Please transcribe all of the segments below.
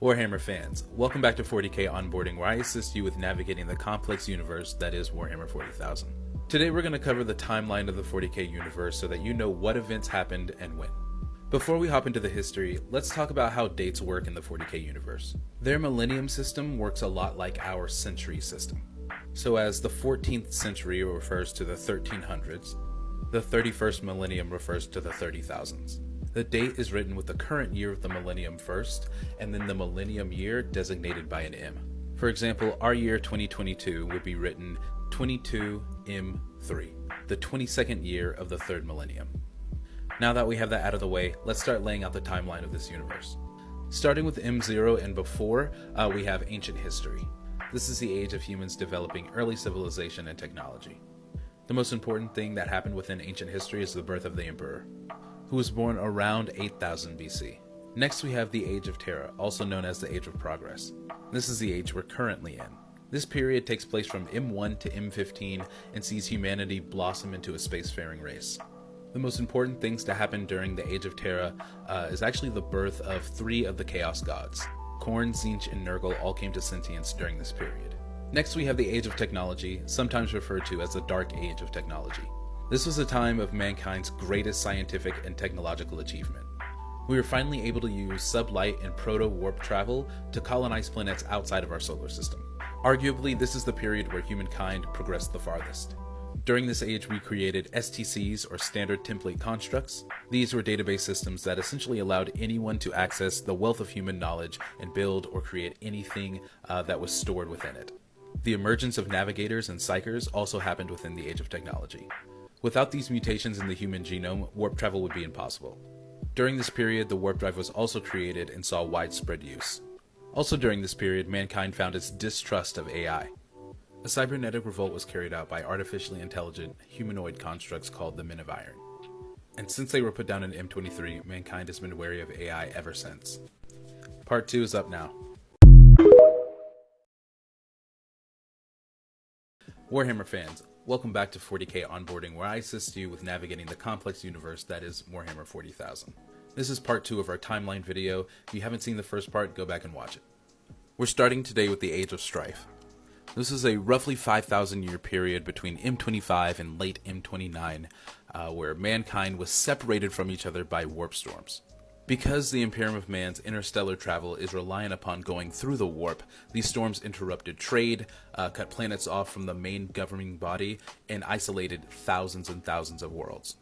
Warhammer fans, welcome back to 40k Onboarding, where I assist you with navigating the complex universe that is Warhammer 40,000. Today we're going to cover the timeline of the 40k universe so that you know what events happened and when. Before we hop into the history, let's talk about how dates work in the 40k universe. Their millennium system works a lot like our century system. So as the 14th century refers to the 1300s, the 31st millennium refers to the 30,000s. The date is written with the current year of the millennium first, and then the millennium year designated by an M. For example, our year 2022 would be written 22M3, the 22nd year of the third millennium. Now that we have that out of the way, let's start laying out the timeline of this universe. Starting with M0 and before, we have ancient history. This is the age of humans developing early civilization and technology. The most important thing that happened within ancient history is the birth of the Emperor, who was born around 8000 BC. Next we have the Age of Terra, also known as the Age of Progress. This is the age we're currently in. This period takes place from M1 to M15 and sees humanity blossom into a spacefaring race. The most important things to happen during the Age of Terra is actually the birth of three of the Chaos Gods. Khorne, Tzeentch, and Nurgle all came to sentience during this period. Next we have the Age of Technology, sometimes referred to as the Dark Age of Technology. This was a time of mankind's greatest scientific and technological achievement. We were finally able to use sublight and proto-warp travel to colonize planets outside of our solar system. Arguably, this is the period where humankind progressed the farthest. During this age, we created STCs, or Standard Template Constructs. These were database systems that essentially allowed anyone to access the wealth of human knowledge and build or create anything that was stored within it. The emergence of navigators and psychers also happened within the Age of Technology. Without these mutations in the human genome, warp travel would be impossible. During this period, the warp drive was also created and saw widespread use. Also during this period, mankind found its distrust of AI. A cybernetic revolt was carried out by artificially intelligent humanoid constructs called the Men of Iron. And since they were put down in M23, mankind has been wary of AI ever since. Part 2 is up now. Warhammer fans, welcome back to 40k Onboarding, where I assist you with navigating the complex universe that is Warhammer 40,000. This is part 2 of our timeline video. If you haven't seen the first part, go back and watch it. We're starting today with the Age of Strife. This is a roughly 5,000 year period between M25 and late M29, where mankind was separated from each other by warp storms. Because the Imperium of Man's interstellar travel is reliant upon going through the warp, these storms interrupted trade, cut planets off from the main governing body, and isolated thousands and thousands of worlds.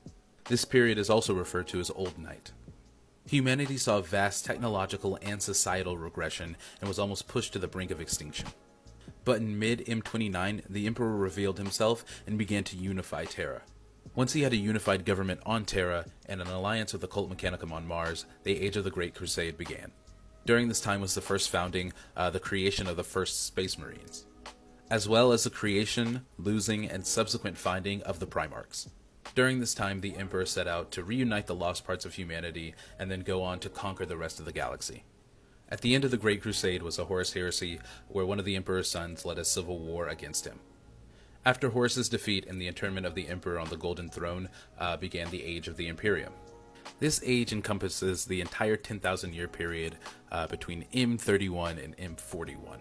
This period is also referred to as Old Night. Humanity saw vast technological and societal regression and was almost pushed to the brink of extinction. But in mid-M29, the Emperor revealed himself and began to unify Terra. Once he had a unified government on Terra and an alliance with the Cult Mechanicum on Mars, the Age of the Great Crusade began. During this time was the first founding, the creation of the first Space Marines, as well as the creation, losing, and subsequent finding of the Primarchs. During this time, the Emperor set out to reunite the lost parts of humanity and then go on to conquer the rest of the galaxy. At the end of the Great Crusade was a Horus Heresy, where one of the Emperor's sons led a civil war against him. After Horus's defeat and the internment of the Emperor on the Golden Throne, began the Age of the Imperium. This age encompasses the entire 10,000 year period between M31 and M41.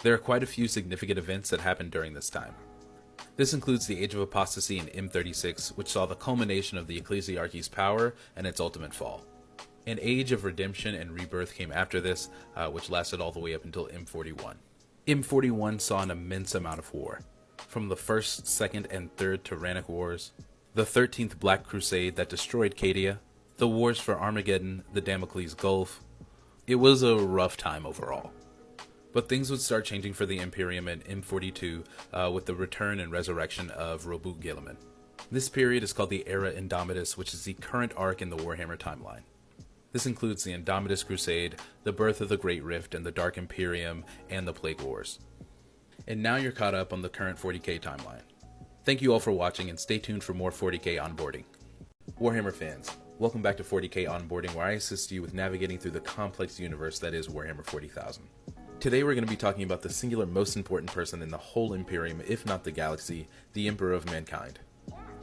There are quite a few significant events that happened during this time. This includes the Age of Apostasy in M36, which saw the culmination of the Ecclesiarchy's power and its ultimate fall. An Age of Redemption and Rebirth came after this, which lasted all the way up until M41. M41 saw an immense amount of war. From the 1st, 2nd, and 3rd Tyrannic Wars, the 13th Black Crusade that destroyed Cadia, the wars for Armageddon, the Damocles Gulf. It was a rough time overall. But things would start changing for the Imperium in M42 with the return and resurrection of Roboute Guilliman. This period is called the Era Indomitus, which is the current arc in the Warhammer timeline. This includes the Indomitus Crusade, the birth of the Great Rift and the Dark Imperium, and the Plague Wars. And now you're caught up on the current 40k timeline. Thank you all for watching, and stay tuned for more 40k onboarding. Warhammer fans, welcome back to 40k Onboarding, where I assist you with navigating through the complex universe that is Warhammer 40,000. Today we're going to be talking about the singular most important person in the whole Imperium, if not the galaxy, the Emperor of Mankind.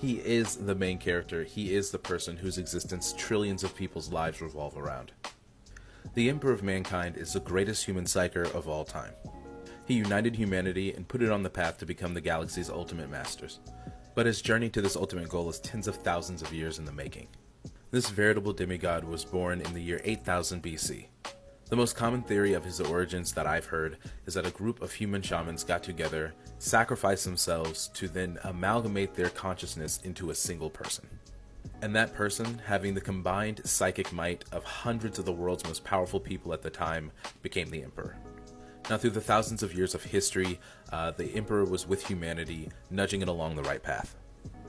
He is the main character. He is the person whose existence trillions of people's lives revolve around. The Emperor of Mankind is the greatest human psyker of all time. He united humanity and put it on the path to become the galaxy's ultimate masters. But his journey to this ultimate goal is tens of thousands of years in the making. This veritable demigod was born in the year 8000 BC. The most common theory of his origins that I've heard is that a group of human shamans got together, sacrificed themselves to then amalgamate their consciousness into a single person. And that person, having the combined psychic might of hundreds of the world's most powerful people at the time, became the Emperor. Now, through the thousands of years of history, the Emperor was with humanity, nudging it along the right path.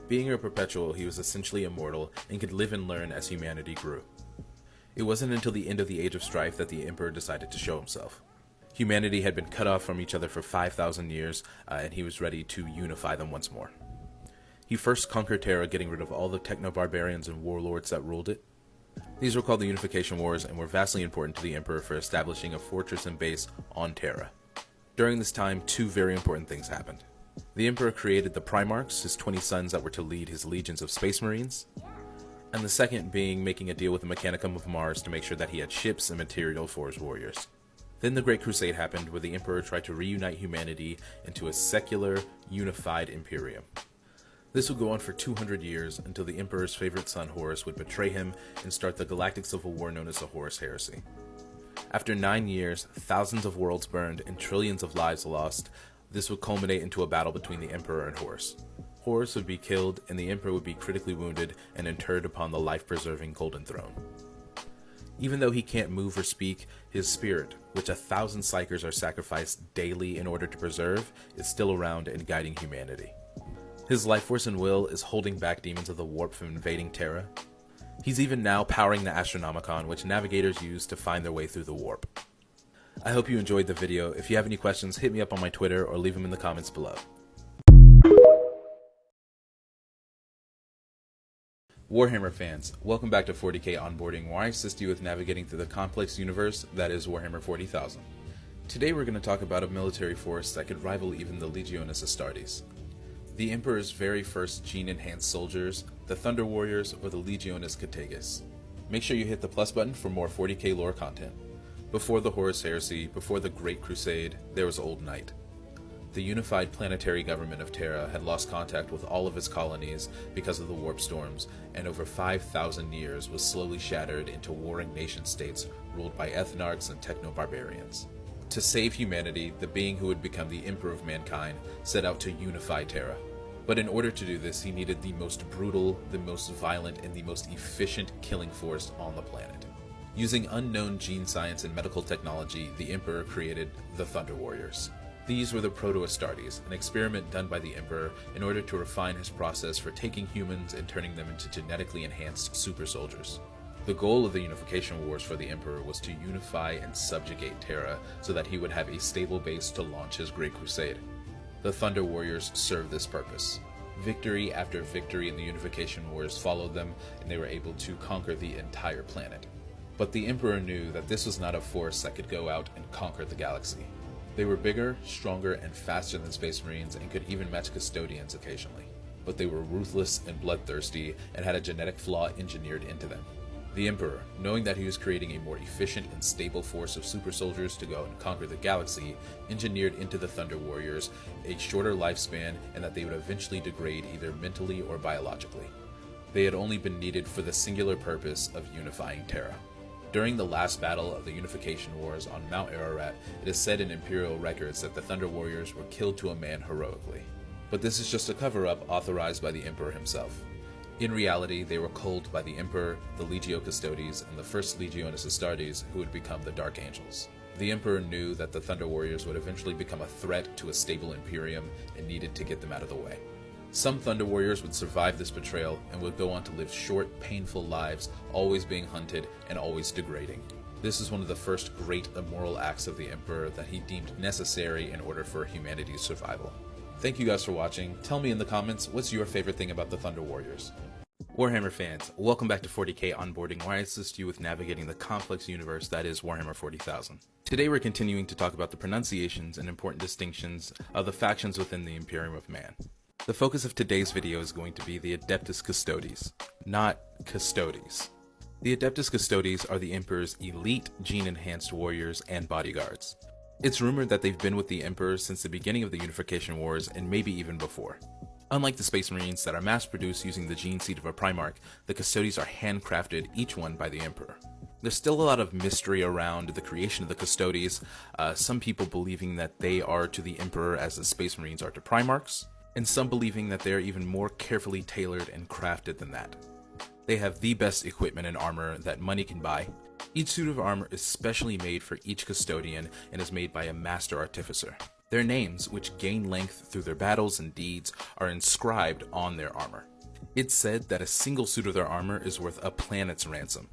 Being a perpetual, he was essentially immortal and could live and learn as humanity grew. It wasn't until the end of the Age of Strife that the Emperor decided to show himself. Humanity had been cut off from each other for 5,000 years, and he was ready to unify them once more. He first conquered Terra, getting rid of all the techno-barbarians and warlords that ruled it. These were called the Unification Wars and were vastly important to the Emperor for establishing a fortress and base on Terra. During this time, two very important things happened. The Emperor created the Primarchs, his 20 sons that were to lead his legions of Space Marines, and the second being making a deal with the Mechanicum of Mars to make sure that he had ships and material for his warriors. Then the Great Crusade happened, where the Emperor tried to reunite humanity into a secular, unified imperium. This would go on for 200 years until the Emperor's favorite son Horus would betray him and start the galactic civil war known as the Horus Heresy. After 9 years, thousands of worlds burned and trillions of lives lost, this would culminate into a battle between the Emperor and Horus. Horus would be killed and the Emperor would be critically wounded and interred upon the life-preserving Golden Throne. Even though he can't move or speak, his spirit, which 1,000 psykers are sacrificed daily in order to preserve, is still around and guiding humanity. His life force and will is holding back demons of the warp from invading Terra. He's even now powering the Astronomicon, which navigators use to find their way through the warp. I hope you enjoyed the video. If you have any questions, hit me up on my Twitter or leave them in the comments below. Warhammer fans, welcome back to 40k Onboarding, where I assist you with navigating through the complex universe that is Warhammer 40,000. Today we're going to talk about a military force that could rival even the Legiones Astartes. The Emperor's very first gene-enhanced soldiers, the Thunder Warriors, or the Legiones Categus. Make sure you hit the plus button for more 40k lore content. Before the Horus Heresy, before the Great Crusade, there was Old Night. The unified planetary government of Terra had lost contact with all of its colonies because of the warp storms, and over 5,000 years was slowly shattered into warring nation-states ruled by ethnarchs and techno-barbarians. To save humanity, the being who would become the Emperor of Mankind set out to unify Terra. But in order to do this, he needed the most brutal, the most violent, and the most efficient killing force on the planet. Using unknown gene science and medical technology, the Emperor created the Thunder Warriors. These were the Proto-Astartes, an experiment done by the Emperor in order to refine his process for taking humans and turning them into genetically enhanced super soldiers. The goal of the Unification Wars for the Emperor was to unify and subjugate Terra so that he would have a stable base to launch his Great Crusade. The Thunder Warriors served this purpose. Victory after victory in the Unification Wars followed them, and they were able to conquer the entire planet. But the Emperor knew that this was not a force that could go out and conquer the galaxy. They were bigger, stronger, and faster than Space Marines and could even match Custodians occasionally. But they were ruthless and bloodthirsty and had a genetic flaw engineered into them. The Emperor, knowing that he was creating a more efficient and stable force of super soldiers to go and conquer the galaxy, engineered into the Thunder Warriors a shorter lifespan and that they would eventually degrade either mentally or biologically. They had only been needed for the singular purpose of unifying Terra. During the last battle of the Unification Wars on Mount Ararat, it is said in Imperial records that the Thunder Warriors were killed to a man heroically. But this is just a cover-up authorized by the Emperor himself. In reality, they were culled by the Emperor, the Legio Custodes, and the first Legiones Astartes, who would become the Dark Angels. The Emperor knew that the Thunder Warriors would eventually become a threat to a stable Imperium and needed to get them out of the way. Some Thunder Warriors would survive this betrayal and would go on to live short, painful lives, always being hunted and always degrading. This is one of the first great immoral acts of the Emperor that he deemed necessary in order for humanity's survival. Thank you guys for watching. Tell me in the comments, what's your favorite thing about the Thunder Warriors? Warhammer fans, welcome back to 40k Onboarding, where I assist you with navigating the complex universe that is Warhammer 40,000. Today we're continuing to talk about the pronunciations and important distinctions of the factions within the Imperium of Man. The focus of today's video is going to be the Adeptus Custodes, not Custodes. The Adeptus Custodes are the Emperor's elite gene-enhanced warriors and bodyguards. It's rumored that they've been with the Emperor since the beginning of the Unification Wars and maybe even before. Unlike the Space Marines that are mass-produced using the gene seed of a Primarch, the Custodes are handcrafted, each one by the Emperor. There's still a lot of mystery around the creation of the Custodes, some people believing that they are to the Emperor as the Space Marines are to Primarchs, and some believing that they are even more carefully tailored and crafted than that. They have the best equipment and armor that money can buy. Each suit of armor is specially made for each custodian and is made by a master artificer. Their names, which gain length through their battles and deeds, are inscribed on their armor. It's said that a single suit of their armor is worth a planet's ransom.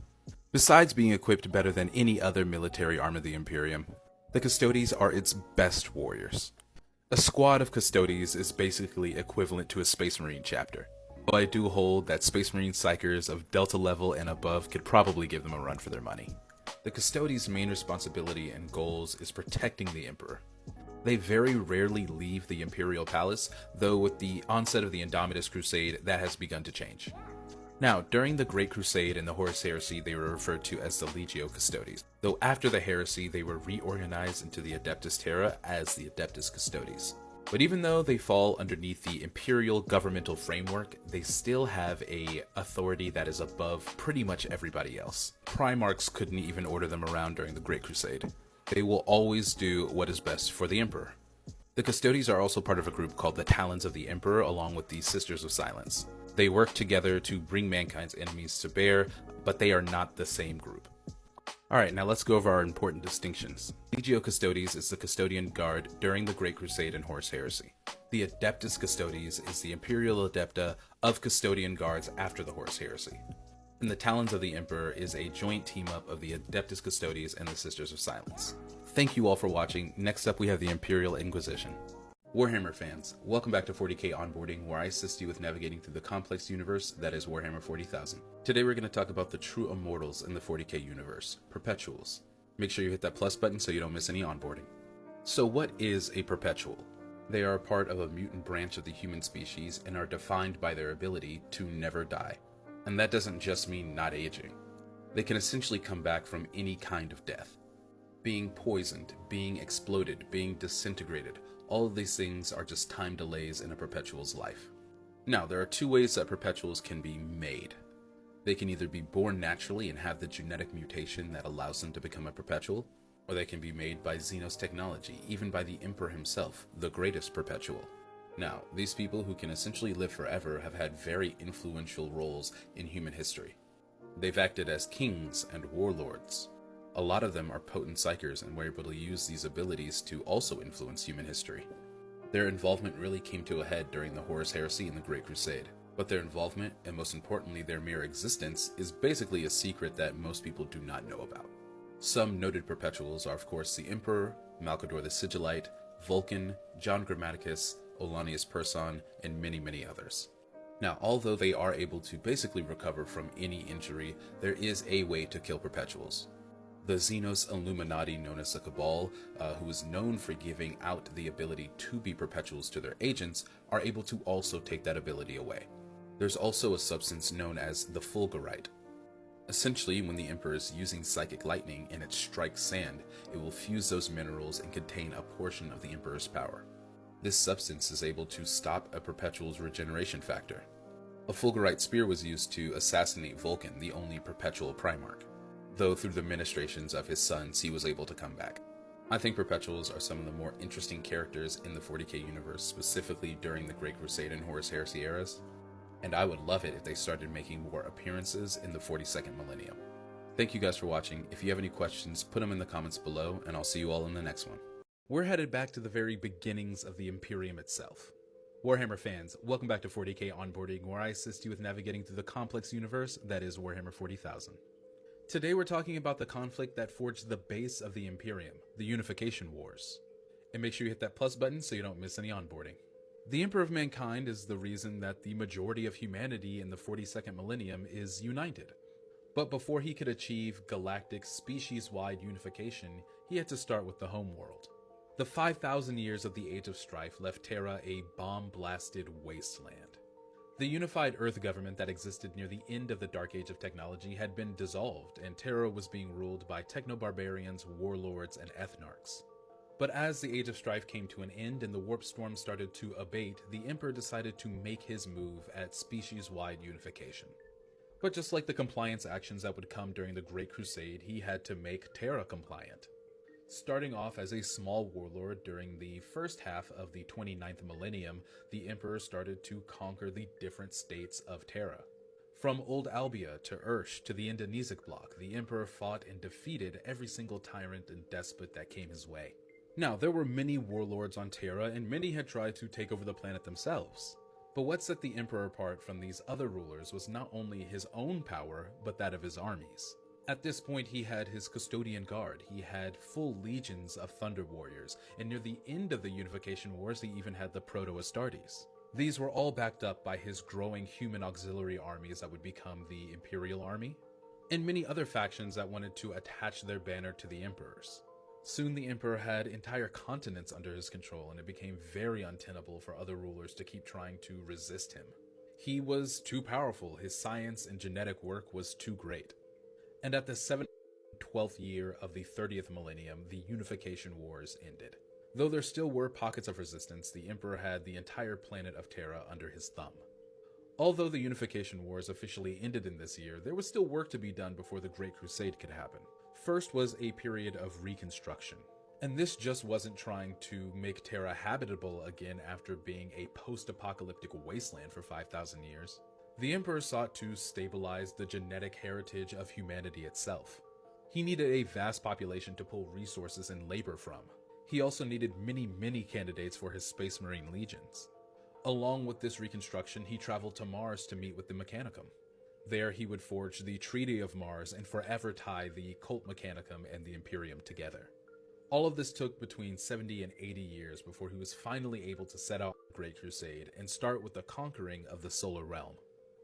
Besides being equipped better than any other military arm of the Imperium, the Custodes are its best warriors. A squad of Custodes is basically equivalent to a Space Marine chapter. But I do hold that Space Marine Psychers of Delta level and above could probably give them a run for their money. The Custodes' main responsibility and goals is protecting the Emperor. They very rarely leave the Imperial Palace, though with the onset of the Indomitus Crusade, that has begun to change. Now, during the Great Crusade and the Horus Heresy, they were referred to as the Legio Custodes, though after the Heresy, they were reorganized into the Adeptus Terra as the Adeptus Custodes. But even though they fall underneath the imperial governmental framework, they still have a authority that is above pretty much everybody else. Primarchs couldn't even order them around during the Great Crusade. They will always do what is best for the Emperor. The Custodes are also part of a group called the Talons of the Emperor, along with the Sisters of Silence. They work together to bring mankind's enemies to bear, but they are not the same group. Alright, now let's go over our important distinctions. Legio Custodes is the Custodian Guard during the Great Crusade and Horus Heresy. The Adeptus Custodes is the Imperial Adepta of Custodian Guards after the Horus Heresy. And the Talons of the Emperor is a joint team-up of the Adeptus Custodes and the Sisters of Silence. Thank you all for watching. Next up we have the Imperial Inquisition. Warhammer fans, welcome back to 40k Onboarding, where I assist you with navigating through the complex universe that is Warhammer 40,000. Today we're going to talk about the true immortals in the 40k universe, Perpetuals. Make sure you hit that plus button so you don't miss any onboarding. So what is a Perpetual? They are a part of a mutant branch of the human species and are defined by their ability to never die. And that doesn't just mean not aging. They can essentially come back from any kind of death. Being poisoned, being exploded, being disintegrated, all of these things are just time delays in a Perpetual's life. Now, there are two ways that Perpetuals can be made. They can either be born naturally and have the genetic mutation that allows them to become a Perpetual, or they can be made by Xenos technology, even by the Emperor himself, the greatest Perpetual. Now, these people who can essentially live forever have had very influential roles in human history. They've acted as kings and warlords. A lot of them are potent psychers and were able to use these abilities to also influence human history. Their involvement really came to a head during the Horus Heresy and the Great Crusade, but their involvement, and most importantly their mere existence, is basically a secret that most people do not know about. Some noted Perpetuals are of course the Emperor, Malcador the Sigillite, Vulcan, John Grammaticus, Olanius Person, and many others. Now, although they are able to basically recover from any injury, there is a way to kill Perpetuals. The Xenos Illuminati known as the Cabal, who is known for giving out the ability to be Perpetuals to their agents, are able to also take that ability away. There's also a substance known as the Fulgurite. Essentially, when the Emperor is using psychic lightning and it strikes sand, it will fuse those minerals and contain a portion of the Emperor's power. This substance is able to stop a Perpetual's regeneration factor. A Fulgurite spear was used to assassinate Vulcan, the only Perpetual Primarch, though through the ministrations of his sons he was able to come back. I think Perpetuals are some of the more interesting characters in the 40k universe, specifically during the Great Crusade and Horus Heresy eras, and I would love it if they started making more appearances in the 42nd millennium. Thank you guys for watching. If you have any questions, put them in the comments below, and I'll see you all in the next one. We're headed back to the very beginnings of the Imperium itself. Warhammer fans, welcome back to 40k Onboarding, where I assist you with navigating through the complex universe that is Warhammer 40,000. Today we're talking about the conflict that forged the base of the Imperium, the Unification Wars. And make sure you hit that plus button so you don't miss any onboarding. The Emperor of Mankind is the reason that the majority of humanity in the 42nd millennium is united. But before he could achieve galactic, species-wide unification, he had to start with the home world. The 5,000 years of the Age of Strife left Terra a bomb-blasted wasteland. The unified Earth government that existed near the end of the Dark Age of technology had been dissolved, and Terra was being ruled by techno-barbarians, warlords, and ethnarchs. But as the Age of Strife came to an end and the warp storm started to abate, the Emperor decided to make his move at species-wide unification. But just like the compliance actions that would come during the Great Crusade, he had to make Terra compliant. Starting off as a small warlord during the first half of the 29th millennium, the Emperor started to conquer the different states of Terra. From Old Albia to Ursh to the Indonesic bloc, the Emperor fought and defeated every single tyrant and despot that came his way. Now, there were many warlords on Terra, and many had tried to take over the planet themselves. But what set the Emperor apart from these other rulers was not only his own power, but that of his armies. At this point, he had his custodian guard, he had full legions of Thunder Warriors, and near the end of the Unification Wars, he even had the Proto-Astartes. These were all backed up by his growing human auxiliary armies that would become the Imperial Army, and many other factions that wanted to attach their banner to the Emperor's. Soon the Emperor had entire continents under his control, and it became very untenable for other rulers to keep trying to resist him. He was too powerful, his science and genetic work was too great. And at the 12th year of the 30th millennium, the Unification Wars ended. Though there still were pockets of resistance, the Emperor had the entire planet of Terra under his thumb. Although the Unification Wars officially ended in this year, there was still work to be done before the Great Crusade could happen. First was a period of reconstruction. And this just wasn't trying to make Terra habitable again after being a post-apocalyptic wasteland for 5,000 years. The Emperor sought to stabilize the genetic heritage of humanity itself. He needed a vast population to pull resources and labor from. He also needed many candidates for his Space Marine legions. Along with this reconstruction, he traveled to Mars to meet with the Mechanicum. There he would forge the Treaty of Mars and forever tie the Cult Mechanicum and the Imperium together. All of this took between 70 and 80 years before he was finally able to set out the Great Crusade and start with the conquering of the Solar Realm.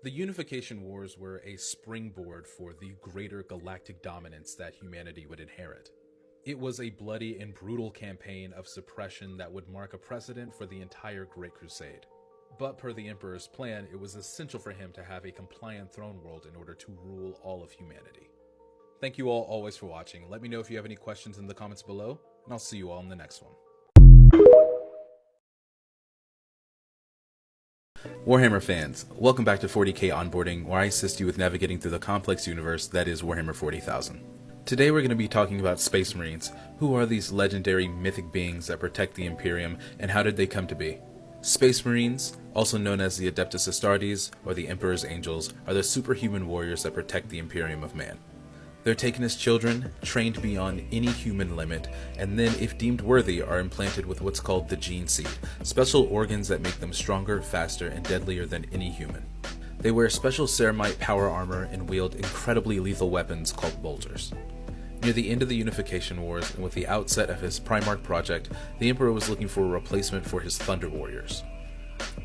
The Unification Wars were a springboard for the greater galactic dominance that humanity would inherit. It was a bloody and brutal campaign of suppression that would mark a precedent for the entire Great Crusade. But per the Emperor's plan, it was essential for him to have a compliant throne world in order to rule all of humanity. Thank you all always for watching. Let me know if you have any questions in the comments below, and I'll see you all in the next one. Warhammer fans, welcome back to 40k Onboarding, where I assist you with navigating through the complex universe that is Warhammer 40,000. Today we're going to be talking about Space Marines. Who are these legendary mythic beings that protect the Imperium, and how did they come to be? Space Marines, also known as the Adeptus Astartes, or the Emperor's Angels, are the superhuman warriors that protect the Imperium of Man. They're taken as children, trained beyond any human limit, and then, if deemed worthy, are implanted with what's called the Gene Seed, special organs that make them stronger, faster, and deadlier than any human. They wear special ceramite power armor and wield incredibly lethal weapons called bolters. Near the end of the Unification Wars, and with the outset of his Primarch project, the Emperor was looking for a replacement for his Thunder Warriors.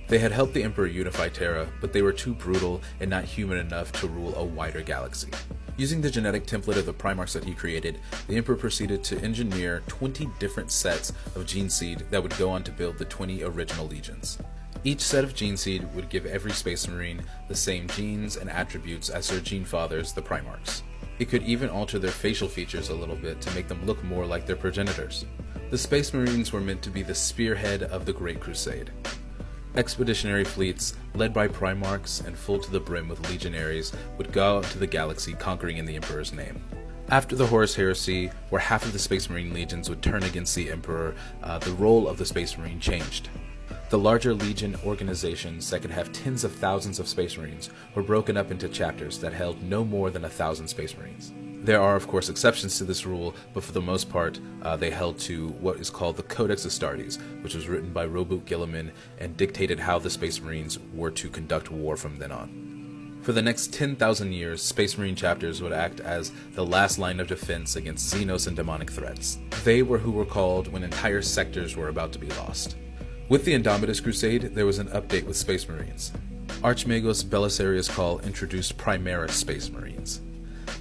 They had helped the Emperor unify Terra, but they were too brutal and not human enough to rule a wider galaxy. Using the genetic template of the Primarchs that he created, the Emperor proceeded to engineer 20 different sets of Gene Seed that would go on to build the 20 original legions. Each set of Gene Seed would give every Space Marine the same genes and attributes as their Gene Fathers, the Primarchs. It could even alter their facial features a little bit to make them look more like their progenitors. The Space Marines were meant to be the spearhead of the Great Crusade. Expeditionary fleets, led by Primarchs and full to the brim with legionaries, would go out into the galaxy conquering in the Emperor's name. After the Horus Heresy, where half of the Space Marine legions would turn against the Emperor, the role of the Space Marine changed. The larger legion organizations that could have tens of thousands of Space Marines were broken up into chapters that held no more than 1,000 Space Marines. There are, of course, exceptions to this rule, but for the most part, they held to what is called the Codex Astartes, which was written by Roboute Guilliman and dictated how the Space Marines were to conduct war from then on. For the next 10,000 years, Space Marine chapters would act as the last line of defense against Xenos and demonic threats. They were who were called when entire sectors were about to be lost. With the Indomitus Crusade, there was an update with Space Marines. Archmagos Belisarius Cawl introduced Primaris Space Marines.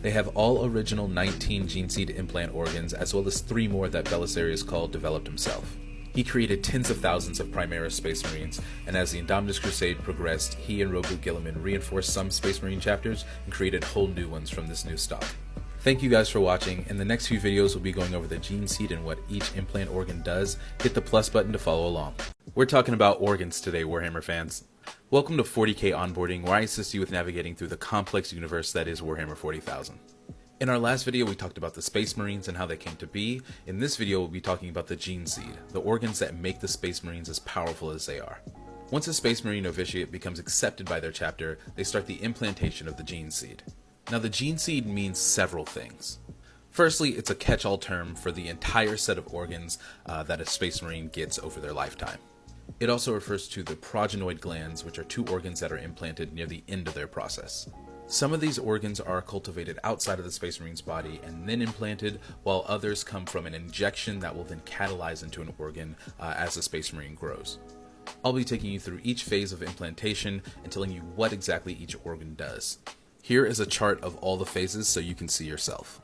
They have all original 19 Gene Seed implant organs, as well as 3 more that Belisarius Cawl developed himself. He created tens of thousands of Primaris Space Marines, and as the Indomitus Crusade progressed, he and Robo Gilliman reinforced some Space Marine chapters and created whole new ones from this new stock. Thank you guys for watching. In the next few videos, we'll be going over the gene seed and what each implant organ does. Hit the plus button to follow along. We're talking about organs today, Warhammer fans. Welcome to 40K Onboarding, where I assist you with navigating through the complex universe that is Warhammer 40,000. In our last video, we talked about the Space Marines and how they came to be. In this video, we'll be talking about the gene seed, the organs that make the Space Marines as powerful as they are. Once a Space Marine novitiate becomes accepted by their chapter, they start the implantation of the gene seed. Now, the gene seed means several things. Firstly, it's a catch-all term for the entire set of organs that a Space Marine gets over their lifetime. It also refers to the progenoid glands, which are two organs that are implanted near the end of their process. Some of these organs are cultivated outside of the Space Marine's body and then implanted, while others come from an injection that will then catalyze into an organ as the Space Marine grows. I'll be taking you through each phase of implantation and telling you what exactly each organ does. Here is a chart of all the phases so you can see yourself.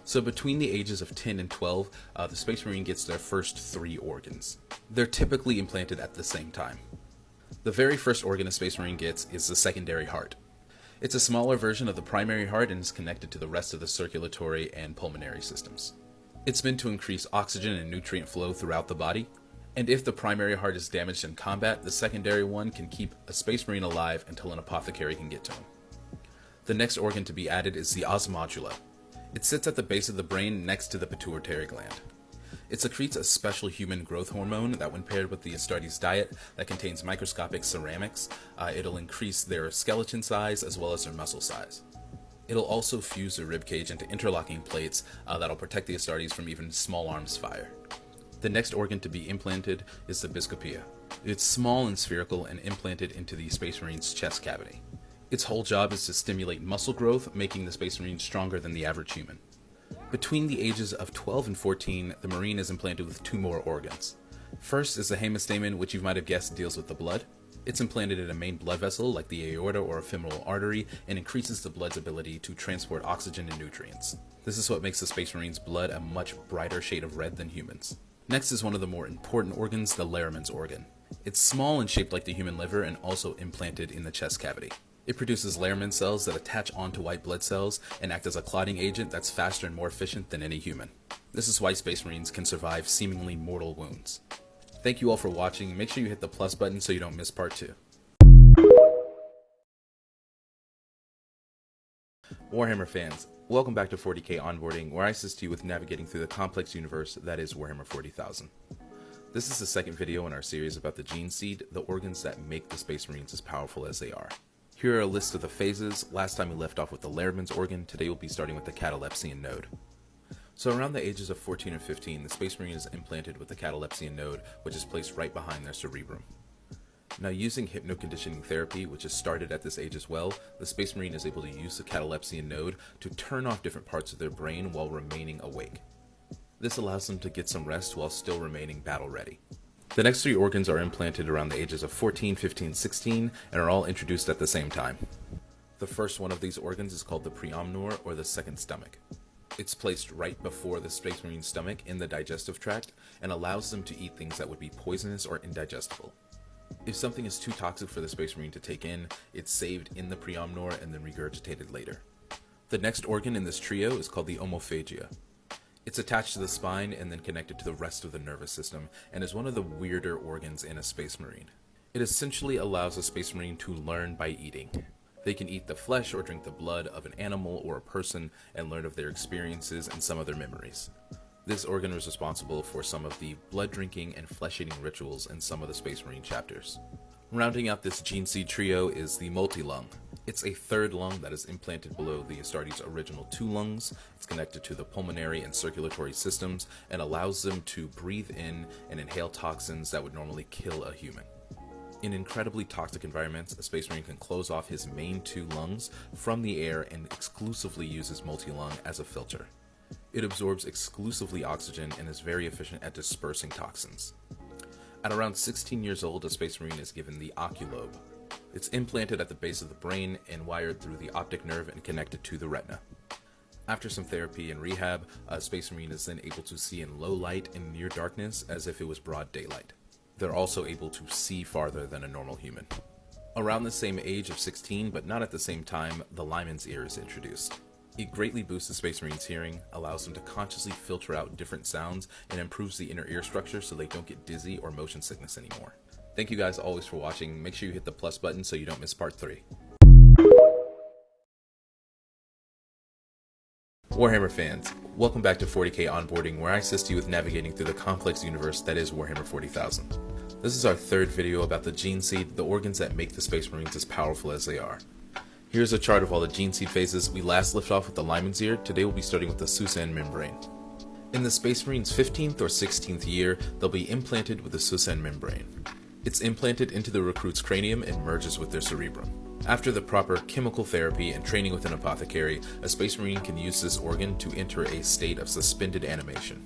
So between the ages of 10 and 12, the Space Marine gets their first 3 organs. They're typically implanted at the same time. The very first organ a Space Marine gets is the secondary heart. It's a smaller version of the primary heart and is connected to the rest of the circulatory and pulmonary systems. It's meant to increase oxygen and nutrient flow throughout the body, and if the primary heart is damaged in combat, the secondary one can keep a Space Marine alive until an apothecary can get to him. The next organ to be added is the osmodula. It sits at the base of the brain next to the pituitary gland. It secretes a special human growth hormone that, when paired with the Astartes diet that contains microscopic ceramics, it'll increase their skeleton size as well as their muscle size. It'll also fuse their ribcage into interlocking plates that'll protect the Astartes from even small arms fire. The next organ to be implanted is the biscopia. It's small and spherical and implanted into the Space Marine's chest cavity. Its whole job is to stimulate muscle growth, making the Space Marine stronger than the average human. Between the ages of 12 and 14, the Marine is implanted with 2 more organs. First is the hemastamen, which you might have guessed deals with the blood. It's implanted in a main blood vessel like the aorta or a femoral artery and increases the blood's ability to transport oxygen and nutrients. This is what makes the Space Marine's blood a much brighter shade of red than humans. Next is one of the more important organs, the Lehrman's organ. It's small and shaped like the human liver and also implanted in the chest cavity. It produces Lehrman cells that attach onto white blood cells and act as a clotting agent that's faster and more efficient than any human. This is why Space Marines can survive seemingly mortal wounds. Thank you all for watching. Make sure you hit the plus button so you don't miss part 2. Warhammer fans, welcome back to 40K Onboarding, where I assist you with navigating through the complex universe that is Warhammer 40,000. This is the second video in our series about the gene seed, the organs that make the Space Marines as powerful as they are. Here are a list of the phases. Last time we left off with the Lehrman's organ, today we'll be starting with the catalepsian node. So around the ages of 14 and 15, the Space Marine is implanted with the catalepsian node, which is placed right behind their cerebrum. Now, using hypnoconditioning therapy, which is started at this age as well, the Space Marine is able to use the catalepsian node to turn off different parts of their brain while remaining awake. This allows them to get some rest while still remaining battle ready. The next 3 organs are implanted around the ages of 14, 15, 16, and are all introduced at the same time. The first one of these organs is called the preomnor, or the second stomach. It's placed right before the Space Marine's stomach in the digestive tract and allows them to eat things that would be poisonous or indigestible. If something is too toxic for the Space Marine to take in, it's saved in the preomnor and then regurgitated later. The next organ in this trio is called the omophagia. It's attached to the spine and then connected to the rest of the nervous system, and is one of the weirder organs in a Space Marine. It essentially allows a Space Marine to learn by eating. They can eat the flesh or drink the blood of an animal or a person and learn of their experiences and some of their memories. This organ is responsible for some of the blood drinking and flesh-eating rituals in some of the Space Marine chapters. Rounding out this gene seed trio is the multi-lung. It's a third lung that is implanted below the Astartes' original 2 lungs. It's connected to the pulmonary and circulatory systems and allows them to breathe in and inhale toxins that would normally kill a human. In incredibly toxic environments, a Space Marine can close off his main 2 lungs from the air and exclusively use his multi-lung as a filter. It absorbs exclusively oxygen and is very efficient at dispersing toxins. At around 16 years old, a Space Marine is given the oculobe. It's implanted at the base of the brain and wired through the optic nerve and connected to the retina. After some therapy and rehab, a Space Marine is then able to see in low light and near darkness as if it was broad daylight. They're also able to see farther than a normal human. Around the same age of 16, but not at the same time, the lineman's ear is introduced. It greatly boosts the Space Marine's hearing, allows them to consciously filter out different sounds, and improves the inner ear structure so they don't get dizzy or motion sickness anymore. Thank you guys always for watching. Make sure you hit the plus button so you don't miss part 3. Warhammer fans, welcome back to 40k Onboarding, where I assist you with navigating through the complex universe that is Warhammer 40,000. This is our third video about the Gene Seed, the organs that make the Space Marines as powerful as they are. Here's a chart of all the Gene Seed phases. We last left off with the Lineman's Ear. Today we'll be starting with the Susan membrane. In the Space Marine's 15th or 16th year, they'll be implanted with the Susan membrane. It's implanted into the recruit's cranium and merges with their cerebrum. After the proper chemical therapy and training with an apothecary, a Space Marine can use this organ to enter a state of suspended animation.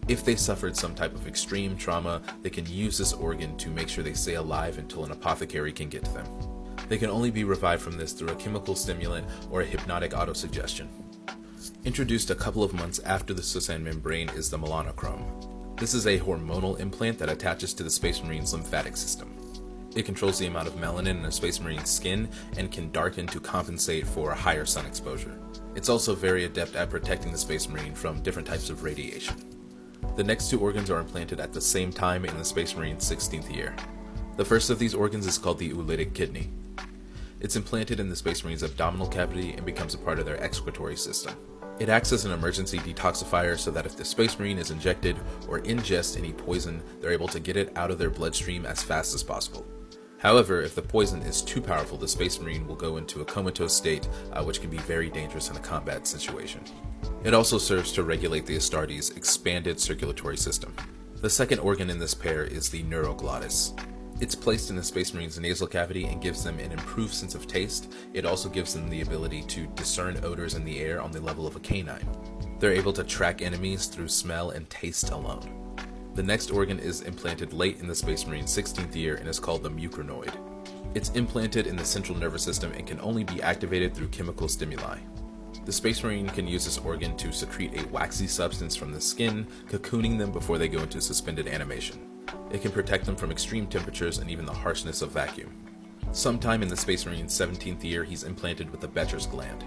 If they suffered some type of extreme trauma, they can use this organ to make sure they stay alive until an apothecary can get to them. They can only be revived from this through a chemical stimulant or a hypnotic autosuggestion. Introduced a couple of months after the Susan membrane is the melanochrome. This is a hormonal implant that attaches to the Space Marine's lymphatic system. It controls the amount of melanin in a Space Marine's skin and can darken to compensate for higher sun exposure. It's also very adept at protecting the Space Marine from different types of radiation. The next two organs are implanted at the same time in the Space Marine's 16th year. The first of these organs is called the oolitic kidney. It's implanted in the Space Marine's abdominal cavity and becomes a part of their excretory system. It acts as an emergency detoxifier so that if the Space Marine is injected or ingests any poison, they're able to get it out of their bloodstream as fast as possible. However, if the poison is too powerful, the Space Marine will go into a comatose state, which can be very dangerous in a combat situation. It also serves to regulate the Astartes' expanded circulatory system. The second organ in this pair is the neuroglottis. It's placed in the Space Marine's nasal cavity and gives them an improved sense of taste. It also gives them the ability to discern odors in the air on the level of a canine. They're able to track enemies through smell and taste alone. The next organ is implanted late in the Space Marine's 16th year and is called the mucranoid. It's implanted in the central nervous system and can only be activated through chemical stimuli. The Space Marine can use this organ to secrete a waxy substance from the skin, cocooning them before they go into suspended animation. It can protect them from extreme temperatures and even the harshness of vacuum. Sometime in the Space Marine's 17th year, he's implanted with the Becher's gland.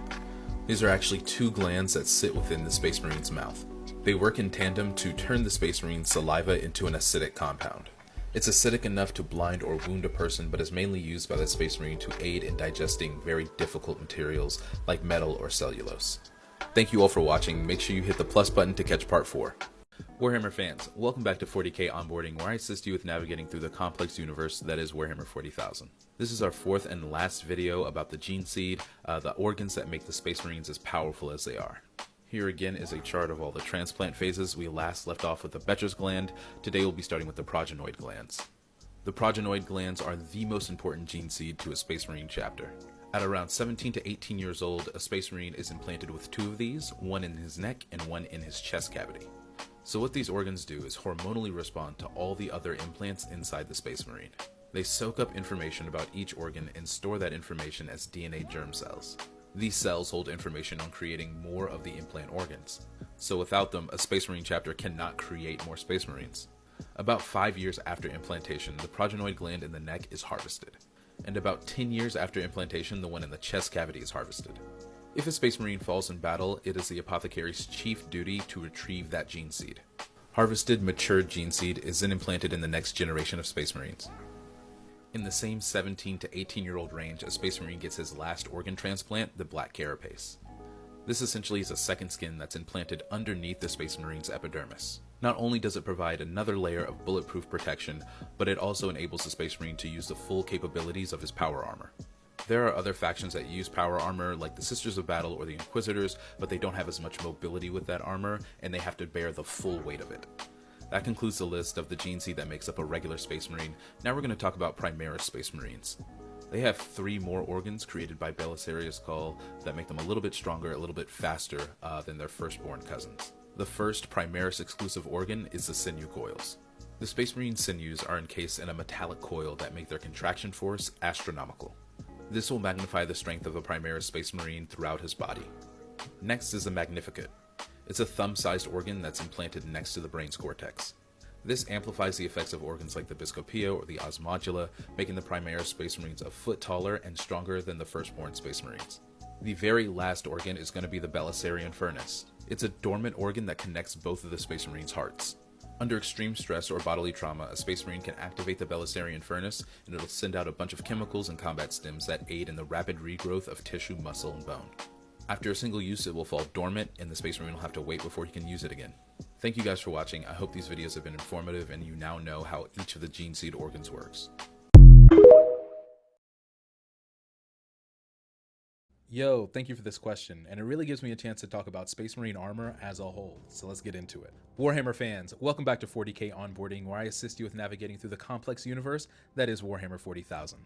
These are actually two glands that sit within the Space Marine's mouth. They work in tandem to turn the Space Marine's saliva into an acidic compound. It's acidic enough to blind or wound a person, but is mainly used by the Space Marine to aid in digesting very difficult materials like metal or cellulose. Thank you all for watching. Make sure you hit the plus button to catch part 4. Warhammer fans, welcome back to 40k Onboarding, where I assist you with navigating through the complex universe that is Warhammer 40,000. This is our fourth and last video about the Gene Seed, the organs that make the Space Marines as powerful as they are. Here again is a chart of all the transplant phases. We last left off with the Becher's gland. Today we'll be starting with the progenoid glands. The progenoid glands are the most important gene seed to a Space Marine chapter. At around 17 to 18 years old, a Space Marine is implanted with two of these, one in his neck and one in his chest cavity. So what these organs do is hormonally respond to all the other implants inside the Space Marine. They soak up information about each organ and store that information as DNA germ cells. These cells hold information on creating more of the implant organs. So without them, a Space Marine chapter cannot create more Space Marines. About 5 years after implantation, the progenoid gland in the neck is harvested. And about 10 years after implantation, the one in the chest cavity is harvested. If a Space Marine falls in battle, it is the apothecary's chief duty to retrieve that gene seed. Harvested, matured gene seed is then implanted in the next generation of Space Marines. In the same 17 to 18-year-old range, a Space Marine gets his last organ transplant, the black carapace. This essentially is a second skin that's implanted underneath the Space Marine's epidermis. Not only does it provide another layer of bulletproof protection, but it also enables the Space Marine to use the full capabilities of his power armor. There are other factions that use power armor, like the Sisters of Battle or the Inquisitors, but they don't have as much mobility with that armor, and they have to bear the full weight of it. That concludes the list of the gene seed that makes up a regular Space Marine. Now we're going to talk about Primaris Space Marines. They have 3 more organs created by Belisarius Cawl that make them a little bit stronger, a little bit faster than their firstborn cousins. The first Primaris exclusive organ is the sinew coils. The Space Marine sinews are encased in a metallic coil that make their contraction force astronomical. This will magnify the strength of a Primaris Space Marine throughout his body. Next is the Magnificat. It's a thumb-sized organ that's implanted next to the brain's cortex. This amplifies the effects of organs like the biscopia or the osmodula, making the Primaris Space Marines a foot taller and stronger than the firstborn Space Marines. The very last organ is going to be the Belisarian Furnace. It's a dormant organ that connects both of the Space Marines' hearts. Under extreme stress or bodily trauma, a Space Marine can activate the Belisarian Furnace, and it'll send out a bunch of chemicals and combat stims that aid in the rapid regrowth of tissue, muscle, and bone. After a single use, it will fall dormant, and the Space Marine will have to wait before he can use it again. Thank you guys for watching. I hope these videos have been informative and you now know how each of the gene seed organs works. Yo, thank you for this question, and it really gives me a chance to talk about Space Marine armor as a whole, so let's get into it. Warhammer fans, welcome back to 40K Onboarding, where I assist you with navigating through the complex universe that is Warhammer 40,000.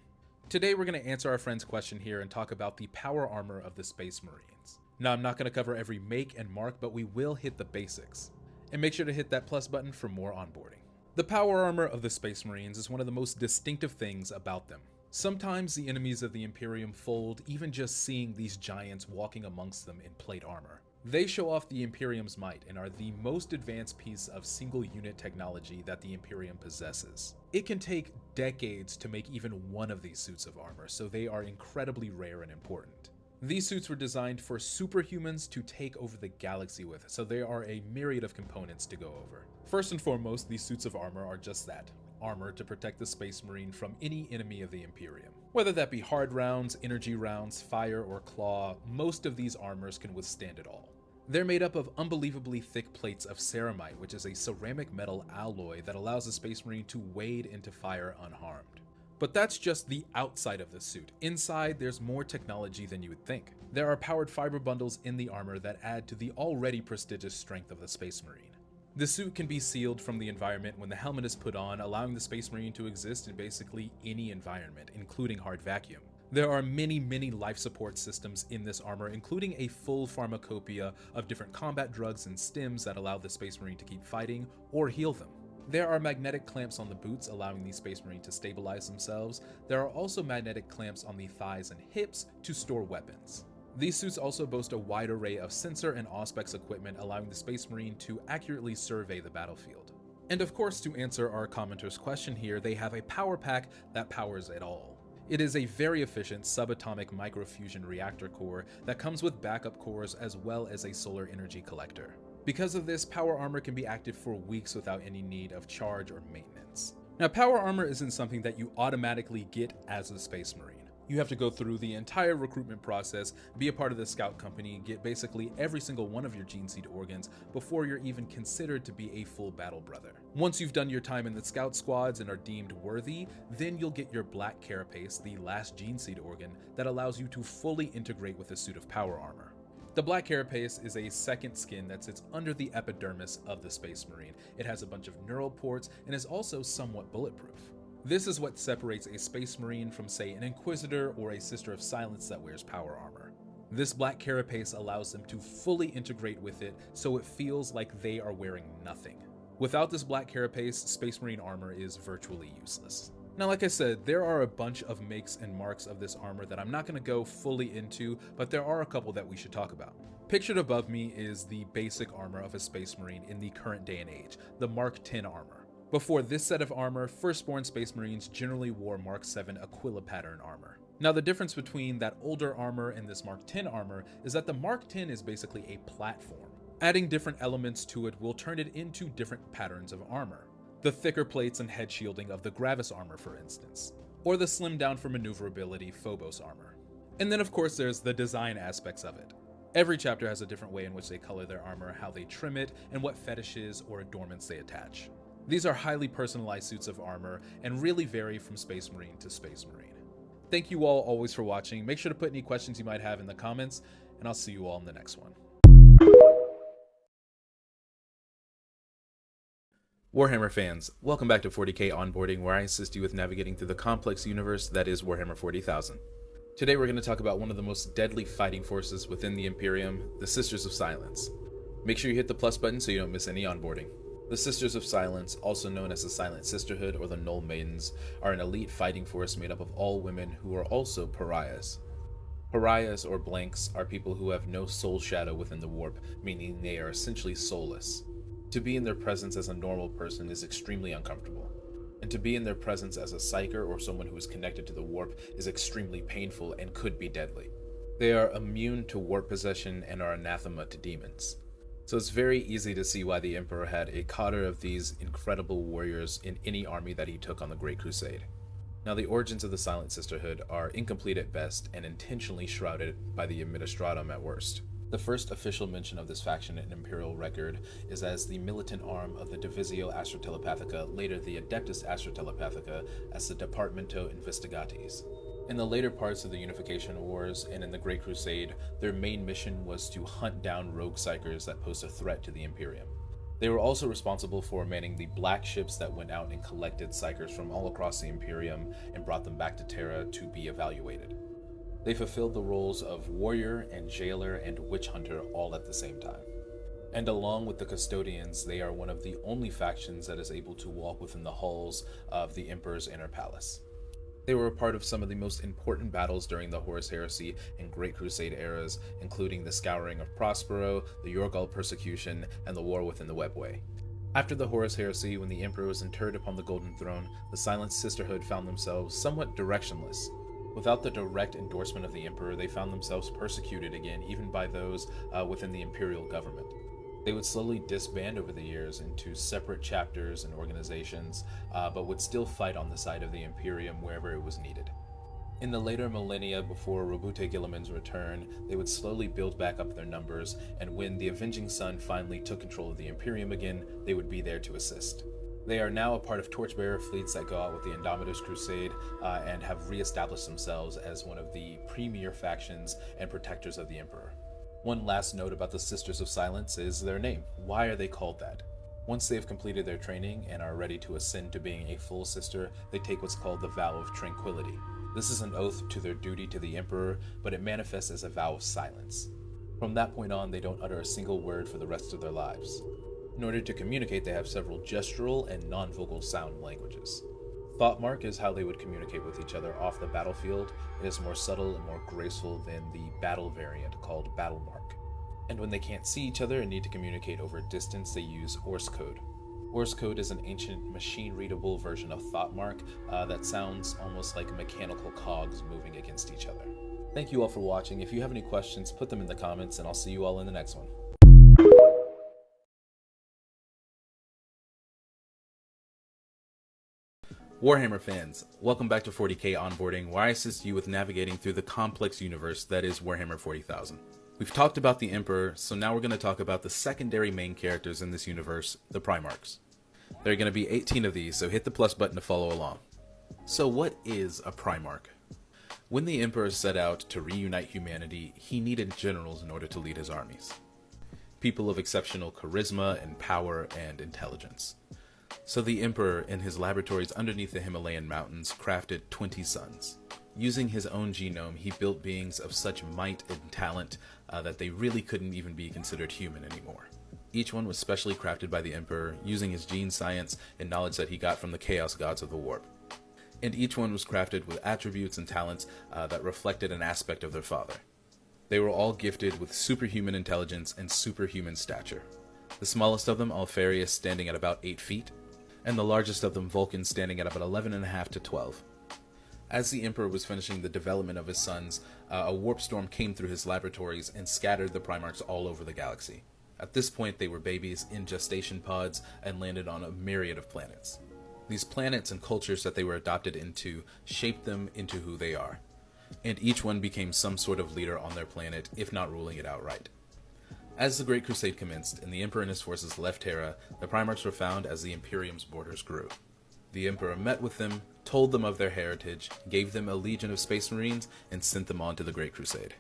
Today we're going to answer our friend's question here and talk about the power armor of the Space Marines. Now, I'm not going to cover every make and mark, but we will hit the basics. And make sure to hit that plus button for more onboarding. The power armor of the Space Marines is one of the most distinctive things about them. Sometimes the enemies of the Imperium fold even just seeing these giants walking amongst them in plate armor. They show off the Imperium's might and are the most advanced piece of single unit technology that the Imperium possesses. It can take decades to make even one of these suits of armor, so they are incredibly rare and important. These suits were designed for superhumans to take over the galaxy with, so there are a myriad of components to go over. First and foremost, these suits of armor are just that. Armor to protect the Space Marine from any enemy of the Imperium. Whether that be hard rounds, energy rounds, fire, or claw, most of these armors can withstand it all. They're made up of unbelievably thick plates of ceramite, which is a ceramic metal alloy that allows the Space Marine to wade into fire unharmed. But that's just the outside of the suit. Inside, there's more technology than you would think. There are powered fiber bundles in the armor that add to the already prestigious strength of the Space Marine. The suit can be sealed from the environment when the helmet is put on, allowing the Space Marine to exist in basically any environment, including hard vacuum. There are many life support systems in this armor, including a full pharmacopoeia of different combat drugs and stims that allow the Space Marine to keep fighting or heal them. There are magnetic clamps on the boots, allowing the Space Marine to stabilize themselves. There are also magnetic clamps on the thighs and hips to store weapons. These suits also boast a wide array of sensor and auspex equipment, allowing the Space Marine to accurately survey the battlefield. And of course, to answer our commenter's question here, they have a power pack that powers it all. It is a very efficient subatomic microfusion reactor core that comes with backup cores as well as a solar energy collector. Because of this, power armor can be active for weeks without any need of charge or maintenance. Now, power armor isn't something that you automatically get as a Space Marine. You have to go through the entire recruitment process, be a part of the scout company, get basically every single one of your gene seed organs before you're even considered to be a full battle brother. Once you've done your time in the scout squads and are deemed worthy, then you'll get your black carapace, the last gene seed organ, that allows you to fully integrate with a suit of power armor. The black carapace is a second skin that sits under the epidermis of the Space Marine. It has a bunch of neural ports and is also somewhat bulletproof. This is what separates a Space Marine from, say, an Inquisitor or a Sister of Silence that wears power armor. This black carapace allows them to fully integrate with it, so it feels like they are wearing nothing. Without this black carapace, Space Marine armor is virtually useless. Now, like I said, there are a bunch of makes and marks of this armor that I'm not going to go fully into, but there are a couple that we should talk about. Pictured above me is the basic armor of a Space Marine in the current day and age, the Mark 10 armor. Before this set of armor, firstborn Space Marines generally wore Mark 7 Aquila pattern armor. Now, the difference between that older armor and this Mark 10 armor is that the Mark 10 is basically a platform. Adding different elements to it will turn it into different patterns of armor. The thicker plates and head shielding of the Gravis armor, for instance, or the slimmed down for maneuverability Phobos armor. And then of course there's the design aspects of it. Every chapter has a different way in which they color their armor, how they trim it, and what fetishes or adornments they attach. These are highly personalized suits of armor and really vary from Space Marine to Space Marine. Thank you all always for watching. Make sure to put any questions you might have in the comments, and I'll see you all in the next one. Warhammer fans, welcome back to 40K Onboarding, where I assist you with navigating through the complex universe that is Warhammer 40,000. Today we're going to talk about one of the most deadly fighting forces within the Imperium, the Sisters of Silence. Make sure you hit the plus button so you don't miss any onboarding. The Sisters of Silence, also known as the Silent Sisterhood or the Null Maidens, are an elite fighting force made up of all women who are also pariahs. Pariahs or blanks are people who have no soul shadow within the warp, meaning they are essentially soulless. To be in their presence as a normal person is extremely uncomfortable, and to be in their presence as a psyker or someone who is connected to the warp is extremely painful and could be deadly. They are immune to warp possession and are anathema to demons. So it's very easy to see why the Emperor had a cadre of these incredible warriors in any army that he took on the Great Crusade. Now, the origins of the Silent Sisterhood are incomplete at best and intentionally shrouded by the Administratum at worst. The first official mention of this faction in Imperial record is as the militant arm of the Divisio Astrotelepathica, later the Adeptus Astrotelepathica, as the Departamento Investigatis. In the later parts of the Unification Wars and in the Great Crusade, their main mission was to hunt down rogue psychers that pose a threat to the Imperium. They were also responsible for manning the black ships that went out and collected psychers from all across the Imperium and brought them back to Terra to be evaluated. They fulfilled the roles of warrior and jailer and witch hunter all at the same time. And along with the Custodians, they are one of the only factions that is able to walk within the halls of the Emperor's inner palace. They were a part of some of the most important battles during the Horus Heresy and Great Crusade eras, including the Scouring of Prospero, the Yorgal Persecution, and the War within the Webway. After the Horus Heresy, when the Emperor was interred upon the Golden Throne, the Silent Sisterhood found themselves somewhat directionless. Without the direct endorsement of the Emperor, they found themselves persecuted again, even by those within the Imperial government. They would slowly disband over the years into separate chapters and organizations, but would still fight on the side of the Imperium wherever it was needed. In the later millennia before Robute Guilliman's return, they would slowly build back up their numbers, and when the Avenging Sun finally took control of the Imperium again, they would be there to assist. They are now a part of Torchbearer fleets that go out with the Indomitus Crusade and have re-established themselves as one of the premier factions and protectors of the Emperor. One last note about the Sisters of Silence is their name. Why are they called that? Once they have completed their training and are ready to ascend to being a full sister, they take what's called the Vow of Tranquility. This is an oath to their duty to the Emperor, but it manifests as a vow of silence. From that point on, they don't utter a single word for the rest of their lives. In order to communicate, they have several gestural and non-vocal sound languages. Thoughtmark is how they would communicate with each other off the battlefield. It is more subtle and more graceful than the battle variant called Battlemark. And when they can't see each other and need to communicate over distance, they use Orse Code. Orse Code is an ancient machine-readable version of Thoughtmark that sounds almost like mechanical cogs moving against each other. Thank you all for watching. If you have any questions, put them in the comments, and I'll see you all in the next one. Warhammer fans, welcome back to 40k Onboarding, where I assist you with navigating through the complex universe that is Warhammer 40,000. We've talked about the Emperor, so now we're going to talk about the secondary main characters in this universe, the Primarchs. There are going to be 18 of these, so hit the plus button to follow along. So what is a Primarch? When the Emperor set out to reunite humanity, he needed generals in order to lead his armies. People of exceptional charisma and power and intelligence. So the Emperor, in his laboratories underneath the Himalayan mountains, crafted 20 sons. Using his own genome, he built beings of such might and talent that they really couldn't even be considered human anymore. Each one was specially crafted by the Emperor, using his gene science and knowledge that he got from the Chaos Gods of the Warp. And each one was crafted with attributes and talents that reflected an aspect of their father. They were all gifted with superhuman intelligence and superhuman stature. The smallest of them, Alfarius, standing at about 8 feet, and the largest of them, Vulcan, standing at about 11.5 to 12. As the Emperor was finishing the development of his sons, a warp storm came through his laboratories and scattered the Primarchs all over the galaxy. At this point, they were babies in gestation pods and landed on a myriad of planets. These planets and cultures that they were adopted into shaped them into who they are, and each one became some sort of leader on their planet, if not ruling it outright. As the Great Crusade commenced and the Emperor and his forces left Terra, the Primarchs were found as the Imperium's borders grew. The Emperor met with them, told them of their heritage, gave them a legion of Space Marines, and sent them on to the Great Crusade.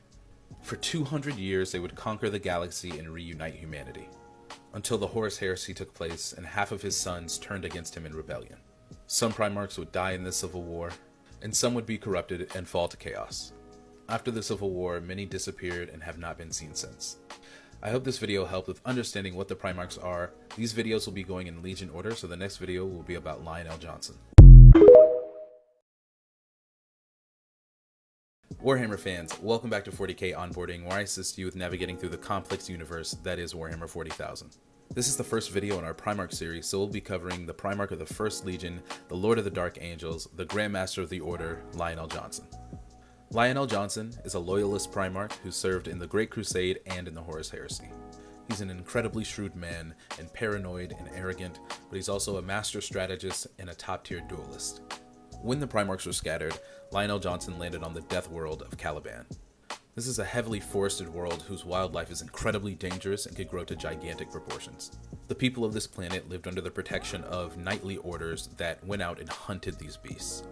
For 200 years, they would conquer the galaxy and reunite humanity, until the Horus Heresy took place and half of his sons turned against him in rebellion. Some Primarchs would die in this civil war, and some would be corrupted and fall to chaos. After the Civil War, many disappeared and have not been seen since. I hope this video helped with understanding what the Primarchs are. These videos will be going in Legion order, so the next video will be about Lionel Johnson. Warhammer fans, welcome back to 40k Onboarding, where I assist you with navigating through the complex universe that is Warhammer 40,000. This is the first video in our Primarch series, so we'll be covering the Primarch of the First Legion, the Lord of the Dark Angels, the Grandmaster of the Order, Lionel Johnson. Lionel Johnson is a loyalist Primarch who served in the Great Crusade and in the Horus Heresy. He's an incredibly shrewd man and paranoid and arrogant, but he's also a master strategist and a top-tier duelist. When the Primarchs were scattered, Lionel Johnson landed on the death world of Caliban. This is a heavily forested world whose wildlife is incredibly dangerous and could grow to gigantic proportions. The people of this planet lived under the protection of knightly orders that went out and hunted these beasts.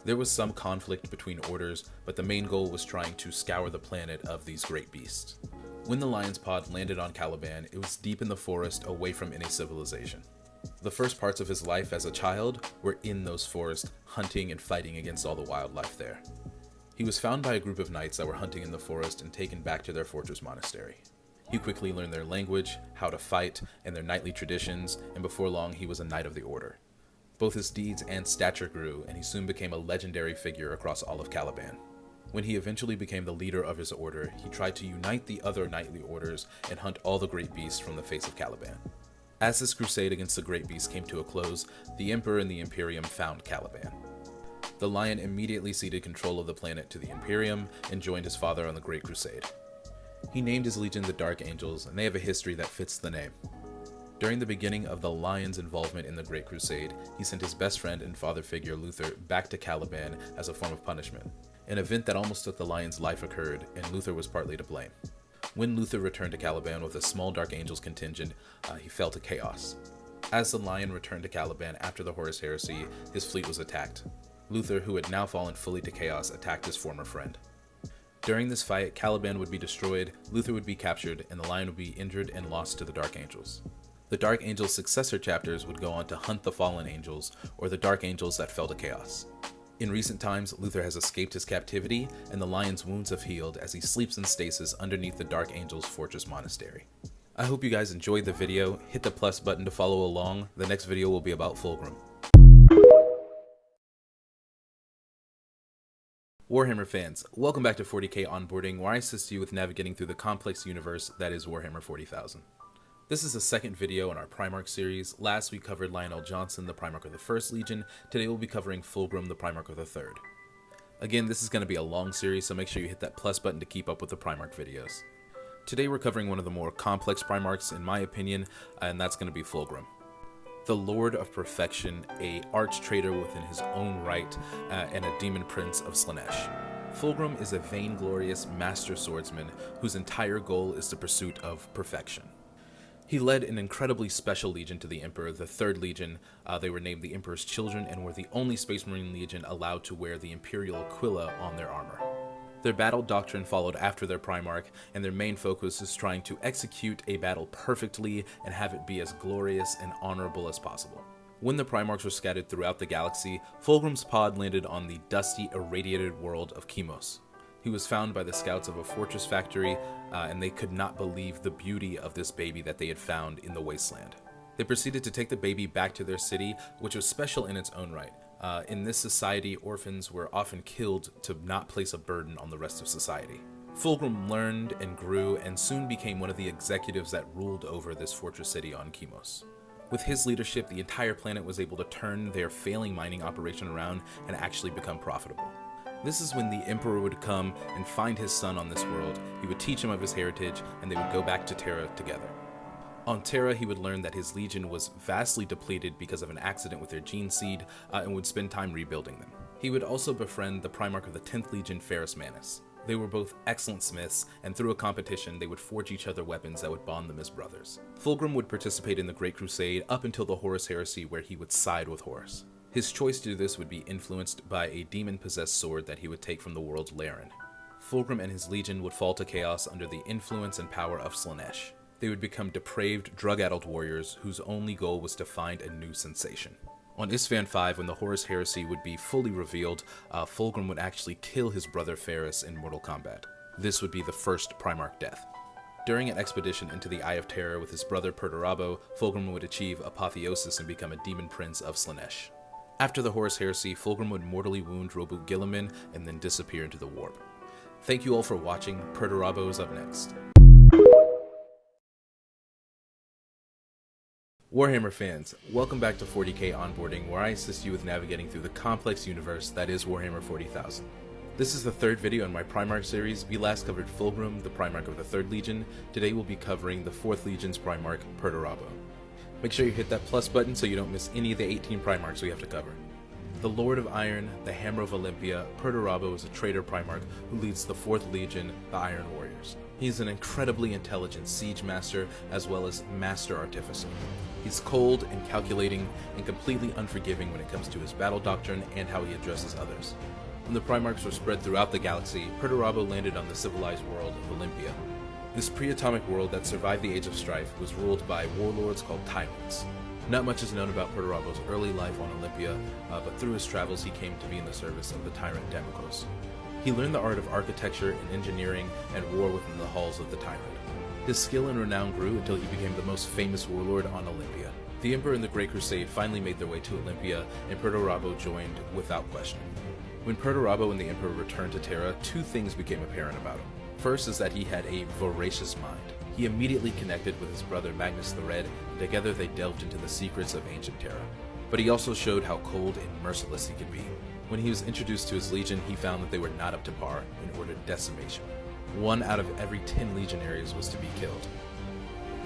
There was some conflict between orders, but the main goal was trying to scour the planet of these great beasts. When the Lion's Pod landed on Caliban, it was deep in the forest away from any civilization. The first parts of his life as a child were in those forests, hunting and fighting against all the wildlife there. He was found by a group of knights that were hunting in the forest and taken back to their fortress monastery. He quickly learned their language, how to fight, and their knightly traditions, and before long he was a knight of the order. Both his deeds and stature grew, and he soon became a legendary figure across all of Caliban. When he eventually became the leader of his order, he tried to unite the other knightly orders and hunt all the great beasts from the face of Caliban. As this crusade against the great beasts came to a close, the Emperor and the Imperium found Caliban. The Lion immediately ceded control of the planet to the Imperium and joined his father on the Great Crusade. He named his legion the Dark Angels, and they have a history that fits the name. During the beginning of the Lion's involvement in the Great Crusade, he sent his best friend and father figure Luther back to Caliban as a form of punishment. An event that almost took the Lion's life occurred, and Luther was partly to blame. When Luther returned to Caliban with a small Dark Angels contingent, he fell to chaos. As the Lion returned to Caliban after the Horus Heresy, his fleet was attacked. Luther, who had now fallen fully to chaos, attacked his former friend. During this fight, Caliban would be destroyed, Luther would be captured, and the Lion would be injured and lost to the Dark Angels. The Dark Angels' successor chapters would go on to hunt the fallen angels, or the Dark Angels that fell to chaos. In recent times, Luther has escaped his captivity, and the Lion's wounds have healed as he sleeps in stasis underneath the Dark Angels' fortress monastery. I hope you guys enjoyed the video. Hit the plus button to follow along. The next video will be about Fulgrim. Warhammer fans, welcome back to 40k Onboarding, where I assist you with navigating through the complex universe that is Warhammer 40,000. This is the second video in our Primarch series. Last we covered Lionel Johnson, the Primarch of the First Legion. Today we'll be covering Fulgrim, the Primarch of the Third. Again, this is going to be a long series, so make sure you hit that plus button to keep up with the Primarch videos. Today we're covering one of the more complex Primarchs, in my opinion, and that's going to be Fulgrim. The Lord of Perfection, a arch-traitor within his own right, and a demon prince of Slaanesh. Fulgrim is a vainglorious master swordsman whose entire goal is the pursuit of perfection. He led an incredibly special legion to the Emperor, the Third Legion. They were named the Emperor's Children and were the only Space Marine Legion allowed to wear the Imperial Aquila on their armor. Their battle doctrine followed after their Primarch, and their main focus is trying to execute a battle perfectly and have it be as glorious and honorable as possible. When the Primarchs were scattered throughout the galaxy, Fulgrim's pod landed on the dusty, irradiated world of Chemos. He was found by the scouts of a fortress factory, and they could not believe the beauty of this baby that they had found in the wasteland. They proceeded to take the baby back to their city, which was special in its own right. In this society, orphans were often killed to not place a burden on the rest of society. Fulgrim learned and grew and soon became one of the executives that ruled over this fortress city on Chemos. With his leadership, the entire planet was able to turn their failing mining operation around and actually become profitable. This is when the Emperor would come and find his son on this world. He would teach him of his heritage, and they would go back to Terra together. On Terra, he would learn that his legion was vastly depleted because of an accident with their gene seed, and would spend time rebuilding them. He would also befriend the Primarch of the 10th Legion, Ferrus Manus. They were both excellent smiths, and through a competition, they would forge each other weapons that would bond them as brothers. Fulgrim would participate in the Great Crusade up until the Horus Heresy, where he would side with Horus. His choice to do this would be influenced by a demon-possessed sword that he would take from the world Laren. Fulgrim and his legion would fall to chaos under the influence and power of Slaanesh. They would become depraved, drug-addled warriors whose only goal was to find a new sensation. On Isstvan V, when the Horus Heresy would be fully revealed, Fulgrim would actually kill his brother Ferrus in mortal combat. This would be the first Primarch death. During an expedition into the Eye of Terror with his brother Perturabo, Fulgrim would achieve apotheosis and become a demon prince of Slaanesh. After the Horus Heresy, Fulgrim would mortally wound Robu Guilliman and then disappear into the warp. Thank you all for watching. Perturabo is up next. Warhammer fans, welcome back to 40k Onboarding, where I assist you with navigating through the complex universe that is Warhammer 40,000. This is the third video in my Primarch series. We last covered Fulgrim, the Primarch of the 3rd Legion. Today we'll be covering the 4th Legion's Primarch, Perturabo. Make sure you hit that plus button so you don't miss any of the 18 Primarchs we have to cover. The Lord of Iron, the Hammer of Olympia, Perturabo is a traitor Primarch who leads the 4th Legion, the Iron Warriors. He's an incredibly intelligent siege master as well as master artificer. He's cold and calculating and completely unforgiving when it comes to his battle doctrine and how he addresses others. When the Primarchs were spread throughout the galaxy, Perturabo landed on the civilized world of Olympia. This pre-atomic world that survived the Age of Strife was ruled by warlords called tyrants. Not much is known about Perturabo's early life on Olympia, but through his travels he came to be in the service of the tyrant Damocles. He learned the art of architecture and engineering and war within the halls of the tyrant. His skill and renown grew until he became the most famous warlord on Olympia. The Emperor and the Great Crusade finally made their way to Olympia, and Perturabo joined without question. When Perturabo and the Emperor returned to Terra, two things became apparent about him. First is that he had a voracious mind. He immediately connected with his brother Magnus the Red, and together they delved into the secrets of ancient Terra. But he also showed how cold and merciless he could be. When he was introduced to his legion, he found that they were not up to par and ordered decimation. 1 out of every 10 legionaries was to be killed.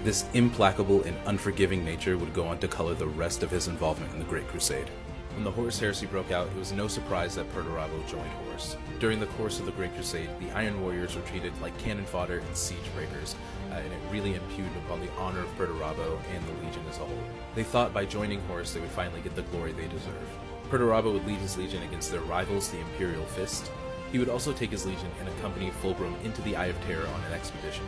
This implacable and unforgiving nature would go on to color the rest of his involvement in the Great Crusade. When the Horus Heresy broke out, it was no surprise that Perturabo joined Horus. During the course of the Great Crusade, the Iron Warriors were treated like cannon fodder and siege breakers, and it really impugned upon the honor of Perturabo and the Legion as a whole. They thought by joining Horus they would finally get the glory they deserve. Perturabo would lead his legion against their rivals, the Imperial Fist. He would also take his legion and accompany Fulgrim into the Eye of Terror on an expedition.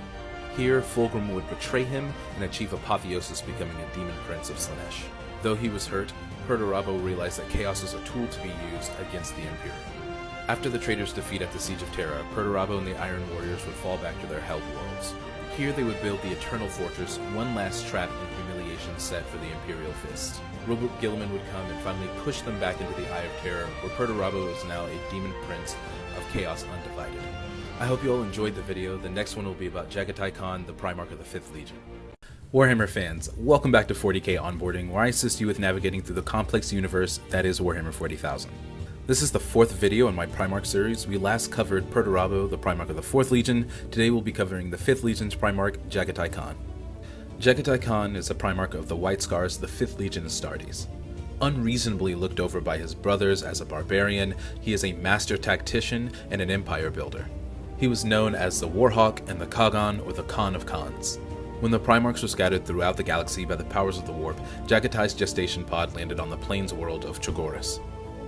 Here, Fulgrim would betray him and achieve apotheosis, becoming a demon prince of Slaanesh. Though he was hurt, Perturabo realized that chaos was a tool to be used against the Imperium. After the traitors' defeat at the Siege of Terra, Perturabo and the Iron Warriors would fall back to their held worlds. Here they would build the Eternal Fortress, one last trap and humiliation set for the Imperial Fist. Robert Guilliman would come and finally push them back into the Eye of Terror, where Perturabo is now a demon prince of chaos undivided. I hope you all enjoyed the video. The next one will be about Jagatai Khan, the Primarch of the 5th Legion. Warhammer fans, welcome back to 40k Onboarding, where I assist you with navigating through the complex universe that is Warhammer 40,000. This is the 4th video in my Primarch series. We last covered Perturabo, the Primarch of the 4th Legion. Today we'll be covering the 5th Legion's Primarch, Jagatai Khan. Jagatai Khan is a Primarch of the White Scars, the 5th Legion Astartes. Unreasonably looked over by his brothers as a barbarian, he is a master tactician and an empire builder. He was known as the Warhawk and the Kagan, or the Khan of Khans. When the Primarchs were scattered throughout the galaxy by the powers of the Warp, Jagatai's gestation pod landed on the plains world of Chogoris.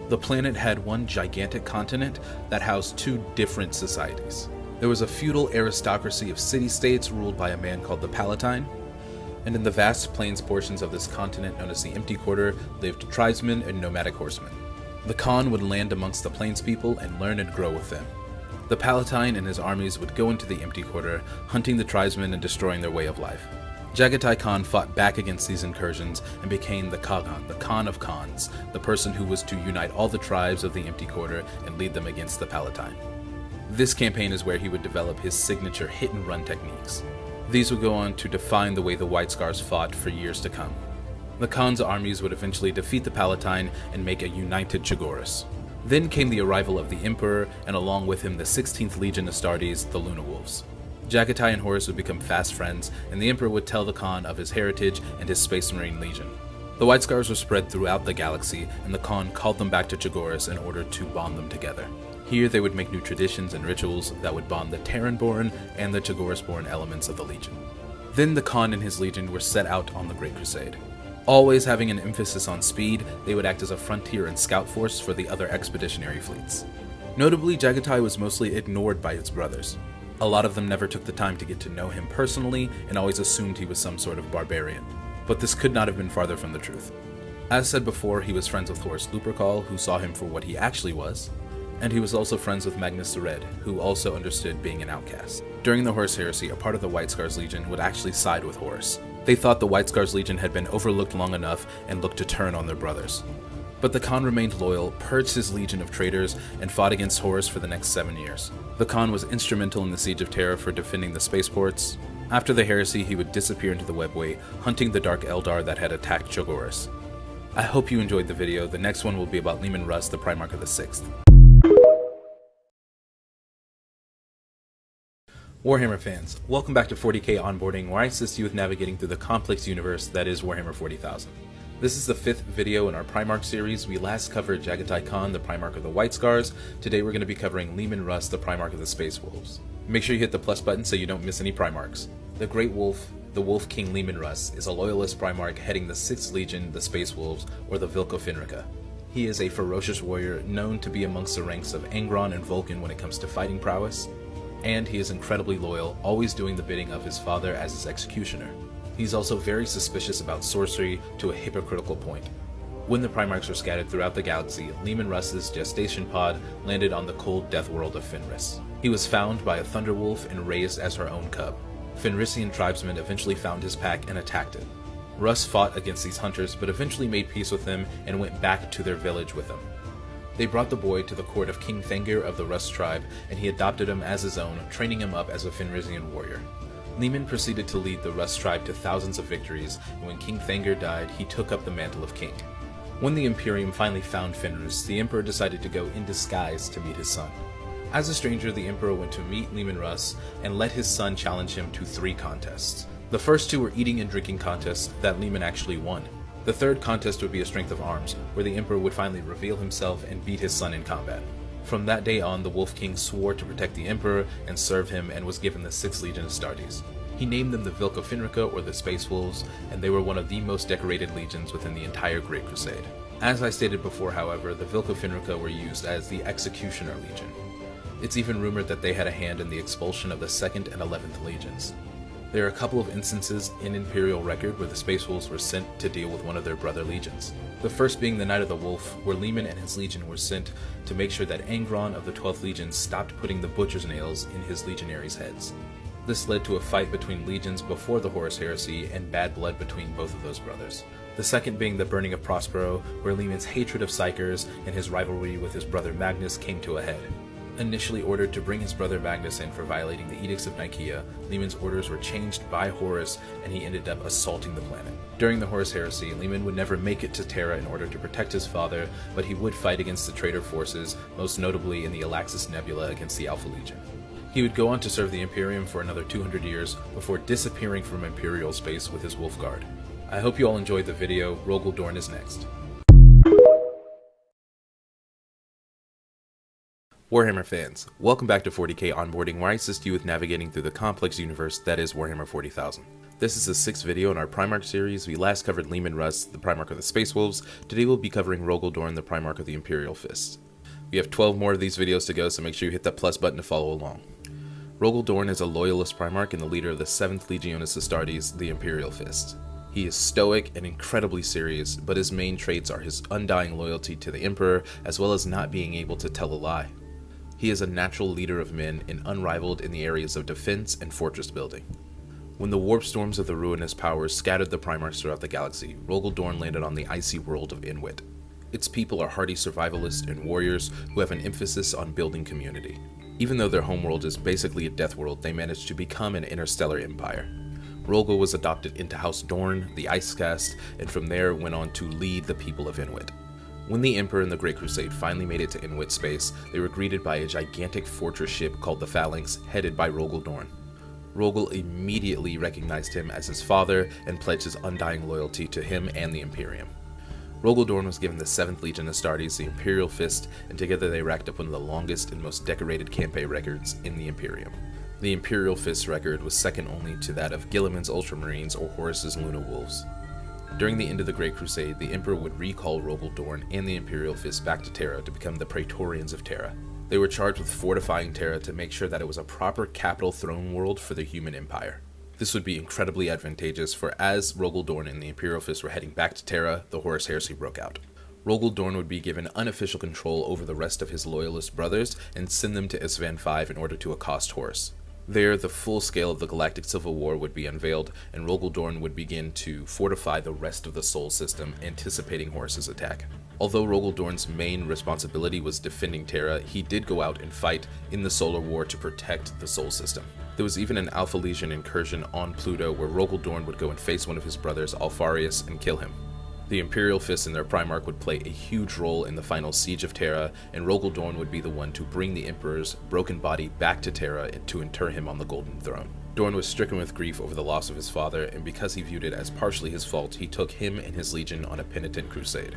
The planet had one gigantic continent that housed 2 different societies. There was a feudal aristocracy of city-states ruled by a man called the Palatine, and in the vast plains portions of this continent known as the Empty Quarter lived tribesmen and nomadic horsemen. The Khan would land amongst the plains people and learn and grow with them. The Palatine and his armies would go into the Empty Quarter, hunting the tribesmen and destroying their way of life. Jagatai Khan fought back against these incursions and became the Kagan, the Khan of Khans, the person who was to unite all the tribes of the Empty Quarter and lead them against the Palatine. This campaign is where he would develop his signature hit-and-run techniques. These would go on to define the way the White Scars fought for years to come. The Khan's armies would eventually defeat the Palatine and make a united Chogoris. Then came the arrival of the Emperor, and along with him the 16th Legion Astartes, the Luna Wolves. Jagatai and Horus would become fast friends, and the Emperor would tell the Khan of his heritage and his Space Marine Legion. The White Scars were spread throughout the galaxy, and the Khan called them back to Chogoris in order to bond them together. Here they would make new traditions and rituals that would bond the Terran-born and the Chogoris-born elements of the Legion. Then the Khan and his Legion were set out on the Great Crusade. Always having an emphasis on speed, they would act as a frontier and scout force for the other expeditionary fleets. Notably, Jagatai was mostly ignored by his brothers. A lot of them never took the time to get to know him personally and always assumed he was some sort of barbarian. But this could not have been farther from the truth. As said before, he was friends with Horus Lupercal, who saw him for what he actually was, and he was also friends with Magnus the Red, who also understood being an outcast. During the Horus Heresy, a part of the White Scars Legion would actually side with Horus. They thought the White Scars Legion had been overlooked long enough and looked to turn on their brothers. But the Khan remained loyal, purged his legion of traitors, and fought against Horus for the next 7 years. The Khan was instrumental in the Siege of Terra for defending the spaceports. After the heresy, he would disappear into the webway, hunting the Dark Eldar that had attacked Chogoris. I hope you enjoyed the video. The next one will be about Leman Russ, the Primarch of the Sixth. Warhammer fans, welcome back to 40k Onboarding, where I assist you with navigating through the complex universe that is Warhammer 40,000. This is the 5th video in our Primarch series. We last covered Jagatai Khan, the Primarch of the White Scars. Today we're going to be covering Leman Russ, the Primarch of the Space Wolves. Make sure you hit the plus button so you don't miss any Primarchs. The Great Wolf, the Wolf King Leman Russ, is a loyalist Primarch heading the 6th Legion, the Space Wolves, or the Vilko Finrika. He is a ferocious warrior known to be amongst the ranks of Angron and Vulcan when it comes to fighting prowess. And he is incredibly loyal, always doing the bidding of his father as his executioner. He's also very suspicious about sorcery to a hypocritical point. When the Primarchs were scattered throughout the galaxy, Leman Russ's gestation pod landed on the cold death world of Fenris. He was found by a Thunderwolf and raised as her own cub. Fenrisian tribesmen eventually found his pack and attacked it. Russ fought against these hunters, but eventually made peace with them and went back to their village with them. They brought the boy to the court of King Thengir of the Russ tribe, and he adopted him as his own, training him up as a Fenrisian warrior. Leman proceeded to lead the Russ tribe to thousands of victories, and when King Thengir died, he took up the mantle of king. When the Imperium finally found Fenris, the Emperor decided to go in disguise to meet his son. As a stranger, the Emperor went to meet Leman Russ and let his son challenge him to 3 contests. The first 2 were eating and drinking contests that Leman actually won. The third contest would be a strength of arms, where the Emperor would finally reveal himself and beat his son in combat. From that day on, the Wolf King swore to protect the Emperor and serve him, and was given the 6th Legion Astartes. He named them the Vilko Finrika, or the Space Wolves, and they were one of the most decorated legions within the entire Great Crusade. As I stated before, however, the Vilko Finrika were used as the Executioner Legion. It's even rumored that they had a hand in the expulsion of the 2nd and 11th Legions. There are a couple of instances in Imperial record where the Space Wolves were sent to deal with one of their brother legions. The first being the Night of the Wolf, where Leman and his legion were sent to make sure that Angron of the 12th Legion stopped putting the butcher's nails in his legionaries' heads. This led to a fight between legions before the Horus Heresy and bad blood between both of those brothers. The second being the Burning of Prospero, where Leman's hatred of Psykers and his rivalry with his brother Magnus came to a head. Initially ordered to bring his brother Magnus in for violating the Edicts of Nicaea, Leman's orders were changed by Horus, and he ended up assaulting the planet. During the Horus Heresy, Leman would never make it to Terra in order to protect his father, but he would fight against the traitor forces, most notably in the Alaxis Nebula against the Alpha Legion. He would go on to serve the Imperium for another 200 years, before disappearing from Imperial space with his Wolf Guard. I hope you all enjoyed the video. Rogel Dorn is next. Warhammer fans, welcome back to 40k Onboarding, where I assist you with navigating through the complex universe that is Warhammer 40,000. This is the 6th video in our Primarch series. We last covered Leman Russ, the Primarch of the Space Wolves. Today we'll be covering Rogel Dorn, the Primarch of the Imperial Fists. We have 12 more of these videos to go, so make sure you hit that plus button to follow along. Rogel Dorn is a loyalist Primarch and the leader of the 7th Legionis Astartes, the Imperial Fist. He is stoic and incredibly serious, but his main traits are his undying loyalty to the Emperor, as well as not being able to tell a lie. He is a natural leader of men and unrivaled in the areas of defense and fortress building. When the warp storms of the ruinous powers scattered the Primarchs throughout the galaxy, Rogel Dorn landed on the icy world of Inwit. Its people are hardy survivalists and warriors who have an emphasis on building community. Even though their homeworld is basically a death world, they managed to become an interstellar empire. Rogel was adopted into House Dorn, the Ice Caste, and from there went on to lead the people of Inwit. When the Emperor and the Great Crusade finally made it to Inwit space, they were greeted by a gigantic fortress ship called the Phalanx, headed by Rogel Dorn. Rogel immediately recognized him as his father and pledged his undying loyalty to him and the Imperium. Rogel Dorn was given the 7th Legion Astartes, the Imperial Fist, and together they racked up one of the longest and most decorated campaign records in the Imperium. The Imperial Fist record was second only to that of Guilliman's Ultramarines or Horus's Luna Wolves. During the end of the Great Crusade, the Emperor would recall Rogel Dorn and the Imperial Fist back to Terra to become the Praetorians of Terra. They were charged with fortifying Terra to make sure that it was a proper capital throne world for the human empire. This would be incredibly advantageous, for as Rogel Dorn and the Imperial Fist were heading back to Terra, the Horus Heresy broke out. Rogel Dorn would be given unofficial control over the rest of his loyalist brothers and send them to Isvan V in order to accost Horus. There, the full scale of the Galactic Civil War would be unveiled, and Rogel Dorn would begin to fortify the rest of the Sol system, anticipating Horus's attack. Although Rogel Dorn's main responsibility was defending Terra, he did go out and fight in the Solar War to protect the Sol system. There was even an Alpha Legion incursion on Pluto where Rogel Dorn would go and face one of his brothers, Alfarius, and kill him. The Imperial Fist and their Primarch would play a huge role in the final siege of Terra, and Rogel Dorn would be the one to bring the Emperor's broken body back to Terra and to inter him on the Golden Throne. Dorn was stricken with grief over the loss of his father, and because he viewed it as partially his fault, he took him and his legion on a penitent crusade.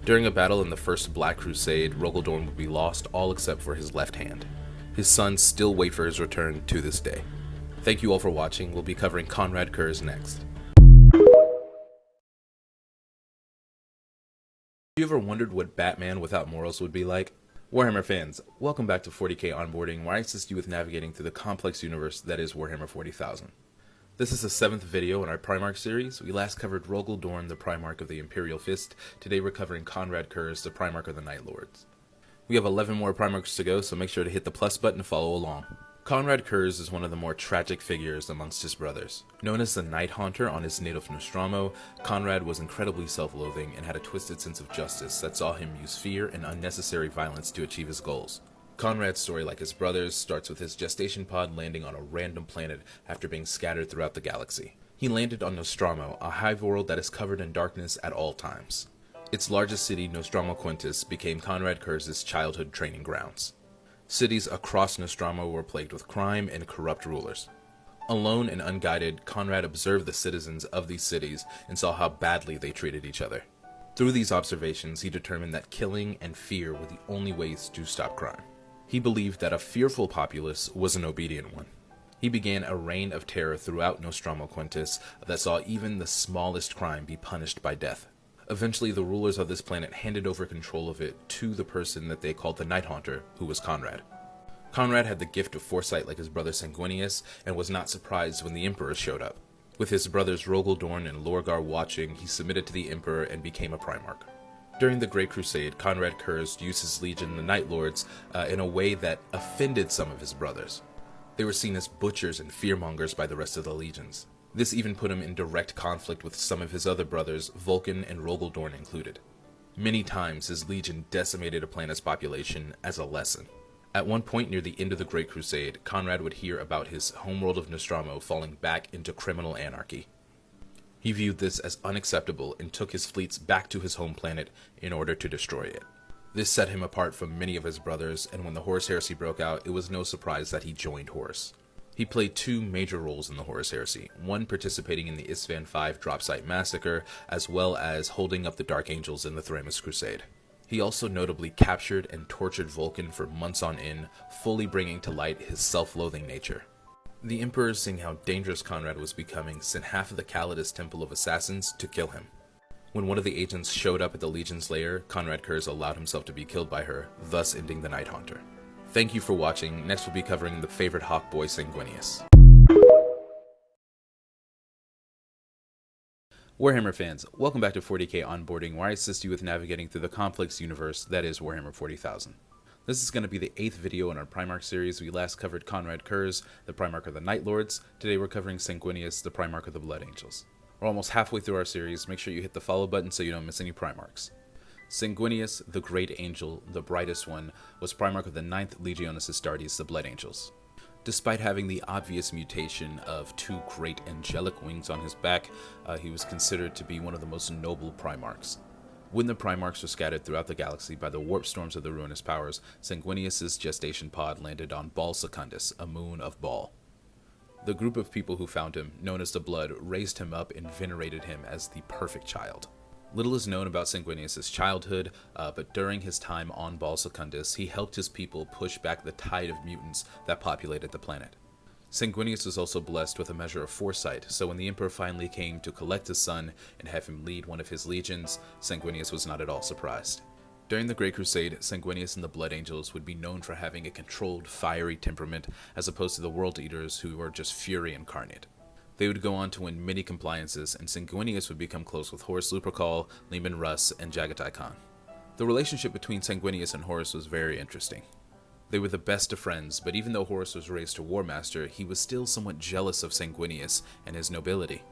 During a battle in the First Black Crusade, Rogel Dorn would be lost all except for his left hand. His sons still wait for his return to this day. Thank you all for watching. We'll be covering Konrad Curze next. Have you ever wondered what Batman without morals would be like? Warhammer fans, welcome back to 40k Onboarding, where I assist you with navigating through the complex universe that is Warhammer 40,000. This is the 7th video in our Primarch series. We last covered Rogel Dorn, the Primarch of the Imperial Fist. Today we're covering Konrad Curze, the Primarch of the Night Lords. We have 11 more Primarchs to go, so make sure to hit the plus button to follow along. Konrad Curze is one of the more tragic figures amongst his brothers. Known as the Night Haunter on his native Nostromo, Konrad was incredibly self-loathing and had a twisted sense of justice that saw him use fear and unnecessary violence to achieve his goals. Konrad's story, like his brothers, starts with his gestation pod landing on a random planet after being scattered throughout the galaxy. He landed on Nostromo, a hive world that is covered in darkness at all times. Its largest city, Nostromo Quintus, became Konrad Curze's childhood training grounds. Cities across Nostromo were plagued with crime and corrupt rulers. Alone and unguided, Konrad observed the citizens of these cities and saw how badly they treated each other. Through these observations, he determined that killing and fear were the only ways to stop crime. He believed that a fearful populace was an obedient one. He began a reign of terror throughout Nostromo Quintus that saw even the smallest crime be punished by death. Eventually, the rulers of this planet handed over control of it to the person that they called the Night Haunter, who was Konrad. Konrad had the gift of foresight like his brother Sanguinius, and was not surprised when the Emperor showed up. With his brothers Rogel Dorn and Lorgar watching, he submitted to the Emperor and became a Primarch. During the Great Crusade, Konrad Curze used his legion, the Night Lords, in a way that offended some of his brothers. They were seen as butchers and fearmongers by the rest of the legions. This even put him in direct conflict with some of his other brothers, Vulcan and Rogel Dorn included. Many times his legion decimated a planet's population as a lesson. At one point near the end of the Great Crusade, Konrad would hear about his homeworld of Nostromo falling back into criminal anarchy. He viewed this as unacceptable and took his fleets back to his home planet in order to destroy it. This set him apart from many of his brothers, and when the Horus Heresy broke out, it was no surprise that he joined Horus. He played two major roles in the Horus Heresy, one participating in the Isstvan V drop site massacre, as well as holding up the Dark Angels in the Thramas Crusade. He also notably captured and tortured Vulcan for months on end, fully bringing to light his self-loathing nature. The Emperor, seeing how dangerous Konrad was becoming, sent half of the Calidus Temple of Assassins to kill him. When one of the agents showed up at the Legion's lair, Konrad Curze allowed himself to be killed by her, thus ending the Night Haunter. Thank you for watching. Next we'll be covering the favorite hawk boy, Sanguinius. Warhammer fans, welcome back to 40k Onboarding, where I assist you with navigating through the complex universe that is Warhammer 40,000. This is going to be the 8th video in our Primarch series. We last covered Konrad Curze, the Primarch of the Night Lords. Today we're covering Sanguinius, the Primarch of the Blood Angels. We're almost halfway through our series. Make sure you hit the follow button so you don't miss any Primarchs. Sanguinius, the Great Angel, the brightest one, was Primarch of the 9th Legiones Astartes, the Blood Angels. Despite having the obvious mutation of two great angelic wings on his back, he was considered to be one of the most noble Primarchs. When the Primarchs were scattered throughout the galaxy by the warp storms of the Ruinous Powers, Sanguinius' gestation pod landed on Baal Secundus, a moon of Baal. The group of people who found him, known as the Blood, raised him up and venerated him as the perfect child. Little is known about Sanguinius' childhood, but during his time on Baal Secundus, he helped his people push back the tide of mutants that populated the planet. Sanguinius was also blessed with a measure of foresight, so when the Emperor finally came to collect his son and have him lead one of his legions, Sanguinius was not at all surprised. During the Great Crusade, Sanguinius and the Blood Angels would be known for having a controlled, fiery temperament, as opposed to the World Eaters, who were just fury incarnate. They would go on to win many compliances, and Sanguinius would become close with Horus Lupercal, Leman Russ, and Jagatai Khan. The relationship between Sanguinius and Horus was very interesting. They were the best of friends, but even though Horus was raised to War Master, he was still somewhat jealous of Sanguinius and his nobility.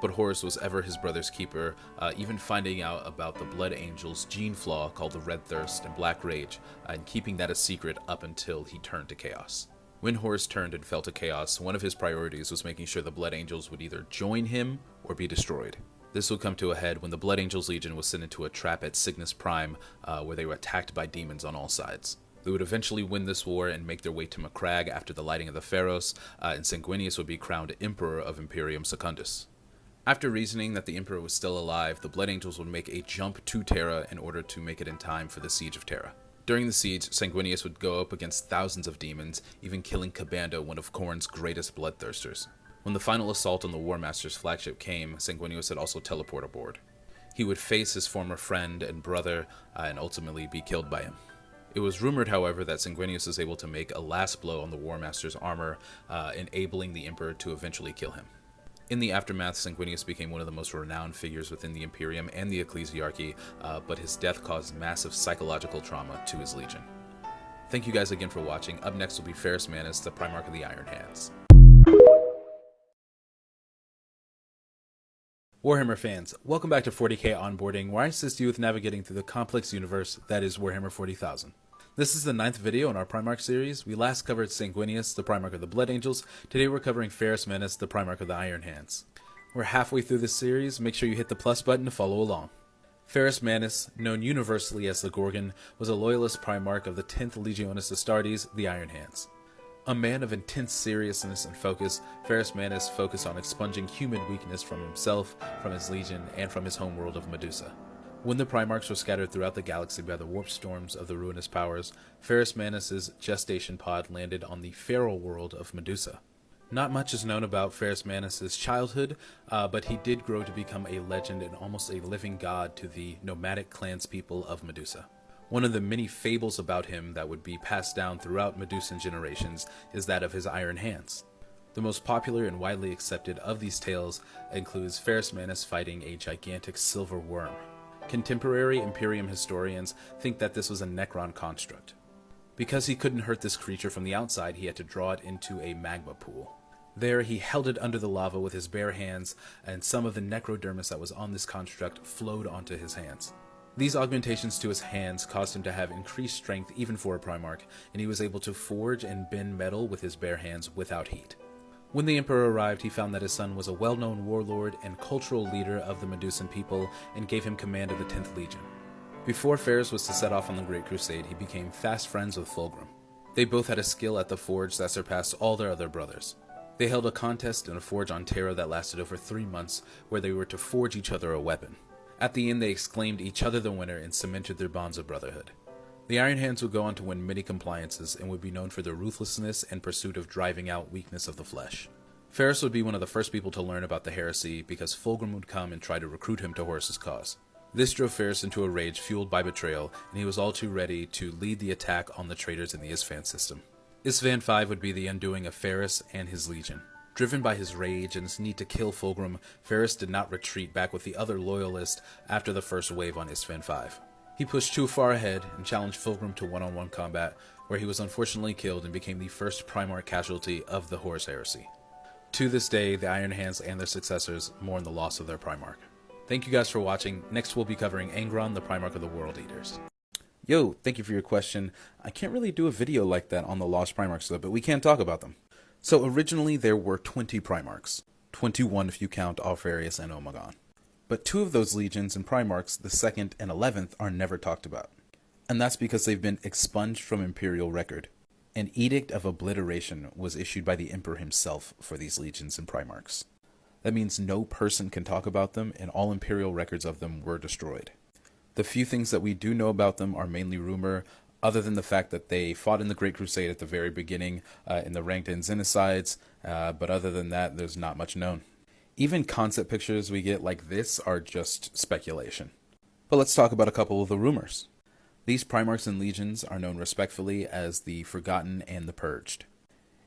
But Horus was ever his brother's keeper, even finding out about the Blood Angel's gene flaw called the Red Thirst and Black Rage, and keeping that a secret up until he turned to Chaos. When Horus turned and fell to Chaos, one of his priorities was making sure the Blood Angels would either join him or be destroyed. This would come to a head when the Blood Angels Legion was sent into a trap at Cygnus Prime, where they were attacked by demons on all sides. They would eventually win this war and make their way to Macragge after the lighting of the Pharos, and Sanguinius would be crowned Emperor of Imperium Secundus. After reasoning that the Emperor was still alive, the Blood Angels would make a jump to Terra in order to make it in time for the Siege of Terra. During the siege, Sanguinius would go up against thousands of demons, even killing Kabanda, one of Khorne's greatest bloodthirsters. When the final assault on the War Master's flagship came, Sanguinius would also teleport aboard. He would face his former friend and brother, and ultimately be killed by him. It was rumored, however, that Sanguinius was able to make a last blow on the War Master's armor, enabling the Emperor to eventually kill him. In the aftermath, Sanguinius became one of the most renowned figures within the Imperium and the Ecclesiarchy, but his death caused massive psychological trauma to his legion. Thank you guys again for watching. Up next will be Ferrus Manus, the Primarch of the Iron Hands. Warhammer fans, welcome back to 40k Onboarding, where I assist you with navigating through the complex universe that is Warhammer 40,000. This is the 9th video in our Primarch series. We last covered Sanguinius, the Primarch of the Blood Angels. Today we're covering Ferrus Manus, the Primarch of the Iron Hands. We're halfway through this series. Make sure you hit the plus button to follow along. Ferrus Manus, known universally as the Gorgon, was a loyalist Primarch of the 10th Legionis Astartes, the Iron Hands. A man of intense seriousness and focus, Ferrus Manus focused on expunging human weakness from himself, from his legion, and from his homeworld of Medusa. When the Primarchs were scattered throughout the galaxy by the warp storms of the ruinous powers, Ferrus Manus' gestation pod landed on the feral world of Medusa. Not much is known about Ferrus Manus' childhood, but he did grow to become a legend and almost a living god to the nomadic clanspeople of Medusa. One of the many fables about him that would be passed down throughout Medusan generations is that of his iron hands. The most popular and widely accepted of these tales includes Ferrus Manus fighting a gigantic silver worm. Contemporary Imperium historians think that this was a Necron construct. Because he couldn't hurt this creature from the outside, he had to draw it into a magma pool. There, he held it under the lava with his bare hands, and some of the necrodermis that was on this construct flowed onto his hands. These augmentations to his hands caused him to have increased strength even for a Primarch, and he was able to forge and bend metal with his bare hands without heat. When the Emperor arrived, he found that his son was a well-known warlord and cultural leader of the Medusan people, and gave him command of the 10th Legion. Before Ferrus was to set off on the Great Crusade, he became fast friends with Fulgrim. They both had a skill at the forge that surpassed all their other brothers. They held a contest in a forge on Terra that lasted over 3 months, where they were to forge each other a weapon. At the end, they exclaimed each other the winner and cemented their bonds of brotherhood. The Iron Hands would go on to win many compliances and would be known for their ruthlessness and pursuit of driving out weakness of the flesh. Ferrus would be one of the first people to learn about the heresy because Fulgrim would come and try to recruit him to Horus's cause. This drove Ferrus into a rage fueled by betrayal, and he was all too ready to lead the attack on the traitors in the Isvan system. Isvan V would be the undoing of Ferrus and his legion. Driven by his rage and his need to kill Fulgrim, Ferrus did not retreat back with the other loyalists after the first wave on Isvan V. He pushed too far ahead and challenged Fulgrim to one-on-one combat, where he was unfortunately killed and became the first Primarch casualty of the Horus heresy. To this day, the Iron Hands and their successors mourn the loss of their Primarch. Thank you guys for watching. Next we'll be covering Angron, the Primarch of the World Eaters. Yo, thank you for your question. I can't really do a video like that on the Lost Primarchs though, but we can talk about them. So originally there were 20 Primarchs. 21 if you count Alfarius and Omegon. But 2 of those legions and Primarchs, the 2nd and 11th, are never talked about. And that's because they've been expunged from Imperial record. An edict of obliteration was issued by the Emperor himself for these legions and Primarchs. That means no person can talk about them, and all Imperial records of them were destroyed. The few things that we do know about them are mainly rumor, other than the fact that they fought in the Great Crusade at the very beginning in the ranked and Xenocides, but other than that, there's not much known. Even concept pictures we get like this are just speculation. But let's talk about a couple of the rumors. These Primarchs and Legions are known respectfully as the Forgotten and the Purged.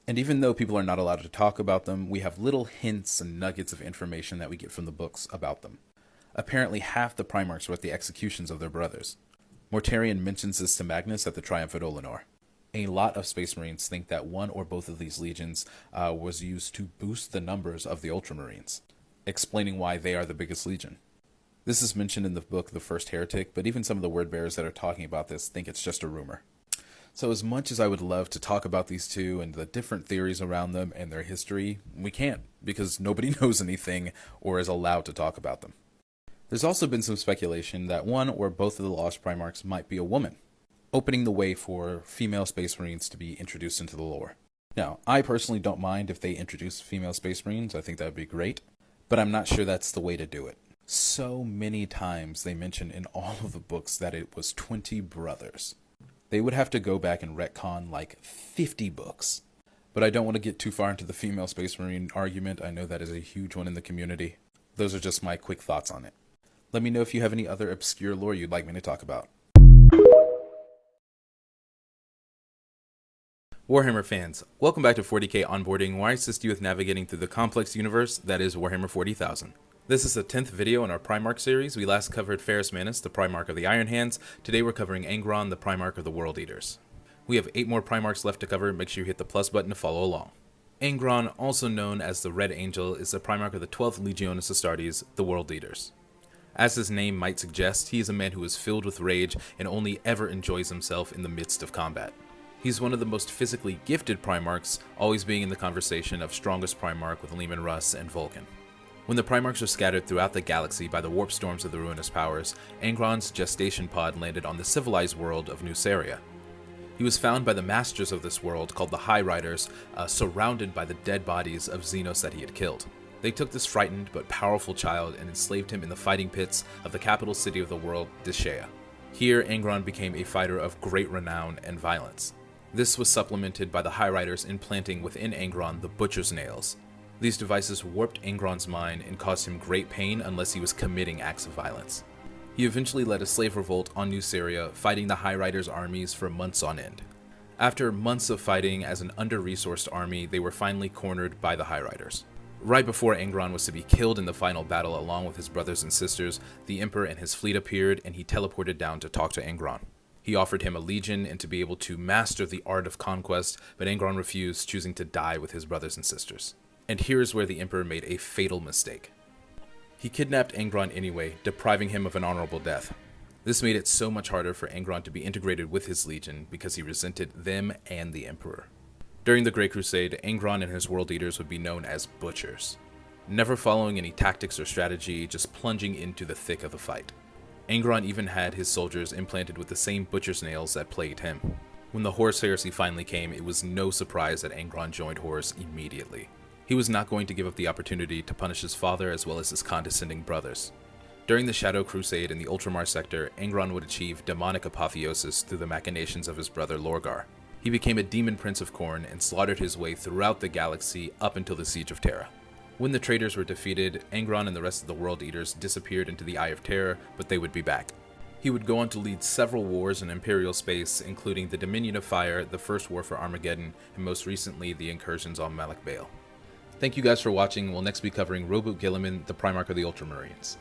And even though people are not allowed to talk about them, we have little hints and nuggets of information that we get from the books about them. Apparently half the Primarchs were at the executions of their brothers. Mortarion mentions this to Magnus at the Triumph at Olenor. A lot of Space Marines think that one or both of these legions was used to boost the numbers of the Ultramarines, explaining why they are the biggest legion. This is mentioned in the book The First Heretic, but even some of the word bearers that are talking about this think it's just a rumor. So as much as I would love to talk about these two and the different theories around them and their history, we can't, because nobody knows anything or is allowed to talk about them. There's also been some speculation that one or both of the Lost Primarchs might be a woman, opening the way for female Space Marines to be introduced into the lore. Now, I personally don't mind if they introduce female Space Marines. I think that would be great, but I'm not sure that's the way to do it. So many times they mention in all of the books that it was 20 brothers. They would have to go back and retcon like 50 books. But I don't want to get too far into the female Space Marine argument. I know that is a huge one in the community. Those are just my quick thoughts on it. Let me know if you have any other obscure lore you'd like me to talk about. Warhammer fans, welcome back to 40k Onboarding, where I assist you with navigating through the complex universe that is Warhammer 40,000. This is the 10th video in our Primarch series. We last covered Ferrus Manus, the Primarch of the Iron Hands. Today we're covering Angron, the Primarch of the World Eaters. We have 8 more Primarchs left to cover. Make sure you hit the plus button to follow along. Angron, also known as the Red Angel, is the Primarch of the 12th Legiones Astartes, the World Eaters. As his name might suggest, he is a man who is filled with rage and only ever enjoys himself in the midst of combat. He's one of the most physically gifted Primarchs, always being in the conversation of strongest Primarch with Leman Russ and Vulcan. When the Primarchs are scattered throughout the galaxy by the warp storms of the Ruinous Powers, Angron's gestation pod landed on the civilized world of Nuceria. He was found by the masters of this world, called the High Riders, surrounded by the dead bodies of Xenos that he had killed. They took this frightened but powerful child and enslaved him in the fighting pits of the capital city of the world, Dishea. Here, Angron became a fighter of great renown and violence. This was supplemented by the High Riders implanting within Angron the Butcher's Nails. These devices warped Angron's mind and caused him great pain unless he was committing acts of violence. He eventually led a slave revolt on Nuceria, fighting the High Riders' armies for months on end. After months of fighting as an under-resourced army, they were finally cornered by the High Riders. Right before Angron was to be killed in the final battle along with his brothers and sisters, the Emperor and his fleet appeared and he teleported down to talk to Angron. He offered him a legion and to be able to master the art of conquest, but Angron refused, choosing to die with his brothers and sisters. And here is where the Emperor made a fatal mistake. He kidnapped Angron anyway, depriving him of an honorable death. This made it so much harder for Angron to be integrated with his legion because he resented them and the Emperor. During the Great Crusade, Angron and his World Eaters would be known as Butchers, never following any tactics or strategy, just plunging into the thick of the fight. Angron even had his soldiers implanted with the same Butcher's Nails that plagued him. When the Horus Heresy finally came, it was no surprise that Angron joined Horus immediately. He was not going to give up the opportunity to punish his father as well as his condescending brothers. During the Shadow Crusade in the Ultramar sector, Angron would achieve demonic apotheosis through the machinations of his brother Lorgar. He became a demon prince of Khorne and slaughtered his way throughout the galaxy up until the Siege of Terra. When the traitors were defeated, Angron and the rest of the World Eaters disappeared into the Eye of Terror, but they would be back. He would go on to lead several wars in Imperial space, including the Dominion of Fire, the First War for Armageddon, and most recently the incursions on Malak Bale. Thank you guys for watching. We'll next be covering Roboute Guilliman, the Primarch of the Ultramarines.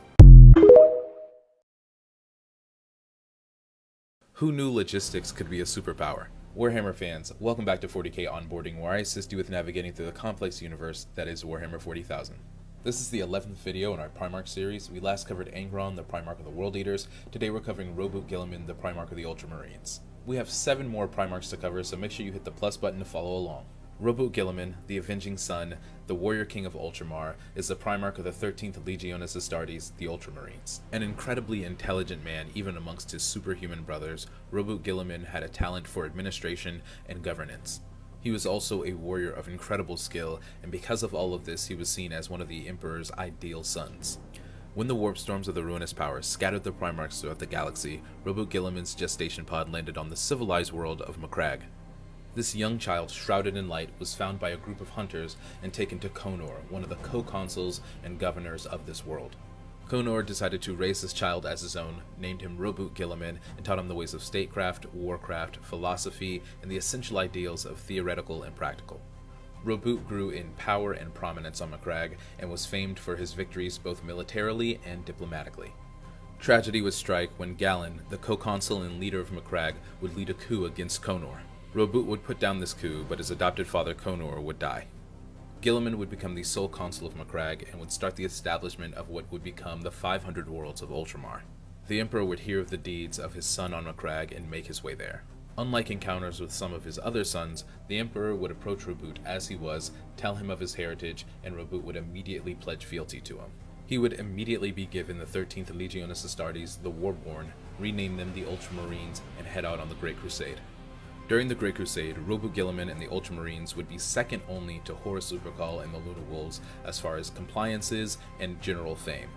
Who knew logistics could be a superpower? Warhammer fans, welcome back to 40k Onboarding, where I assist you with navigating through the complex universe that is Warhammer 40,000. This is the 11th video in our Primarch series. We last covered Angron, the Primarch of the World Eaters. Today we're covering Roboute Guilliman, the Primarch of the Ultramarines. We have 7 more Primarchs to cover, so make sure you hit the plus button to follow along. Roboute Guilliman, the Avenging Sun, the Warrior King of Ultramar, is the Primarch of the 13th Legiones Astartes, the Ultramarines. An incredibly intelligent man, even amongst his superhuman brothers, Roboute Guilliman had a talent for administration and governance. He was also a warrior of incredible skill, and because of all of this, he was seen as one of the Emperor's ideal sons. When the warp storms of the Ruinous Powers scattered the Primarchs throughout the galaxy, Roboute Guilliman's gestation pod landed on the civilized world of Macragge. This young child, shrouded in light, was found by a group of hunters and taken to Conor, one of the co-consuls and governors of this world. Conor decided to raise this child as his own, named him Roboute Guilliman, and taught him the ways of statecraft, warcraft, philosophy, and the essential ideals of theoretical and practical. Roboute grew in power and prominence on Macragge, and was famed for his victories both militarily and diplomatically. Tragedy would strike when Galen, the co-consul and leader of Macragge, would lead a coup against Conor. Roboute would put down this coup, but his adopted father Conor would die. Guilliman would become the sole consul of Macragge and would start the establishment of what would become the 500 Worlds of Ultramar. The Emperor would hear of the deeds of his son on Macragge and make his way there. Unlike encounters with some of his other sons, the Emperor would approach Roboute as he was, tell him of his heritage, and Roboute would immediately pledge fealty to him. He would immediately be given the 13th Legiones Astartes, the Warborn, rename them the Ultramarines, and head out on the Great Crusade. During the Great Crusade, Roboute Guilliman and the Ultramarines would be second only to Horus Lupercal and the Luna Wolves as far as compliances and general fame.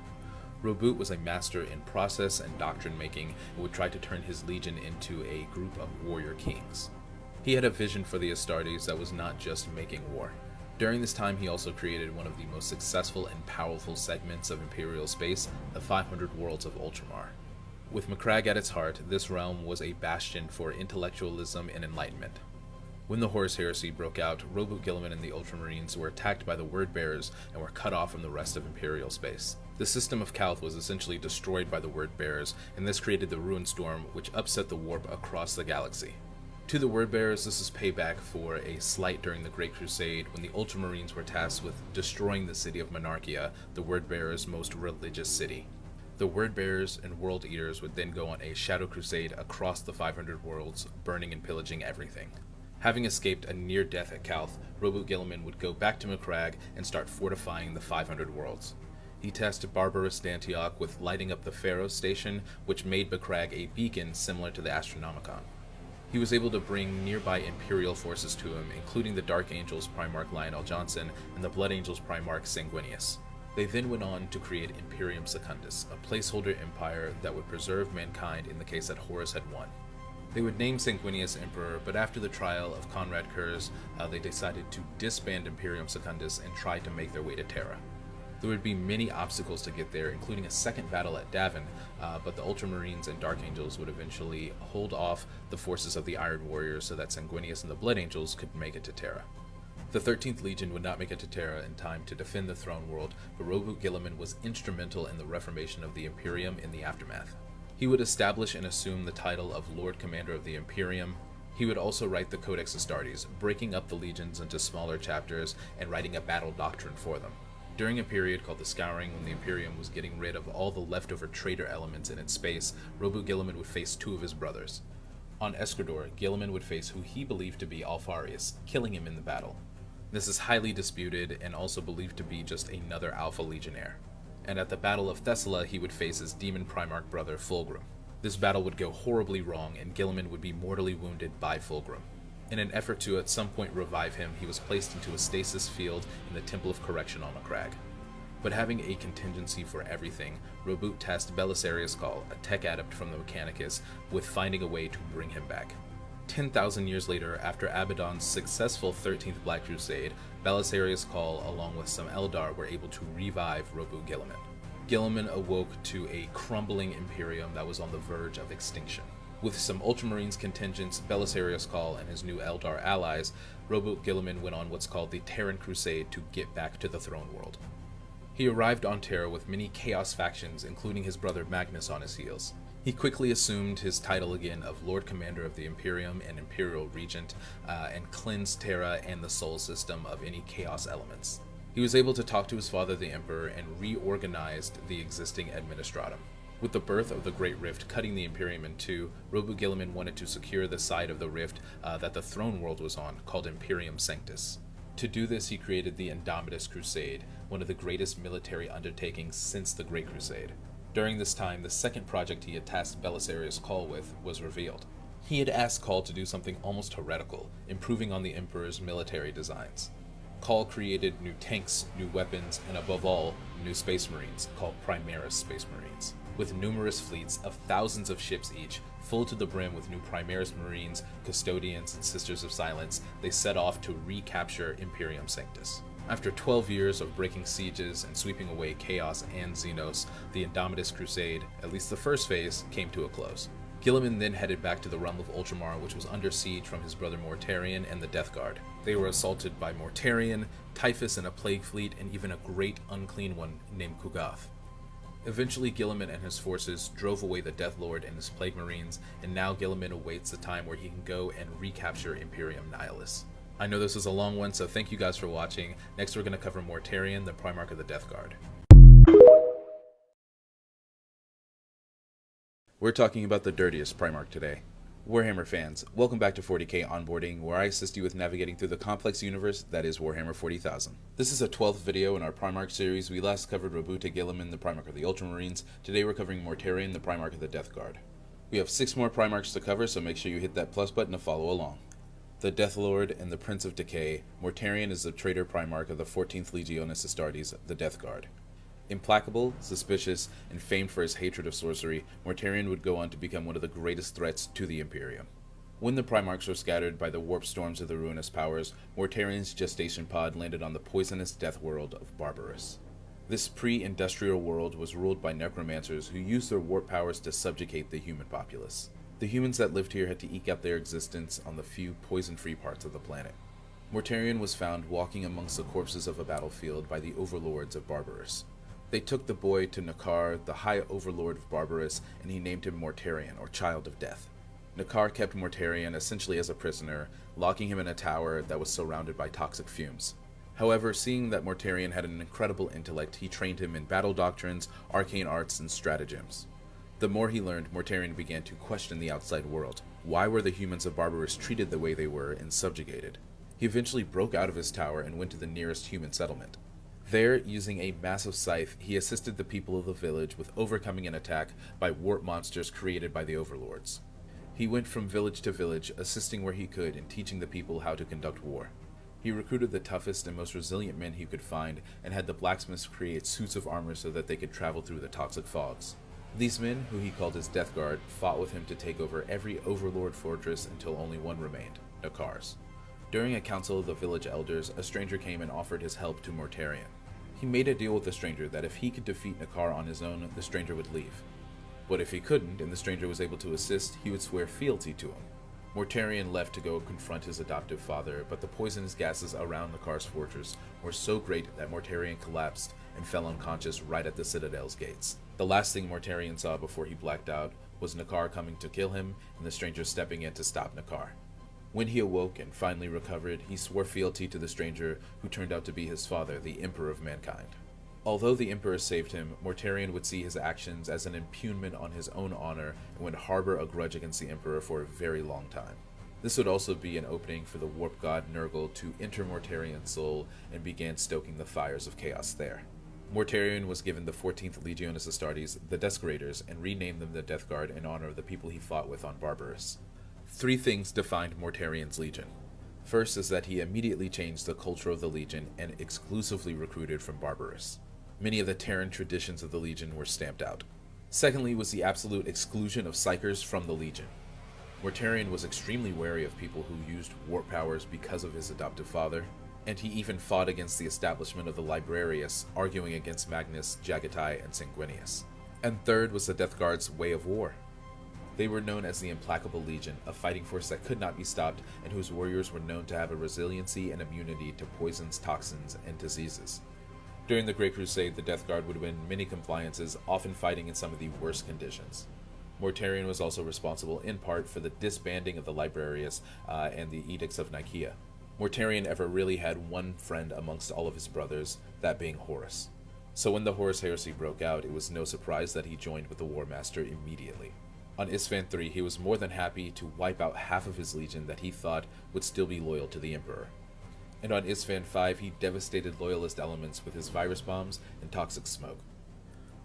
Roboute was a master in process and doctrine making and would try to turn his legion into a group of warrior kings. He had a vision for the Astartes that was not just making war. During this time, he also created one of the most successful and powerful segments of Imperial space, the 500 Worlds of Ultramar. With Macragge at its heart, this realm was a bastion for intellectualism and enlightenment. When the Horus Heresy broke out, Roboute Guilliman and the Ultramarines were attacked by the Word-Bearers and were cut off from the rest of Imperial space. The system of Calth was essentially destroyed by the Word-Bearers, and this created the Ruin Storm, which upset the warp across the galaxy. To the Word-Bearers, this is payback for a slight during the Great Crusade when the Ultramarines were tasked with destroying the city of Monarchia, the Word-Bearers' most religious city. The Word-Bearers and World Eaters would then go on a shadow crusade across the 500 worlds, burning and pillaging everything. Having escaped a near death at Calth, Roboute Guilliman would go back to Macragge and start fortifying the 500 worlds. He tasked Barbarous d'Antioch with lighting up the Pharos station, which made Macragge a beacon similar to the Astronomicon. He was able to bring nearby Imperial forces to him, including the Dark Angels Primarch Lionel Johnson and the Blood Angels Primarch Sanguinius. They then went on to create Imperium Secundus, a placeholder empire that would preserve mankind in the case that Horus had won. They would name Sanguinius Emperor, but after the trial of Conrad Kurz, they decided to disband Imperium Secundus and try to make their way to Terra. There would be many obstacles to get there, including a second battle at Davin, but the Ultramarines and Dark Angels would eventually hold off the forces of the Iron Warriors so that Sanguinius and the Blood Angels could make it to Terra. The 13th Legion would not make it to Terra in time to defend the throne world, but Roboute Guilliman was instrumental in the reformation of the Imperium in the aftermath. He would establish and assume the title of Lord Commander of the Imperium. He would also write the Codex Astartes, breaking up the legions into smaller chapters and writing a battle doctrine for them. During a period called the Scouring, when the Imperium was getting rid of all the leftover traitor elements in its space, Roboute Guilliman would face two of his brothers. On Escador, Guilliman would face who he believed to be Alfarius, killing him in the battle. This is highly disputed and also believed to be just another Alpha Legionnaire. And at the Battle of Thessalia, he would face his demon Primarch brother Fulgrim. This battle would go horribly wrong, and Guilliman would be mortally wounded by Fulgrim. In an effort to at some point revive him, he was placed into a stasis field in the Temple of Correction on Macragge. But having a contingency for everything, Roboute tasked Belisarius Cawl, a tech adept from the Mechanicus, with finding a way to bring him back. 10,000 years later, after Abaddon's successful 13th Black Crusade, Belisarius Cawl, along with some Eldar, were able to revive Roboute Guilliman. Guilliman awoke to a crumbling Imperium that was on the verge of extinction. With some Ultramarines contingents, Belisarius Cawl, and his new Eldar allies, Roboute Guilliman went on what's called the Terran Crusade to get back to the throne world. He arrived on Terra with many Chaos factions, including his brother Magnus on his heels. He quickly assumed his title again of Lord Commander of the Imperium and Imperial Regent, and cleansed Terra and the Sol system of any Chaos elements. He was able to talk to his father the Emperor and reorganized the existing Administratum. With the birth of the Great Rift cutting the Imperium in two, Roboute Guilliman wanted to secure the side of the rift that the throne world was on, called Imperium Sanctus. To do this, he created the Indomitus Crusade, one of the greatest military undertakings since the Great Crusade. During this time, the second project he had tasked Belisarius Cawl with was revealed. He had asked Cawl to do something almost heretical, improving on the Emperor's military designs. Cawl created new tanks, new weapons, and above all, new Space Marines, called Primaris Space Marines. With numerous fleets of thousands of ships each, full to the brim with new Primaris Marines, Custodians, and Sisters of Silence, they set off to recapture Imperium Sanctus. After 12 years of breaking sieges and sweeping away Chaos and Xenos, the Indomitus Crusade, at least the first phase, came to a close. Guilliman then headed back to the realm of Ultramar, which was under siege from his brother Mortarion and the Death Guard. They were assaulted by Mortarion, Typhus and a plague fleet, and even a great unclean one named Kugath. Eventually, Gilliman and his forces drove away the Death Lord and his Plague Marines, and now Gilliman awaits the time where he can go and recapture Imperium Nihilus. I know this is a long one, so thank you guys for watching. Next we're going to cover Mortarion, the Primarch of the Death Guard. We're talking about the dirtiest Primarch today. Warhammer fans, welcome back to 40k Onboarding, where I assist you with navigating through the complex universe that is Warhammer 40,000. This is a 12th video in our Primarch series. We last covered Robuta Gilliman, the Primarch of the Ultramarines. Today we're covering Mortarion, the Primarch of the Death Guard. We have 6 more Primarchs to cover, so make sure you hit that plus button to follow along. The Death Lord and the Prince of Decay, Mortarion is the traitor Primarch of the 14th Legiones Astartes, the Death Guard. Implacable, suspicious, and famed for his hatred of sorcery, Mortarion would go on to become one of the greatest threats to the Imperium. When the Primarchs were scattered by the warp storms of the ruinous powers, Mortarion's gestation pod landed on the poisonous death world of Barbarous. This pre-industrial world was ruled by necromancers who used their warp powers to subjugate the human populace. The humans that lived here had to eke out their existence on the few poison-free parts of the planet. Mortarion was found walking amongst the corpses of a battlefield by the overlords of Barbarous. They took the boy to Nakar, the High Overlord of Barbarous, and he named him Mortarion, or Child of Death. Nakar kept Mortarion essentially as a prisoner, locking him in a tower that was surrounded by toxic fumes. However, seeing that Mortarion had an incredible intellect, he trained him in battle doctrines, arcane arts, and stratagems. The more he learned, Mortarion began to question the outside world. Why were the humans of Barbarous treated the way they were and subjugated? He eventually broke out of his tower and went to the nearest human settlement. There, using a massive scythe, he assisted the people of the village with overcoming an attack by warp monsters created by the overlords. He went from village to village, assisting where he could and teaching the people how to conduct war. He recruited the toughest and most resilient men he could find and had the blacksmiths create suits of armor so that they could travel through the toxic fogs. These men, who he called his Death Guard, fought with him to take over every overlord fortress until only one remained, Nakar's. During a council of the village elders, a stranger came and offered his help to Mortarion. He made a deal with the stranger that if he could defeat Nakar on his own, the stranger would leave. But if he couldn't, and the stranger was able to assist, he would swear fealty to him. Mortarion left to go confront his adoptive father, but the poisonous gases around Nakar's fortress were so great that Mortarion collapsed and fell unconscious right at the Citadel's gates. The last thing Mortarion saw before he blacked out was Nakar coming to kill him and the stranger stepping in to stop Nakar. When he awoke and finally recovered, he swore fealty to the stranger, who turned out to be his father, the Emperor of Mankind. Although the Emperor saved him, Mortarion would see his actions as an impugnment on his own honor and would harbor a grudge against the Emperor for a very long time. This would also be an opening for the warp god Nurgle to enter Mortarion's soul and began stoking the fires of chaos there. Mortarion was given the 14th Legiones Astartes, the Desecrators, and renamed them the Death Guard in honor of the people he fought with on Barbarous. 3 things defined Mortarion's legion. First is that he immediately changed the culture of the legion and exclusively recruited from Barbarous. Many of the Terran traditions of the legion were stamped out. Secondly was the absolute exclusion of psychers from the legion. Mortarion was extremely wary of people who used warp powers because of his adoptive father, and he even fought against the establishment of the Librarius, arguing against Magnus, Jagatai, and Sanguinius. And third was the Death Guard's way of war. They were known as the Implacable Legion, a fighting force that could not be stopped and whose warriors were known to have a resiliency and immunity to poisons, toxins, and diseases. During the Great Crusade, the Death Guard would win many compliances, often fighting in some of the worst conditions. Mortarion was also responsible in part for the disbanding of the Librarius and the Edicts of Nicaea. Mortarion ever really had one friend amongst all of his brothers, that being Horus. So when the Horus heresy broke out, it was no surprise that he joined with the War Master immediately. On Isstvan III, he was more than happy to wipe out half of his legion that he thought would still be loyal to the Emperor. And on Isstvan V, he devastated loyalist elements with his virus bombs and toxic smoke.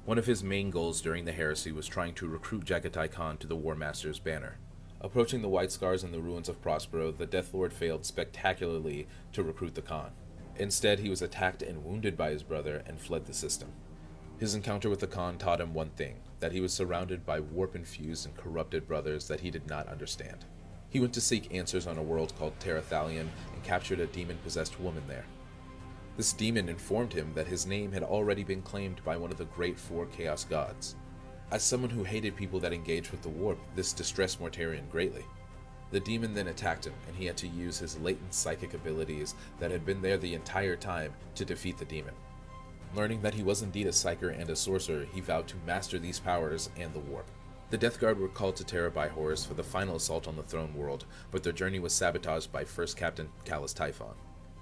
One of his main goals during the heresy was trying to recruit Jagatai Khan to the War Master's banner. Approaching the White Scars and the ruins of Prospero, the Death Lord failed spectacularly to recruit the Khan. Instead, he was attacked and wounded by his brother and fled the system. His encounter with the Khan taught him one thing, that he was surrounded by warp-infused and corrupted brothers that he did not understand. He went to seek answers on a world called Terathalion and captured a demon-possessed woman there. This demon informed him that his name had already been claimed by one of the great 4 Chaos Gods. As someone who hated people that engaged with the warp, this distressed Mortarion greatly. The demon then attacked him, and he had to use his latent psychic abilities that had been there the entire time to defeat the demon. Learning that he was indeed a psyker and a sorcerer, he vowed to master these powers and the warp. The Death Guard were called to Terra by Horus for the final assault on the throne world, but their journey was sabotaged by First Captain Callus Typhon.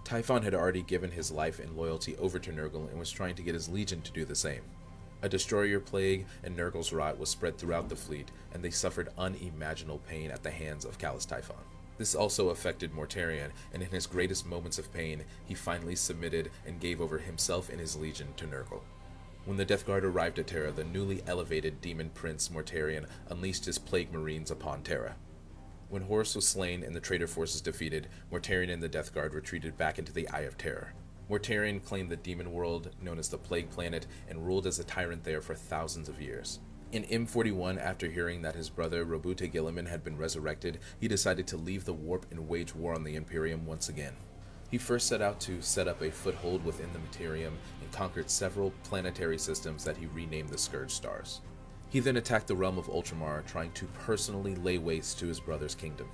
Typhon had already given his life and loyalty over to Nurgle and was trying to get his legion to do the same. A destroyer plague and Nurgle's rot was spread throughout the fleet, and they suffered unimaginable pain at the hands of Callus Typhon. This also affected Mortarion, and in his greatest moments of pain, he finally submitted and gave over himself and his legion to Nurgle. When the Death Guard arrived at Terra, the newly elevated demon prince Mortarion unleashed his plague marines upon Terra. When Horus was slain and the traitor forces defeated, Mortarion and the Death Guard retreated back into the Eye of Terror. Mortarion claimed the demon world, known as the Plague Planet, and ruled as a tyrant there for thousands of years. In M41, after hearing that his brother Robute Gilliman had been resurrected, he decided to leave the warp and wage war on the Imperium once again. He first set out to set up a foothold within the Materium and conquered several planetary systems that he renamed the Scourge Stars. He then attacked the realm of Ultramar, trying to personally lay waste to his brother's kingdom.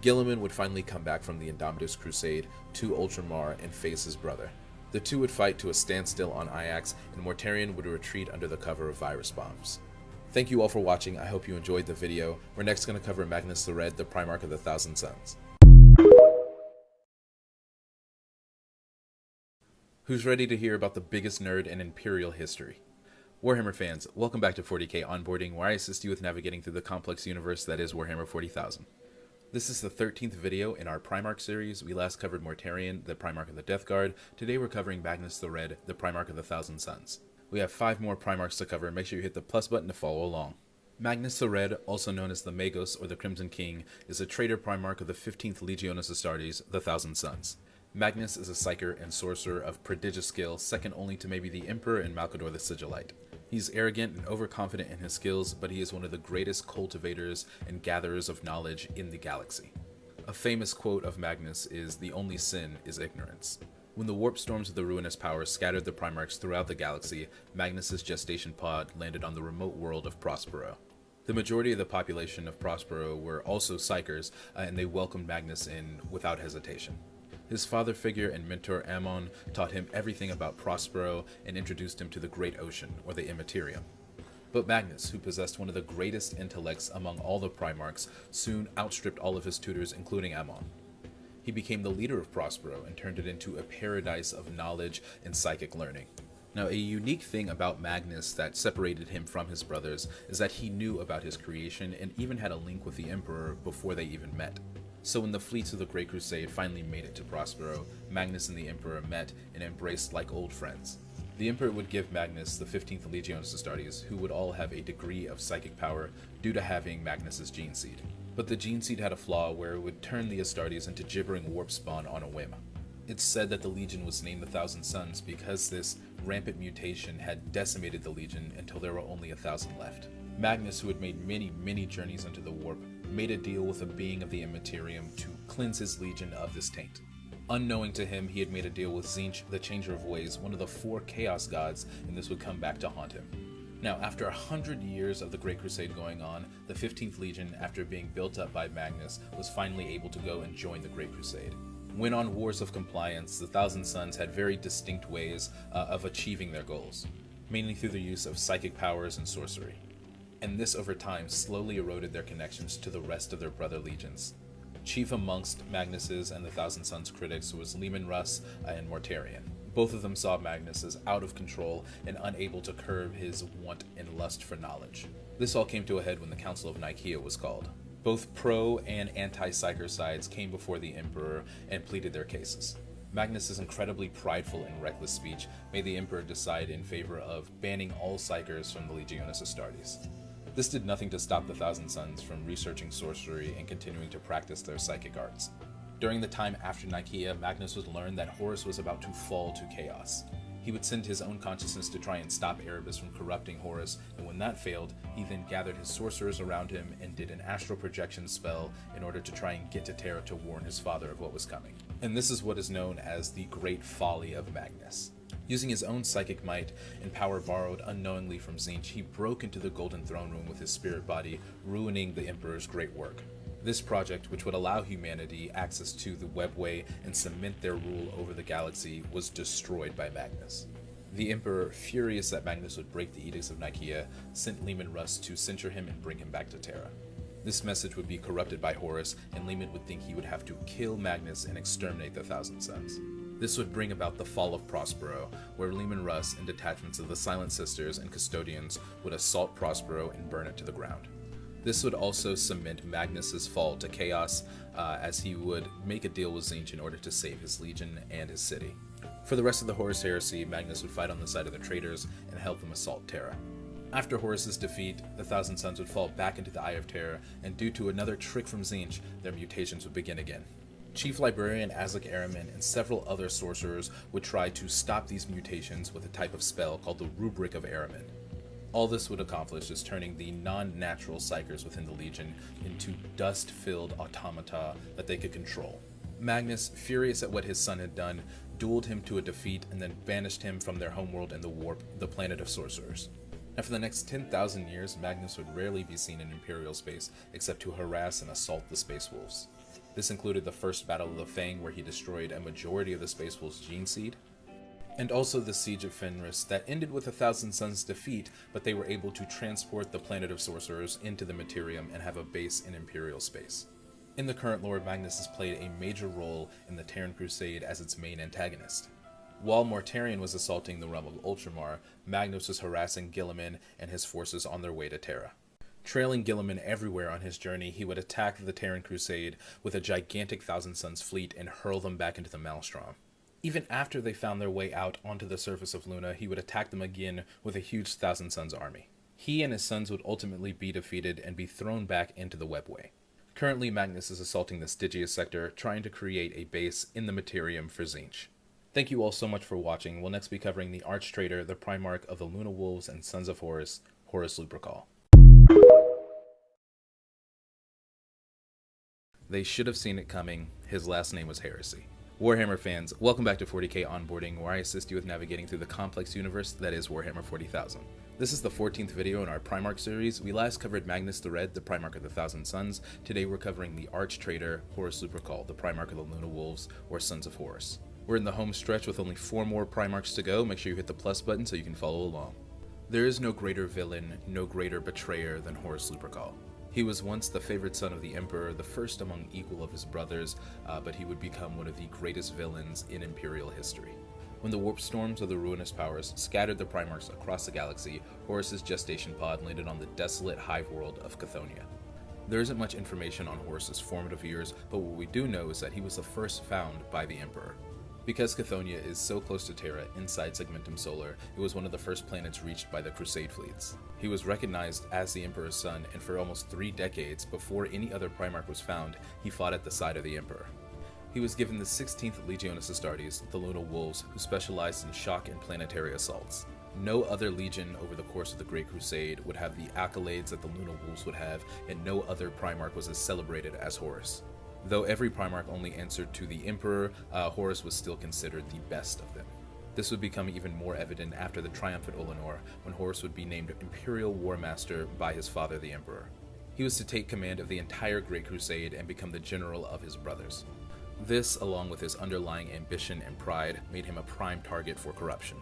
Gilliman would finally come back from the Indomitus Crusade to Ultramar and face his brother. The two would fight to a standstill on Iax, and Mortarion would retreat under the cover of virus bombs. Thank you all for watching. I hope you enjoyed the video. We're next going to cover Magnus the Red, the Primarch of the Thousand Suns. Who's ready to hear about the biggest nerd in Imperial history? Warhammer fans, welcome back to 40k Onboarding, where I assist you with navigating through the complex universe that is Warhammer 40,000. This is the 13th video in our Primarch series. We last covered Mortarion, the Primarch of the Death Guard. Today we're covering Magnus the Red, the Primarch of the Thousand Suns. We have 5 more Primarchs to cover. Make sure you hit the plus button to follow along. Magnus the Red, also known as the Magos or the Crimson King, is a traitor Primarch of the 15th Legiones Astartes, the Thousand Suns. Magnus is a psyker and sorcerer of prodigious skill, second only to maybe the Emperor and Malcador the Sigillite. He's arrogant and overconfident in his skills, but he is one of the greatest cultivators and gatherers of knowledge in the galaxy. A famous quote of Magnus is, "The only sin is ignorance." When the warp storms of the ruinous powers scattered the Primarchs throughout the galaxy, Magnus's gestation pod landed on the remote world of Prospero. The majority of the population of Prospero were also psychers, and they welcomed Magnus in without hesitation. His father figure and mentor Ammon taught him everything about Prospero and introduced him to the Great Ocean, or the Immaterium. But Magnus, who possessed one of the greatest intellects among all the Primarchs, soon outstripped all of his tutors, including Ammon. He became the leader of Prospero and turned it into a paradise of knowledge and psychic learning. Now, a unique thing about Magnus that separated him from his brothers is that he knew about his creation and even had a link with the Emperor before they even met. So when the fleets of the Great Crusade finally made it to Prospero, Magnus and the Emperor met and embraced like old friends. The Emperor would give Magnus the 15th Legiones Astartes, who would all have a degree of psychic power due to having Magnus's gene seed. But the gene seed had a flaw where it would turn the Astartes into gibbering warp spawn on a whim. It's said that the Legion was named the Thousand Suns because this rampant mutation had decimated the Legion until there were only 1,000 left. Magnus, who had made many journeys into the warp, made a deal with a being of the Immaterium to cleanse his legion of this taint. Unknowing to him, he had made a deal with Tzeentch, the Changer of Ways, one of the 4 Chaos Gods, and this would come back to haunt him. Now, after 100 years of the Great Crusade going on, the 15th Legion, after being built up by Magnus, was finally able to go and join the Great Crusade. When on Wars of Compliance, the Thousand Suns had very distinct ways of achieving their goals, mainly through the use of psychic powers and sorcery. And this over time slowly eroded their connections to the rest of their brother legions. Chief amongst Magnus's and the Thousand Suns critics was Leman Russ and Mortarion. Both of them saw Magnus as out of control and unable to curb his want and lust for knowledge. This all came to a head when the Council of Nicaea was called. Both pro and anti-psyker sides came before the Emperor and pleaded their cases. Magnus's incredibly prideful and reckless speech made the Emperor decide in favor of banning all psychers from the Legiones Astartes. This did nothing to stop the Thousand Suns from researching sorcery and continuing to practice their psychic arts. During the time after Nicaea, Magnus would learn that Horus was about to fall to chaos. He would send his own consciousness to try and stop Erebus from corrupting Horus, and when that failed, he then gathered his sorcerers around him and did an astral projection spell in order to try and get to Terra to warn his father of what was coming. And this is what is known as the Great Folly of Magnus. Using his own psychic might and power borrowed unknowingly from Tzeentch, he broke into the Golden Throne Room with his spirit body, ruining the Emperor's great work. This project, which would allow humanity access to the Webway and cement their rule over the galaxy, was destroyed by Magnus. The Emperor, furious that Magnus would break the edicts of Nicaea, sent Leman Russ to censure him and bring him back to Terra. This message would be corrupted by Horus, and Leman would think he would have to kill Magnus and exterminate the Thousand Sons. This would bring about the fall of Prospero, where Leman Russ and detachments of the Silent Sisters and Custodians would assault Prospero and burn it to the ground. This would also cement Magnus's fall to chaos, as he would make a deal with Tzeentch in order to save his legion and his city. For the rest of the Horus heresy, Magnus would fight on the side of the traitors and help them assault Terra. After Horus's defeat, the Thousand Sons would fall back into the Eye of Terror, and due to another trick from Tzeentch, their mutations would begin again. Chief Librarian Azlik Araman and several other sorcerers would try to stop these mutations with a type of spell called the Rubric of Araman. All this would accomplish is turning the non-natural psykers within the Legion into dust-filled automata that they could control. Magnus, furious at what his son had done, dueled him to a defeat and then banished him from their homeworld in the Warp, the planet of sorcerers. And for the next 10,000 years, Magnus would rarely be seen in Imperial space except to harass and assault the Space Wolves. This included the first Battle of the Fang, where he destroyed a majority of the Space Wolves' gene seed, and also the Siege of Fenris that ended with the Thousand Sons' defeat, but they were able to transport the planet of sorcerers into the Materium and have a base in Imperial space. In the current lore, Magnus has played a major role in the Terran Crusade as its main antagonist. While Mortarion was assaulting the realm of Ultramar, Magnus was harassing Guilliman and his forces on their way to Terra. Trailing Guilliman everywhere on his journey, he would attack the Terran Crusade with a gigantic Thousand Sons fleet and hurl them back into the Maelstrom. Even after they found their way out onto the surface of Luna, he would attack them again with a huge Thousand Sons army. He and his sons would ultimately be defeated and be thrown back into the Webway. Currently, Magnus is assaulting the Stygius sector, trying to create a base in the Materium for Tzeentch. Thank you all so much for watching. We'll next be covering the Arch-Traitor, the Primarch of the Luna Wolves and Sons of Horus, Horus Lupercal. They should have seen it coming. His last name was Heresy. Warhammer fans, welcome back to 40k Onboarding, where I assist you with navigating through the complex universe that is Warhammer 40,000. This is the 14th video in our Primarch series. We last covered Magnus the Red, the Primarch of the Thousand Sons. Today we're covering the Arch-Traitor, Horus Lupercal, the Primarch of the Luna Wolves, or Sons of Horus. We're in the home stretch with only 4 more Primarchs to go. Make sure you hit the plus button so you can follow along. There is no greater villain, no greater betrayer than Horus Lupercal. He was once the favorite son of the Emperor, the first among equal of his brothers, but he would become one of the greatest villains in Imperial history. When the warp storms of the ruinous powers scattered the Primarchs across the galaxy, Horus's gestation pod landed on the desolate hive world of Chthoniya. There isn't much information on Horus's formative years, but what we do know is that he was the first found by the Emperor. Because Chthoniya is so close to Terra inside Segmentum Solar, it was one of the first planets reached by the Crusade fleets. He was recognized as the Emperor's son, and for almost 3 decades before any other Primarch was found, he fought at the side of the Emperor. He was given the 16th Legiones Astartes, the Luna Wolves, who specialized in shock and planetary assaults. No other legion over the course of the Great Crusade would have the accolades that the Luna Wolves would have, and no other Primarch was as celebrated as Horus. Though every Primarch only answered to the Emperor, Horus was still considered the best of them. This would become even more evident after the triumphant Olenor, when Horus would be named Imperial War Master by his father, the Emperor. He was to take command of the entire Great Crusade and become the general of his brothers. This, along with his underlying ambition and pride, made him a prime target for corruption.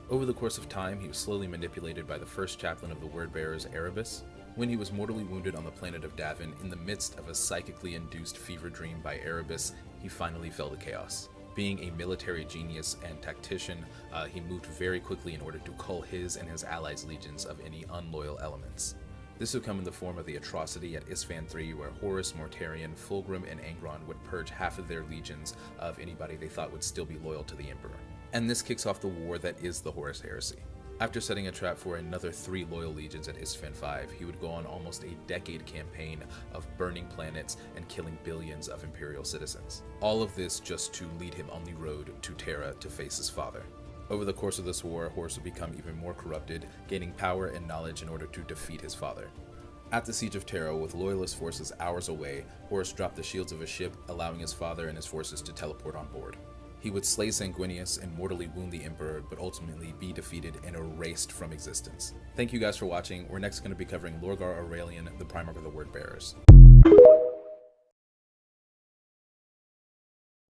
Over the course of time, he was slowly manipulated by the first chaplain of the Word-Bearers, Erebus. When he was mortally wounded on the planet of Davin, in the midst of a psychically induced fever dream by Erebus, he finally fell to chaos. Being a military genius and tactician, he moved very quickly in order to cull his and his allies' legions of any unloyal elements. This would come in the form of the atrocity at Isfahan III, where Horus, Mortarion, Fulgrim, and Angron would purge half of their legions of anybody they thought would still be loyal to the Emperor. And this kicks off the war that is the Horus Heresy. After setting a trap for another 3 loyal legions at Isfahan V, he would go on almost a decade campaign of burning planets and killing billions of Imperial citizens. All of this just to lead him on the road to Terra to face his father. Over the course of this war, Horus would become even more corrupted, gaining power and knowledge in order to defeat his father. At the Siege of Terra, with loyalist forces hours away, Horus dropped the shields of a ship, allowing his father and his forces to teleport on board. He would slay Sanguinius and mortally wound the Emperor, but ultimately be defeated and erased from existence. Thank you guys for watching. We're next going to be covering Lorgar Aurelian, the Primarch of the Word-Bearers.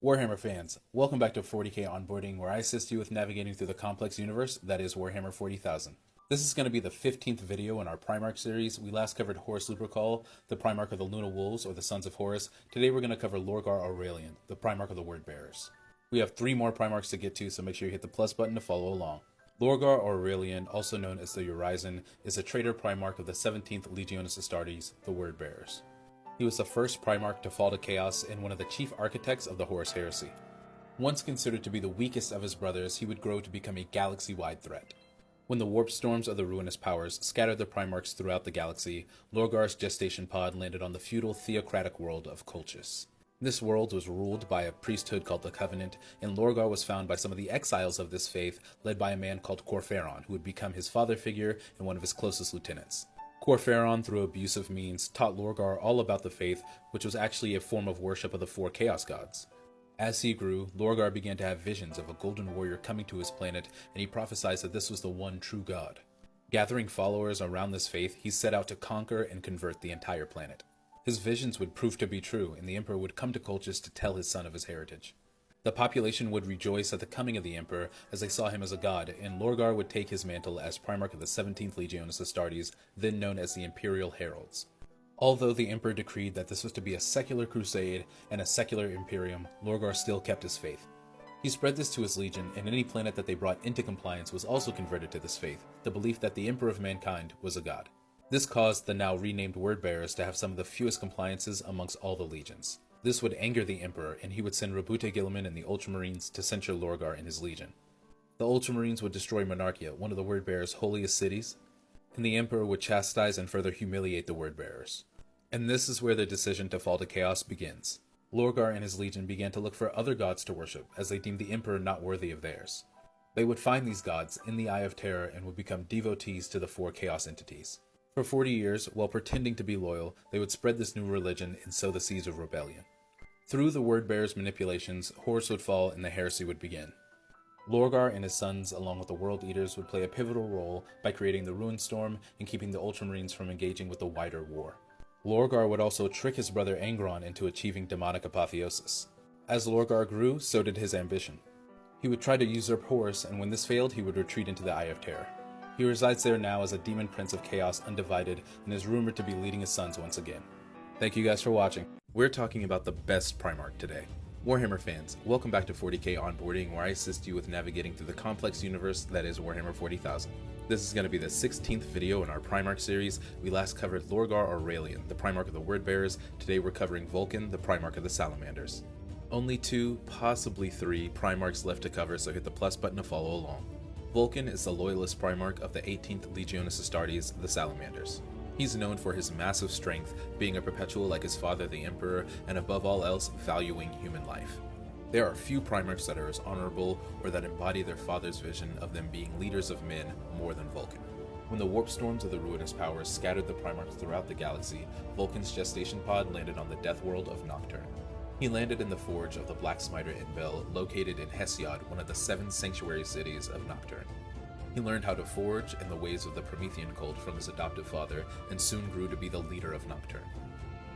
Warhammer fans, welcome back to 40k Onboarding, where I assist you with navigating through the complex universe that is Warhammer 40,000. This is going to be the 15th video in our Primarch series. We last covered Horus Lupercal, the Primarch of the Luna Wolves, or the Sons of Horus. Today we're going to cover Lorgar Aurelian, the Primarch of the Word Bearers. We have 3 more Primarchs to get to, so make sure you hit the plus button to follow along. Lorgar Aurelian, also known as the Urizen, is a traitor Primarch of the 17th Legiones Astartes, the Word Bearers. He was the first Primarch to fall to chaos and one of the chief architects of the Horus Heresy. Once considered to be the weakest of his brothers, he would grow to become a galaxy-wide threat. When the warp storms of the ruinous powers scattered the Primarchs throughout the galaxy, Lorgar's gestation pod landed on the feudal theocratic world of Colchis. This world was ruled by a priesthood called the Covenant, and Lorgar was found by some of the exiles of this faith, led by a man called Corpheron, who would become his father figure and one of his closest lieutenants. Corpheron, through abusive means, taught Lorgar all about the faith, which was actually a form of worship of the 4 Chaos Gods. As he grew, Lorgar began to have visions of a golden warrior coming to his planet, and he prophesied that this was the one true god. Gathering followers around this faith, he set out to conquer and convert the entire planet. His visions would prove to be true, and the Emperor would come to Colchis to tell his son of his heritage. The population would rejoice at the coming of the Emperor as they saw him as a god, and Lorgar would take his mantle as Primarch of the 17th Legiones Astartes, then known as the Imperial Heralds. Although the Emperor decreed that this was to be a secular crusade and a secular imperium, Lorgar still kept his faith. He spread this to his legion, and any planet that they brought into compliance was also converted to this faith, the belief that the Emperor of mankind was a god. This caused the now renamed Word Bearers to have some of the fewest compliances amongst all the legions. This would anger the Emperor, and he would send Rabute Gilliman and the Ultramarines to censure Lorgar and his legion. The Ultramarines would destroy Monarchia, one of the Word Bearers' holiest cities, and the Emperor would chastise and further humiliate the Word Bearers. And this is where the decision to fall to chaos begins. Lorgar and his legion began to look for other gods to worship, as they deemed the Emperor not worthy of theirs. They would find these gods in the Eye of Terror and would become devotees to the 4 chaos entities. For 40 years, while pretending to be loyal, they would spread this new religion and sow the seeds of rebellion. Through the Word Bearers' manipulations, Horus would fall and the heresy would begin. Lorgar and his sons, along with the World Eaters, would play a pivotal role by creating the Ruin Storm and keeping the Ultramarines from engaging with the wider war. Lorgar would also trick his brother Angron into achieving demonic apotheosis. As Lorgar grew, so did his ambition. He would try to usurp Horus, and when this failed, he would retreat into the Eye of Terror. He resides there now as a demon prince of chaos undivided and is rumored to be leading his sons once again. Thank you guys for watching. We're talking about the best Primarch today. Warhammer fans, welcome back to 40k Onboarding, where I assist you with navigating through the complex universe that is Warhammer 40,000. This is going to be the 16th video in our Primarch series. We last covered Lorgar Aurelian, the Primarch of the Word Bearers. Today we're covering Vulcan, the Primarch of the Salamanders. Only 2, possibly 3 Primarchs left to cover, so hit the plus button to follow along. Vulcan is the loyalist Primarch of the 18th Legiones Astartes, the Salamanders. He's known for his massive strength, being a perpetual like his father the Emperor, and above all else, valuing human life. There are few Primarchs that are as honorable or that embody their father's vision of them being leaders of men more than Vulcan. When the warp storms of the ruinous powers scattered the Primarchs throughout the galaxy, Vulcan's gestation pod landed on the death world of Nocturne. He landed in the forge of the Black Smiter Inbel, located in Hesiod, one of the 7 sanctuary cities of Nocturne. He learned how to forge and the ways of the Promethean cult from his adoptive father, and soon grew to be the leader of Nocturne.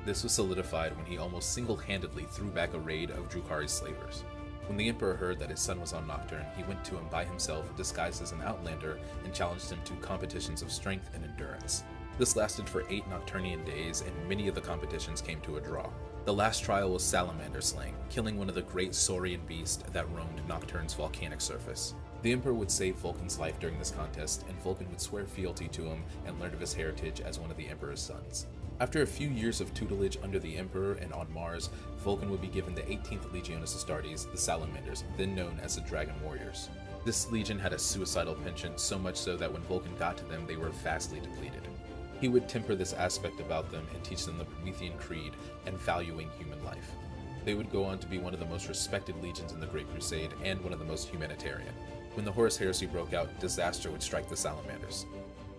This was solidified when he almost single-handedly threw back a raid of Drukhari's slavers. When the Emperor heard that his son was on Nocturne, he went to him by himself, disguised as an outlander, and challenged him to competitions of strength and endurance. This lasted for 8 Nocturnian days, and many of the competitions came to a draw. The last trial was salamander slaying, killing one of the great saurian beasts that roamed Nocturne's volcanic surface. The Emperor would save Vulcan's life during this contest, and Vulcan would swear fealty to him and learn of his heritage as one of the Emperor's sons. After a few years of tutelage under the Emperor and on Mars, Vulcan would be given the 18th Legiones Astartes, the Salamanders, then known as the Dragon Warriors. This legion had a suicidal penchant, so much so that when Vulcan got to them, they were vastly depleted. He would temper this aspect about them and teach them the Promethean creed and valuing human life. They would go on to be one of the most respected legions in the Great Crusade and one of the most humanitarian. When the Horus Heresy broke out, disaster would strike the Salamanders.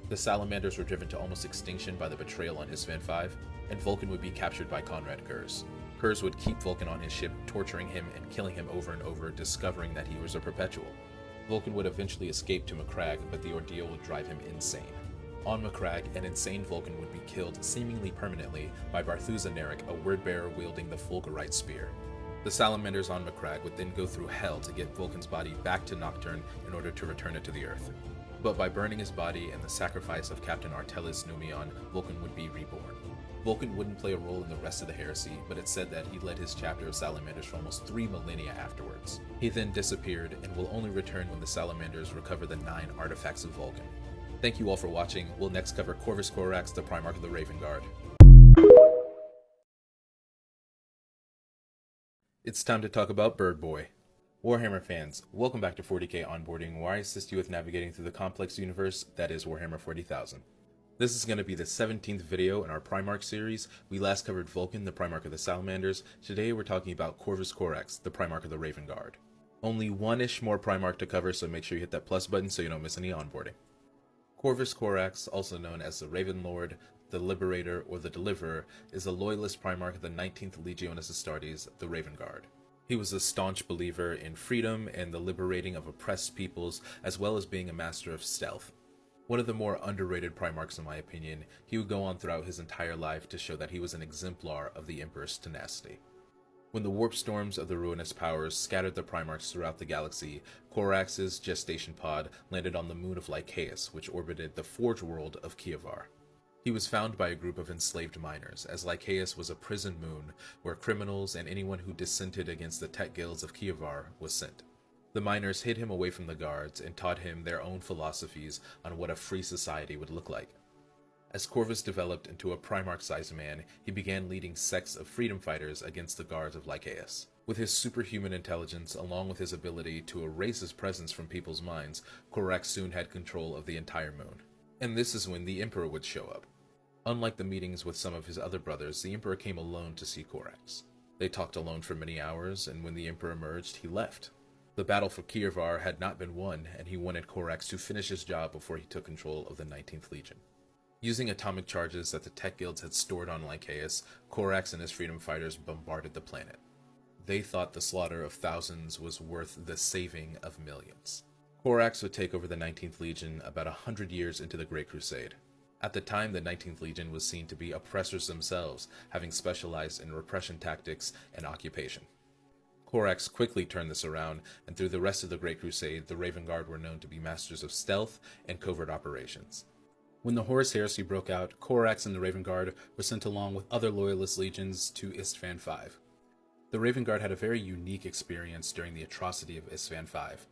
The Salamanders were driven to almost extinction by the betrayal on Isstvan V, and Vulcan would be captured by Conrad Kurz. Kurz would keep Vulcan on his ship, torturing him and killing him over and over, discovering that he was a perpetual. Vulcan would eventually escape to Macragge, but the ordeal would drive him insane. On Macragge, an insane Vulcan would be killed seemingly permanently by Barthuza Narek, a word-bearer wielding the Fulgurite spear. The The salamanders on Macragge would then go through hell to get Vulcan's body back to Nocturne in order to return it to the Earth. But by burning his body and the sacrifice of Captain Artelis Numion, Vulcan would be reborn. Vulcan wouldn't play a role in the rest of the heresy, but it's said that he led his chapter of salamanders for almost 3 millennia afterwards. He then disappeared and will only return when the salamanders recover the 9 artifacts of Vulcan. Thank you all for watching. We'll next cover Corvus Corax, the Primarch of the Raven Guard. It's time to talk about Bird Boy. Warhammer fans, welcome back to 40k Onboarding, where I assist you with navigating through the complex universe that is Warhammer 40,000. This is going to be the 17th video in our Primarch series. We last covered Vulcan, the Primarch of the Salamanders. Today we're talking about Corvus Corax, the Primarch of the Raven Guard. Only one-ish more Primarch to cover, so make sure you hit that plus button so you don't miss any onboarding. Corvus Corax, also known as the Raven Lord, the Liberator, or the Deliverer, is a loyalist Primarch of the 19th Legiones Astartes, the Raven Guard. He was a staunch believer in freedom and the liberating of oppressed peoples, as well as being a master of stealth. One of the more underrated Primarchs in my opinion, he would go on throughout his entire life to show that he was an exemplar of the Emperor's tenacity. When the warp storms of the ruinous powers scattered the Primarchs throughout the galaxy, Corax's gestation pod landed on the moon of Lycaeus, which orbited the Forge world of Kievar. He was found by a group of enslaved miners, as Lycaeus was a prison moon where criminals and anyone who dissented against the tech guilds of Kievar was sent. The miners hid him away from the guards and taught him their own philosophies on what a free society would look like. As Corvus developed into a Primarch-sized man, he began leading sects of freedom fighters against the guards of Lycaeus. With his superhuman intelligence, along with his ability to erase his presence from people's minds, Corax soon had control of the entire moon. And this is when the Emperor would show up. Unlike the meetings with some of his other brothers, the Emperor came alone to see Corax. They talked alone for many hours, and when the Emperor emerged, he left. The battle for Kievar had not been won, and he wanted Corax to finish his job before he took control of the 19th Legion. Using atomic charges that the tech guilds had stored on Lycaeus, Corax and his freedom fighters bombarded the planet. They thought the slaughter of thousands was worth the saving of millions. Corax would take over the 19th Legion about 100 years into the Great Crusade. At the time, the 19th Legion was seen to be oppressors themselves, having specialized in repression tactics and occupation. Corax quickly turned this around, and through the rest of the Great Crusade, the Raven Guard were known to be masters of stealth and covert operations. When the Horus Heresy broke out, Corax and the Raven Guard were sent along with other loyalist legions to Istvan V. The Raven Guard had a very unique experience during the atrocity of Istvan V.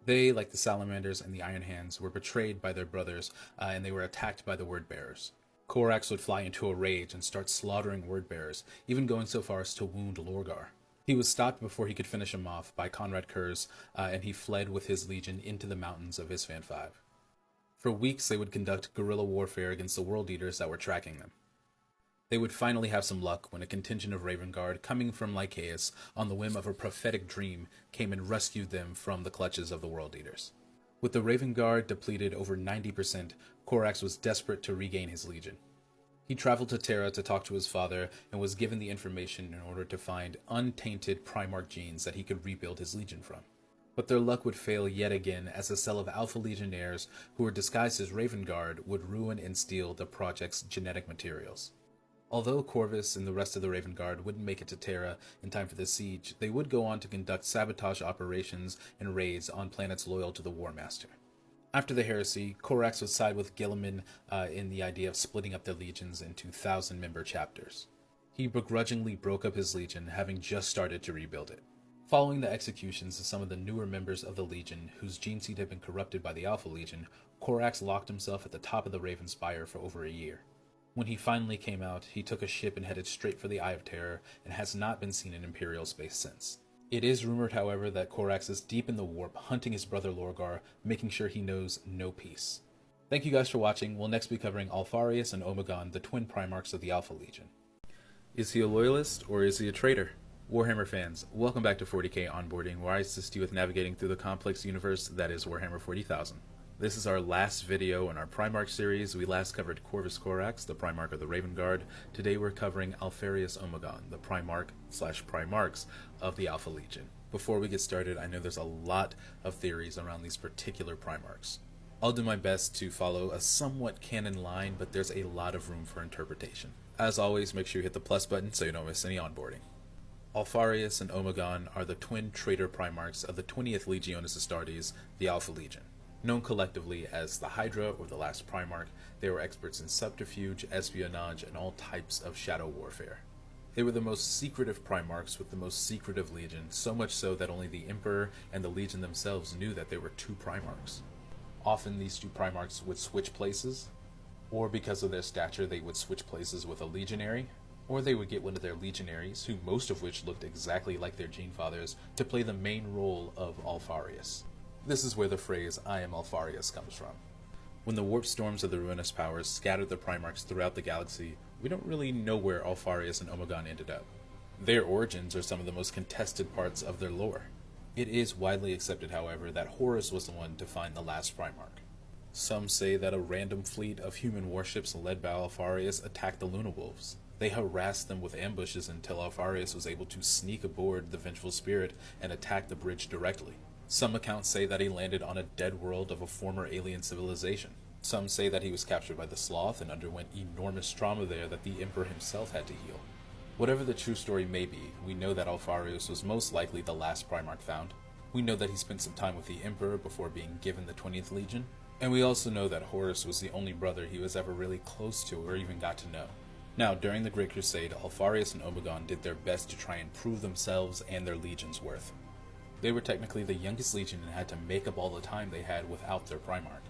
They, like the Salamanders and the Iron Hands, were betrayed by their brothers, and they were attacked by the Word-Bearers. Corax would fly into a rage and start slaughtering Word-Bearers, even going so far as to wound Lorgar. He was stopped before he could finish him off by Conrad Kurz, and he fled with his legion into the mountains of Istvan V. For weeks they would conduct guerrilla warfare against the World Eaters that were tracking them. They would finally have some luck when a contingent of Raven Guard coming from Lycaeus on the whim of a prophetic dream came and rescued them from the clutches of the World Eaters. With the Raven Guard depleted over 90%, Corax was desperate to regain his legion. He traveled to Terra to talk to his father and was given the information in order to find untainted Primarch genes that he could rebuild his legion from. But their luck would fail yet again as a cell of Alpha Legionnaires who were disguised as Raven Guard would ruin and steal the project's genetic materials. Although Corvus and the rest of the Raven Guard wouldn't make it to Terra in time for the siege, they would go on to conduct sabotage operations and raids on planets loyal to the War Master. After the heresy, Corax would side with Guilliman in the idea of splitting up the legions into 1,000-member chapters. He begrudgingly broke up his legion, having just started to rebuild it. Following the executions of some of the newer members of the Legion, whose gene seed had been corrupted by the Alpha Legion, Corax locked himself at the top of the Raven Spire for over a year. When he finally came out, he took a ship and headed straight for the Eye of Terror, and has not been seen in Imperial space since. It is rumored, however, that Corax is deep in the warp, hunting his brother Lorgar, making sure he knows no peace. Thank you guys for watching. We'll next be covering Alfarius and Omegon, the twin Primarchs of the Alpha Legion. Is he a loyalist, or is he a traitor? Warhammer fans, welcome back to 40k Onboarding, where I assist you with navigating through the complex universe that is Warhammer 40,000. This is our last video in our Primarch series. We last covered Corvus Corax, the Primarch of the Raven Guard. Today we're covering Alfarius Omegon, the Primarch/Primarchs of the Alpha Legion. Before we get started, I know there's a lot of theories around these particular Primarchs. I'll do my best to follow a somewhat canon line, but there's a lot of room for interpretation. As always, make sure you hit the plus button so you don't miss any onboarding. Alfarius and Omegon are the twin traitor primarchs of the 20th Legionis Astartes, the Alpha Legion. Known collectively as the Hydra or the Last Primarch, they were experts in subterfuge, espionage, and all types of shadow warfare. They were the most secretive primarchs with the most secretive legion, so much so that only the Emperor and the legion themselves knew that there were two primarchs. Often these two primarchs would switch places, or because of their stature they would switch places with a legionary, or they would get one of their legionaries, who most of which looked exactly like their gene fathers, to play the main role of Alfarius. This is where the phrase, "I am Alfarius" comes from. When the warp storms of the ruinous powers scattered the primarchs throughout the galaxy, we don't really know where Alfarius and Omegon ended up. Their origins are some of the most contested parts of their lore. It is widely accepted, however, that Horus was the one to find the last primarch. Some say that a random fleet of human warships led by Alfarius attacked the Luna Wolves. They harassed them with ambushes until Alfarius was able to sneak aboard the Vengeful Spirit and attack the bridge directly. Some accounts say that he landed on a dead world of a former alien civilization. Some say that he was captured by the Sloth and underwent enormous trauma there that the Emperor himself had to heal. Whatever the true story may be, we know that Alfarius was most likely the last Primarch found. We know that he spent some time with the Emperor before being given the 20th Legion. And we also know that Horus was the only brother he was ever really close to or even got to know. Now, during the Great Crusade, Alfarius and Omegon did their best to try and prove themselves and their legion's worth. They were technically the youngest legion and had to make up all the time they had without their Primarch.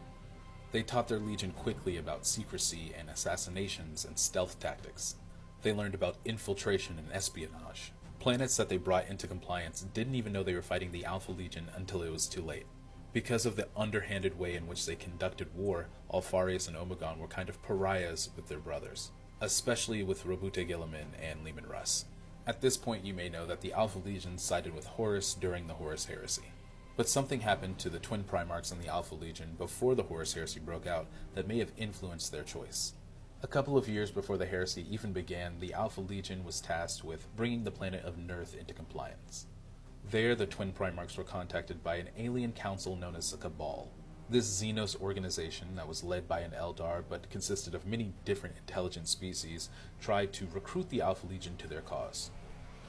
They taught their legion quickly about secrecy and assassinations and stealth tactics. They learned about infiltration and espionage. Planets that they brought into compliance didn't even know they were fighting the Alpha Legion until it was too late. Because of the underhanded way in which they conducted war, Alfarius and Omegon were kind of pariahs with their brothers, especially with Robute Guilliman and Leman Russ. At this point, you may know that the Alpha Legion sided with Horus during the Horus Heresy. But something happened to the twin primarchs in the Alpha Legion before the Horus Heresy broke out that may have influenced their choice. A couple of years before the heresy even began, the Alpha Legion was tasked with bringing the planet of Nurth into compliance. There, the twin primarchs were contacted by an alien council known as the Cabal. This Xenos organization that was led by an Eldar but consisted of many different intelligent species tried to recruit the Alpha Legion to their cause.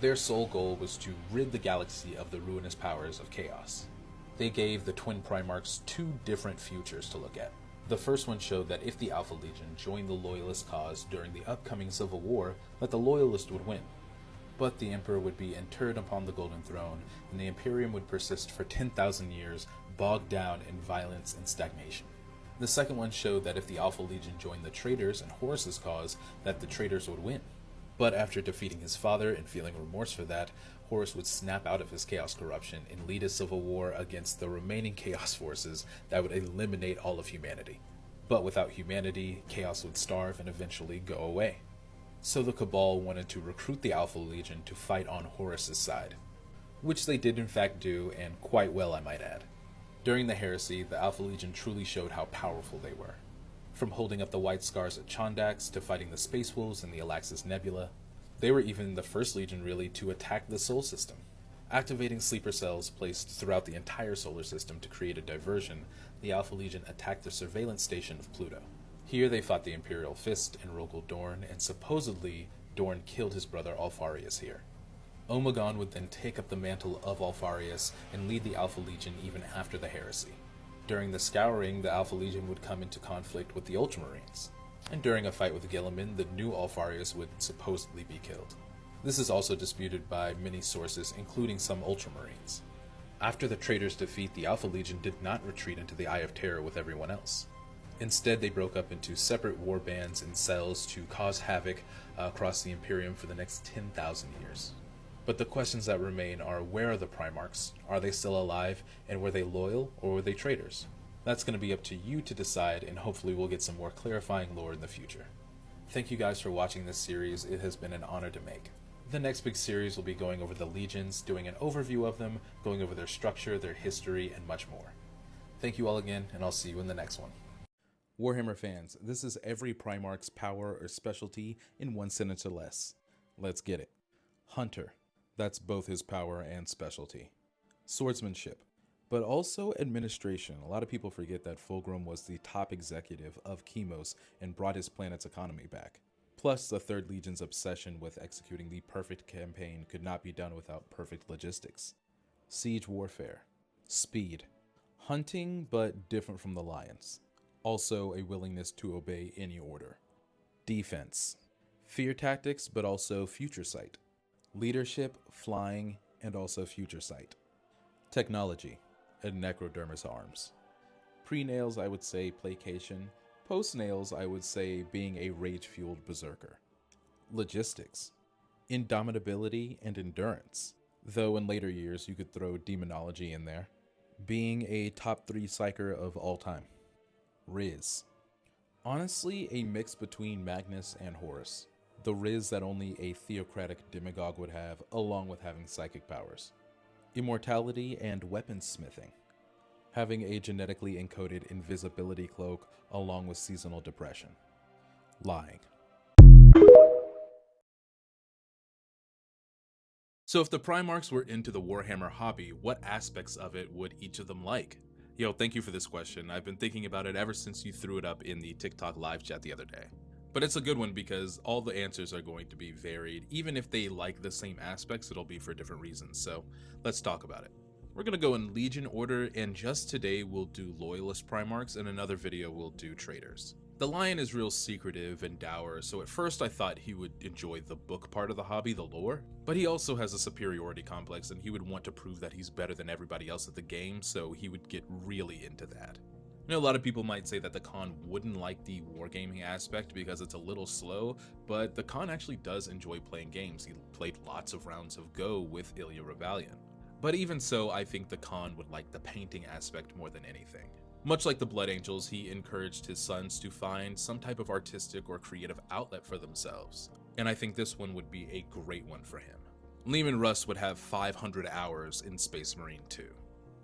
Their sole goal was to rid the galaxy of the ruinous powers of chaos. They gave the twin primarchs two different futures to look at. The first one showed that if the Alpha Legion joined the Loyalist cause during the upcoming Civil War, that the Loyalists would win. But the Emperor would be interred upon the Golden Throne, and the Imperium would persist for 10,000 years, bogged down in violence and stagnation. The second one showed that if the Alpha Legion joined the traitors and Horus's cause, that the traitors would win. But after defeating his father and feeling remorse for that, Horus would snap out of his chaos corruption and lead a civil war against the remaining chaos forces that would eliminate all of humanity. But without humanity, chaos would starve and eventually go away. So the Cabal wanted to recruit the Alpha Legion to fight on Horus's side, which they did in fact do, and quite well, I might add. During the heresy, the Alpha Legion truly showed how powerful they were. From holding up the White Scars at Chondax to fighting the Space Wolves in the Alaxis Nebula, they were even the first legion really to attack the Sol system. Activating sleeper cells placed throughout the entire solar system to create a diversion, the Alpha Legion attacked the surveillance station of Pluto. Here they fought the Imperial Fist and Rogel Dorn, and supposedly Dorn killed his brother Alfarius here. Omegon would then take up the mantle of Alfarius and lead the Alpha Legion even after the heresy. During the Scouring, the Alpha Legion would come into conflict with the Ultramarines, and during a fight with Guilliman, the new Alfarius would supposedly be killed. This is also disputed by many sources, including some Ultramarines. After the traitors' defeat, the Alpha Legion did not retreat into the Eye of Terror with everyone else. Instead, they broke up into separate war bands and cells to cause havoc across the Imperium for the next 10,000 years. But the questions that remain are, where are the Primarchs? Are they still alive? And were they loyal, or were they traitors? That's going to be up to you to decide, and hopefully we'll get some more clarifying lore in the future. Thank you guys for watching this series. It has been an honor to make. The next big series will be going over the legions, doing an overview of them, going over their structure, their history, and much more. Thank you all again, and I'll see you in the next one. Warhammer fans, this is every Primarch's power or specialty in one sentence or less. Let's get it. Hunter. That's both his power and specialty. Swordsmanship. But also administration. A lot of people forget that Fulgrim was the top executive of Chemos and brought his planet's economy back. Plus, the 3rd Legion's obsession with executing the perfect campaign could not be done without perfect logistics. Siege warfare. Speed. Hunting, but different from the Lions. Also, a willingness to obey any order. Defense. Fear tactics, but also future sight. Leadership, flying, and also future sight. Technology. A necrodermis arms. Pre-nails, I would say placation. Post-nails, I would say being a rage-fueled berserker. Logistics. Indomitability and endurance. Though in later years you could throw demonology in there. Being a top 3 psyker of all time. Riz. Honestly, a mix between Magnus and Horus. The Riz that only a theocratic demagogue would have, along with having psychic powers. Immortality and weaponsmithing. Having a genetically encoded invisibility cloak along with seasonal depression. Lying. So if the Primarchs were into the Warhammer hobby, what aspects of it would each of them like? Yo, thank you for this question. I've been thinking about it ever since you threw it up in the TikTok live chat the other day. But it's a good one because all the answers are going to be varied. Even if they like the same aspects, it'll be for different reasons. So let's talk about it. We're going to go in Legion order, and just today we'll do Loyalist Primarchs, and another video we'll do Traitors. The Lion is real secretive and dour, so at first I thought he would enjoy the book part of the hobby, the lore, but he also has a superiority complex and he would want to prove that he's better than everybody else at the game, so he would get really into that. I know a lot of people might say that the Khan wouldn't like the wargaming aspect because it's a little slow, but the Khan actually does enjoy playing games. He played lots of rounds of Go with Ilya Rebellion. But even so, I think the Khan would like the painting aspect more than anything. Much like the Blood Angels, he encouraged his sons to find some type of artistic or creative outlet for themselves. And I think this one would be a great one for him. Leman Russ would have 500 hours in Space Marine 2.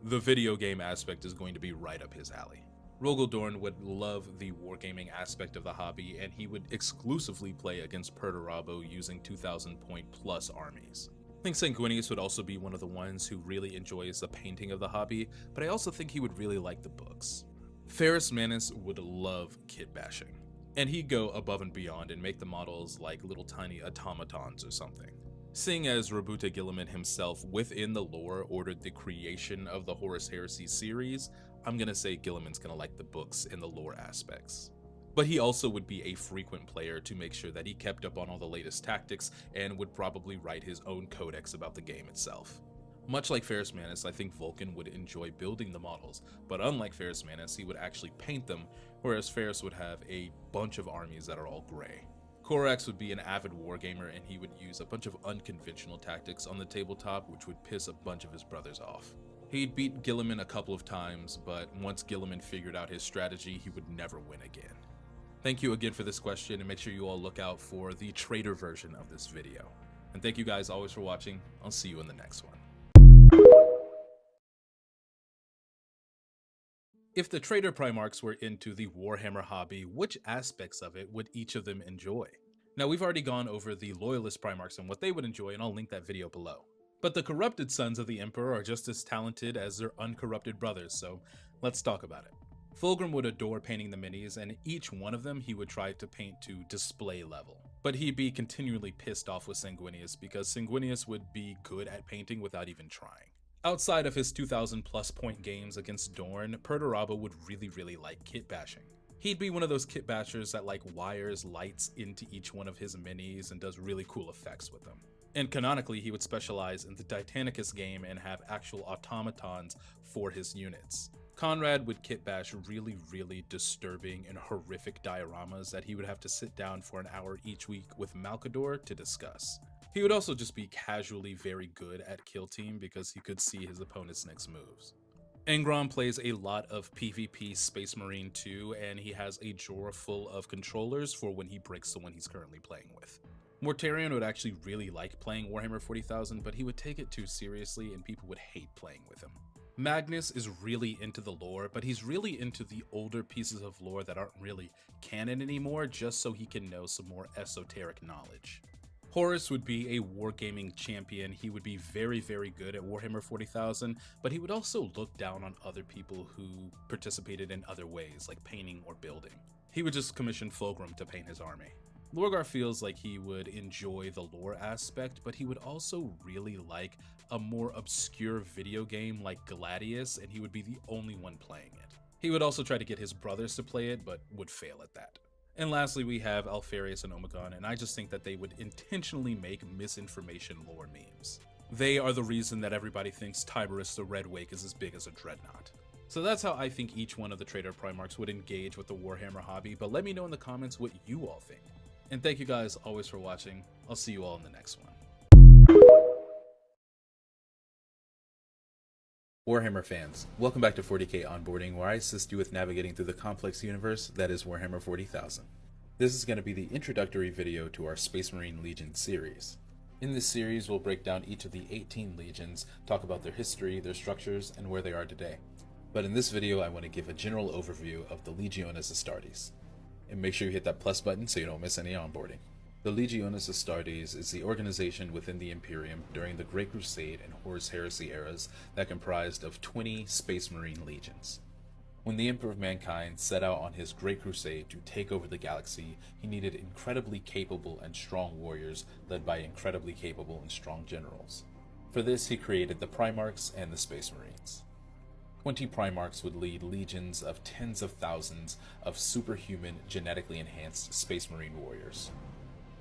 The video game aspect is going to be right up his alley. Rogaldorn would love the wargaming aspect of the hobby, and he would exclusively play against Perturabo using 2,000 point plus armies. I think Sanguinius would also be one of the ones who really enjoys the painting of the hobby, but I also think he would really like the books. Ferrus Manus would love kit bashing, and he'd go above and beyond and make the models like little tiny automatons or something. Seeing as Rabuta Gilliman himself within the lore ordered the creation of the Horus Heresy series, I'm gonna say Gilliman's gonna like the books and the lore aspects. But he also would be a frequent player to make sure that he kept up on all the latest tactics and would probably write his own codex about the game itself. Much like Ferrus Manus, I think Vulcan would enjoy building the models, but unlike Ferrus Manus, he would actually paint them, whereas Ferrus would have a bunch of armies that are all gray. Korax would be an avid wargamer, and he would use a bunch of unconventional tactics on the tabletop, which would piss a bunch of his brothers off. He'd beat Gilliman a couple of times, but once Gilliman figured out his strategy, he would never win again. Thank you again for this question, and make sure you all look out for the Traitor version of this video. And thank you guys always for watching. I'll see you in the next one. If the Traitor Primarchs were into the Warhammer hobby, which aspects of it would each of them enjoy? Now, we've already gone over the Loyalist Primarchs and what they would enjoy, and I'll link that video below. But the corrupted sons of the Emperor are just as talented as their uncorrupted brothers, so let's talk about it. Fulgrim would adore painting the minis, and each one of them he would try to paint to display level. But he'd be continually pissed off with Sanguinius because Sanguinius would be good at painting without even trying. Outside of his 2,000 plus point games against Dorn, Perturabo would really like kit bashing. He'd be one of those kit bashers that like wires lights into each one of his minis and does really cool effects with them. And canonically, he would specialize in the Titanicus game and have actual automatons for his units. Conrad would kit bash really disturbing and horrific dioramas that he would have to sit down for an hour each week with Malkador to discuss. He would also just be casually very good at Kill Team because he could see his opponent's next moves. Engrom plays a lot of PvP Space Marine 2, and he has a drawer full of controllers for when he breaks the one he's currently playing with. Mortarion would actually really like playing Warhammer 40,000, but he would take it too seriously and people would hate playing with him. Magnus is really into the lore, but he's really into the older pieces of lore that aren't really canon anymore, just so he can know some more esoteric knowledge. Horus would be a wargaming champion. He would be very good at Warhammer 40,000, but he would also look down on other people who participated in other ways, like painting or building. He would just commission Fulgrim to paint his army. Lorgar feels like he would enjoy the lore aspect, but he would also really like a more obscure video game like Gladius, and he would be the only one playing it. He would also try to get his brothers to play it, but would fail at that. And lastly, we have Alpharius and Omegon, and I just think that they would intentionally make misinformation lore memes. They are the reason that everybody thinks Tiberus the Red Wake is as big as a dreadnought. So that's how I think each one of the Trader Primarchs would engage with the Warhammer hobby, but let me know in the comments what you all think. And thank you guys always for watching. I'll see you all in the next one. Warhammer fans, welcome back to 40k Onboarding, where I assist you with navigating through the complex universe that is Warhammer 40,000. This is going to be the introductory video to our Space Marine Legion series. In this series, we'll break down each of the 18 legions, talk about their history, their structures, and where they are today. But in this video, I want to give a general overview of the Legiones Astartes. And make sure you hit that plus button so you don't miss any onboarding. The Legiones Astartes is the organization within the Imperium during the Great Crusade and Horus Heresy eras that comprised of 20 Space Marine legions. When the Emperor of Mankind set out on his Great Crusade to take over the galaxy, he needed incredibly capable and strong warriors led by incredibly capable and strong generals. For this, he created the Primarchs and the Space Marines. 20 Primarchs would lead legions of tens of thousands of superhuman, genetically enhanced Space Marine warriors.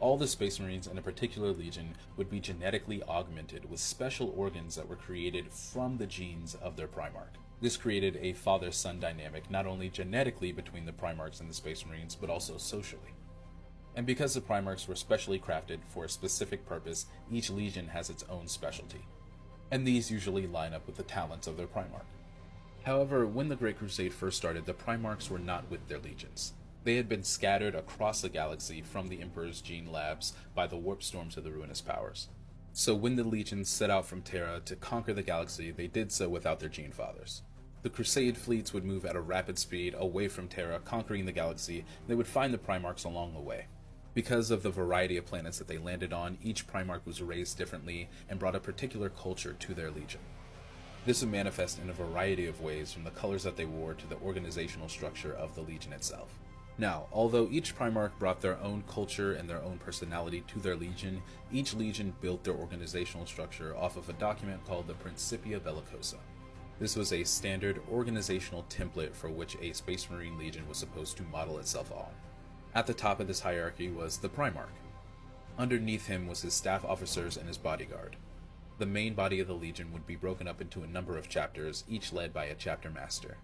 All the Space Marines in a particular legion would be genetically augmented with special organs that were created from the genes of their Primarch. This created a father-son dynamic not only genetically between the Primarchs and the Space Marines, but also socially. And because the Primarchs were specially crafted for a specific purpose, each legion has its own specialty. And these usually line up with the talents of their Primarch. However, when the Great Crusade first started, the Primarchs were not with their legions. They had been scattered across the galaxy from the Emperor's gene labs by the warp storms of the Ruinous Powers. So when the legions set out from Terra to conquer the galaxy, they did so without their gene fathers. The Crusade fleets would move at a rapid speed away from Terra, conquering the galaxy, and they would find the Primarchs along the way. Because of the variety of planets that they landed on, each Primarch was raised differently and brought a particular culture to their legion. This would manifest in a variety of ways, from the colors that they wore to the organizational structure of the legion itself. Now, although each Primarch brought their own culture and their own personality to their legion, each legion built their organizational structure off of a document called the Principia Bellicosa. This was a standard organizational template for which a Space Marine legion was supposed to model itself on. At the top of this hierarchy was the Primarch. Underneath him was his staff officers and his bodyguard. The main body of the legion would be broken up into a number of chapters, each led by a chapter master.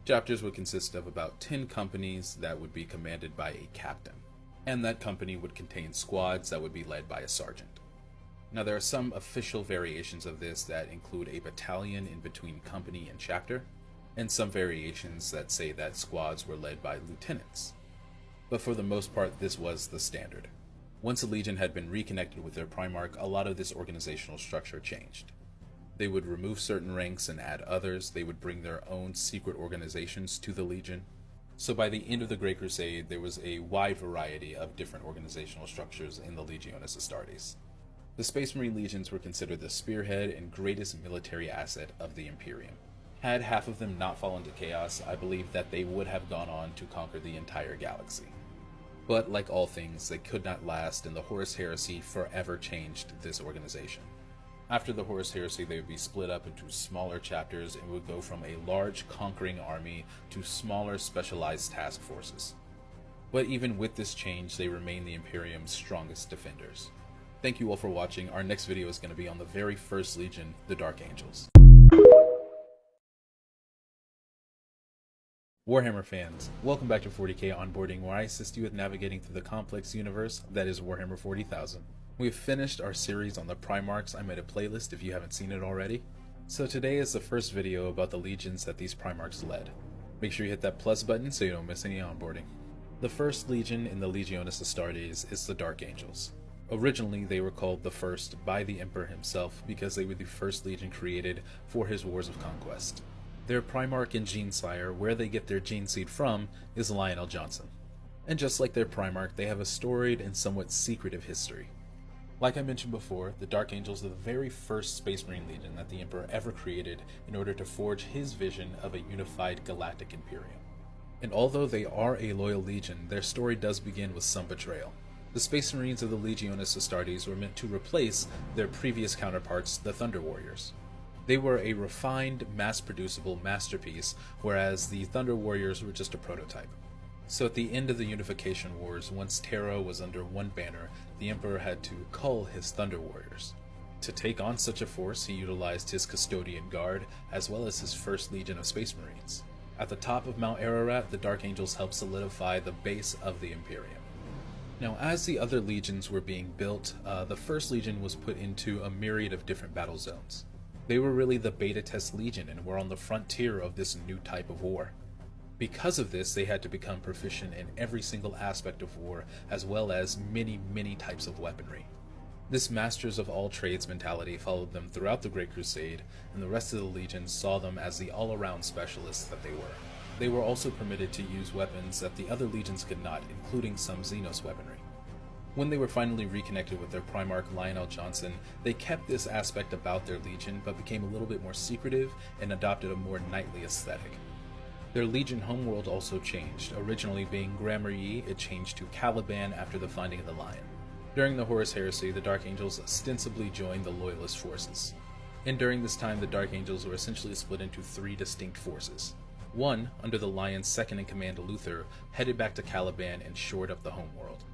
Chapters would consist of about 10 companies that would be commanded by a captain, and that company would contain squads that would be led by a sergeant. Now, there are some official variations of this that include a battalion in between company and chapter, and some variations that say that squads were led by lieutenants. But for the most part, this was the standard. Once a legion had been reconnected with their Primarch, a lot of this organizational structure changed. They would remove certain ranks and add others. They would bring their own secret organizations to the legion. So by the end of the Great Crusade, there was a wide variety of different organizational structures in the Legiones Astartes. The Space Marine legions were considered the spearhead and greatest military asset of the Imperium. Had half of them not fallen to chaos, I believe that they would have gone on to conquer the entire galaxy. But like all things, they could not last, and the Horus Heresy forever changed this organization. After the Horus Heresy, they would be split up into smaller chapters and would go from a large conquering army to smaller specialized task forces. But even with this change, they remain the Imperium's strongest defenders. Thank you all for watching. Our next video is going to be on the very first legion, the Dark Angels. Warhammer fans, welcome back to 40k Onboarding, where I assist you with navigating through the complex universe that is Warhammer 40,000. We've finished our series on the Primarchs. I made a playlist if you haven't seen it already. So today is the first video about the legions that these Primarchs led. Make sure you hit that plus button so you don't miss any onboarding. The first legion in the Legiones Astartes is the Dark Angels. Originally, they were called the First by the Emperor himself because they were the first legion created for his wars of conquest. Their Primarch and gene sire, where they get their gene seed from, is Lionel Johnson. And just like their Primarch, they have a storied and somewhat secretive history. Like I mentioned before, the Dark Angels are the very first Space Marine Legion that the Emperor ever created in order to forge his vision of a unified galactic Imperium. And although they are a loyal legion, their story does begin with some betrayal. The Space Marines of the Legionis Astartes were meant to replace their previous counterparts, the Thunder Warriors. They were a refined, mass-producible masterpiece, whereas the Thunder Warriors were just a prototype. So at the end of the Unification Wars, once Terra was under one banner, the Emperor had to cull his Thunder Warriors. To take on such a force, he utilized his Custodian Guard, as well as his First Legion of Space Marines. At the top of Mount Ararat, the Dark Angels helped solidify the base of the Imperium. Now, as the other legions were being built, the First Legion was put into a myriad of different battle zones. They were really the beta test legion and were on the frontier of this new type of war. Because of this, they had to become proficient in every single aspect of war, as well as many types of weaponry. This masters of all trades mentality followed them throughout the Great Crusade, and the rest of the legions saw them as the all-around specialists that they were. They were also permitted to use weapons that the other legions could not, including some Xenos weaponry. When they were finally reconnected with their Primarch Lionel Johnson, they kept this aspect about their legion, but became a little bit more secretive and adopted a more knightly aesthetic. Their legion homeworld also changed. Originally being Gramarye, it changed to Caliban after the finding of the Lion. During the Horus Heresy, the Dark Angels ostensibly joined the Loyalist forces. And during this time, the Dark Angels were essentially split into three distinct forces. One, under the Lion's second-in-command Luther, headed back to Caliban and shored up the homeworld.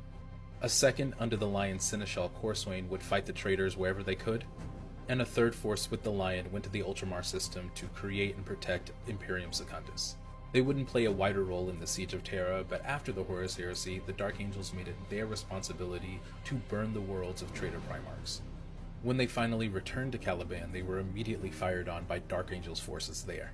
A second, under the Lion's Seneschal Corswain, would fight the traitors wherever they could. And a third force with the Lion went to the Ultramar system to create and protect Imperium Secundus. They wouldn't play a wider role in the Siege of Terra, but after the Horus Heresy, the Dark Angels made it their responsibility to burn the worlds of traitor Primarchs. When they finally returned to Caliban, they were immediately fired on by Dark Angels forces there.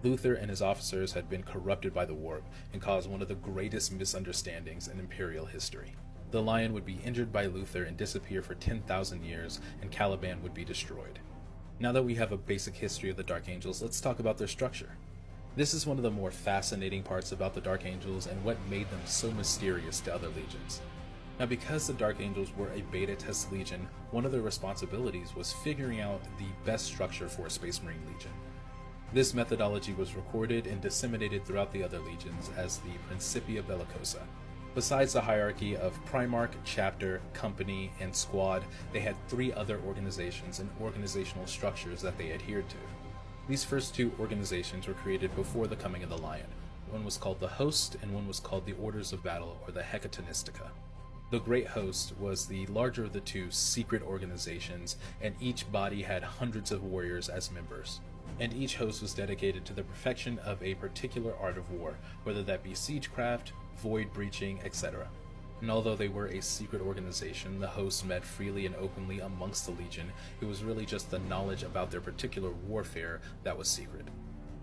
Luther and his officers had been corrupted by the warp and caused one of the greatest misunderstandings in Imperial history. The Lion would be injured by Luther and disappear for 10,000 years, and Caliban would be destroyed. Now that we have a basic history of the Dark Angels, let's talk about their structure. This is one of the more fascinating parts about the Dark Angels and what made them so mysterious to other legions. Now, because the Dark Angels were a beta test legion, one of their responsibilities was figuring out the best structure for a Space Marine legion. This methodology was recorded and disseminated throughout the other legions as the Principia Bellicosa. Besides the hierarchy of Primarch, Chapter, Company, and Squad, they had three other organizations and organizational structures that they adhered to. These first two organizations were created before the coming of the Lion. One was called the Host, and one was called the Orders of Battle, or the Hecatonistica. The Great Host was the larger of the two secret organizations, and each body had hundreds of warriors as members. And each host was dedicated to the perfection of a particular art of war, whether that be siegecraft, void breaching, etc. And although they were a secret organization, the hosts met freely and openly amongst the Legion. It was really just the knowledge about their particular warfare that was secret.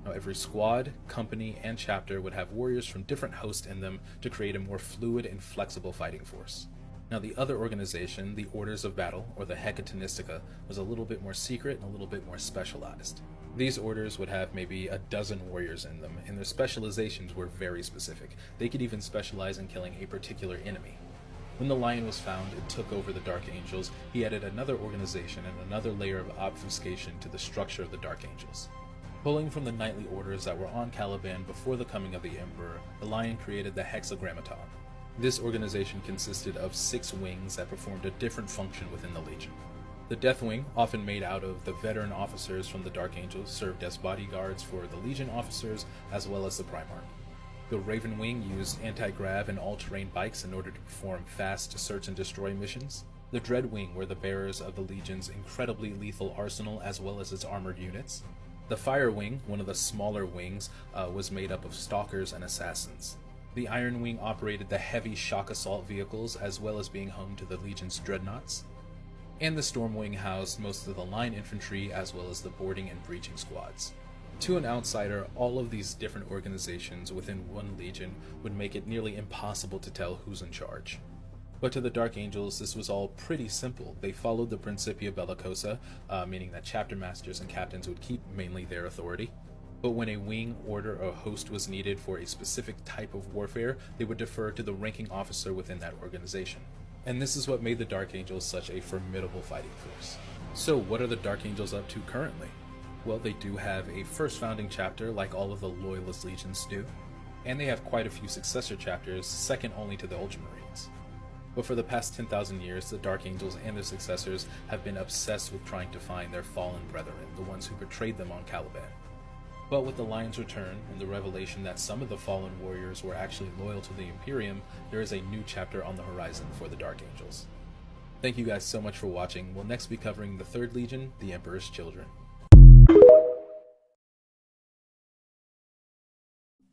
Now, every squad, company, and chapter would have warriors from different hosts in them to create a more fluid and flexible fighting force. Now, the other organization, the Orders of Battle, or the Hecatonistica, was a little bit more secret and a little bit more specialized. These orders would have maybe a dozen warriors in them, and their specializations were very specific. They could even specialize in killing a particular enemy. When the Lion was found and took over the Dark Angels, he added another organization and another layer of obfuscation to the structure of the Dark Angels. Pulling from the knightly orders that were on Caliban before the coming of the Emperor, the Lion created the Hexagrammaton. This organization consisted of 6 wings that performed a different function within the Legion. The Death Wing, often made out of the veteran officers from the Dark Angels, served as bodyguards for the Legion officers as well as the Primarch. The Raven Wing used anti-grav and all-terrain bikes in order to perform fast search and destroy missions. The Dread Wing were the bearers of the Legion's incredibly lethal arsenal as well as its armored units. The Fire Wing, one of the smaller wings, was made up of stalkers and assassins. The Iron Wing operated the heavy shock assault vehicles as well as being home to the Legion's dreadnoughts. And the Storm Wing housed most of the line infantry as well as the boarding and breaching squads. To an outsider, all of these different organizations within one legion would make it nearly impossible to tell who's in charge. But to the Dark Angels, this was all pretty simple. They followed the Principia Bellicosa, meaning that chapter masters and captains would keep mainly their authority. But when a wing, order, or host was needed for a specific type of warfare, they would defer to the ranking officer within that organization. And this is what made the Dark Angels such a formidable fighting force. So what are the Dark Angels up to currently? Well, they do have a first founding chapter like all of the Loyalist legions do, and they have quite a few successor chapters, second only to the Ultramarines. But for the past 10,000 years, the Dark Angels and their successors have been obsessed with trying to find their fallen brethren, the ones who betrayed them on Caliban. But with the Lion's return and the revelation that some of the fallen warriors were actually loyal to the Imperium, there is a new chapter on the horizon for the Dark Angels. Thank you guys so much for watching. We'll next be covering the Third Legion, the Emperor's Children.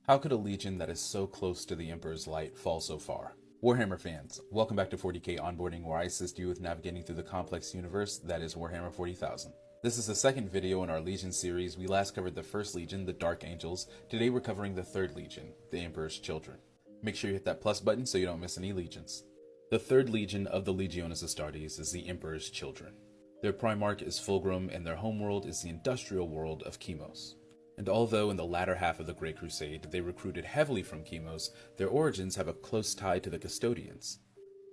How could a legion that is so close to the Emperor's light fall so far? Warhammer fans, welcome back to 40k Onboarding, where I assist you with navigating through the complex universe that is Warhammer 40,000. This is the second video in our Legion series. We last covered the First Legion, the Dark Angels. Today we're covering the Third Legion, the Emperor's Children. Make sure you hit that plus button so you don't miss any legions. The Third Legion of the Legiones Astartes is the Emperor's Children. Their Primarch is Fulgrim, and their homeworld is the industrial world of Chemos. And although in the latter half of the Great Crusade they recruited heavily from Chemos, their origins have a close tie to the Custodians.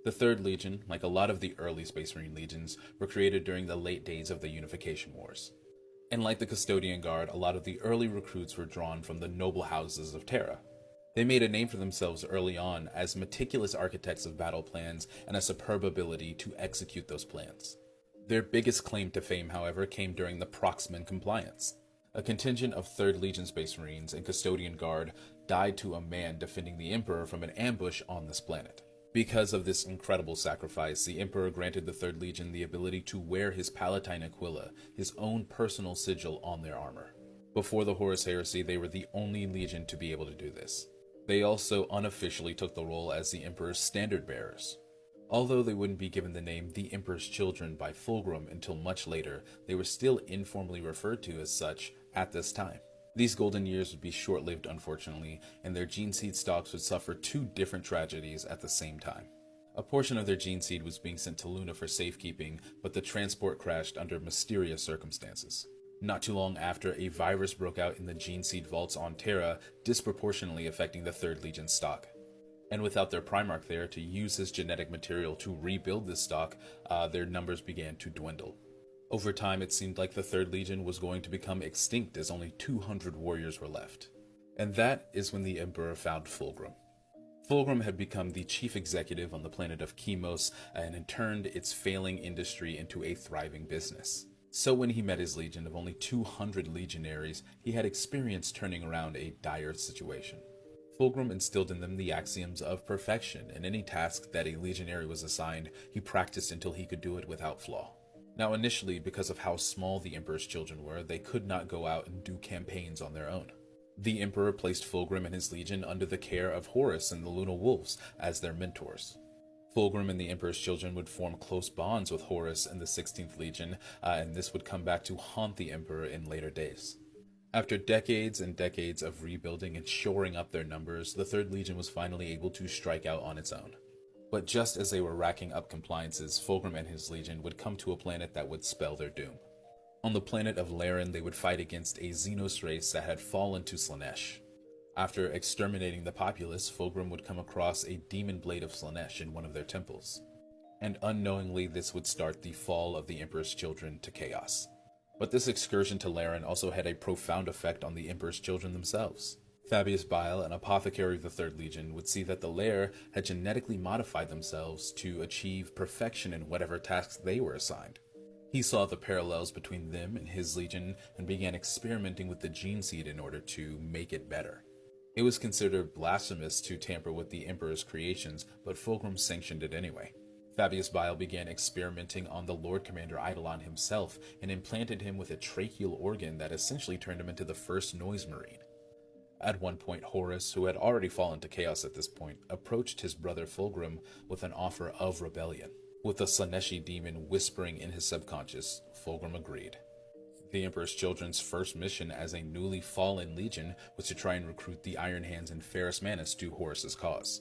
The Third Legion, like a lot of the early Space Marine legions, were created during the late days of the Unification Wars. And like the Custodian Guard, a lot of the early recruits were drawn from the noble houses of Terra. They made a name for themselves early on as meticulous architects of battle plans and a superb ability to execute those plans. Their biggest claim to fame, however, came during the Proxman Compliance. A contingent of 3rd Legion Space Marines and Custodian Guard died to a man defending the Emperor from an ambush on this planet. Because of this incredible sacrifice, the Emperor granted the 3rd Legion the ability to wear his Palatine Aquila, his own personal sigil, on their armor. Before the Horus Heresy, they were the only legion to be able to do this. They also unofficially took the role as the Emperor's standard bearers. Although they wouldn't be given the name the Emperor's Children by Fulgrim until much later, they were still informally referred to as such at this time. These golden years would be short-lived, unfortunately, and their gene seed stocks would suffer two different tragedies at the same time. A portion of their gene seed was being sent to Luna for safekeeping, but the transport crashed under mysterious circumstances. Not too long after, a virus broke out in the gene seed vaults on Terra, disproportionately affecting the 3rd Legion stock. And without their Primarch there to use his genetic material to rebuild this stock, their numbers began to dwindle. Over time, it seemed like the 3rd Legion was going to become extinct as only 200 warriors were left. And that is when the Emperor found Fulgrim. Fulgrim had become the chief executive on the planet of Chemos and had turned its failing industry into a thriving business. So when he met his legion of only 200 legionaries, he had experience turning around a dire situation. Fulgrim instilled in them the axioms of perfection, and any task that a legionary was assigned, he practiced until he could do it without flaw. Now initially, because of how small the Emperor's children were, they could not go out and do campaigns on their own. The Emperor placed Fulgrim and his legion under the care of Horus and the Luna Wolves as their mentors. Fulgrim and the Emperor's children would form close bonds with Horus and the 16th Legion, and this would come back to haunt the Emperor in later days. After decades and decades of rebuilding and shoring up their numbers, the 3rd Legion was finally able to strike out on its own. But just as they were racking up compliances, Fulgrim and his legion would come to a planet that would spell their doom. On the planet of Laren, they would fight against a Xenos race that had fallen to Slaanesh. After exterminating the populace, Fulgrim would come across a demon blade of Slaanesh in one of their temples. And unknowingly, this would start the fall of the Emperor's children to chaos. But this excursion to Laren also had a profound effect on the Emperor's children themselves. Fabius Bile, an apothecary of the 3rd Legion, would see that the lair had genetically modified themselves to achieve perfection in whatever tasks they were assigned. He saw the parallels between them and his legion and began experimenting with the gene seed in order to make it better. It was considered blasphemous to tamper with the Emperor's creations, but Fulgrim sanctioned it anyway. Fabius Bile began experimenting on the Lord Commander Eidolon himself and implanted him with a tracheal organ that essentially turned him into the first Noise Marine. At one point, Horus, who had already fallen to chaos at this point, approached his brother Fulgrim with an offer of rebellion. With the Slaaneshi demon whispering in his subconscious, Fulgrim agreed. The Emperor's children's first mission as a newly fallen legion was to try and recruit the Iron Hands and Ferrus Manus to Horus's cause.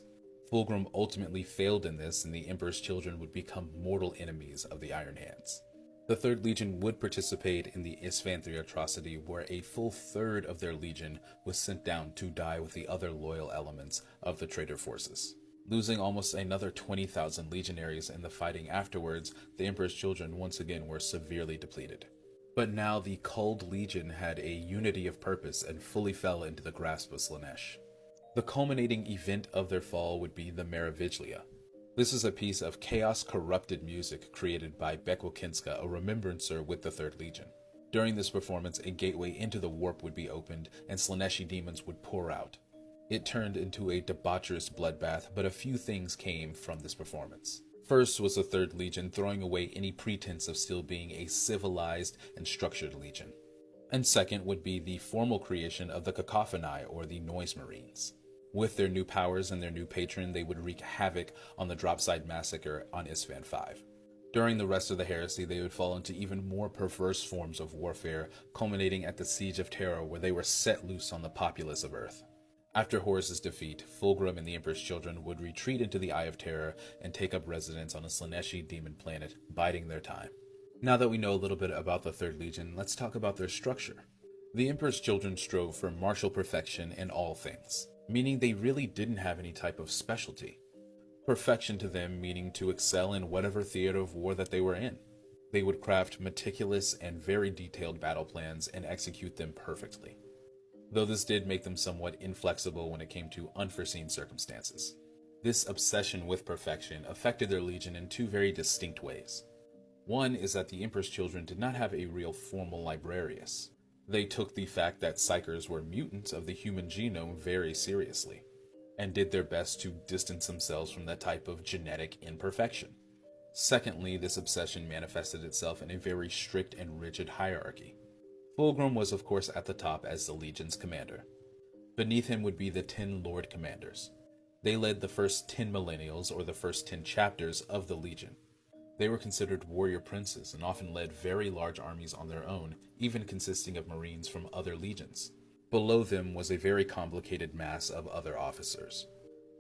Fulgrim ultimately failed in this, and the Emperor's children would become mortal enemies of the Iron Hands. The 3rd Legion would participate in the Isfanthri atrocity, where a full third of their legion was sent down to die with the other loyal elements of the traitor forces. Losing almost another 20,000 legionaries in the fighting afterwards, the Emperor's children once again were severely depleted. But now the Culled Legion had a unity of purpose and fully fell into the grasp of Slaanesh. The culminating event of their fall would be the Meraviglia. This is a piece of chaos-corrupted music created by Bekwakinska, a remembrancer with the 3rd Legion. During this performance, a gateway into the warp would be opened, and Slaaneshi demons would pour out. It turned into a debaucherous bloodbath, but a few things came from this performance. First was the 3rd Legion throwing away any pretense of still being a civilized and structured legion. And second would be the formal creation of the Cacophony, or the Noise Marines. With their new powers and their new patron, they would wreak havoc on the Dropside Massacre on Isstvan V. During the rest of the heresy, they would fall into even more perverse forms of warfare, culminating at the Siege of Terra, where they were set loose on the populace of Earth. After Horus's defeat, Fulgrim and the Emperor's children would retreat into the Eye of Terror and take up residence on a Slaaneshi demon planet, biding their time. Now that we know a little bit about the 3rd Legion, let's talk about their structure. The Emperor's children strove for martial perfection in all things, meaning they really didn't have any type of specialty. Perfection to them meaning to excel in whatever theater of war that they were in. They would craft meticulous and very detailed battle plans and execute them perfectly, though this did make them somewhat inflexible when it came to unforeseen circumstances. This obsession with perfection affected their legion in 2 very distinct ways. One is that the Emperor's children did not have a real formal librarius. They took the fact that psychers were mutants of the human genome very seriously, and did their best to distance themselves from that type of genetic imperfection. Secondly, this obsession manifested itself in a very strict and rigid hierarchy. Fulgrim was of course at the top as the Legion's commander. Beneath him would be the 10 Lord Commanders. They led the first 10 millennials, or the first 10 chapters of the Legion. They were considered warrior princes and often led very large armies on their own, even consisting of Marines from other legions. Below them was a very complicated mass of other officers.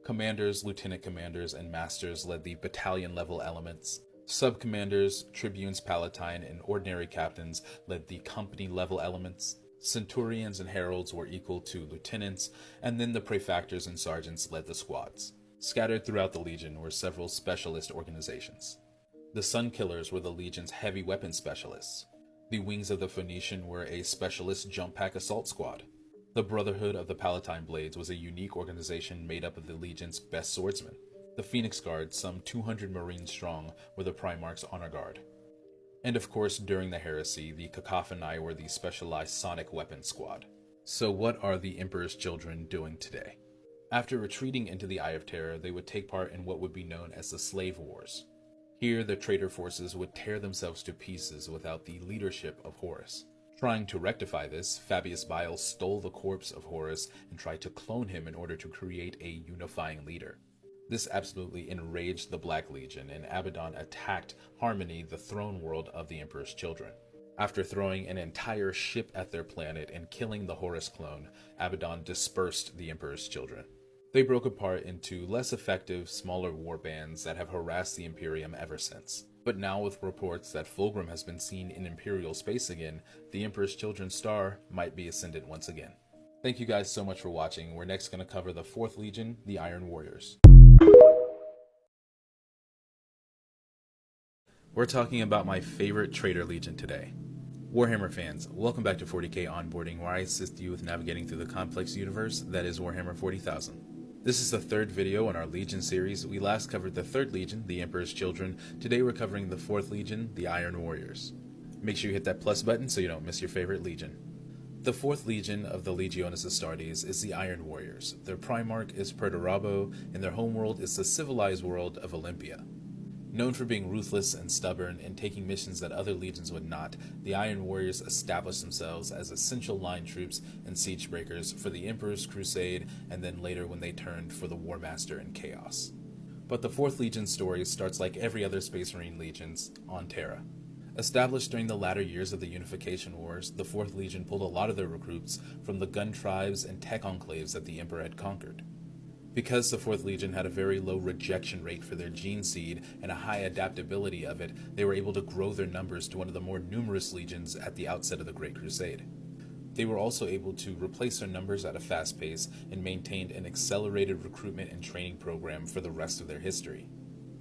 Commanders, lieutenant commanders, and masters led the battalion-level elements. Sub-commanders, tribunes palatine, and ordinary captains led the company-level elements. Centurions and heralds were equal to lieutenants, and then the prefectors and sergeants led the squads. Scattered throughout the Legion were several specialist organizations. The Sun Killers were the Legion's heavy weapon specialists. The Wings of the Phoenician were a specialist jump pack assault squad. The Brotherhood of the Palatine Blades was a unique organization made up of the Legion's best swordsmen. The Phoenix Guard, some 200 Marines strong, were the Primarch's honor guard. And of course, during the heresy, the Cacophony were the specialized sonic weapons squad. So what are the Emperor's children doing today? After retreating into the Eye of Terror, they would take part in what would be known as the Slave Wars. Here, the traitor forces would tear themselves to pieces without the leadership of Horus. Trying to rectify this, Fabius Bile stole the corpse of Horus and tried to clone him in order to create a unifying leader. This absolutely enraged the Black Legion, and Abaddon attacked Harmony, the throne world of the Emperor's children. After throwing an entire ship at their planet and killing the Horus clone, Abaddon dispersed the Emperor's children. They broke apart into less effective, smaller war bands that have harassed the Imperium ever since. But now, with reports that Fulgrim has been seen in Imperial space again, the Emperor's children's star might be ascendant once again. Thank you guys so much for watching. We're next going to cover the 4th Legion, the Iron Warriors. We're talking about my favorite traitor legion today. Warhammer fans, welcome back to 40k Onboarding, where I assist you with navigating through the complex universe that is Warhammer 40,000. This is the 3rd video in our Legion series. We last covered the 3rd Legion, the Emperor's Children. Today we're covering the 4th Legion, the Iron Warriors. Make sure you hit that plus button so you don't miss your favorite legion. The 4th Legion of the Legiones Astartes is the Iron Warriors. Their Primarch is Perturabo, and their homeworld is the civilized world of Olympia. Known for being ruthless and stubborn and taking missions that other legions would not, the Iron Warriors established themselves as essential line troops and siege breakers for the Emperor's Crusade, and then later when they turned for the War Master and Chaos. But the 4th Legion story starts like every other Space Marine legions, on Terra. Established during the latter years of the Unification Wars, the 4th Legion pulled a lot of their recruits from the gun tribes and tech enclaves that the Emperor had conquered. Because the 4th Legion had a very low rejection rate for their gene seed and a high adaptability of it, they were able to grow their numbers to one of the more numerous legions at the outset of the Great Crusade. They were also able to replace their numbers at a fast pace and maintained an accelerated recruitment and training program for the rest of their history.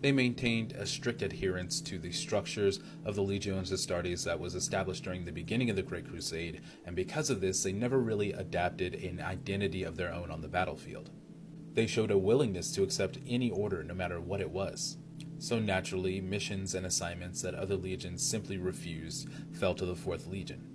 They maintained a strict adherence to the structures of the Legiones Astartes that was established during the beginning of the Great Crusade, and because of this, they never really adapted an identity of their own on the battlefield. They showed a willingness to accept any order no matter what it was. So naturally, missions and assignments that other legions simply refused fell to the 4th Legion.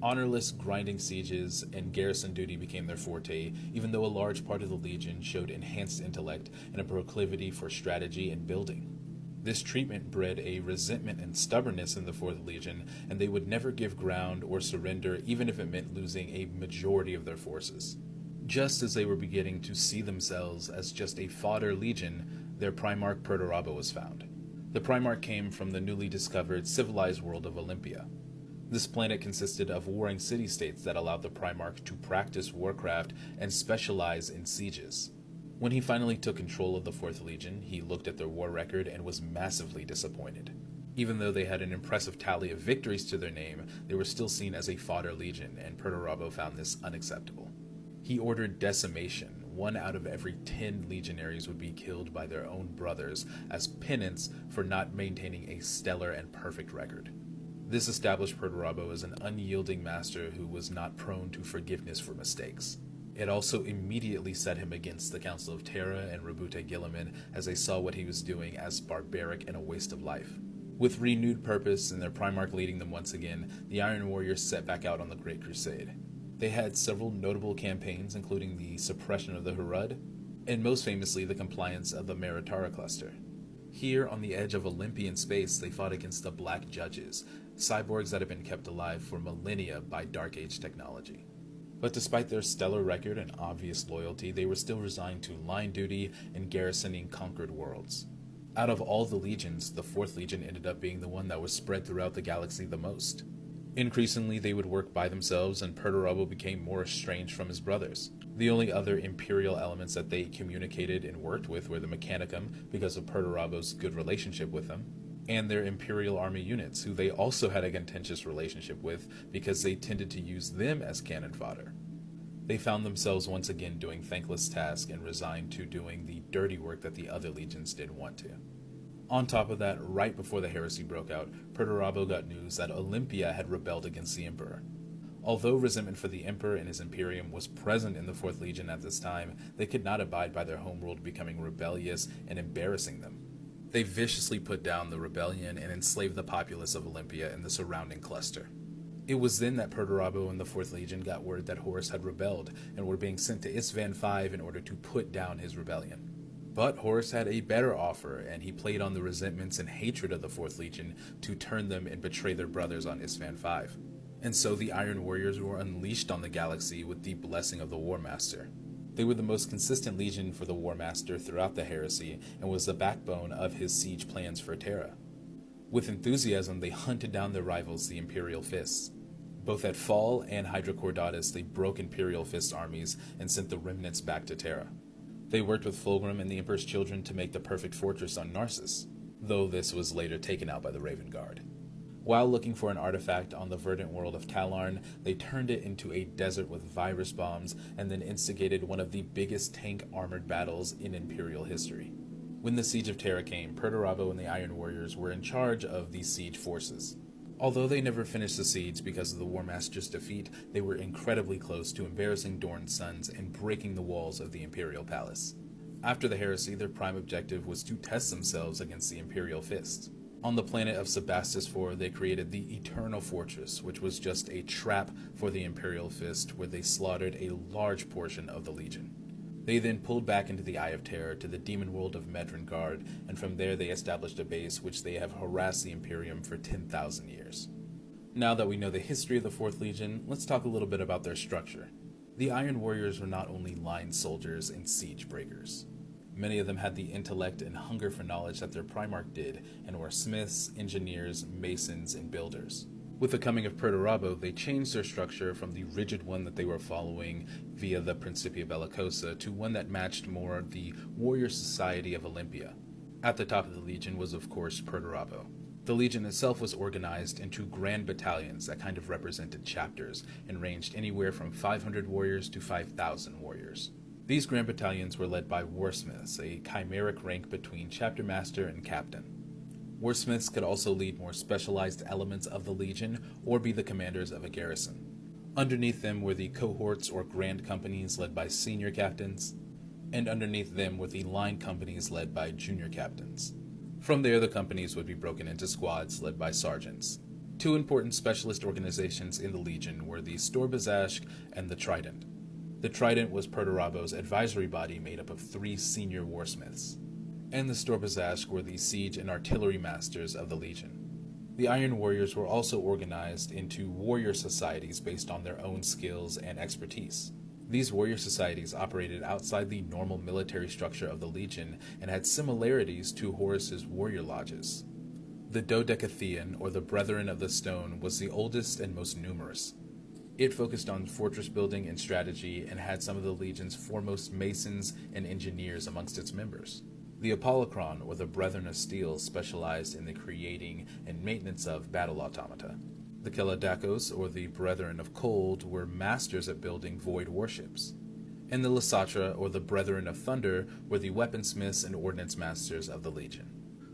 Honorless grinding sieges and garrison duty became their forte, even though a large part of the Legion showed enhanced intellect and a proclivity for strategy and building. This treatment bred a resentment and stubbornness in the 4th Legion, and they would never give ground or surrender even if it meant losing a majority of their forces. Just as they were beginning to see themselves as just a fodder legion, their Primarch Perturabo was found. The Primarch came from the newly discovered civilized world of Olympia. This planet consisted of warring city-states that allowed the Primarch to practice warcraft and specialize in sieges. When he finally took control of the 4th Legion, he looked at their war record and was massively disappointed. Even though they had an impressive tally of victories to their name, they were still seen as a fodder legion, and Perturabo found this unacceptable. He ordered decimation. 1 out of every 10 legionaries would be killed by their own brothers as penance for not maintaining a stellar and perfect record. This established Perturabo as an unyielding master who was not prone to forgiveness for mistakes. It also immediately set him against the Council of Terra and Rabute Gilliman, as they saw what he was doing as barbaric and a waste of life. With renewed purpose and their Primarch leading them once again, the Iron Warriors set back out on the Great Crusade. They had several notable campaigns, including the suppression of the Hurud, and most famously the compliance of the Meritara cluster. Here, on the edge of Olympian space, they fought against the Black Judges, cyborgs that had been kept alive for millennia by Dark Age technology. But despite their stellar record and obvious loyalty, they were still resigned to line duty and garrisoning conquered worlds. Out of all the legions, the 4th Legion ended up being the one that was spread throughout the galaxy the most. Increasingly, they would work by themselves, and Perturabo became more estranged from his brothers. The only other Imperial elements that they communicated and worked with were the Mechanicum, because of Perturabo's good relationship with them, and their Imperial Army units, who they also had a contentious relationship with because they tended to use them as cannon fodder. They found themselves once again doing thankless tasks and resigned to doing the dirty work that the other legions didn't want to. On top of that, right before the heresy broke out, Perturabo got news that Olympia had rebelled against the Emperor. Although resentment for the Emperor and his Imperium was present in the 4th Legion at this time, they could not abide by their homeworld becoming rebellious and embarrassing them. They viciously put down the rebellion and enslaved the populace of Olympia and the surrounding cluster. It was then that Perturabo and the 4th Legion got word that Horus had rebelled and were being sent to Isstvan V in order to put down his rebellion. But Horus had a better offer, and he played on the resentments and hatred of the 4th Legion to turn them and betray their brothers on Isstvan V. And so the Iron Warriors were unleashed on the galaxy with the blessing of the War Master. They were the most consistent legion for the War Master throughout the heresy, and was the backbone of his siege plans for Terra. With enthusiasm, they hunted down their rivals, the Imperial Fists. Both at Fall and Hydra Cordatus, they broke Imperial Fist armies and sent the remnants back to Terra. They worked with Fulgrim and the Emperor's children to make the perfect fortress on Narcissus, though this was later taken out by the Raven Guard. While looking for an artifact on the verdant world of Talarn, they turned it into a desert with virus bombs and then instigated one of the biggest tank armored battles in Imperial history. When the Siege of Terra came, Perturabo and the Iron Warriors were in charge of the siege forces. Although they never finished the siege because of the War Master's defeat, they were incredibly close to embarrassing Dorn's sons and breaking the walls of the Imperial Palace. After the heresy, their prime objective was to test themselves against the Imperial Fist. On the planet of Sebastus IV, they created the Eternal Fortress, which was just a trap for the Imperial Fist, where they slaughtered a large portion of the Legion. They then pulled back into the Eye of Terror to the demon world of Medrengard, and from there they established a base which they have harassed the Imperium for 10,000 years. Now that we know the history of the 4th Legion, let's talk a little bit about their structure. The Iron Warriors were not only line soldiers and siege breakers. Many of them had the intellect and hunger for knowledge that their Primarch did, and were smiths, engineers, masons, and builders. With the coming of Perturabo, they changed their structure from the rigid one that they were following via the Principia Bellicosa to one that matched more the warrior society of Olympia. At the top of the Legion was, of course, Perturabo. The Legion itself was organized into grand battalions that kind of represented chapters and ranged anywhere from 500 warriors to 5,000 warriors. These grand battalions were led by warsmiths, a chimeric rank between chapter master and captain. Warsmiths could also lead more specialized elements of the Legion or be the commanders of a garrison. Underneath them were the cohorts or grand companies led by senior captains. and underneath them were the line companies led by junior captains. From there, the companies would be broken into squads led by sergeants. Two important specialist organizations in the Legion were the Storbazashk and the Trident. The Trident was Perturabo's advisory body made up of 3 senior warsmiths, and the Storbazashk were the siege and artillery masters of the Legion. The Iron Warriors were also organized into warrior societies based on their own skills and expertise. These warrior societies operated outside the normal military structure of the Legion and had similarities to Horus's warrior lodges. The Dodecatheon, or the Brethren of the Stone, was the oldest and most numerous. It focused on fortress building and strategy and had some of the Legion's foremost masons and engineers amongst its members. The Apollocron, or the Brethren of Steel, specialized in the creating and maintenance of battle automata. The Keladakos, or the Brethren of Cold, were masters at building void warships. And the Lasatra, or the Brethren of Thunder, were the weaponsmiths and ordnance masters of the Legion.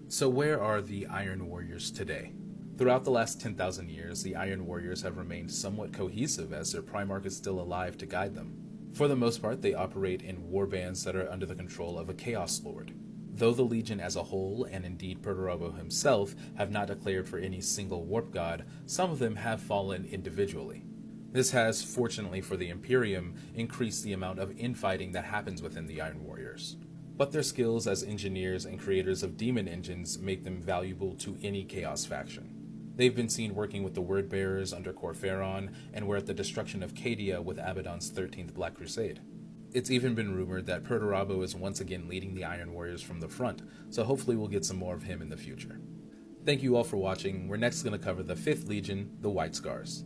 So where are the Iron Warriors today? Throughout the last 10,000 years, the Iron Warriors have remained somewhat cohesive as their Primarch is still alive to guide them. For the most part, they operate in warbands that are under the control of a Chaos Lord. Though the Legion as a whole, and indeed Perturabo himself, have not declared for any single warp god, some of them have fallen individually. This has, fortunately for the Imperium, increased the amount of infighting that happens within the Iron Warriors. But their skills as engineers and creators of demon engines make them valuable to any Chaos faction. They've been seen working with the Word-Bearers under Corpheron, and were at the destruction of Cadia with Abaddon's 13th Black Crusade. It's even been rumored that Perturabo is once again leading the Iron Warriors from the front, so hopefully we'll get some more of him in the future. Thank you all for watching. We're next going to cover the 5th Legion, the White Scars.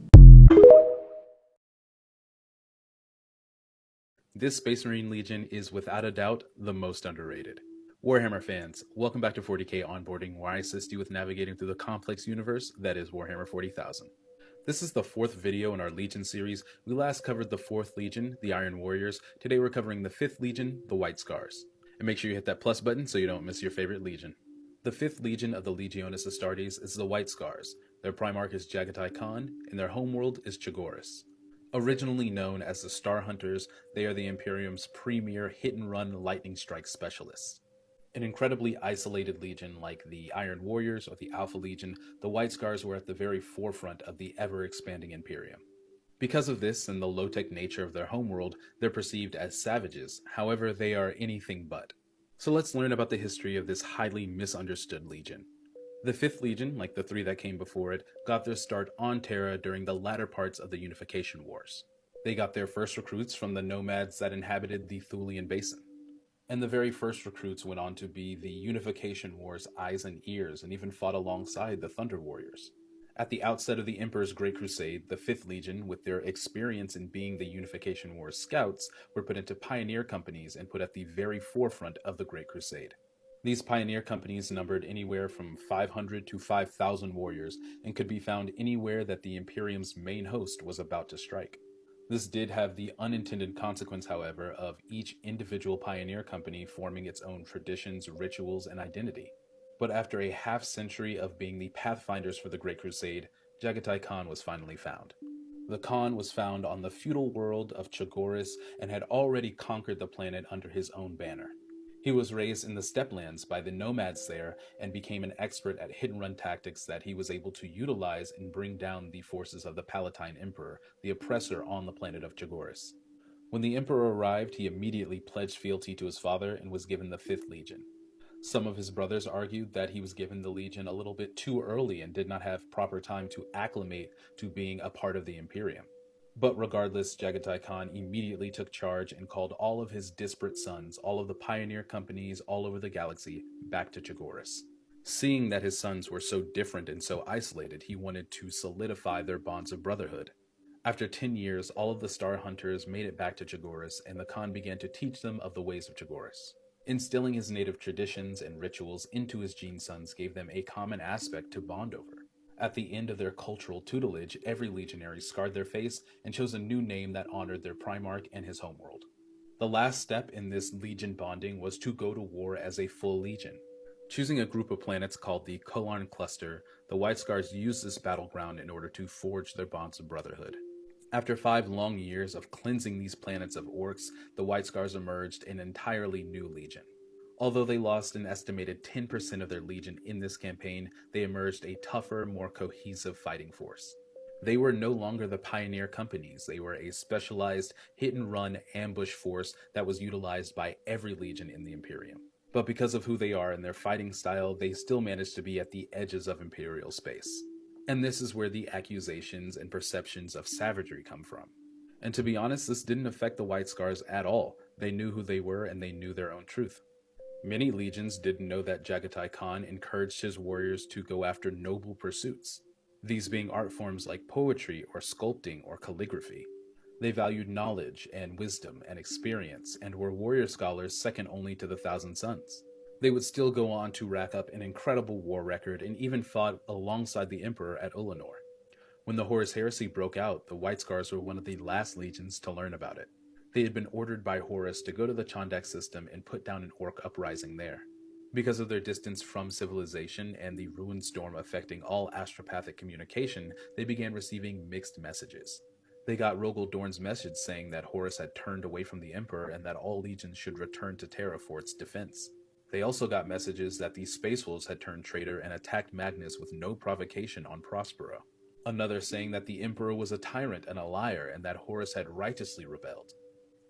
This Space Marine Legion is without a doubt the most underrated. Warhammer fans, welcome back to 40k Onboarding, where I assist you with navigating through the complex universe that is Warhammer 40,000. This is the 4th video in our Legion series. We last covered the 4th Legion, the Iron Warriors. Today we're covering the 5th Legion, the White Scars. And make sure you hit that plus button so you don't miss your favorite Legion. The 5th Legion of the Legiones Astartes is the White Scars. Their Primarch is Jagatai Khan, and their homeworld is Chagoris. Originally known as the Star Hunters, they are the Imperium's premier hit-and-run lightning strike specialists. An incredibly isolated legion like the Iron Warriors or the Alpha Legion, the White Scars were at the very forefront of the ever-expanding Imperium. Because of this and the low-tech nature of their homeworld, they're perceived as savages. However, they are anything but. So let's learn about the history of this highly misunderstood legion. The 5th Legion, like the 3 that came before it, got their start on Terra during the latter parts of the Unification Wars. They got their first recruits from the nomads that inhabited the Thulian Basin. And the very first recruits went on to be the Unification War's eyes and ears, and even fought alongside the Thunder Warriors. At the outset of the Emperor's Great Crusade, the 5th Legion, with their experience in being the Unification War's scouts, were put into pioneer companies and put at the very forefront of the Great Crusade. These pioneer companies numbered anywhere from 500 to 5,000 warriors, and could be found anywhere that the Imperium's main host was about to strike. This did have the unintended consequence, however, of each individual pioneer company forming its own traditions, rituals, and identity. But after a half-century of being the pathfinders for the Great Crusade, Jagatai Khan was finally found. The Khan was found on the feudal world of Chagoris and had already conquered the planet under his own banner. He was raised in the Steplands by the nomads there and became an expert at hit-and-run tactics that he was able to utilize and bring down the forces of the Palatine Emperor, the oppressor on the planet of Chagoris. When the Emperor arrived, he immediately pledged fealty to his father and was given the 5th Legion. Some of his brothers argued that he was given the Legion a little bit too early and did not have proper time to acclimate to being a part of the Imperium. But regardless, Jagatai Khan immediately took charge and called all of his disparate sons, all of the pioneer companies all over the galaxy, back to Chagoris. Seeing that his sons were so different and so isolated, he wanted to solidify their bonds of brotherhood. After 10 years, all of the Star Hunters made it back to Chagoris, and the Khan began to teach them of the ways of Chagoris. Instilling his native traditions and rituals into his gene sons gave them a common aspect to bond over. At the end of their cultural tutelage, every legionary scarred their face and chose a new name that honored their Primarch and his homeworld. The last step in this legion bonding was to go to war as a full legion. Choosing a group of planets called the Kolarn Cluster, the White Scars used this battleground in order to forge their bonds of brotherhood. After 5 long years of cleansing these planets of orcs, the White Scars emerged an entirely new legion. Although they lost an estimated 10% of their legion in this campaign, they emerged a tougher, more cohesive fighting force. They were no longer the pioneer companies, they were a specialized hit-and-run ambush force that was utilized by every legion in the Imperium. But because of who they are and their fighting style, they still managed to be at the edges of Imperial space. And this is where the accusations and perceptions of savagery come from. And to be honest, this didn't affect the White Scars at all. They knew who they were and they knew their own truth. Many legions didn't know that Jagatai Khan encouraged his warriors to go after noble pursuits, these being art forms like poetry or sculpting or calligraphy. They valued knowledge and wisdom and experience and were warrior scholars second only to the Thousand Sons. They would still go on to rack up an incredible war record and even fought alongside the Emperor at Ulanor. When the Horus Heresy broke out, the White Scars were one of the last legions to learn about it. They had been ordered by Horus to go to the Chondak system and put down an orc uprising there. Because of their distance from civilization and the ruin storm affecting all astropathic communication, they began receiving mixed messages. They got Rogel Dorn's message saying that Horus had turned away from the Emperor and that all legions should return to Terra for its defense. They also got messages that the Space Wolves had turned traitor and attacked Magnus with no provocation on Prospero. Another saying that the Emperor was a tyrant and a liar and that Horus had righteously rebelled.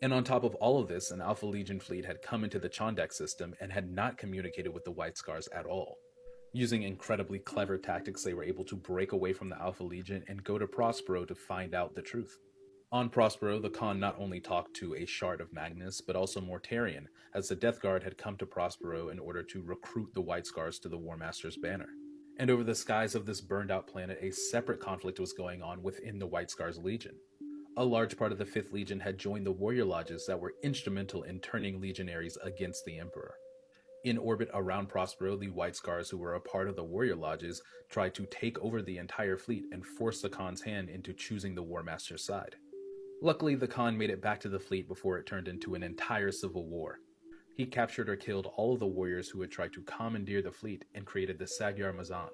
And on top of all of this, an Alpha Legion fleet had come into the Chondak system and had not communicated with the White Scars at all. Using incredibly clever tactics, they were able to break away from the Alpha Legion and go to Prospero to find out the truth. On Prospero, the Khan not only talked to a shard of Magnus, but also Mortarion, as the Death Guard had come to Prospero in order to recruit the White Scars to the War Master's banner. And over the skies of this burned-out planet, a separate conflict was going on within the White Scars Legion. A large part of the 5th Legion had joined the warrior lodges that were instrumental in turning legionaries against the Emperor. In orbit around Prospero, the White Scars who were a part of the warrior lodges tried to take over the entire fleet and force the Khan's hand into choosing the War Master's side. Luckily, the Khan made it back to the fleet before it turned into an entire civil war. He captured or killed all of the warriors who had tried to commandeer the fleet and created the Magyar Mazan.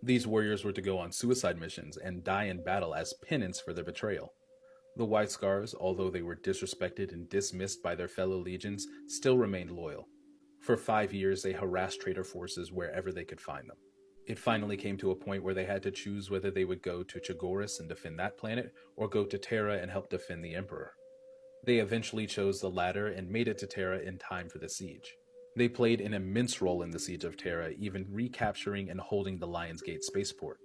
These warriors were to go on suicide missions and die in battle as penance for their betrayal. The White Scars, although they were disrespected and dismissed by their fellow legions, still remained loyal. For 5 years, they harassed traitor forces wherever they could find them. It finally came to a point where they had to choose whether they would go to Chagoris and defend that planet, or go to Terra and help defend the Emperor. They eventually chose the latter and made it to Terra in time for the siege. They played an immense role in the siege of Terra, even recapturing and holding the Lionsgate spaceport.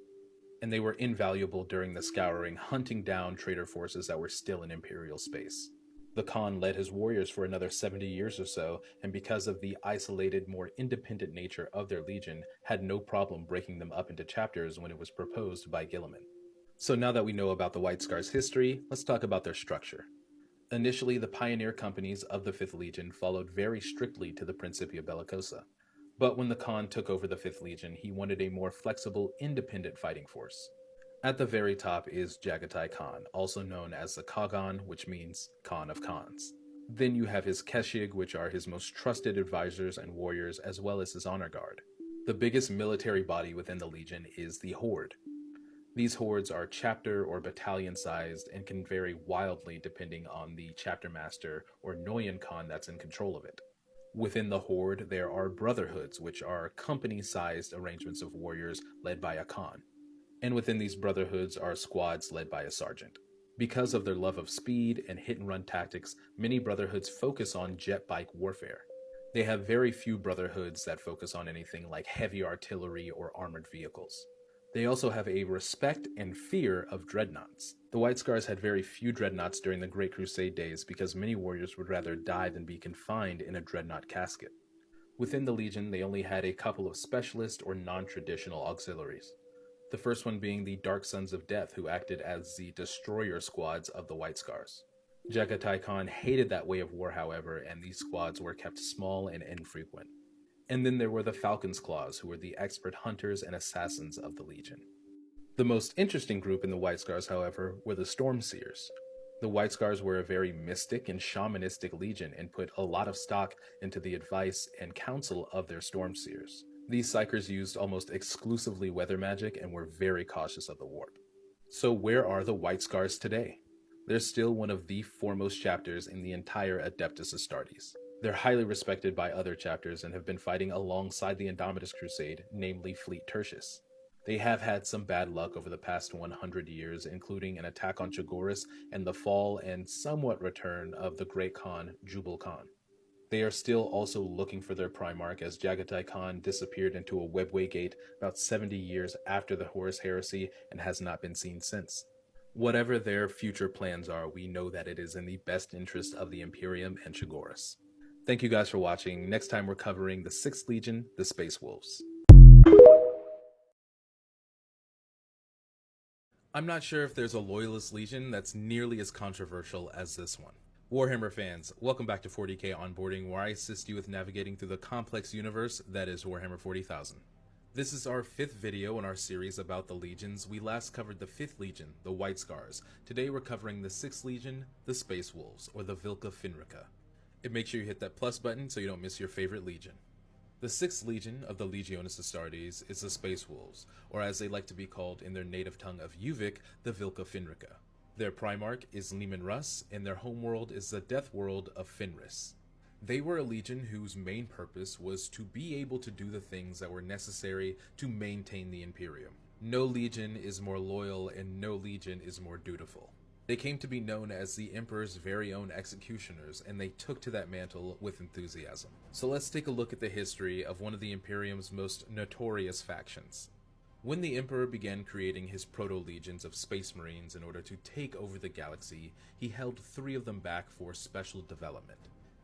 And they were invaluable during the scouring, hunting down traitor forces that were still in Imperial space. The Khan led his warriors for another 70 years or so, and because of the isolated, more independent nature of their legion, had no problem breaking them up into chapters when it was proposed by Guilliman. So now that we know about the White Scars' history, let's talk about their structure. Initially, the pioneer companies of the 5th Legion followed very strictly to the Principia Bellicosa. But when the Khan took over the 5th Legion, he wanted a more flexible, independent fighting force. At the very top is Jagatai Khan, also known as the Kagan, which means Khan of Khans. Then you have his Keshig, which are his most trusted advisors and warriors, as well as his honor guard. The biggest military body within the Legion is the Horde. These hordes are chapter or battalion sized and can vary wildly depending on the chapter master or Noyan Khan that's in control of it. Within the Horde, there are brotherhoods, which are company-sized arrangements of warriors led by a Khan. And within these brotherhoods are squads led by a sergeant. Because of their love of speed and hit-and-run tactics, many brotherhoods focus on jet bike warfare. They have very few brotherhoods that focus on anything like heavy artillery or armored vehicles. They also have a respect and fear of dreadnoughts. The White Scars had very few dreadnoughts during the Great Crusade days because many warriors would rather die than be confined in a dreadnought casket. Within the Legion, they only had a couple of specialist or non-traditional auxiliaries. The first one being the Dark Sons of Death, who acted as the destroyer squads of the White Scars. Jagatai Khan hated that way of war, however, and these squads were kept small and infrequent. And then there were the Falcon's Claws, who were the expert hunters and assassins of the Legion. The most interesting group in the White Scars, however, were the Stormseers. The White Scars were a very mystic and shamanistic legion and put a lot of stock into the advice and counsel of their Stormseers. These psykers used almost exclusively weather magic and were very cautious of the warp. So where are the White Scars today? they're still one of the foremost chapters in the entire Adeptus Astartes. They're highly respected by other chapters and have been fighting alongside the Indomitus Crusade, namely Fleet Tertius. They have had some bad luck over the past 100 years, including an attack on Chagoris and the fall and somewhat return of the Great Khan, Jubal Khan. They are still also looking for their Primarch, as Jagatai Khan disappeared into a webway gate about 70 years after the Horus Heresy and has not been seen since. Whatever their future plans are, we know that it is in the best interest of the Imperium and Chagoris. Thank you guys for watching. Next time we're covering the 6th Legion, the Space Wolves. I'm not sure if there's a Loyalist Legion that's nearly as controversial as this one. Warhammer fans, welcome back to 40k Onboarding, where I assist you with navigating through the complex universe that is Warhammer 40,000. This is our 5th video in our series about the legions. We last covered the 5th Legion, the White Scars. Today we're covering the 6th Legion, the Space Wolves, or the Vilka Finrica. And make sure you hit that plus button so you don't miss your favorite legion. The 6th Legion of the Legiones Astartes is the Space Wolves, or as they like to be called in their native tongue of Yuvik, the Vilka Finrica. Their Primarch is Leman Russ, and their homeworld is the death world of Fenris. They were a legion whose main purpose was to be able to do the things that were necessary to maintain the Imperium. No legion is more loyal, and no legion is more dutiful. They came to be known as the Emperor's very own executioners, and they took to that mantle with enthusiasm. So let's take a look at the history of one of the Imperium's most notorious factions. When the Emperor began creating his proto-legions of Space Marines in order to take over the galaxy, he held 3 of them back for special development.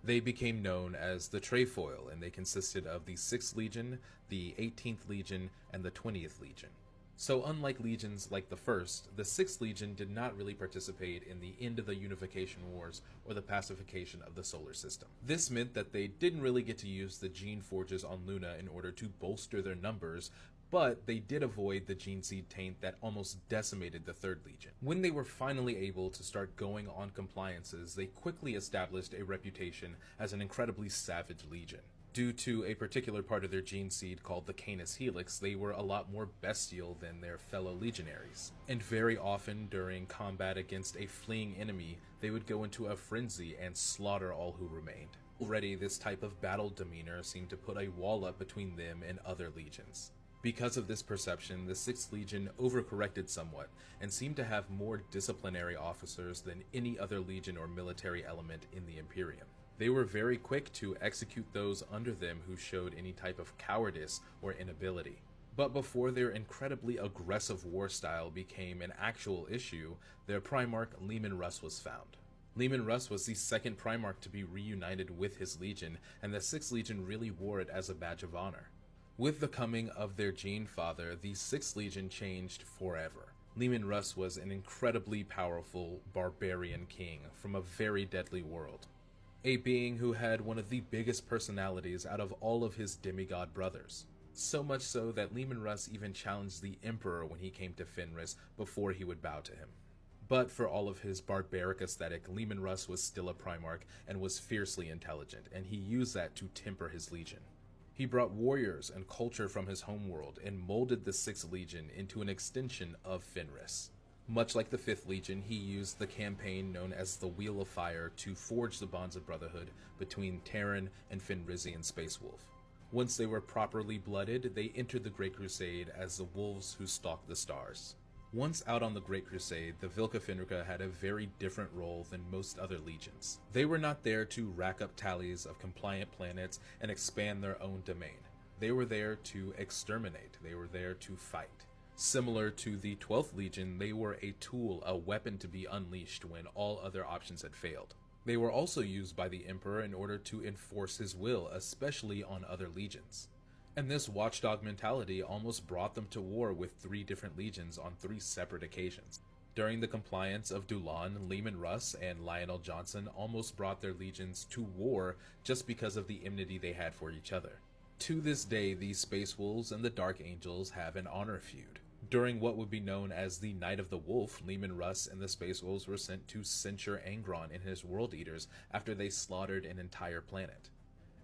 They became known as the Trefoil, and they consisted of the 6th Legion, the 18th Legion, and the 20th Legion. So unlike legions like the 1st, the 6th Legion did not really participate in the end of the Unification Wars or the pacification of the solar system. This meant that they didn't really get to use the gene forges on Luna in order to bolster their numbers, but they did avoid the gene seed taint that almost decimated the 3rd Legion. When they were finally able to start going on compliances, they quickly established a reputation as an incredibly savage legion. Due to a particular part of their gene seed called the Canis Helix, they were a lot more bestial than their fellow legionaries. And very often during combat against a fleeing enemy, they would go into a frenzy and slaughter all who remained. Already, this type of battle demeanor seemed to put a wall up between them and other legions. Because of this perception, the 6th Legion overcorrected somewhat and seemed to have more disciplinary officers than any other legion or military element in the Imperium. They were very quick to execute those under them who showed any type of cowardice or inability. But before their incredibly aggressive war style became an actual issue, their Primarch Leman Russ was found. Leman Russ was the 2nd Primarch to be reunited with his legion, and the 6th Legion really wore it as a badge of honor. With the coming of their Gene Father, the 6th Legion changed forever. Leman Russ was an incredibly powerful barbarian king from a very deadly world. A being who had one of the biggest personalities out of all of his demigod brothers. So much so that Leman Russ even challenged the Emperor when he came to Fenris before he would bow to him. But for all of his barbaric aesthetic, Leman Russ was still a Primarch and was fiercely intelligent, and he used that to temper his legion. He brought warriors and culture from his homeworld and molded the 6th Legion into an extension of Fenris. Much like the 5th Legion, he used the campaign known as the Wheel of Fire to forge the bonds of brotherhood between Terran and Fenrisian Space Wolf. Once they were properly blooded, they entered the Great Crusade as the wolves who stalked the stars. Once out on the Great Crusade, the Vilka Finrica had a very different role than most other legions. They were not there to rack up tallies of compliant planets and expand their own domain. They were there to exterminate. They were there to fight. Similar to the 12th Legion, they were a tool, a weapon to be unleashed when all other options had failed. They were also used by the Emperor in order to enforce his will, especially on other legions. And this watchdog mentality almost brought them to war with 3 different legions on 3 separate occasions. During the compliance of Dulan, Leman Russ and Lionel Johnson almost brought their legions to war just because of the enmity they had for each other. To this day, the Space Wolves and the Dark Angels have an honor feud. During what would be known as the Night of the Wolf, Leman Russ and the Space Wolves were sent to censure Angron and his World Eaters after they slaughtered an entire planet.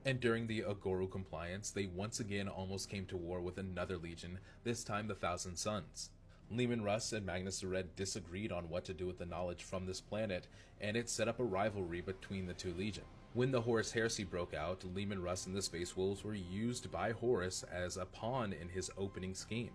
And during the Agoru Compliance, they once again almost came to war with another legion, this time the Thousand Suns. Leman Russ and Magnus the Red disagreed on what to do with the knowledge from this planet, and it set up a rivalry between the two legions. When the Horus Heresy broke out, Leman Russ and the Space Wolves were used by Horus as a pawn in his opening scheme.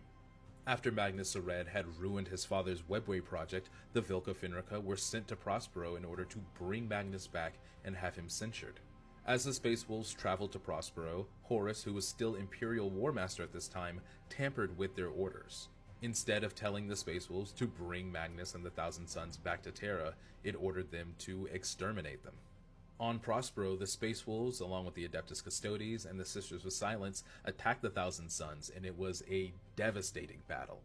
After Magnus the Red had ruined his father's Webway project, the Vilca Finrica were sent to Prospero in order to bring Magnus back and have him censured. As the Space Wolves traveled to Prospero, Horus, who was still Imperial War Master at this time, tampered with their orders. Instead of telling the Space Wolves to bring Magnus and the Thousand Sons back to Terra, it ordered them to exterminate them. On Prospero, the Space Wolves, along with the Adeptus Custodes and the Sisters of Silence, attacked the Thousand Sons, and it was a devastating battle.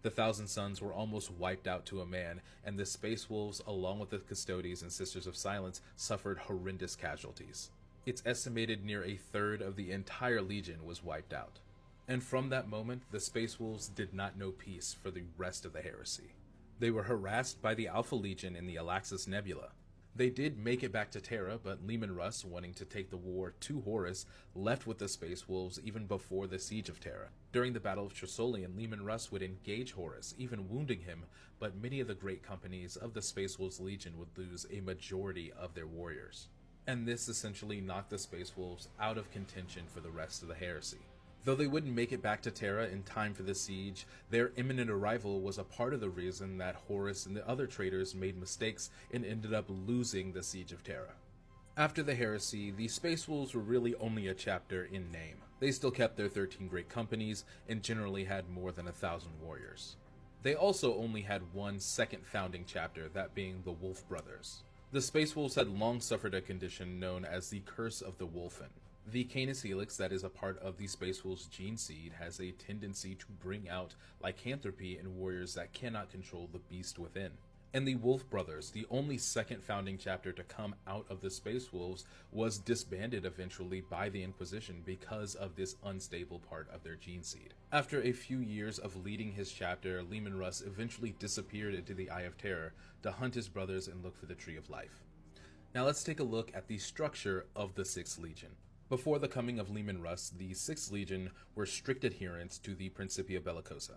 The Thousand Sons were almost wiped out to a man, and the Space Wolves, along with the Custodes and Sisters of Silence, suffered horrendous casualties. It's estimated near a third of the entire Legion was wiped out. And from that moment, the Space Wolves did not know peace for the rest of the heresy. They were harassed by the Alpha Legion in the Alaxis Nebula. They did make it back to Terra, but Leman Russ, wanting to take the war to Horus, left with the Space Wolves even before the siege of Terra. During the Battle of Trisolian, Leman Russ would engage Horus, even wounding him, but many of the great companies of the Space Wolves Legion would lose a majority of their warriors. And this essentially knocked the Space Wolves out of contention for the rest of the heresy. Though they wouldn't make it back to Terra in time for the siege, their imminent arrival was a part of the reason that Horus and the other traitors made mistakes and ended up losing the siege of Terra. After the heresy, the Space Wolves were really only a chapter in name. They still kept their 13 great companies and generally had more than 1,000 warriors. They also only had one second founding chapter, that being the Wolf Brothers. The Space Wolves had long suffered a condition known as the Curse of the Wolfen. The Canis Helix, that is a part of the Space Wolves gene seed, has a tendency to bring out lycanthropy in warriors that cannot control the beast within. And the Wolf Brothers, the only second founding chapter to come out of the Space Wolves, was disbanded eventually by the Inquisition because of this unstable part of their gene seed. After a few years of leading his chapter, Leman Russ eventually disappeared into the Eye of Terror to hunt his brothers and look for the Tree of Life. Now let's take a look at the structure of the 6th Legion. Before the coming of Leman Russ, the 6th Legion were strict adherents to the Principia Bellicosa.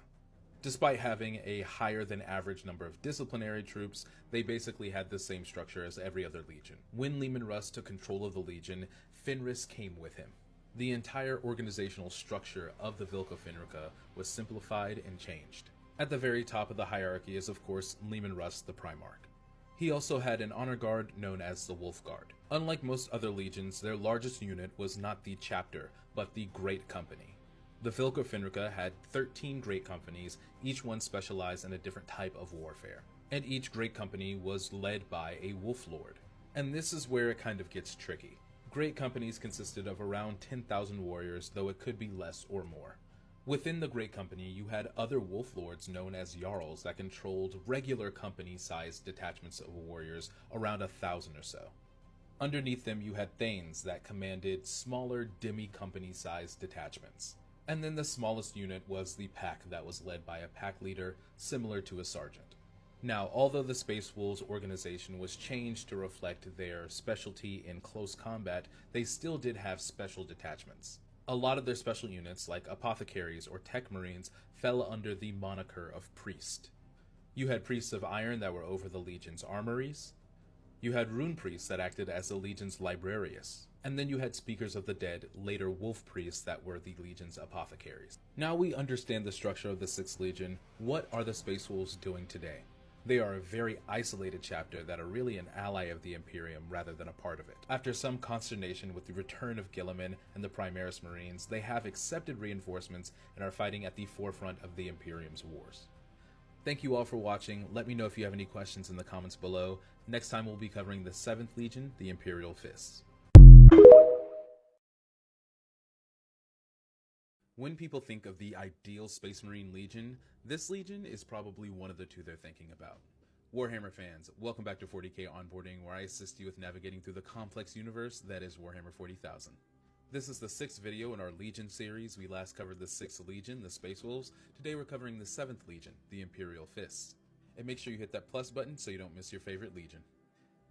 Despite having a higher than average number of disciplinary troops, they basically had the same structure as every other legion. When Leman Russ took control of the legion, Fenris came with him. The entire organizational structure of the Vilca Finrica was simplified and changed. At the very top of the hierarchy is, of course, Leman Russ the Primarch. He also had an honor guard known as the Wolf Guard. Unlike most other legions, their largest unit was not the chapter, but the Great Company. The Vilca Finrica had 13 great companies, each one specialized in a different type of warfare. And each great company was led by a Wolf Lord. And this is where it kind of gets tricky. Great companies consisted of around 10,000 warriors, though it could be less or more. Within the Great Company, you had other Wolf Lords known as Jarls that controlled regular company-sized detachments of warriors, around 1,000 or so. Underneath them, you had Thanes that commanded smaller demi-company-sized detachments. And then the smallest unit was the Pack that was led by a pack leader, similar to a sergeant. Now, although the Space Wolves organization was changed to reflect their specialty in close combat, they still did have special detachments. A lot of their special units, like apothecaries or tech marines, fell under the moniker of priest. You had priests of iron that were over the legion's armories. You had rune priests that acted as the legion's librarius. And then you had speakers of the dead, later wolf priests that were the legion's apothecaries. Now we understand the structure of the 6th Legion. What are the Space Wolves doing today? They are a very isolated chapter that are really an ally of the Imperium rather than a part of it. After some consternation with the return of Guilliman and the Primaris Marines, they have accepted reinforcements and are fighting at the forefront of the Imperium's wars. Thank you all for watching. Let me know if you have any questions in the comments below. Next time we'll be covering the 7th Legion, the Imperial Fists. When people think of the ideal Space Marine Legion, this Legion is probably one of the two they're thinking about. Warhammer fans, welcome back to 40k Onboarding, where I assist you with navigating through the complex universe that is Warhammer 40,000. This is the 6th video in our Legion series. We last covered the 6th Legion, the Space Wolves. Today we're covering the 7th Legion, the Imperial Fists. And make sure you hit that plus button so you don't miss your favorite Legion.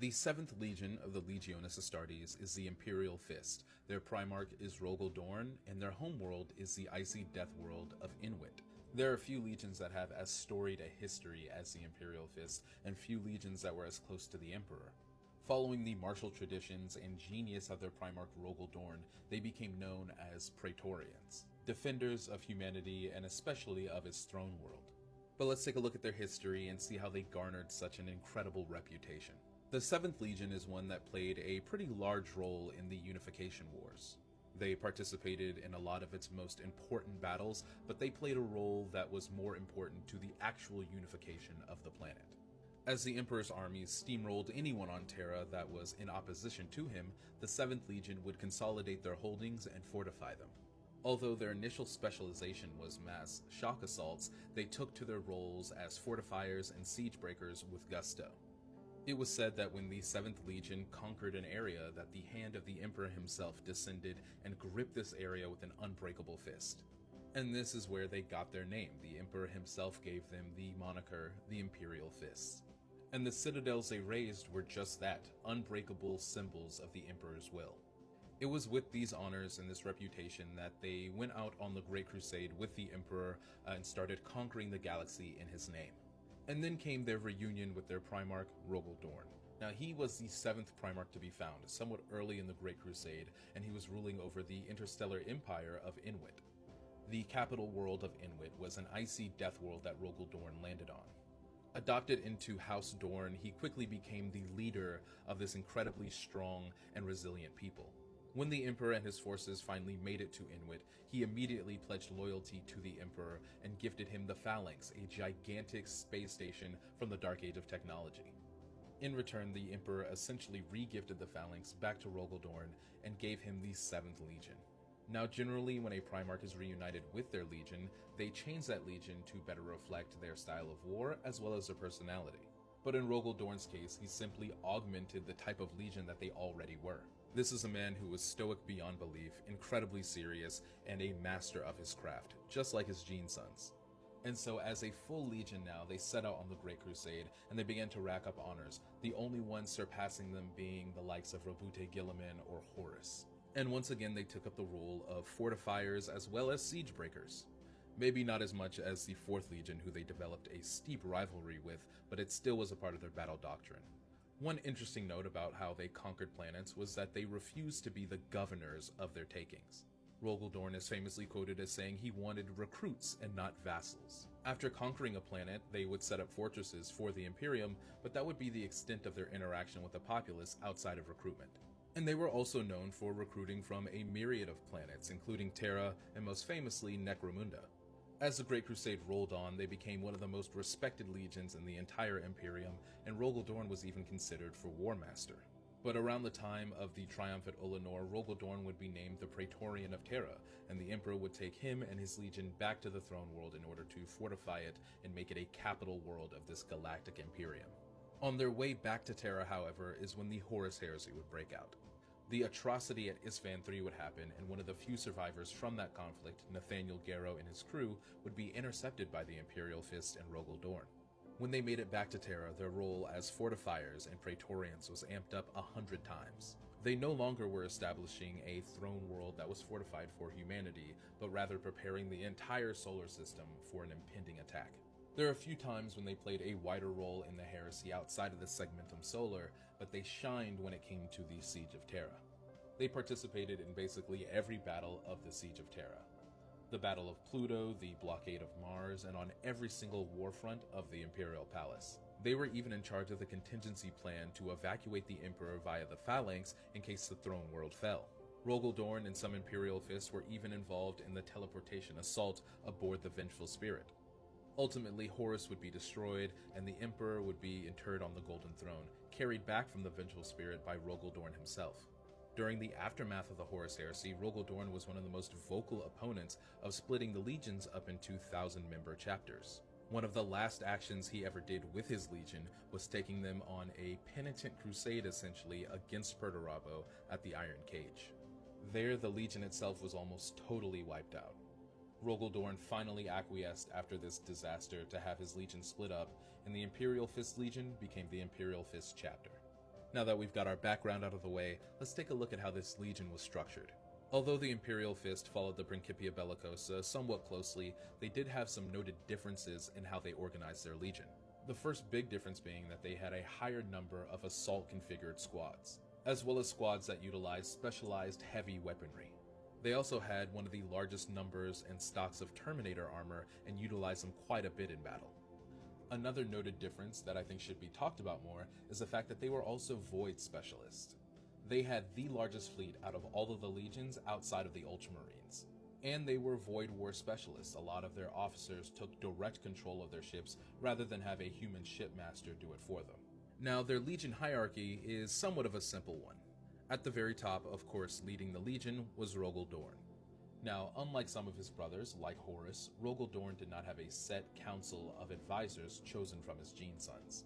The 7th Legion of the Legiones Astartes is the Imperial Fist. Their Primarch is Rogel Dorn, and their homeworld is the icy death world of Inwit. There are few legions that have as storied a history as the Imperial Fist, and few legions that were as close to the Emperor. Following the martial traditions and genius of their Primarch Rogel Dorn, they became known as Praetorians, defenders of humanity and especially of its throne world. But let's take a look at their history and see how they garnered such an incredible reputation. The 7th Legion is one that played a pretty large role in the Unification Wars. They participated in a lot of its most important battles, but they played a role that was more important to the actual unification of the planet. As the Emperor's armies steamrolled anyone on Terra that was in opposition to him, the 7th Legion would consolidate their holdings and fortify them. Although their initial specialization was mass shock assaults, they took to their roles as fortifiers and siege breakers with gusto. It was said that when the 7th Legion conquered an area that the hand of the Emperor himself descended and gripped this area with an unbreakable fist. And this is where they got their name. The Emperor himself gave them the moniker, the Imperial Fists. And the citadels they raised were just that, unbreakable symbols of the Emperor's will. It was with these honors and this reputation that they went out on the Great Crusade with the Emperor and started conquering the galaxy in his name. And then came their reunion with their Primarch, Rogel Dorn. Now, he was the 7th Primarch to be found, somewhat early in the Great Crusade, and he was ruling over the interstellar empire of Inwit. The capital world of Inwit was an icy death world that Rogel Dorn landed on. Adopted into House Dorn, he quickly became the leader of this incredibly strong and resilient people. When the Emperor and his forces finally made it to Inwit, he immediately pledged loyalty to the Emperor and gifted him the Phalanx, a gigantic space station from the Dark Age of technology. In return, the Emperor essentially re-gifted the Phalanx back to Rogel Dorn and gave him the 7th Legion. Now, generally, when a Primarch is reunited with their Legion, they change that Legion to better reflect their style of war as well as their personality. But in Rogel Dorn's case, he simply augmented the type of Legion that they already were. This is a man who was stoic beyond belief, incredibly serious, and a master of his craft, just like his Gene sons. And so as a full Legion now, they set out on the Great Crusade, and they began to rack up honors, the only ones surpassing them being the likes of Rabute Gilliman or Horus. And once again, they took up the role of fortifiers as well as siege breakers. Maybe not as much as the 4th Legion, who they developed a steep rivalry with, but it still was a part of their battle doctrine. One interesting note about how they conquered planets was that they refused to be the governors of their takings. Rogel Dorn is famously quoted as saying he wanted recruits and not vassals. After conquering a planet, they would set up fortresses for the Imperium, but that would be the extent of their interaction with the populace outside of recruitment. And they were also known for recruiting from a myriad of planets, including Terra and most famously Necromunda. As the Great Crusade rolled on, they became one of the most respected legions in the entire Imperium, and Rogel Dorn was even considered for War Master. But around the time of the triumph at Ulanor, Rogel Dorn would be named the Praetorian of Terra, and the Emperor would take him and his legion back to the throne world in order to fortify it and make it a capital world of this galactic Imperium. On their way back to Terra, however, is when the Horus Heresy would break out. The atrocity at Isstvan III would happen, and one of the few survivors from that conflict, Nathaniel Garrow and his crew, would be intercepted by the Imperial Fist and Rogel Dorn. When they made it back to Terra, their role as fortifiers and Praetorians was amped up 100 times. They no longer were establishing a throne world that was fortified for humanity, but rather preparing the entire solar system for an impending attack. There are a few times when they played a wider role in the heresy outside of the Segmentum Solar, but they shined when it came to the Siege of Terra. They participated in basically every battle of the Siege of Terra. The Battle of Pluto, the blockade of Mars, and on every single warfront of the Imperial Palace. They were even in charge of the contingency plan to evacuate the Emperor via the Phalanx in case the throne world fell. Rogel Dorn and some Imperial Fists were even involved in the teleportation assault aboard the Vengeful Spirit. Ultimately, Horus would be destroyed, and the Emperor would be interred on the Golden Throne, carried back from the Vengeful Spirit by Rogel Dorn himself. During the aftermath of the Horus Heresy, Rogel Dorn was one of the most vocal opponents of splitting the legions up into 1,000-member chapters. One of the last actions he ever did with his legion was taking them on a penitent crusade, essentially, against Perturabo at the Iron Cage. There, the legion itself was almost totally wiped out. Rogel Dorn finally acquiesced after this disaster to have his legion split up, and the Imperial Fist Legion became the Imperial Fist chapter. Now that we've got our background out of the way, let's take a look at how this legion was structured. Although the Imperial Fist followed the Principia Bellicosa somewhat closely, they did have some noted differences in how they organized their legion. The first big difference being that they had a higher number of assault-configured squads, as well as squads that utilized specialized heavy weaponry. They also had one of the largest numbers and stocks of Terminator armor and utilized them quite a bit in battle. Another noted difference that I think should be talked about more is the fact that they were also void specialists. They had the largest fleet out of all of the legions outside of the Ultramarines. And they were void war specialists. A lot of their officers took direct control of their ships rather than have a human shipmaster do it for them. Now, their legion hierarchy is somewhat of a simple one. At the very top, of course, leading the legion was Rogel Dorn. Now, unlike some of his brothers, like Horus, Rogel Dorn did not have a set council of advisors chosen from his gene sons.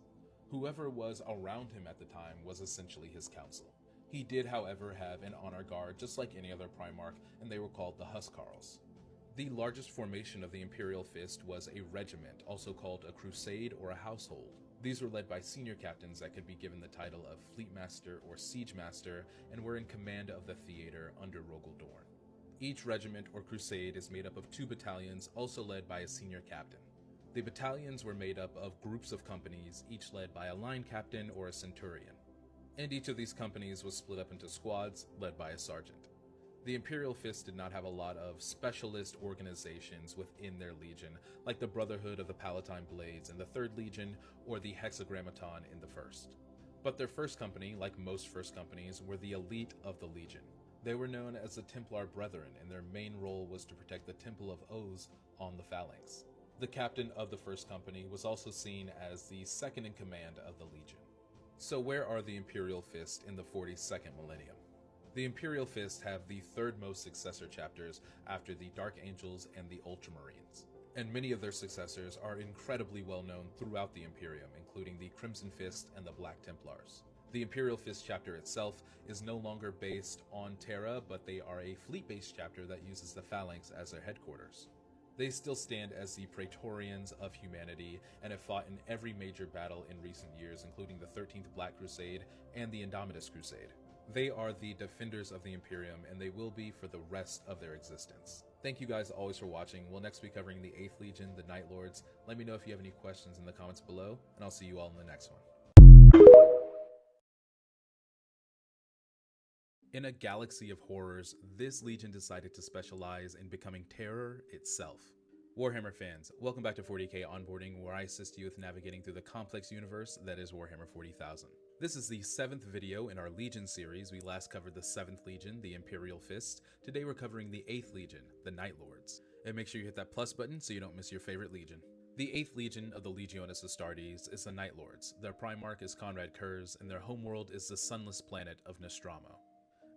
Whoever was around him at the time was essentially his council. He did, however, have an honor guard just like any other Primarch, and they were called the Huskarls. The largest formation of the Imperial Fist was a regiment, also called a crusade or a household. These were led by senior captains that could be given the title of Fleet Master or Siege Master and were in command of the theater under Rogel Dorn. Each regiment or crusade is made up of 2 battalions, also led by a senior captain. The battalions were made up of groups of companies, each led by a line captain or a centurion. And each of these companies was split up into squads, led by a sergeant. The Imperial Fist did not have a lot of specialist organizations within their legion, like the Brotherhood of the Palatine Blades in the 3rd Legion, or the Hexagrammaton in the 1st. But their first company, like most first companies, were the elite of the legion. They were known as the Templar Brethren, and their main role was to protect the Temple of Oz on the Phalanx. The captain of the first company was also seen as the second in command of the legion. So where are the Imperial Fist in the 42nd millennium? The Imperial Fist have the 3rd most successor chapters after the Dark Angels and the Ultramarines. And many of their successors are incredibly well known throughout the Imperium, including the Crimson Fist and the Black Templars. The Imperial Fist chapter itself is no longer based on Terra, but they are a fleet-based chapter that uses the Phalanx as their headquarters. They still stand as the Praetorians of humanity and have fought in every major battle in recent years, including the 13th Black Crusade and the Indomitus Crusade. They are the defenders of the Imperium, and they will be for the rest of their existence. Thank you guys always for watching. We'll next be covering the 8th Legion, the Night Lords. Let me know if you have any questions in the comments below, and I'll see you all in the next one. In a galaxy of horrors, this legion decided to specialize in becoming terror itself. Warhammer fans, welcome back to 40k Onboarding, where I assist you with navigating through the complex universe that is Warhammer 40,000. This is the 7th video in our Legion series. We last covered the 7th Legion, the Imperial Fist. Today we're covering the 8th Legion, the Night Lords. And make sure you hit that plus button so you don't miss your favorite Legion. The 8th Legion of the Legiones Astartes is the Night Lords. Their Primarch is Conrad Kurz, and their homeworld is the sunless planet of Nostromo.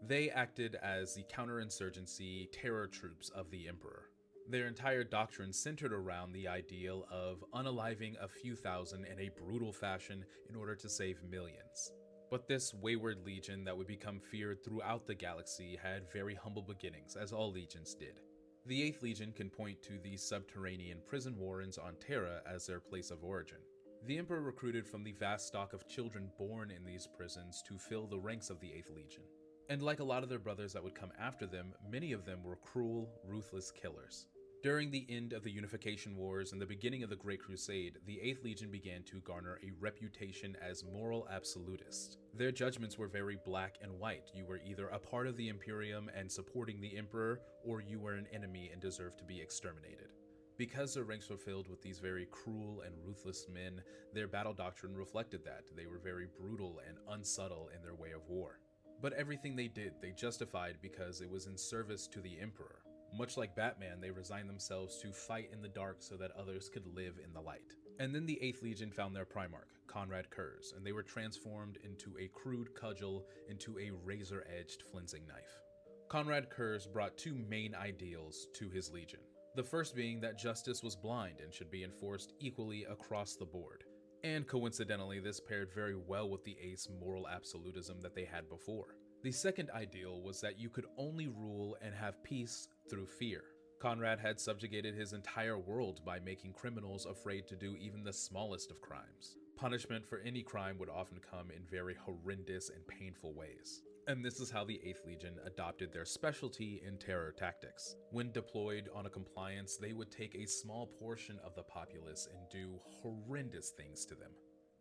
They acted as the counterinsurgency terror troops of the Emperor. Their entire doctrine centered around the ideal of unaliving a few thousand in a brutal fashion in order to save millions. But this wayward legion that would become feared throughout the galaxy had very humble beginnings, as all legions did. The 8th Legion can point to the subterranean prison warrens on Terra as their place of origin. The Emperor recruited from the vast stock of children born in these prisons to fill the ranks of the 8th Legion. And like a lot of their brothers that would come after them, many of them were cruel, ruthless killers. During the end of the Unification Wars and the beginning of the Great Crusade, the 8th Legion began to garner a reputation as moral absolutists. Their judgments were very black and white. You were either a part of the Imperium and supporting the Emperor, or you were an enemy and deserved to be exterminated. Because their ranks were filled with these very cruel and ruthless men, their battle doctrine reflected that. They were very brutal and unsubtle in their way of war. But everything they did, they justified because it was in service to the Emperor. Much like Batman, they resigned themselves to fight in the dark so that others could live in the light. And then the 8th Legion found their Primarch, Conrad Kurz, and they were transformed into a crude cudgel, into a razor-edged flensing knife. Conrad Kurz brought 2 main ideals to his legion. The first being that justice was blind and should be enforced equally across the board. And coincidentally, this paired very well with the 8th's moral absolutism that they had before. The second ideal was that you could only rule and have peace through fear. Conrad had subjugated his entire world by making criminals afraid to do even the smallest of crimes. Punishment for any crime would often come in very horrendous and painful ways. And this is how the 8th Legion adopted their specialty in terror tactics. When deployed on a compliance, they would take a small portion of the populace and do horrendous things to them.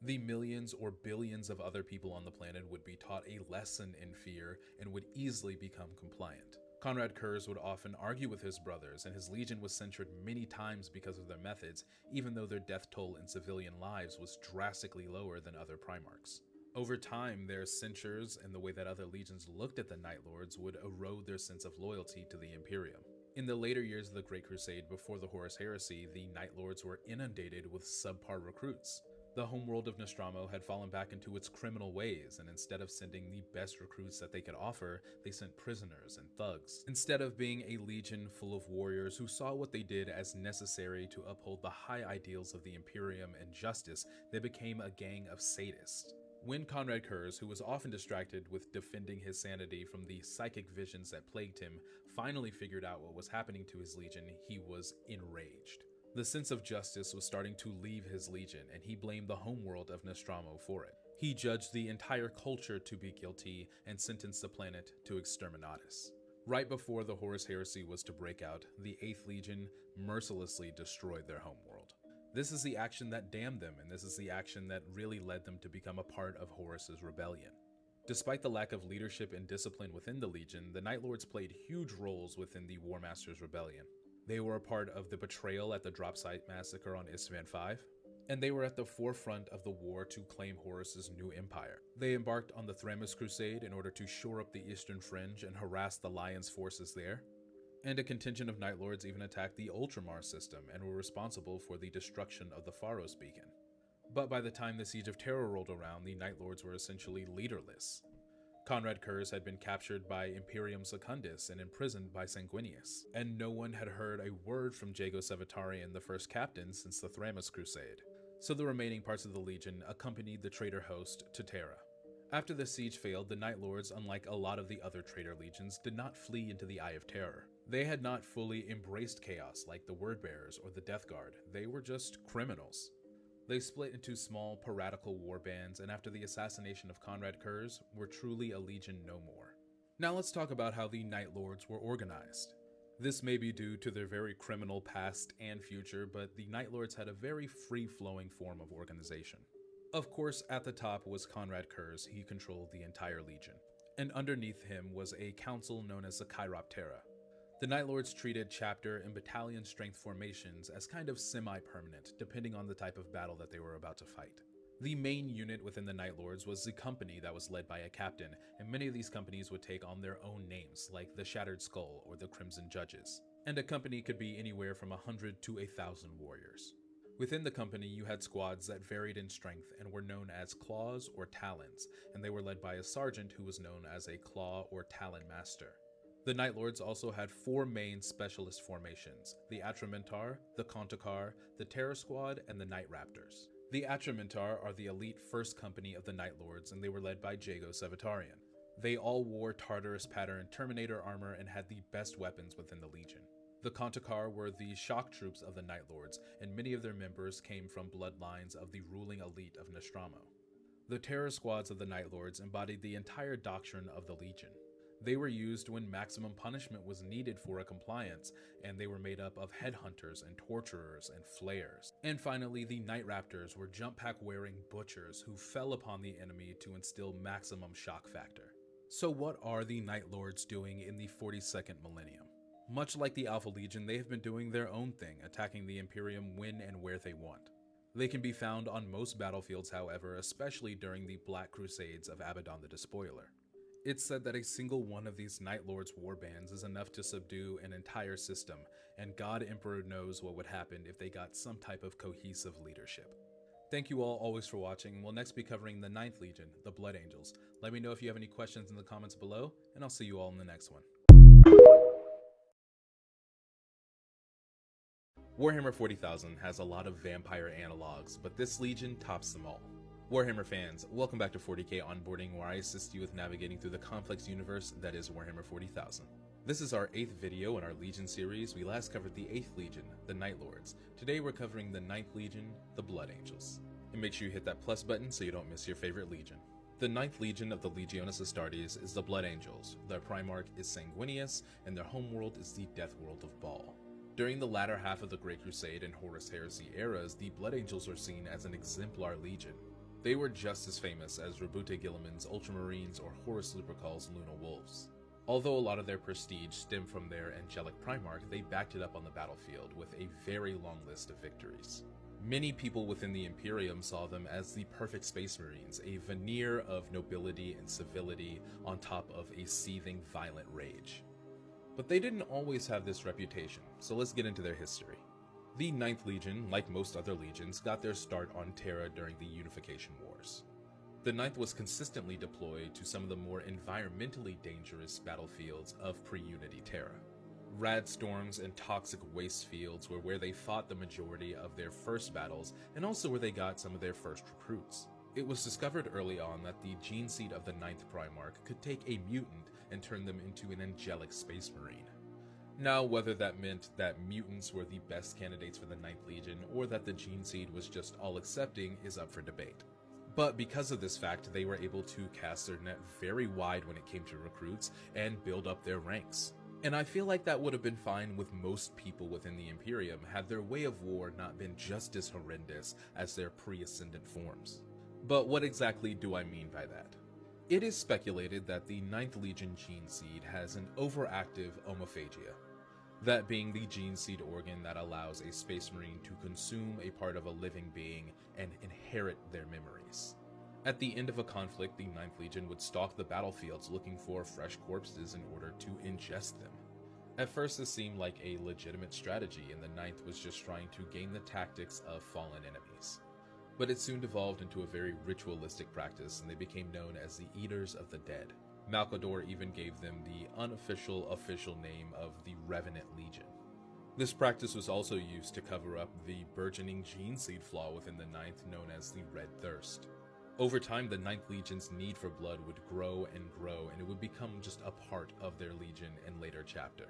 The millions or billions of other people on the planet would be taught a lesson in fear and would easily become compliant. Conrad Kurz would often argue with his brothers, and his legion was censured many times because of their methods, even though their death toll in civilian lives was drastically lower than other Primarchs. Over time, their censures and the way that other legions looked at the Night Lords would erode their sense of loyalty to the Imperium. In the later years of the Great Crusade before the Horus Heresy, the Night Lords were inundated with subpar recruits. The homeworld of Nostromo had fallen back into its criminal ways, and instead of sending the best recruits that they could offer, they sent prisoners and thugs. Instead of being a legion full of warriors who saw what they did as necessary to uphold the high ideals of the Imperium and justice, they became a gang of sadists. When Conrad Kurz, who was often distracted with defending his sanity from the psychic visions that plagued him, finally figured out what was happening to his legion, he was enraged. The sense of justice was starting to leave his legion, and he blamed the homeworld of Nostromo for it. He judged the entire culture to be guilty and sentenced the planet to exterminatus. Right before the Horus Heresy was to break out, the 8th Legion mercilessly destroyed their homeworld. This is the action that damned them, and this is the action that really led them to become a part of Horus's rebellion. Despite the lack of leadership and discipline within the Legion, the Night Lords played huge roles within the War Master's rebellion. They were a part of the betrayal at the Drop Site Massacre on Isstvan V, and they were at the forefront of the war to claim Horus's new empire. They embarked on the Thramis Crusade in order to shore up the Eastern Fringe and harass the Lion's forces there. And a contingent of Night Lords even attacked the Ultramar system and were responsible for the destruction of the Pharos beacon. But by the time the Siege of Terror rolled around, the Night Lords were essentially leaderless. Conrad Kurz had been captured by Imperium Secundus and imprisoned by Sanguinius, and no one had heard a word from Jago Sevatarian, the first captain, since the Thramis Crusade. So the remaining parts of the Legion accompanied the traitor host to Terra. After the siege failed, the Night Lords, unlike a lot of the other traitor legions, did not flee into the Eye of Terror. They had not fully embraced chaos like the Word-Bearers or the Death Guard. They were just criminals. They split into small, piratical war bands, and after the assassination of Conrad Kurz, were truly a legion no more. Now let's talk about how the Night Lords were organized. This may be due to their very criminal past and future, but the Night Lords had a very free-flowing form of organization. Of course, at the top was Conrad Kurz. He controlled the entire legion. And underneath him was a council known as the Chiroptera. The Night Lords treated chapter and battalion strength formations as kind of semi-permanent, depending on the type of battle that they were about to fight. The main unit within the Night Lords was the company that was led by a captain, and many of these companies would take on their own names, like the Shattered Skull or the Crimson Judges. And a company could be anywhere from 100 to 1,000 warriors. Within the company, you had squads that varied in strength and were known as Claws or Talons, and they were led by a sergeant who was known as a Claw or Talon Master. The Night Lords also had 4 main specialist formations: the Atramentar, the Kontakar, the Terror Squad, and the Night Raptors. The Atramentar are the elite first company of the Night Lords, and they were led by Jago Sevatarian. They all wore Tartarus pattern Terminator armor and had the best weapons within the Legion. The Kontakar were the shock troops of the Night Lords, and many of their members came from bloodlines of the ruling elite of Nostromo. The terror squads of the Night Lords embodied the entire doctrine of the Legion. They were used when maximum punishment was needed for a compliance, and they were made up of headhunters and torturers and flayers. And finally, the Night Raptors were jump pack wearing butchers who fell upon the enemy to instill maximum shock factor. So what are the Night Lords doing in the 42nd millennium? Much like the Alpha Legion, they have been doing their own thing, attacking the Imperium when and where they want. They can be found on most battlefields, however, especially during the Black Crusades of Abaddon the Despoiler. It's said that a single one of these Night Lords' warbands is enough to subdue an entire system, and God Emperor knows what would happen if they got some type of cohesive leadership. Thank you all always for watching. We'll next be covering the 9th Legion, the Blood Angels. Let me know if you have any questions in the comments below, and I'll see you all in the next one. Warhammer 40,000 has a lot of vampire analogs, but this legion tops them all. Warhammer fans, welcome back to 40k Onboarding, where I assist you with navigating through the complex universe that is Warhammer 40,000. This is our 8th video in our Legion series. We last covered the 8th Legion, the Night Lords. Today we're covering the 9th Legion, the Blood Angels. And make sure you hit that plus button so you don't miss your favorite legion. The Ninth Legion of the Legiones Astartes is the Blood Angels, their Primarch is Sanguinius, and their homeworld is the Death World of Baal. During the latter half of the Great Crusade and Horus Heresy eras, the Blood Angels were seen as an exemplar legion. They were just as famous as Rabute Guilliman's Ultramarines or Horus Lupercal's Luna Wolves. Although a lot of their prestige stemmed from their angelic Primarch, they backed it up on the battlefield with a very long list of victories. Many people within the Imperium saw them as the perfect Space Marines, a veneer of nobility and civility on top of a seething, violent rage. But they didn't always have this reputation, so let's get into their history. The Ninth Legion, like most other legions, got their start on Terra during the Unification Wars. The Ninth was consistently deployed to some of the more environmentally dangerous battlefields of pre-Unity Terra. Rad storms and toxic waste fields were where they fought the majority of their first battles, and also where they got some of their first recruits. It was discovered early on that the gene seed of the Ninth Primarch could take a mutant and turn them into an angelic Space Marine. Now, whether that meant that mutants were the best candidates for the Ninth Legion, or that the gene seed was just all-accepting, is up for debate. But because of this fact, they were able to cast their net very wide when it came to recruits, and build up their ranks. And I feel like that would have been fine with most people within the Imperium had their way of war not been just as horrendous as their pre-ascendant forms. But what exactly do I mean by that? It is speculated that the Ninth Legion gene seed has an overactive omophagia, that being the gene seed organ that allows a Space Marine to consume a part of a living being and inherit their memories. At the end of a conflict, the Ninth Legion would stalk the battlefields looking for fresh corpses in order to ingest them. At first this seemed like a legitimate strategy, and the Ninth was just trying to gain the tactics of fallen enemies. But it soon devolved into a very ritualistic practice, and they became known as the Eaters of the Dead. Malcador even gave them the unofficial official name of the Revenant Legion. This practice was also used to cover up the burgeoning gene seed flaw within the Ninth known as the Red Thirst. Over time, the Ninth Legion's need for blood would grow, and it would become just a part of their legion in later chapter.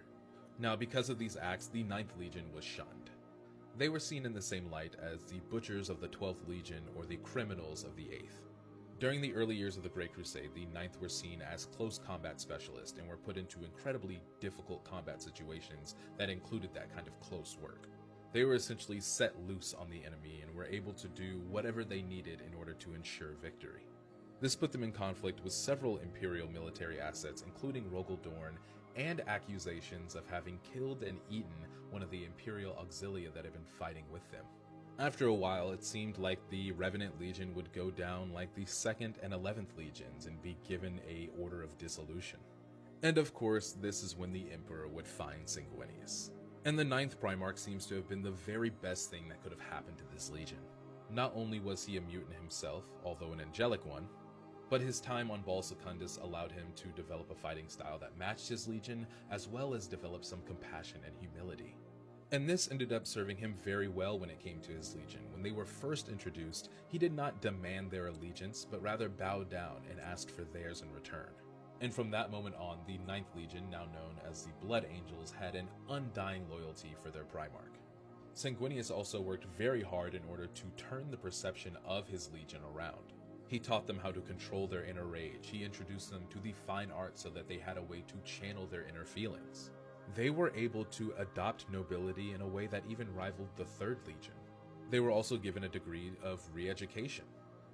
Now, because of these acts, the Ninth Legion was shunned. They were seen in the same light as the butchers of the 12th Legion or the criminals of the 8th. During the early years of the Great Crusade, the Ninth were seen as close combat specialists and were put into incredibly difficult combat situations that included that kind of close work. They were essentially set loose on the enemy and were able to do whatever they needed in order to ensure victory. This put them in conflict with several Imperial military assets, including Rogel Dorn, and accusations of having killed and eaten one of the Imperial Auxilia that had been fighting with them. After a while, it seemed like the Revenant Legion would go down like the 2nd and 11th Legions and be given a order of dissolution. And of course, this is when the Emperor would find Sanguinius. And the Ninth Primarch seems to have been the very best thing that could have happened to this legion. Not only was he a mutant himself, although an angelic one, but his time on Bal Secundus allowed him to develop a fighting style that matched his legion, as well as develop some compassion and humility. And this ended up serving him very well when it came to his legion. When they were first introduced, he did not demand their allegiance, but rather bowed down and asked for theirs in return. And from that moment on, the Ninth Legion, now known as the Blood Angels, had an undying loyalty for their Primarch. Sanguinius also worked very hard in order to turn the perception of his legion around. He taught them how to control their inner rage. He introduced them to the fine arts so that they had a way to channel their inner feelings. They were able to adopt nobility in a way that even rivaled the Third Legion. They were also given a degree of re-education.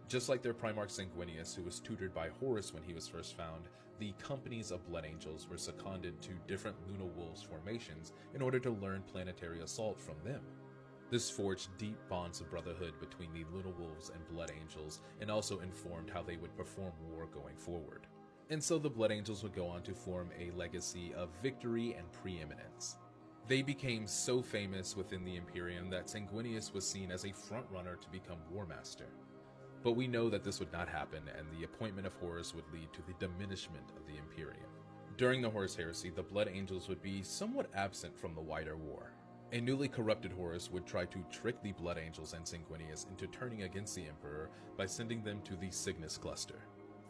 Just like their Primarch Sanguinius, who was tutored by Horus when he was first found, the companies of Blood Angels were seconded to different Luna Wolves formations in order to learn planetary assault from them. This forged deep bonds of brotherhood between the Luna Wolves and Blood Angels, and also informed how they would perform war going forward. And so the Blood Angels would go on to form a legacy of victory and preeminence. They became so famous within the Imperium that Sanguinius was seen as a frontrunner to become War Master. But we know that this would not happen, and the appointment of Horus would lead to the diminishment of the Imperium. During the Horus Heresy, the Blood Angels would be somewhat absent from the wider war. A newly corrupted Horus would try to trick the Blood Angels and Sanguinius into turning against the Emperor by sending them to the Cygnus Cluster.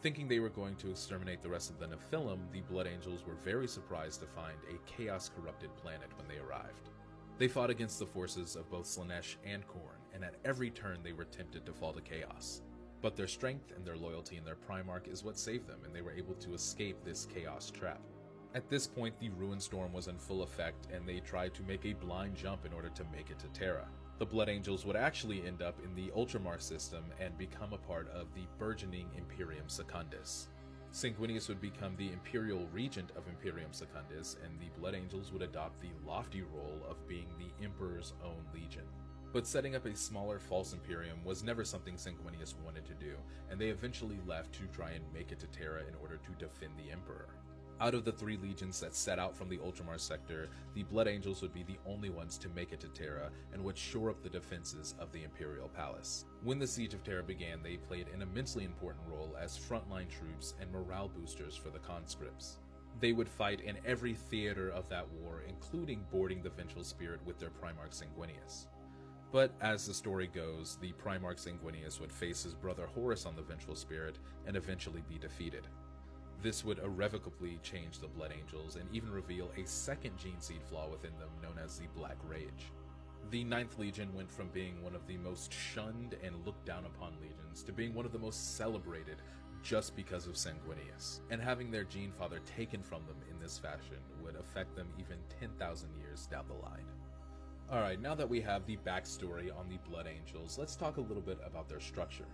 Thinking they were going to exterminate the rest of the Nephilim, the Blood Angels were very surprised to find a chaos-corrupted planet when they arrived. They fought against the forces of both Slaanesh and Khorne, and at every turn they were tempted to fall to chaos. But their strength and their loyalty in their Primarch is what saved them, and they were able to escape this chaos trap. At this point, the Ruin Storm was in full effect, and they tried to make a blind jump in order to make it to Terra. The Blood Angels would actually end up in the Ultramar system and become a part of the burgeoning Imperium Secundus. Sanguinius would become the Imperial Regent of Imperium Secundus, and the Blood Angels would adopt the lofty role of being the Emperor's own legion. But setting up a smaller false Imperium was never something Sanguinius wanted to do, and they eventually left to try and make it to Terra in order to defend the Emperor. Out of the 3 legions that set out from the Ultramar sector, the Blood Angels would be the only ones to make it to Terra and would shore up the defenses of the Imperial Palace. When the Siege of Terra began, they played an immensely important role as frontline troops and morale boosters for the conscripts. They would fight in every theater of that war, including boarding the Vengeful Spirit with their Primarch Sanguinius. But as the story goes, the Primarch Sanguinius would face his brother Horus on the Vengeful Spirit and eventually be defeated. This would irrevocably change the Blood Angels and even reveal a second gene seed flaw within them known as the Black Rage. The 9th Legion went from being one of the most shunned and looked down upon legions to being one of the most celebrated just because of Sanguinius, and having their gene father taken from them in this fashion would affect them even 10,000 years down the line. Alright, now that we have the backstory on the Blood Angels, let's talk a little bit about their structure.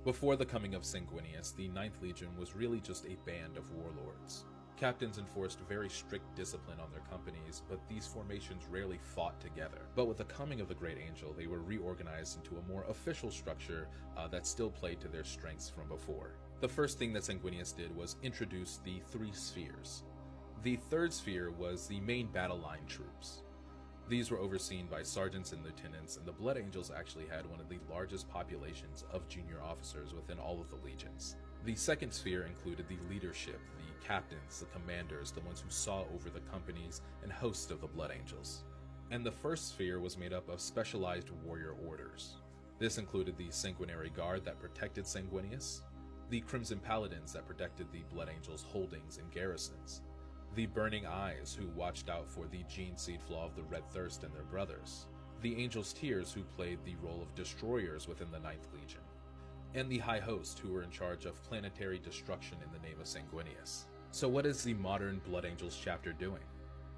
Before the coming of Sanguinius, the 9th Legion was really just a band of warlords. Captains enforced very strict discipline on their companies, but these formations rarely fought together. But with the coming of the Great Angel, they were reorganized into a more official structure that still played to their strengths from before. The first thing that Sanguinius did was introduce the 3 spheres. The 3rd sphere was the main battle line troops. These were overseen by sergeants and lieutenants, and the Blood Angels actually had one of the largest populations of junior officers within all of the legions. The 2nd sphere included the leadership, the captains, the commanders, the ones who saw over the companies and hosts of the Blood Angels. And the 1st sphere was made up of specialized warrior orders. This included the Sanguinary Guard that protected Sanguinius, the Crimson Paladins that protected the Blood Angels' holdings and garrisons, the Burning Eyes, who watched out for the gene seed flaw of the Red Thirst and their brothers, the Angel's Tears, who played the role of destroyers within the 9th Legion, and the High Host, who were in charge of planetary destruction in the name of Sanguinius. So what is the modern Blood Angels chapter doing?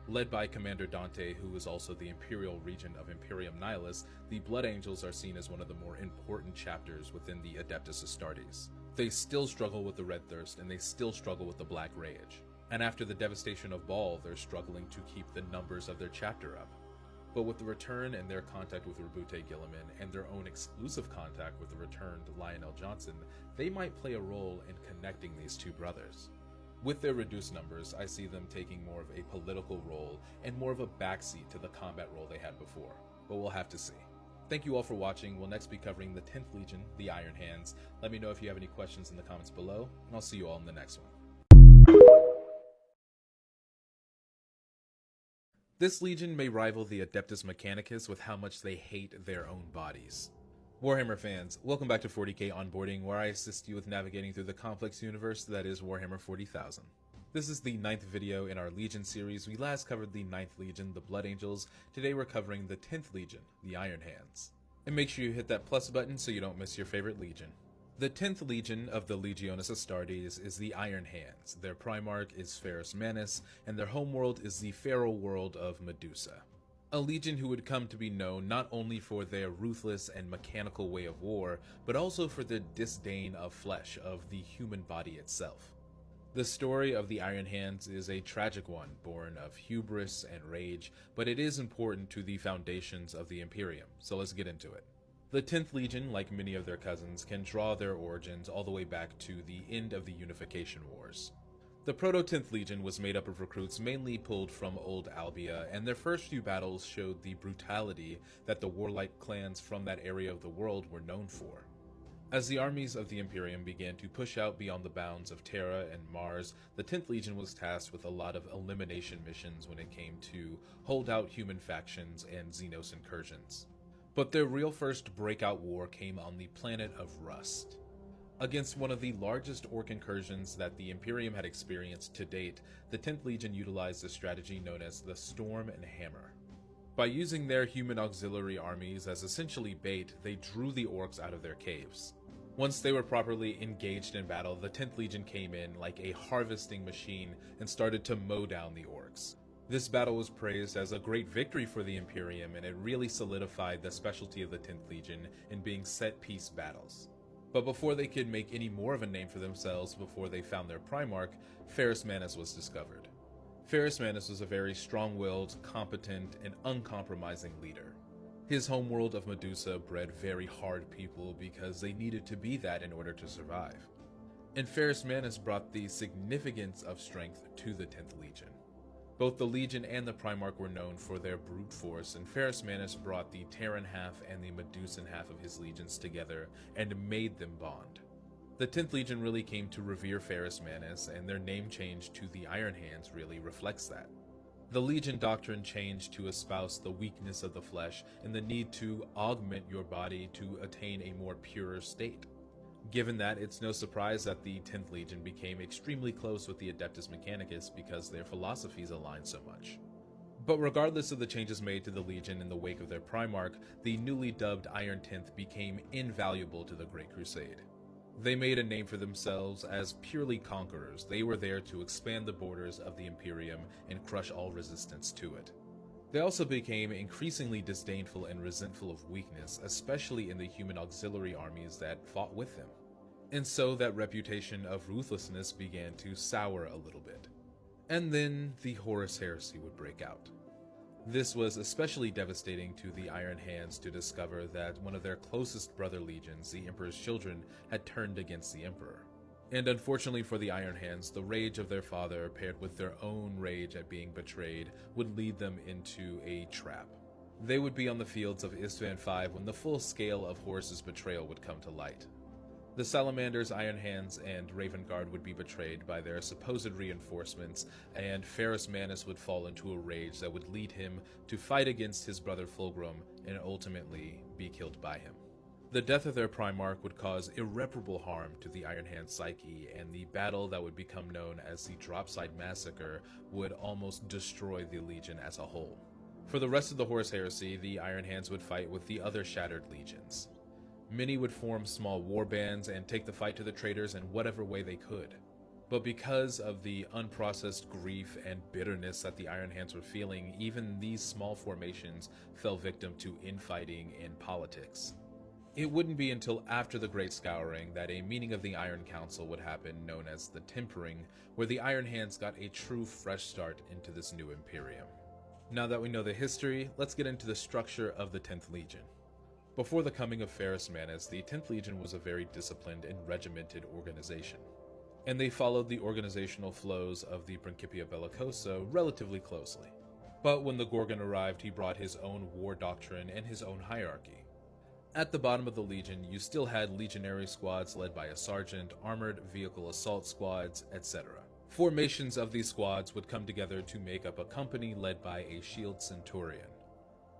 Led by Commander Dante, who is also the Imperial Regent of Imperium Nihilus, the Blood Angels are seen as one of the more important chapters within the Adeptus Astartes. They still struggle with the Red Thirst, and they still struggle with the Black Rage. And after the devastation of Baal, they're struggling to keep the numbers of their chapter up. But with the return and their contact with Rabute Gilliman, and their own exclusive contact with the returned Lionel Johnson, they might play a role in connecting these 2 brothers. With their reduced numbers, I see them taking more of a political role and more of a backseat to the combat role they had before, but we'll have to see. Thank you all for watching. We'll next be covering the 10th Legion, the Iron Hands. Let me know if you have any questions in the comments below, and I'll see you all in the next one. This legion may rival the Adeptus Mechanicus with how much they hate their own bodies. Warhammer fans, welcome back to 40k Onboarding, where I assist you with navigating through the complex universe that is Warhammer 40,000. This is the 9th video in our Legion series. We last covered the 9th Legion, the Blood Angels. Today we're covering the 10th Legion, the Iron Hands. And make sure you hit that plus button so you don't miss your favorite legion. The 10th Legion of the Legiones Astartes is the Iron Hands. Their Primarch is Ferrus Manus, and their homeworld is the feral world of Medusa. A legion who would come to be known not only for their ruthless and mechanical way of war, but also for their disdain of flesh, of the human body itself. The story of the Iron Hands is a tragic one, born of hubris and rage, but it is important to the foundations of the Imperium, so let's get into it. The 10th Legion, like many of their cousins, can draw their origins all the way back to the end of the Unification Wars. The Proto-10th Legion was made up of recruits mainly pulled from Old Albia, and their first few battles showed the brutality that the warlike clans from that area of the world were known for. As the armies of the Imperium began to push out beyond the bounds of Terra and Mars, the 10th Legion was tasked with a lot of elimination missions when it came to hold out human factions and Xenos incursions. But their real first breakout war came on the planet of Rust. Against one of the largest orc incursions that the Imperium had experienced to date, the 10th Legion utilized a strategy known as the Storm and Hammer. By using their human auxiliary armies as essentially bait, they drew the orcs out of their caves. Once they were properly engaged in battle, the 10th Legion came in like a harvesting machine and started to mow down the orcs. This battle was praised as a great victory for the Imperium, and it really solidified the specialty of the 10th Legion in being set-piece battles. But before they could make any more of a name for themselves before they found their Primarch, Ferrus Manus was discovered. Ferrus Manus was a very strong-willed, competent, and uncompromising leader. His homeworld of Medusa bred very hard people because they needed to be that in order to survive. And Ferrus Manus brought the significance of strength to the 10th Legion. Both the Legion and the Primarch were known for their brute force, and Ferrus Manus brought the Terran half and the Medusan half of his legions together and made them bond. The 10th Legion really came to revere Ferrus Manus, and their name change to the Iron Hands really reflects that. The Legion doctrine changed to espouse the weakness of the flesh and the need to augment your body to attain a more pure state. Given that, it's no surprise that the 10th Legion became extremely close with the Adeptus Mechanicus because their philosophies aligned so much. But regardless of the changes made to the Legion in the wake of their Primarch, the newly dubbed Iron 10th became invaluable to the Great Crusade. They made a name for themselves as purely conquerors. They were there to expand the borders of the Imperium and crush all resistance to it. They also became increasingly disdainful and resentful of weakness, especially in the human auxiliary armies that fought with them. And so that reputation of ruthlessness began to sour a little bit. And then the Horus Heresy would break out. This was especially devastating to the Iron Hands to discover that one of their closest brother legions, the Emperor's Children, had turned against the Emperor. And unfortunately for the Iron Hands, the rage of their father, paired with their own rage at being betrayed, would lead them into a trap. They would be on the fields of Istvan V when the full scale of Horus's betrayal would come to light. The Salamanders, Iron Hands, and Raven Guard would be betrayed by their supposed reinforcements, and Ferrus Manus would fall into a rage that would lead him to fight against his brother Fulgrim and ultimately be killed by him. The death of their Primarch would cause irreparable harm to the Iron Hand psyche, and the battle that would become known as the Dropside Massacre would almost destroy the Legion as a whole. For the rest of the Horus Heresy, the Iron Hands would fight with the other Shattered Legions. Many would form small war bands and take the fight to the traitors in whatever way they could. But because of the unprocessed grief and bitterness that the Iron Hands were feeling, even these small formations fell victim to infighting and politics. It wouldn't be until after the Great Scouring that a meeting of the Iron Council would happen, known as the Tempering, where the Iron Hands got a true fresh start into this new Imperium. Now that we know the history, let's get into the structure of the 10th Legion. Before the coming of Ferrus Manus, the 10th Legion was a very disciplined and regimented organization, and they followed the organizational flows of the Principia Bellicosa relatively closely. But when the Gorgon arrived, he brought his own war doctrine and his own hierarchy. At the bottom of the Legion, you still had legionary squads led by a sergeant, armored vehicle assault squads, etc. Formations of these squads would come together to make up a company led by a shield centurion.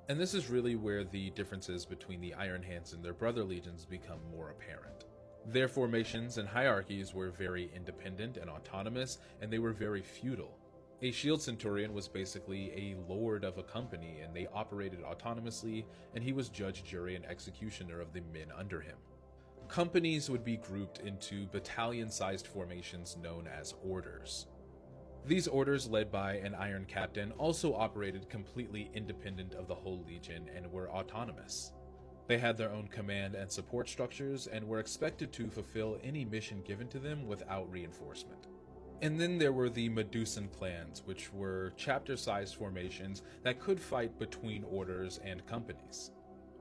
And this is really where the differences between the Iron Hands and their brother legions become more apparent. Their formations and hierarchies were very independent and autonomous, and they were very feudal. A shield centurion was basically a lord of a company, and they operated autonomously, and he was judge, jury, and executioner of the men under him. Companies would be grouped into battalion-sized formations known as orders. These orders, led by an Iron Captain, also operated completely independent of the whole Legion and were autonomous. They had their own command and support structures and were expected to fulfill any mission given to them without reinforcement. And then there were the Medusan clans, which were chapter-sized formations that could fight between orders and companies.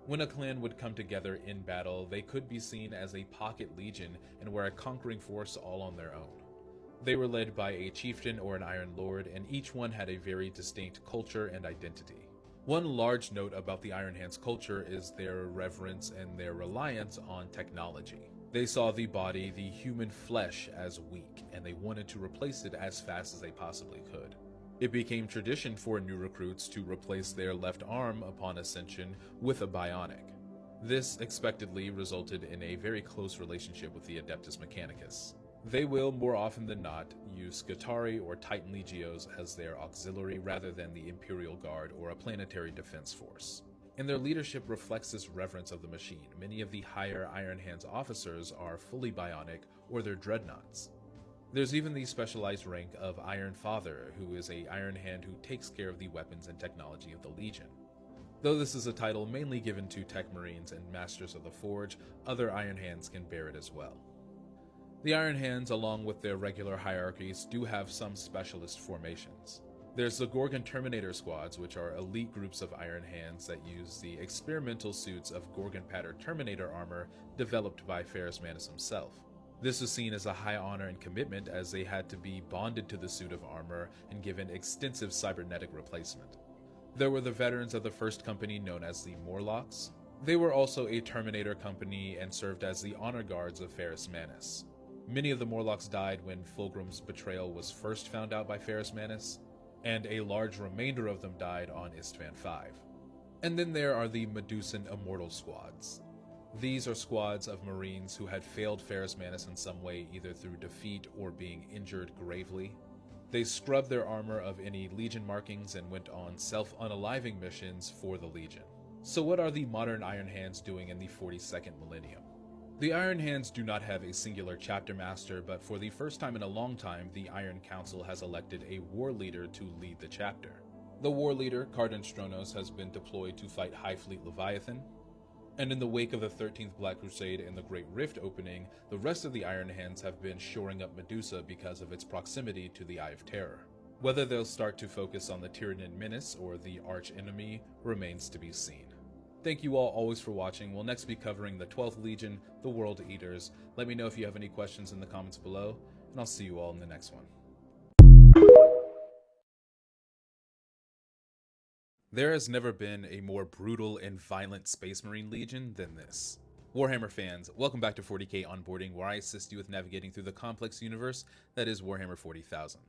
When a clan would come together in battle, they could be seen as a pocket legion and were a conquering force all on their own. They were led by a chieftain or an Iron Lord, and each one had a very distinct culture and identity. One large note about the Iron Hands culture is their reverence and their reliance on technology. They saw the body, the human flesh, as weak, and they wanted to replace it as fast as they possibly could. It became tradition for new recruits to replace their left arm upon ascension with a bionic. This expectedly resulted in a very close relationship with the Adeptus Mechanicus. They will, more often than not, use Scutari or Titan Legios as their auxiliary rather than the Imperial Guard or a planetary defense force. and their leadership reflects this reverence of the machine. Many of the higher Iron Hands officers are fully bionic or they're dreadnoughts. There's even the specialized rank of Iron Father, who is a Iron Hand who takes care of the weapons and technology of the Legion. Though this is a title mainly given to Tech Marines and Masters of the Forge, other Iron Hands can bear it as well. The Iron Hands, along with their regular hierarchies, do have some specialist formations. There's the Gorgon Terminator Squads, which are elite groups of Iron Hands that use the experimental suits of Gorgon-patterned Terminator armor developed by Ferrus Manus himself. This was seen as a high honor and commitment, as they had to be bonded to the suit of armor and given extensive cybernetic replacement. There were the veterans of the first company known as the Morlocks. They were also a Terminator company and served as the honor guards of Ferrus Manus. Many of the Morlocks died when Fulgrim's betrayal was first found out by Ferrus Manus, and a large remainder of them died on Istvan V. And then there are the Medusan Immortal Squads. These are squads of Marines who had failed Ferrus Manus in some way, either through defeat or being injured gravely. They scrubbed their armor of any Legion markings and went on self-unaliving missions for the Legion. So what are the modern Iron Hands doing in the 42nd millennium? The Iron Hands do not have a singular chapter master, but for the first time in a long time, the Iron Council has elected a war leader to lead the chapter. The war leader, Cardan Stronos, has been deployed to fight High Fleet Leviathan, and in the wake of the 13th Black Crusade and the Great Rift opening, the rest of the Iron Hands have been shoring up Medusa because of its proximity to the Eye of Terror. Whether they'll start to focus on the Tyranid Menace or the arch enemy remains to be seen. Thank you all always for watching. We'll next be covering the 12th Legion, the World Eaters. Let me know if you have any questions in the comments below, and I'll see you all in the next one. There has never been a more brutal and violent Space Marine Legion than this. Warhammer fans, welcome back to 40k Onboarding, where I assist you with navigating through the complex universe that is Warhammer 40,000.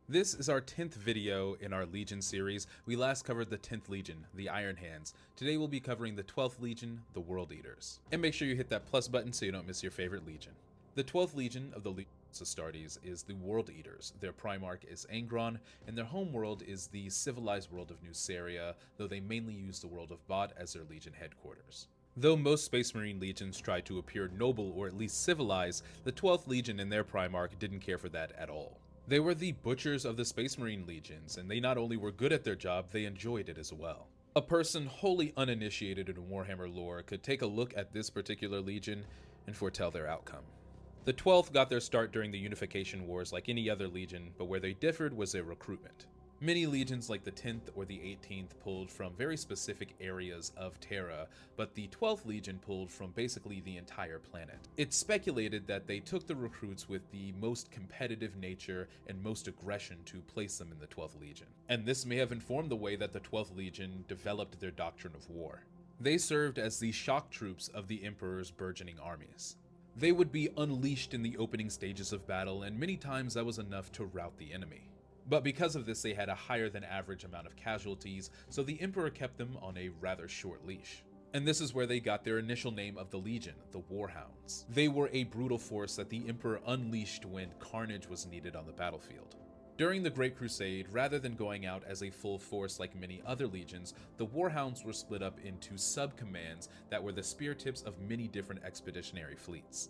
This is our 10th video in our Legion series. We last covered the 10th Legion, the Iron Hands. Today we'll be covering the 12th Legion, the World Eaters. And make sure you hit that plus button so you don't miss your favorite Legion. The 12th Legion of the Legion of Astartes is the World Eaters. Their Primarch is Angron, and their home world is the civilized world of Nuceria, though they mainly use the world of Bot as their Legion headquarters. Though most Space Marine legions try to appear noble or at least civilized, the 12th Legion and their Primarch didn't care for that at all. They were the butchers of the Space Marine legions, and they not only were good at their job, they enjoyed it as well. A person wholly uninitiated in Warhammer lore could take a look at this particular legion and foretell their outcome. The 12th got their start during the Unification Wars like any other legion, but where they differed was their recruitment. Many legions like the 10th or the 18th pulled from very specific areas of Terra, but the 12th Legion pulled from basically the entire planet. It's speculated that they took the recruits with the most competitive nature and most aggression to place them in the 12th Legion. And this may have informed the way that the 12th Legion developed their doctrine of war. They served as the shock troops of the Emperor's burgeoning armies. They would be unleashed in the opening stages of battle, and many times that was enough to rout the enemy. But because of this, they had a higher than average amount of casualties, so the Emperor kept them on a rather short leash. And this is where they got their initial name of the Legion, the Warhounds. They were a brutal force that the Emperor unleashed when carnage was needed on the battlefield. During the Great Crusade, rather than going out as a full force like many other legions, the Warhounds were split up into sub-commands that were the spear tips of many different expeditionary fleets.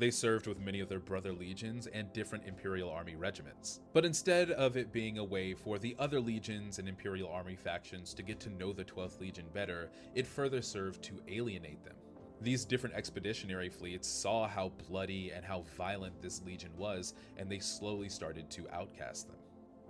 They served with many of their brother legions and different Imperial Army regiments. But instead of it being a way for the other legions and Imperial Army factions to get to know the 12th Legion better, it further served to alienate them. These different expeditionary fleets saw how bloody and how violent this legion was, and they slowly started to outcast them.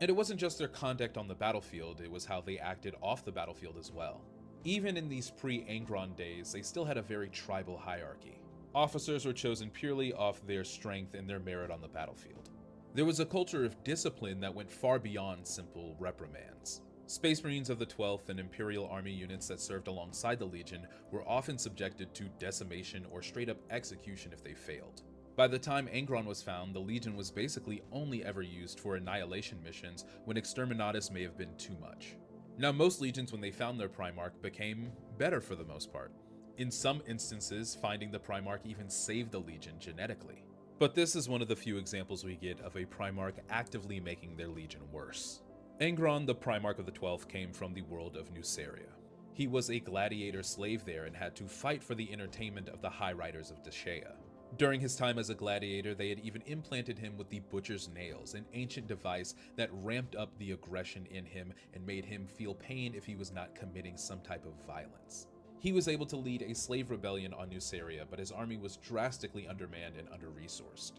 And it wasn't just their conduct on the battlefield, it was how they acted off the battlefield as well. Even in these pre-Angron days, they still had a very tribal hierarchy. Officers were chosen purely off their strength and their merit on the battlefield. There was a culture of discipline that went far beyond simple reprimands. Space Marines of the 12th and Imperial Army units that served alongside the Legion were often subjected to decimation or straight-up execution if they failed. By the time Angron was found, the Legion was basically only ever used for annihilation missions when Exterminatus may have been too much. Now, most legions, when they found their Primarch, became better for the most part. In some instances, finding the Primarch even saved the Legion genetically. But this is one of the few examples we get of a Primarch actively making their Legion worse. Angron, the Primarch of the 12th, came from the world of Nuceria. He was a gladiator slave there and had to fight for the entertainment of the High Riders of Deshea. During his time as a gladiator, they had even implanted him with the Butcher's Nails, an ancient device that ramped up the aggression in him and made him feel pain if he was not committing some type of violence. He was able to lead a slave rebellion on Nuceria, but his army was drastically undermanned and under-resourced.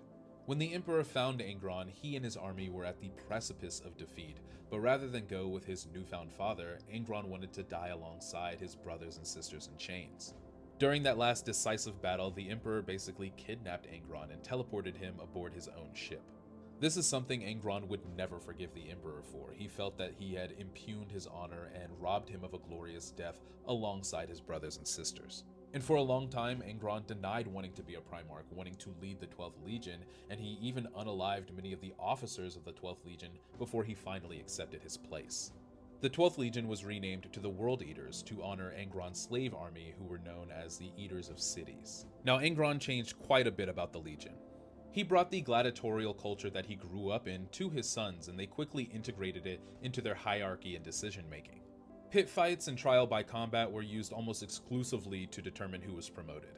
When the Emperor found Angron, he and his army were at the precipice of defeat, but rather than go with his newfound father, Angron wanted to die alongside his brothers and sisters in chains. During that last decisive battle, the Emperor basically kidnapped Angron and teleported him aboard his own ship. This is something Angron would never forgive the Emperor for. He felt that he had impugned his honor and robbed him of a glorious death alongside his brothers and sisters. And for a long time, Angron denied wanting to be a Primarch, wanting to lead the 12th Legion, and he even unalived many of the officers of the 12th Legion before he finally accepted his place. The 12th Legion was renamed to the World Eaters to honor Angron's slave army, who were known as the Eaters of Cities. Now, Angron changed quite a bit about the Legion. He brought the gladiatorial culture that he grew up in to his sons, and they quickly integrated it into their hierarchy and decision-making. Pit fights and trial by combat were used almost exclusively to determine who was promoted.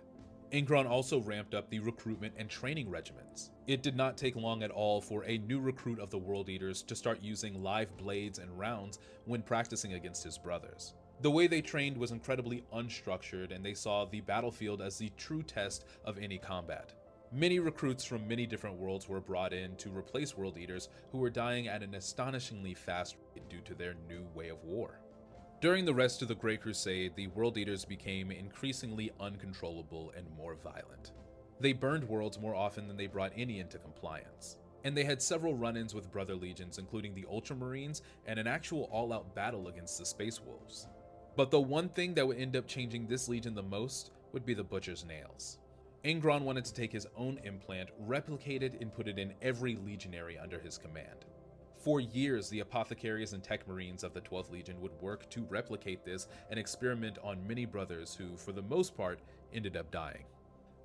Angron also ramped up the recruitment and training regimens. It did not take long at all for a new recruit of the World Eaters to start using live blades and rounds when practicing against his brothers. The way they trained was incredibly unstructured, and they saw the battlefield as the true test of any combat. Many recruits from many different worlds were brought in to replace World Eaters who were dying at an astonishingly fast rate due to their new way of war. During the rest of the Great Crusade, the World Eaters became increasingly uncontrollable and more violent. They burned worlds more often than they brought any into compliance. And they had several run-ins with brother legions, including the Ultramarines, and an actual all-out battle against the Space Wolves. But the one thing that would end up changing this legion the most would be the Butcher's Nails. Angron wanted to take his own implant, replicate it, and put it in every legionary under his command. For years, the apothecaries and tech marines of the 12th Legion would work to replicate this and experiment on many brothers who, for the most part, ended up dying.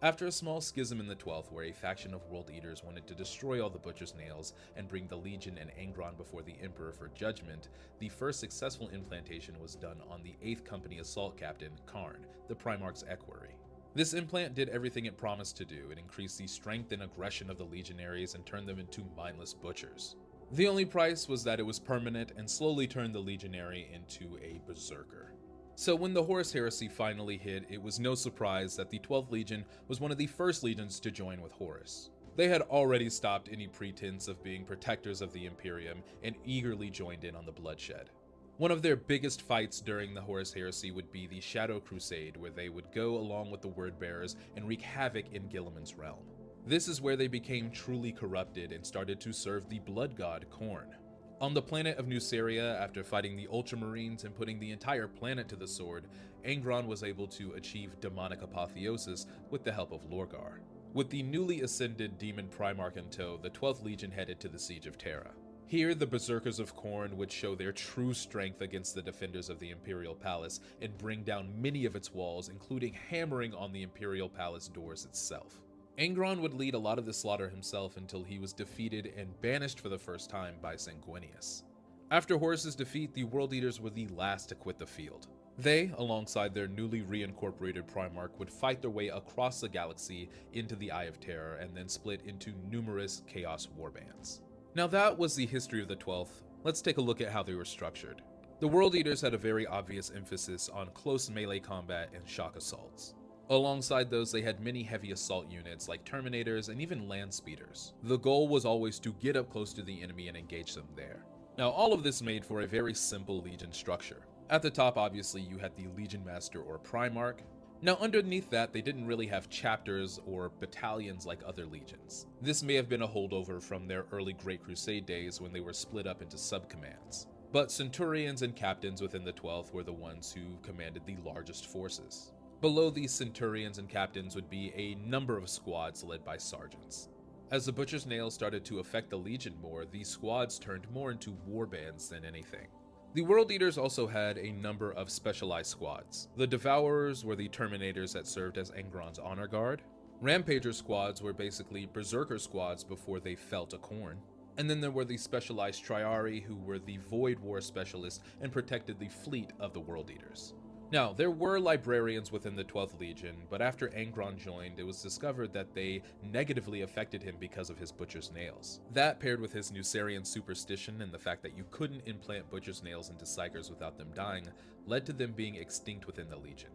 After a small schism in the 12th, where a faction of World Eaters wanted to destroy all the Butcher's Nails and bring the Legion and Angron before the Emperor for judgment, the first successful implantation was done on the 8th Company Assault Captain, Karn, the Primarch's equerry. This implant did everything it promised to do. It increased the strength and aggression of the legionaries and turned them into mindless butchers. The only price was that it was permanent and slowly turned the legionary into a berserker. So when the Horus Heresy finally hit, it was no surprise that the 12th Legion was one of the first legions to join with Horus. They had already stopped any pretense of being protectors of the Imperium and eagerly joined in on the bloodshed. One of their biggest fights during the Horus Heresy would be the Shadow Crusade, where they would go along with the Word-Bearers and wreak havoc in Guilliman's realm. This is where they became truly corrupted and started to serve the blood god Khorne. On the planet of Nuceria, after fighting the Ultramarines and putting the entire planet to the sword, Angron was able to achieve demonic apotheosis with the help of Lorgar. With the newly ascended demon Primarch in tow, the 12th Legion headed to the Siege of Terra. Here, the Berserkers of Khorne would show their true strength against the defenders of the Imperial Palace and bring down many of its walls, including hammering on the Imperial Palace doors itself. Angron would lead a lot of the slaughter himself until he was defeated and banished for the first time by Sanguinius. After Horus's defeat, the World Eaters were the last to quit the field. They, alongside their newly reincorporated Primarch, would fight their way across the galaxy into the Eye of Terror and then split into numerous Chaos warbands. Now that was the history of the 12th. Let's take a look at how they were structured. The World Eaters had a very obvious emphasis on close melee combat and shock assaults. Alongside those, they had many heavy assault units like Terminators and even Land Speeders. The goal was always to get up close to the enemy and engage them there. Now, all of this made for a very simple Legion structure. At the top, obviously, you had the Legion Master or Primarch. Now, underneath that, they didn't really have chapters or battalions like other legions. This may have been a holdover from their early Great Crusade days when they were split up into subcommands. But Centurions and Captains within the 12th were the ones who commanded the largest forces. Below these Centurions and Captains would be a number of squads led by Sergeants. As the Butcher's Nails started to affect the Legion more, these squads turned more into warbands than anything. The World Eaters also had a number of specialized squads. The Devourers were the Terminators that served as Angron's honor guard. Rampager squads were basically Berserker squads before they fell to Khorne. And then there were the specialized Triari, who were the Void War specialists and protected the fleet of the World Eaters. Now, there were librarians within the 12th Legion, but after Angron joined, it was discovered that they negatively affected him because of his butcher's nails. That, paired with his Nucerian superstition and the fact that you couldn't implant butcher's nails into psychers without them dying, led to them being extinct within the Legion.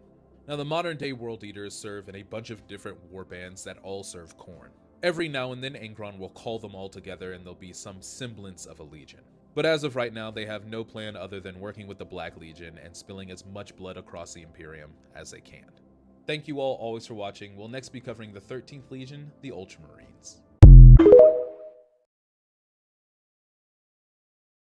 Now, the modern-day World Eaters serve in a bunch of different warbands that all serve Khorne. Every now and then, Angron will call them all together and there'll be some semblance of a Legion. But as of right now, they have no plan other than working with the Black Legion and spilling as much blood across the Imperium as they can. Thank you all always for watching. We'll next be covering the 13th Legion, the Ultramarines.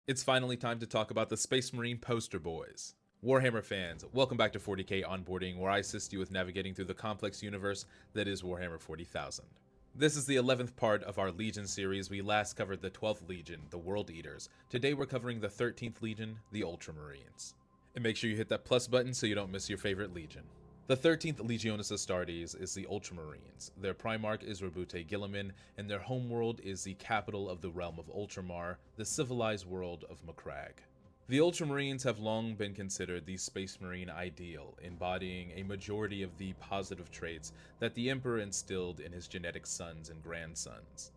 It's finally time to talk about the Space Marine poster boys. Warhammer fans, welcome back to 40k Onboarding, where I assist you with navigating through the complex universe that is Warhammer 40,000. This is the 11th part of our Legion series. We last covered the 12th Legion, the World Eaters. Today we're covering the 13th Legion, the Ultramarines. And make sure you hit that plus button so you don't miss your favorite Legion. The 13th Legionis Astartes is the Ultramarines. Their Primarch is Roboute Guilliman, and their homeworld is the capital of the realm of Ultramar, the civilized world of Macragge. The Ultramarines have long been considered the Space Marine ideal, embodying a majority of the positive traits that the Emperor instilled in his genetic sons and grandsons.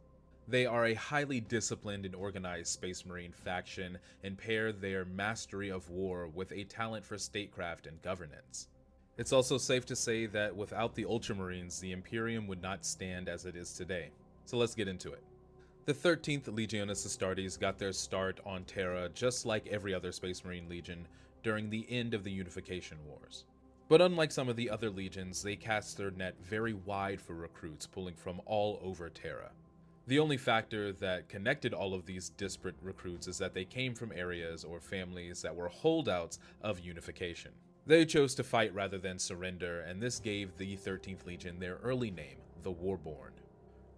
They are a highly disciplined and organized Space Marine faction and pair their mastery of war with a talent for statecraft and governance. It's also safe to say that without the Ultramarines, the Imperium would not stand as it is today. So let's get into it. The 13th Legionis Astartes got their start on Terra just like every other Space Marine Legion during the end of the Unification Wars. But unlike some of the other legions, they cast their net very wide for recruits, pulling from all over Terra. The only factor that connected all of these disparate recruits is that they came from areas or families that were holdouts of Unification. They chose to fight rather than surrender, and this gave the 13th Legion their early name, the Warborn.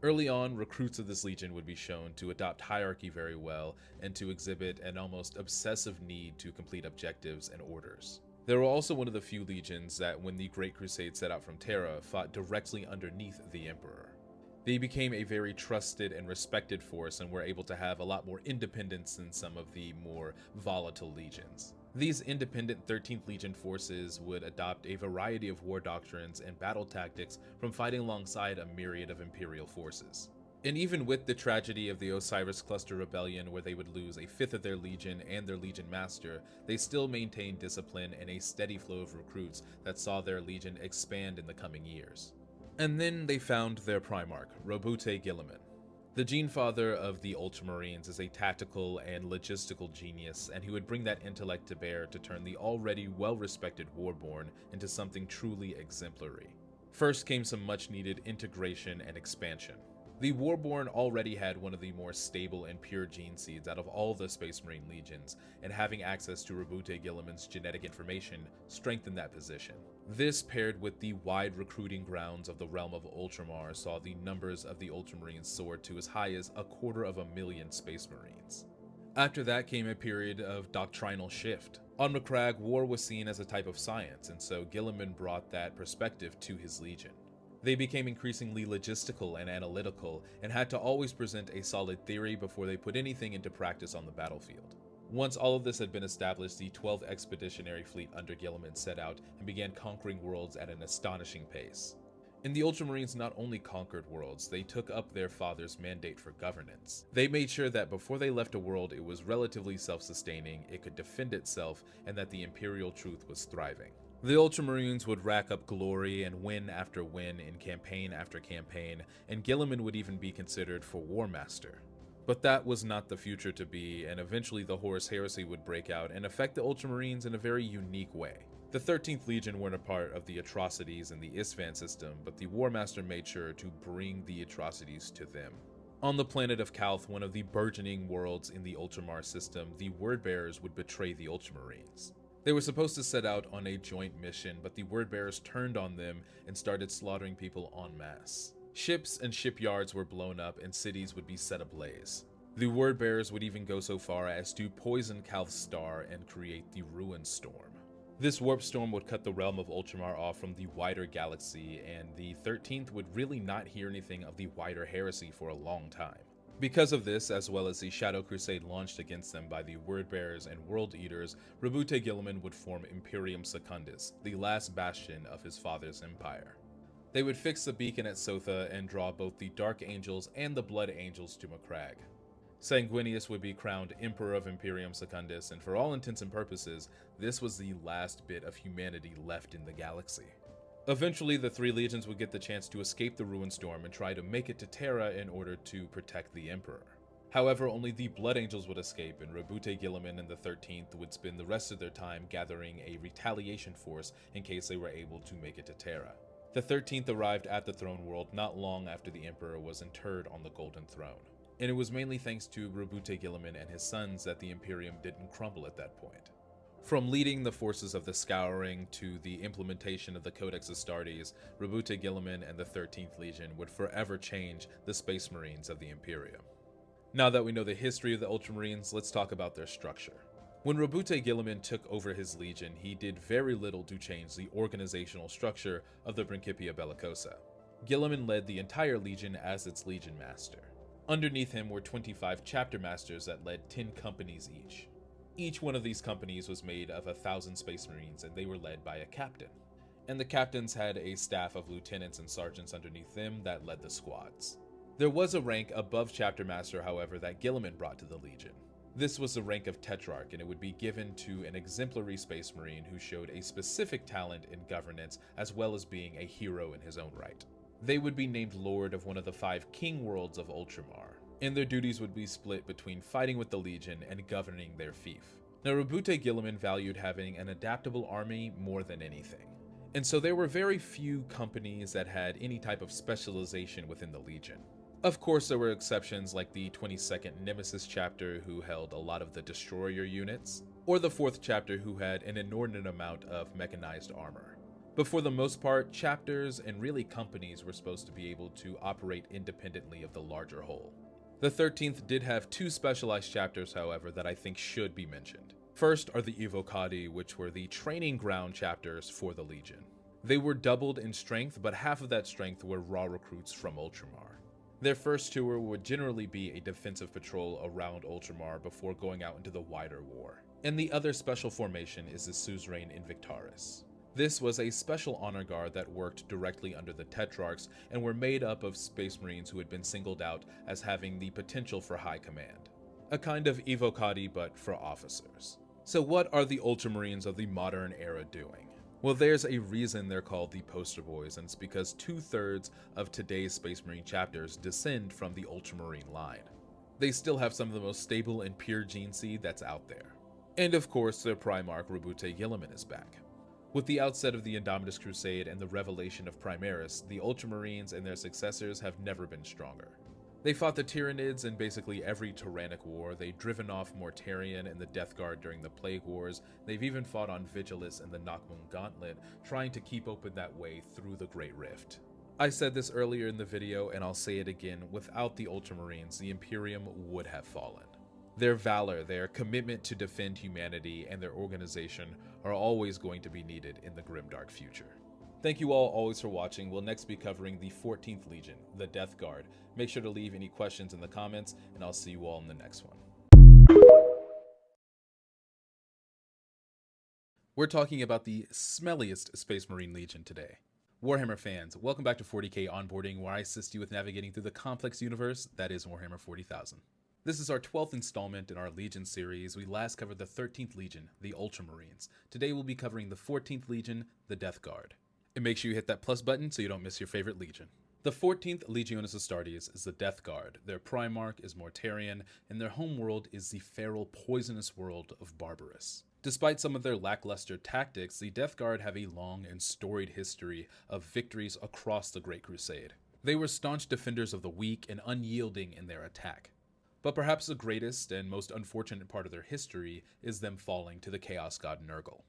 Early on, recruits of this legion would be shown to adopt hierarchy very well and to exhibit an almost obsessive need to complete objectives and orders. They were also one of the few legions that, when the Great Crusade set out from Terra, fought directly underneath the Emperor. They became a very trusted and respected force and were able to have a lot more independence than some of the more volatile legions. These independent 13th Legion forces would adopt a variety of war doctrines and battle tactics from fighting alongside a myriad of Imperial forces. And even with the tragedy of the Osiris Cluster Rebellion, where they would lose a fifth of their Legion and their Legion Master, they still maintained discipline and a steady flow of recruits that saw their Legion expand in the coming years. And then they found their Primarch, Roboute Guilliman. The Genefather of the Ultramarines is a tactical and logistical genius, and he would bring that intellect to bear to turn the already well-respected Warborn into something truly exemplary. First came some much-needed integration and expansion. The Warborn already had one of the more stable and pure gene seeds out of all the Space Marine legions, and having access to Roboute Guilliman's genetic information strengthened that position. This, paired with the wide recruiting grounds of the realm of Ultramar, saw the numbers of the Ultramarines soar to as high as 250,000 Space Marines. After that came a period of doctrinal shift. On Macragge, war was seen as a type of science, and so Guilliman brought that perspective to his legion. They became increasingly logistical and analytical, and had to always present a solid theory before they put anything into practice on the battlefield. Once all of this had been established, the 12th Expeditionary Fleet under Guilliman set out and began conquering worlds at an astonishing pace. And the Ultramarines not only conquered worlds, they took up their father's mandate for governance. They made sure that before they left a world, it was relatively self-sustaining, it could defend itself, and that the Imperial truth was thriving. The Ultramarines would rack up glory and win after win in campaign after campaign, and Guilliman would even be considered for War Master. But that was not the future to be, and eventually the Horus Heresy would break out and affect the Ultramarines in a very unique way. The 13th Legion weren't a part of the atrocities in the Isvan system, but the War Master made sure to bring the atrocities to them. On the planet of Calth, one of the burgeoning worlds in the Ultramar system, the Wordbearers would betray the Ultramarines. They were supposed to set out on a joint mission, but the Wordbearers turned on them and started slaughtering people en masse. Ships and shipyards were blown up and cities would be set ablaze. The Wordbearers would even go so far as to poison Calth's star and create the Ruin Storm. This warp storm would cut the realm of Ultramar off from the wider galaxy, and the 13th would really not hear anything of the wider heresy for a long time. Because of this, as well as the Shadow Crusade launched against them by the Wordbearers and World Eaters, Rabute Gilliman would form Imperium Secundus, the last bastion of his father's empire. They would fix the beacon at Sotha and draw both the Dark Angels and the Blood Angels to Macragge. Sanguinius would be crowned Emperor of Imperium Secundus, and for all intents and purposes, this was the last bit of humanity left in the galaxy. Eventually, the three legions would get the chance to escape the Ruin Storm and try to make it to Terra in order to protect the Emperor. However, only the Blood Angels would escape, and Rabute Gilliman and the 13th would spend the rest of their time gathering a retaliation force in case they were able to make it to Terra. The 13th arrived at the Throne World not long after the Emperor was interred on the Golden Throne, and it was mainly thanks to Rabute Gilliman and his sons that the Imperium didn't crumble at that point. From leading the forces of the Scouring to the implementation of the Codex Astartes, Rabute Gilliman and the 13th Legion would forever change the Space Marines of the Imperium. Now that we know the history of the Ultramarines, let's talk about their structure. When Rabute Gilliman took over his legion, he did very little to change the organizational structure of the Principia Bellicosa. Gilliman led the entire legion as its legion master. Underneath him were 25 chapter masters that led 10 companies each. Each one of these companies was made of 1,000 Space Marines, and they were led by a captain. And the captains had a staff of lieutenants and sergeants underneath them that led the squads. There was a rank above chapter master, however, that Gilliman brought to the legion. This was the rank of Tetrarch, and it would be given to an exemplary Space Marine who showed a specific talent in governance as well as being a hero in his own right. They would be named Lord of one of the 5 King Worlds of Ultramar, and their duties would be split between fighting with the Legion and governing their fief. Now, Rabute Gilliman valued having an adaptable army more than anything, and so there were very few companies that had any type of specialization within the Legion. Of course, there were exceptions like the 22nd Nemesis chapter, who held a lot of the destroyer units, or the 4th chapter, who had an inordinate amount of mechanized armor. But for the most part, chapters and really companies were supposed to be able to operate independently of the larger whole. The 13th did have 2 specialized chapters, however, that I think should be mentioned. First are the Evocati, which were the training ground chapters for the Legion. They were doubled in strength, but half of that strength were raw recruits from Ultramar. Their first tour would generally be a defensive patrol around Ultramar before going out into the wider war. And the other special formation is the Suzerain Invictaris. This was a special honor guard that worked directly under the Tetrarchs and were made up of Space Marines who had been singled out as having the potential for high command. A kind of Evocati, but for officers. So what are the Ultramarines of the modern era doing? Well, there's a reason they're called the poster boys, and it's because 2/3 of today's Space Marine chapters descend from the Ultramarine line. They still have some of the most stable and pure gene seed that's out there. And of course, their Primarch Rabute Gilliman is back. With the outset of the Indomitus Crusade and the revelation of Primaris, the Ultramarines and their successors have never been stronger. They fought the Tyranids in basically every tyrannic war. They've driven off Mortarion and the Death Guard during the Plague Wars. They've even fought on Vigilus and the Noctmoon Gauntlet, trying to keep open that way through the Great Rift. I said this earlier in the video, and I'll say it again, without the Ultramarines, the Imperium would have fallen. Their valor, their commitment to defend humanity, and their organization are always going to be needed in the grimdark future. Thank you all always for watching. We'll next be covering the 14th Legion, the Death Guard. Make sure to leave any questions in the comments, and I'll see you all in the next one. We're talking about the smelliest Space Marine Legion today. Warhammer fans, welcome back to 40K Onboarding, where I assist you with navigating through the complex universe that is Warhammer 40,000. This is our 12th installment in our Legion series. We last covered the 13th Legion, the Ultramarines. Today we'll be covering the 14th Legion, the Death Guard. And make sure you hit that plus button so you don't miss your favorite Legion. The 14th Legionis Astartes is the Death Guard. Their Primarch is Mortarion, and their homeworld is the feral, poisonous world of Barbarous. Despite some of their lackluster tactics, the Death Guard have a long and storied history of victories across the Great Crusade. They were staunch defenders of the weak and unyielding in their attack. But perhaps the greatest and most unfortunate part of their history is them falling to the Chaos God Nurgle.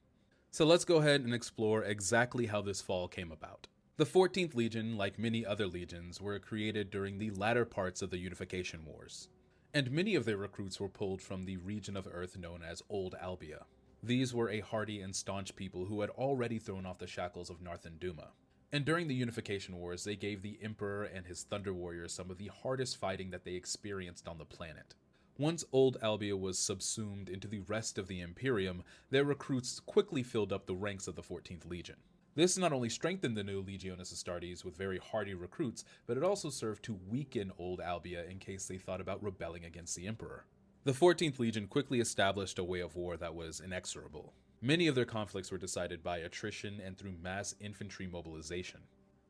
So let's go ahead and explore exactly how this fall came about. The 14th Legion, like many other legions, were created during the latter parts of the Unification Wars, and many of their recruits were pulled from the region of Earth known as Old Albia. These were a hardy and staunch people who had already thrown off the shackles of Narthan Duma. And during the Unification Wars, they gave the Emperor and his Thunder Warriors some of the hardest fighting that they experienced on the planet. Once Old Albia was subsumed into the rest of the Imperium, their recruits quickly filled up the ranks of the 14th Legion. This not only strengthened the new Legiones Astartes with very hardy recruits, but it also served to weaken Old Albia in case they thought about rebelling against the Emperor. The 14th Legion quickly established a way of war that was inexorable. Many of their conflicts were decided by attrition and through mass infantry mobilization.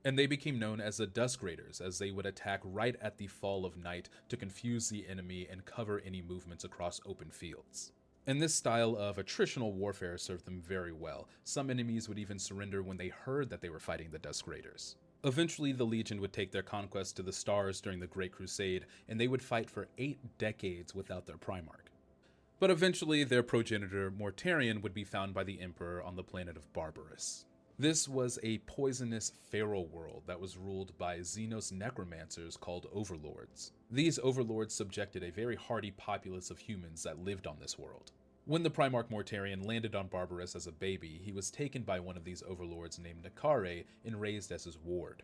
And they became known as the Dusk Raiders, as they would attack right at the fall of night to confuse the enemy and cover any movements across open fields. And this style of attritional warfare served them very well. Some enemies would even surrender when they heard that they were fighting the Dusk Raiders. Eventually, the Legion would take their conquest to the stars during the Great Crusade, and they would fight for 8 decades without their Primarch. But eventually, their progenitor, Mortarion, would be found by the Emperor on the planet of Barbarus. This was a poisonous feral world that was ruled by Xenos necromancers called Overlords. These Overlords subjected a very hardy populace of humans that lived on this world. When the Primarch Mortarion landed on Barbarus as a baby, he was taken by one of these Overlords named Nakare and raised as his ward.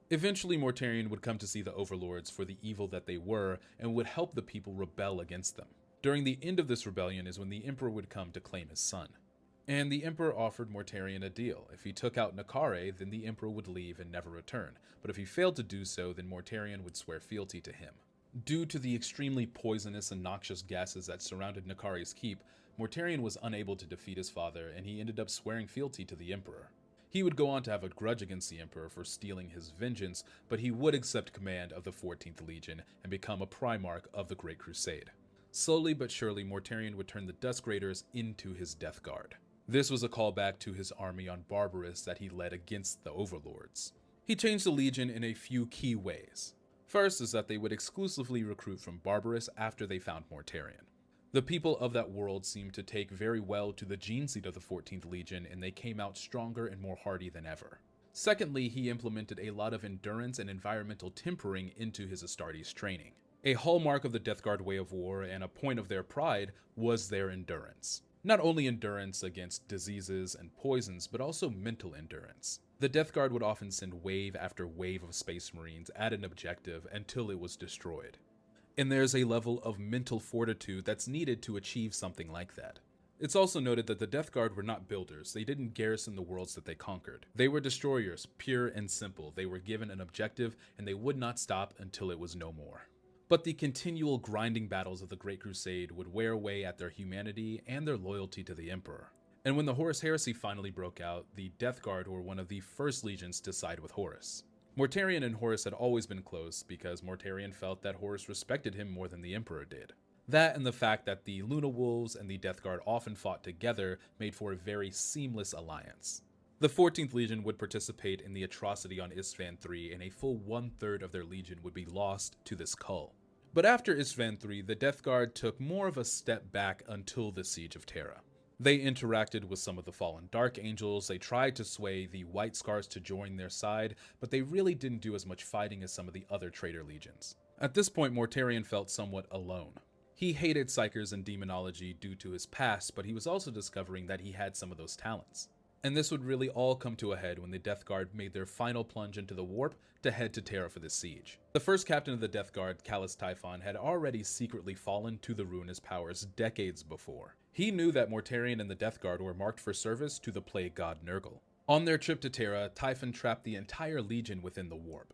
Eventually, Mortarion would come to see the Overlords for the evil that they were and would help the people rebel against them. During the end of this rebellion is when the Emperor would come to claim his son. And the Emperor offered Mortarion a deal. If he took out Nakare, then the Emperor would leave and never return. But if he failed to do so, then Mortarion would swear fealty to him. Due to the extremely poisonous and noxious gases that surrounded Nakare's keep, Mortarion was unable to defeat his father, and he ended up swearing fealty to the Emperor. He would go on to have a grudge against the Emperor for stealing his vengeance, but he would accept command of the 14th Legion and become a Primarch of the Great Crusade. Slowly but surely, Mortarion would turn the Dusk Raiders into his Death Guard. This was a callback to his army on Barbarus that he led against the Overlords. He changed the Legion in a few key ways. First is that they would exclusively recruit from Barbarus after they found Mortarion. The people of that world seemed to take very well to the gene seed of the 14th Legion, and they came out stronger and more hardy than ever. Secondly, he implemented a lot of endurance and environmental tempering into his Astartes training. A hallmark of the Death Guard way of war and a point of their pride was their endurance. Not only endurance against diseases and poisons, but also mental endurance. The Death Guard would often send wave after wave of Space Marines at an objective until it was destroyed. And there's a level of mental fortitude that's needed to achieve something like that. It's also noted that the Death Guard were not builders. They didn't garrison the worlds that they conquered. They were destroyers, pure and simple. They were given an objective, and they would not stop until it was no more. But the continual grinding battles of the Great Crusade would wear away at their humanity and their loyalty to the Emperor. And when the Horus Heresy finally broke out, the Death Guard were one of the first legions to side with Horus. Mortarion and Horus had always been close because Mortarion felt that Horus respected him more than the Emperor did. That and the fact that the Luna Wolves and the Death Guard often fought together made for a very seamless alliance. The 14th Legion would participate in the atrocity on Isstvan III, and a full 1/3 of their legion would be lost to this cull. But after Isstvan III, the Death Guard took more of a step back until the Siege of Terra. They interacted with some of the fallen Dark Angels, they tried to sway the White Scars to join their side, but they really didn't do as much fighting as some of the other traitor legions. At this point, Mortarion felt somewhat alone. He hated Psykers and demonology due to his past, but he was also discovering that he had some of those talents. And this would really all come to a head when the Death Guard made their final plunge into the warp to head to Terra for the siege. The first captain of the Death Guard, Callus Typhon, had already secretly fallen to the ruinous powers decades before. He knew that Mortarion and the Death Guard were marked for service to the plague god Nurgle. On their trip to Terra, Typhon trapped the entire legion within the warp.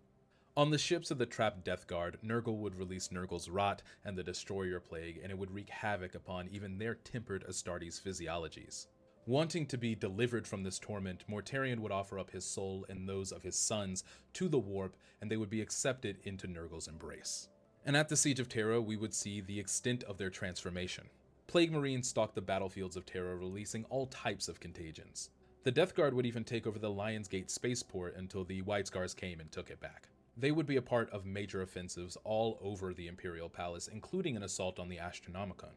On the ships of the trapped Death Guard, Nurgle would release Nurgle's rot and the Destroyer Plague, and it would wreak havoc upon even their tempered Astartes physiologies. Wanting to be delivered from this torment, Mortarion would offer up his soul and those of his sons to the warp, and they would be accepted into Nurgle's embrace. And at the Siege of Terra, we would see the extent of their transformation. Plague Marines stalked the battlefields of Terra, releasing all types of contagions. The Death Guard would even take over the Lion's Gate spaceport until the White Scars came and took it back. They would be a part of major offensives all over the Imperial Palace, including an assault on the Astronomicon.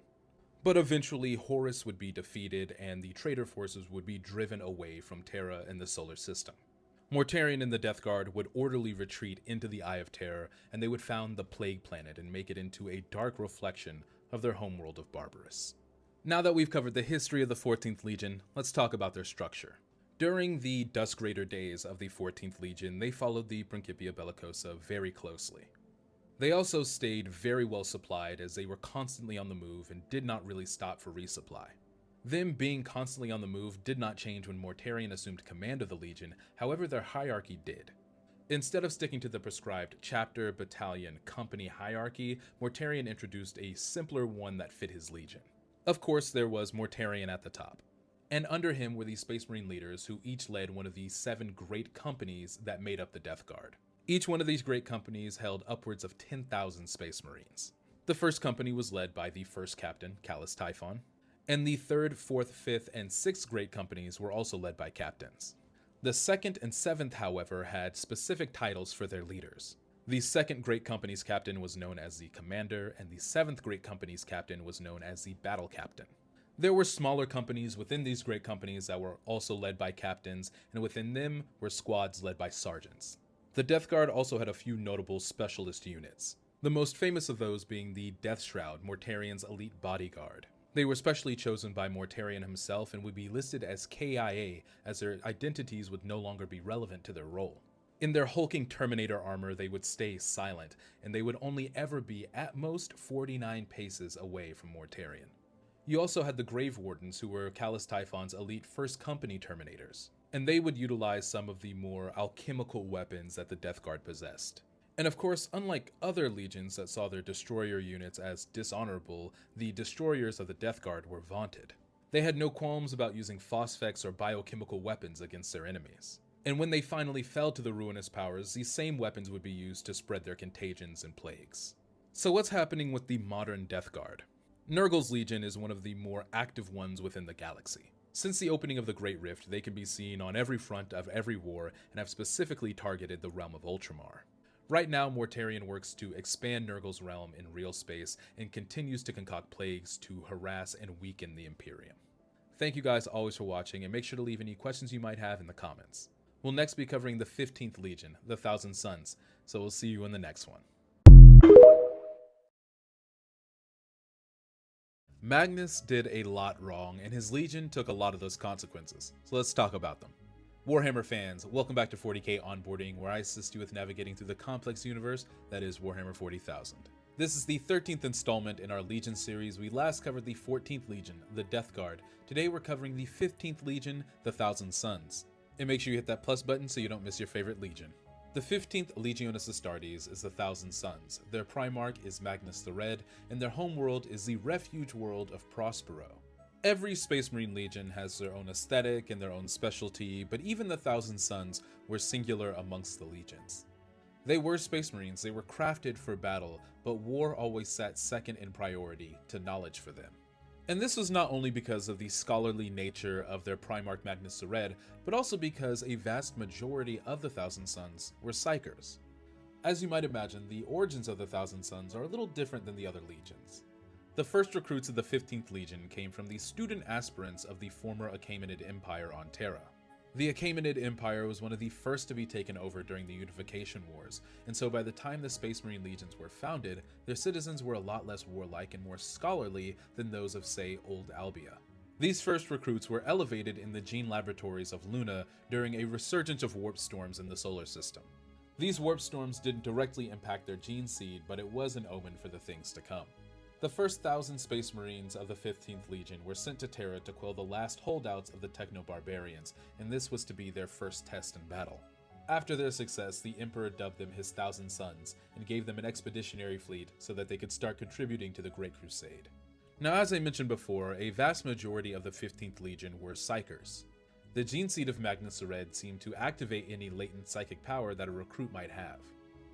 But eventually, Horus would be defeated, and the traitor forces would be driven away from Terra and the solar system. Mortarion and the Death Guard would orderly retreat into the Eye of Terror, and they would found the Plague Planet and make it into a dark reflection of their homeworld of Barbarus. Now that we've covered the history of the 14th Legion, let's talk about their structure. During the Dusk Raider days of the 14th Legion, they followed the Principia Bellicosa very closely. They also stayed very well supplied as they were constantly on the move and did not really stop for resupply. Them being constantly on the move did not change when Mortarion assumed command of the Legion, however their hierarchy did. Instead of sticking to the prescribed chapter, battalion, company hierarchy, Mortarion introduced a simpler one that fit his Legion. Of course, there was Mortarion at the top. And under him were the Space Marine leaders who each led one of the 7 great companies that made up the Death Guard. Each one of these great companies held upwards of 10,000 Space Marines. The first company was led by the first captain, Callus Typhon, and the 3rd, 4th, 5th, and 6th great companies were also led by captains. The 2nd and 7th, however, had specific titles for their leaders. The 2nd Great Company's captain was known as the Commander, and the 7th Great Company's captain was known as the Battle Captain. There were smaller companies within these great companies that were also led by captains, and within them were squads led by sergeants. The Death Guard also had a few notable specialist units, the most famous of those being the Death Shroud, Mortarion's elite bodyguard. They were specially chosen by Mortarion himself and would be listed as KIA, as their identities would no longer be relevant to their role. In their hulking Terminator armor, they would stay silent, and they would only ever be at most 49 paces away from Mortarion. You also had the Grave Wardens, who were Callus Typhon's elite First Company Terminators, and they would utilize some of the more alchemical weapons that the Death Guard possessed. And of course, unlike other legions that saw their destroyer units as dishonorable, the destroyers of the Death Guard were vaunted. They had no qualms about using phosphex or biochemical weapons against their enemies. And when they finally fell to the ruinous powers, these same weapons would be used to spread their contagions and plagues. So what's happening with the modern Death Guard? Nurgle's Legion is one of the more active ones within the galaxy. Since the opening of the Great Rift, they can be seen on every front of every war and have specifically targeted the realm of Ultramar. Right now, Mortarion works to expand Nurgle's realm in real space and continues to concoct plagues to harass and weaken the Imperium. Thank you guys always for watching, and make sure to leave any questions you might have in the comments. We'll next be covering the 15th Legion, the Thousand Suns, so we'll see you in the next one. Magnus did a lot wrong, and his Legion took a lot of those consequences, so let's talk about them. Warhammer fans, welcome back to 40k Onboarding, where I assist you with navigating through the complex universe that is Warhammer 40,000. This is the 13th installment in our Legion series. We last covered the 14th Legion, the Death Guard. Today we're covering the 15th Legion, the Thousand Suns. And make sure you hit that plus button so you don't miss your favorite Legion. The 15th Legionis Astartes is the Thousand Suns. Their Primarch is Magnus the Red, and their homeworld is the refuge world of Prospero. Every Space Marine Legion has their own aesthetic and their own specialty, but even the Thousand Suns were singular amongst the legions. They were Space Marines, they were crafted for battle, but war always sat second in priority to knowledge for them. And this was not only because of the scholarly nature of their Primarch Magnus the Red, but also because a vast majority of the Thousand Suns were Psykers. As you might imagine, the origins of the Thousand Suns are a little different than the other legions. The first recruits of the 15th Legion came from the student aspirants of the former Achaemenid Empire on Terra. The Achaemenid Empire was one of the first to be taken over during the Unification Wars, and so by the time the Space Marine Legions were founded, their citizens were a lot less warlike and more scholarly than those of, say, Old Albia. These first recruits were elevated in the gene laboratories of Luna during a resurgence of warp storms in the solar system. These warp storms didn't directly impact their gene seed, but it was an omen for the things to come. The first 1,000 Space Marines of the 15th Legion were sent to Terra to quell the last holdouts of the Techno-Barbarians, and this was to be their first test in battle. After their success, the Emperor dubbed them his Thousand Sons, and gave them an expeditionary fleet so that they could start contributing to the Great Crusade. Now, as I mentioned before, a vast majority of the 15th Legion were Psykers. The gene seed of Magnus the Red seemed to activate any latent psychic power that a recruit might have.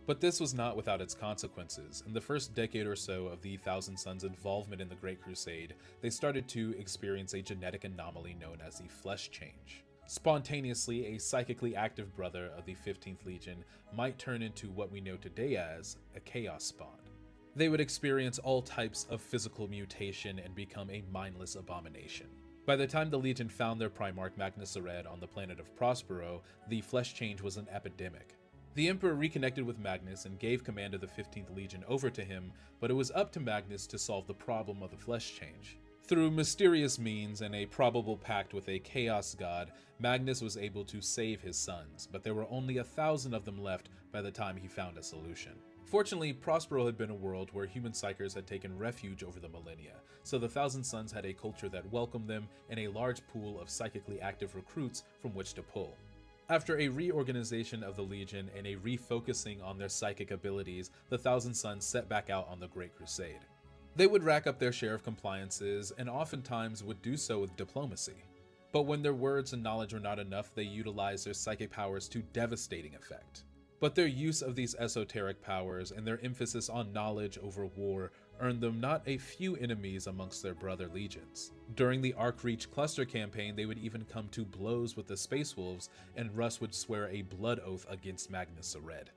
But this was not without its consequences. In the first decade or so of the Thousand Sons' involvement in the Great Crusade, they started to experience a genetic anomaly known as the Flesh Change. Spontaneously, a psychically active brother of the 15th Legion might turn into what we know today as a Chaos Spawn. They would experience all types of physical mutation and become a mindless abomination. By the time the Legion found their Primarch Magnus the Red on the planet of Prospero, the Flesh Change was an epidemic. The Emperor reconnected with Magnus and gave command of the 15th Legion over to him, but it was up to Magnus to solve the problem of the Flesh Change. Through mysterious means and a probable pact with a chaos god, Magnus was able to save his sons, but there were only 1,000 of them left by the time he found a solution. Fortunately, Prospero had been a world where human psykers had taken refuge over the millennia, so the Thousand Sons had a culture that welcomed them and a large pool of psychically active recruits from which to pull. After a reorganization of the Legion and a refocusing on their psychic abilities, the Thousand Sons set back out on the Great Crusade. They would rack up their share of compliances, and oftentimes would do so with diplomacy. But when their words and knowledge were not enough, they utilized their psychic powers to devastating effect. But their use of these esoteric powers and their emphasis on knowledge over war earned them not a few enemies amongst their brother legions. During the Arc-Reach Cluster campaign, they would even come to blows with the Space Wolves, and Russ would swear a blood oath against Magnus Ared.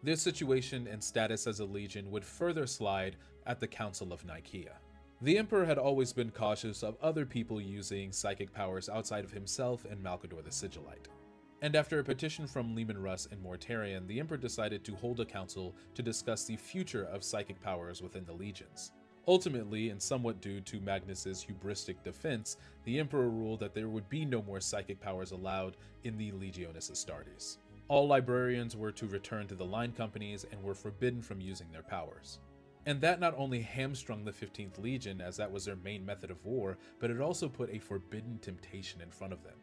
Their situation and status as a legion would further slide at the Council of Nicaea. The Emperor had always been cautious of other people using psychic powers outside of himself and Malcador the Sigillite. And after a petition from Leman Russ and Mortarion, the Emperor decided to hold a council to discuss the future of psychic powers within the legions. Ultimately, and somewhat due to Magnus's hubristic defense, the Emperor ruled that there would be no more psychic powers allowed in the Legiones Astartes. All librarians were to return to the line companies and were forbidden from using their powers. And that not only hamstrung the 15th Legion, as that was their main method of war, but it also put a forbidden temptation in front of them.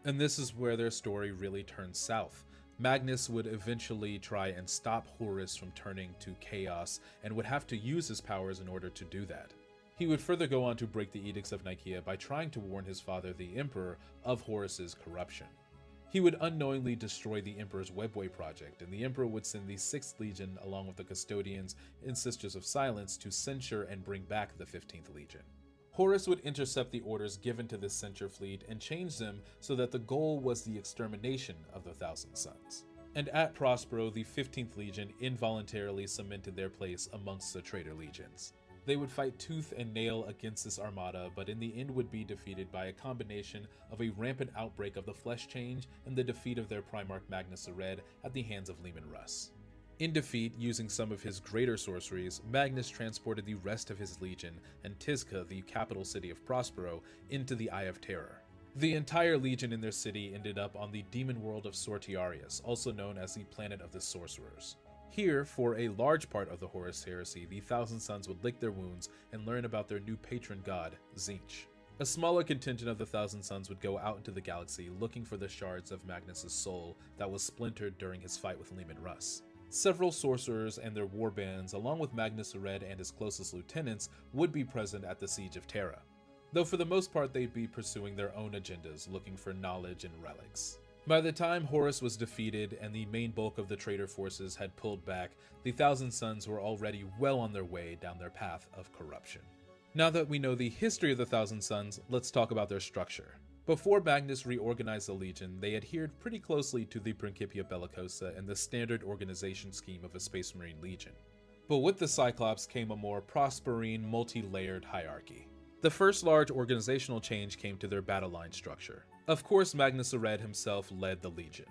And this is where their story really turns south. Magnus would eventually try and stop Horus from turning to chaos, and would have to use his powers in order to do that. He would further go on to break the Edicts of Nicaea by trying to warn his father, the Emperor, of Horus's corruption. He would unknowingly destroy the Emperor's Webway project, and the Emperor would send the 6th Legion along with the Custodians and Sisters of Silence to censure and bring back the 15th Legion. Horus would intercept the orders given to this censure fleet and change them so that the goal was the extermination of the Thousand Sons. And at Prospero, the 15th Legion involuntarily cemented their place amongst the traitor legions. They would fight tooth and nail against this armada, but in the end would be defeated by a combination of a rampant outbreak of the Flesh Change and the defeat of their Primarch Magnus Ared at the hands of Leman Russ. In defeat, using some of his greater sorceries, Magnus transported the rest of his legion and Tizca, the capital city of Prospero, into the Eye of Terror. The entire legion in their city ended up on the demon world of Sortiarius, also known as the Planet of the Sorcerers. Here, for a large part of the Horus Heresy, the Thousand Sons would lick their wounds and learn about their new patron god, Tzeentch. A smaller contingent of the Thousand Sons would go out into the galaxy looking for the shards of Magnus's soul that was splintered during his fight with Leman Russ. Several sorcerers and their warbands, along with Magnus Ared and his closest lieutenants, would be present at the Siege of Terra, though for the most part they'd be pursuing their own agendas, looking for knowledge and relics. By the time Horus was defeated and the main bulk of the traitor forces had pulled back, the Thousand Sons were already well on their way down their path of corruption. Now that we know the history of the Thousand Sons, let's talk about their structure. Before Magnus reorganized the Legion, they adhered pretty closely to the Principia Bellicosa and the standard organization scheme of a Space Marine Legion. But with the Cyclops came a more prosperine, multi-layered hierarchy. The first large organizational change came to their battle line structure. Of course, Magnus Ared himself led the Legion.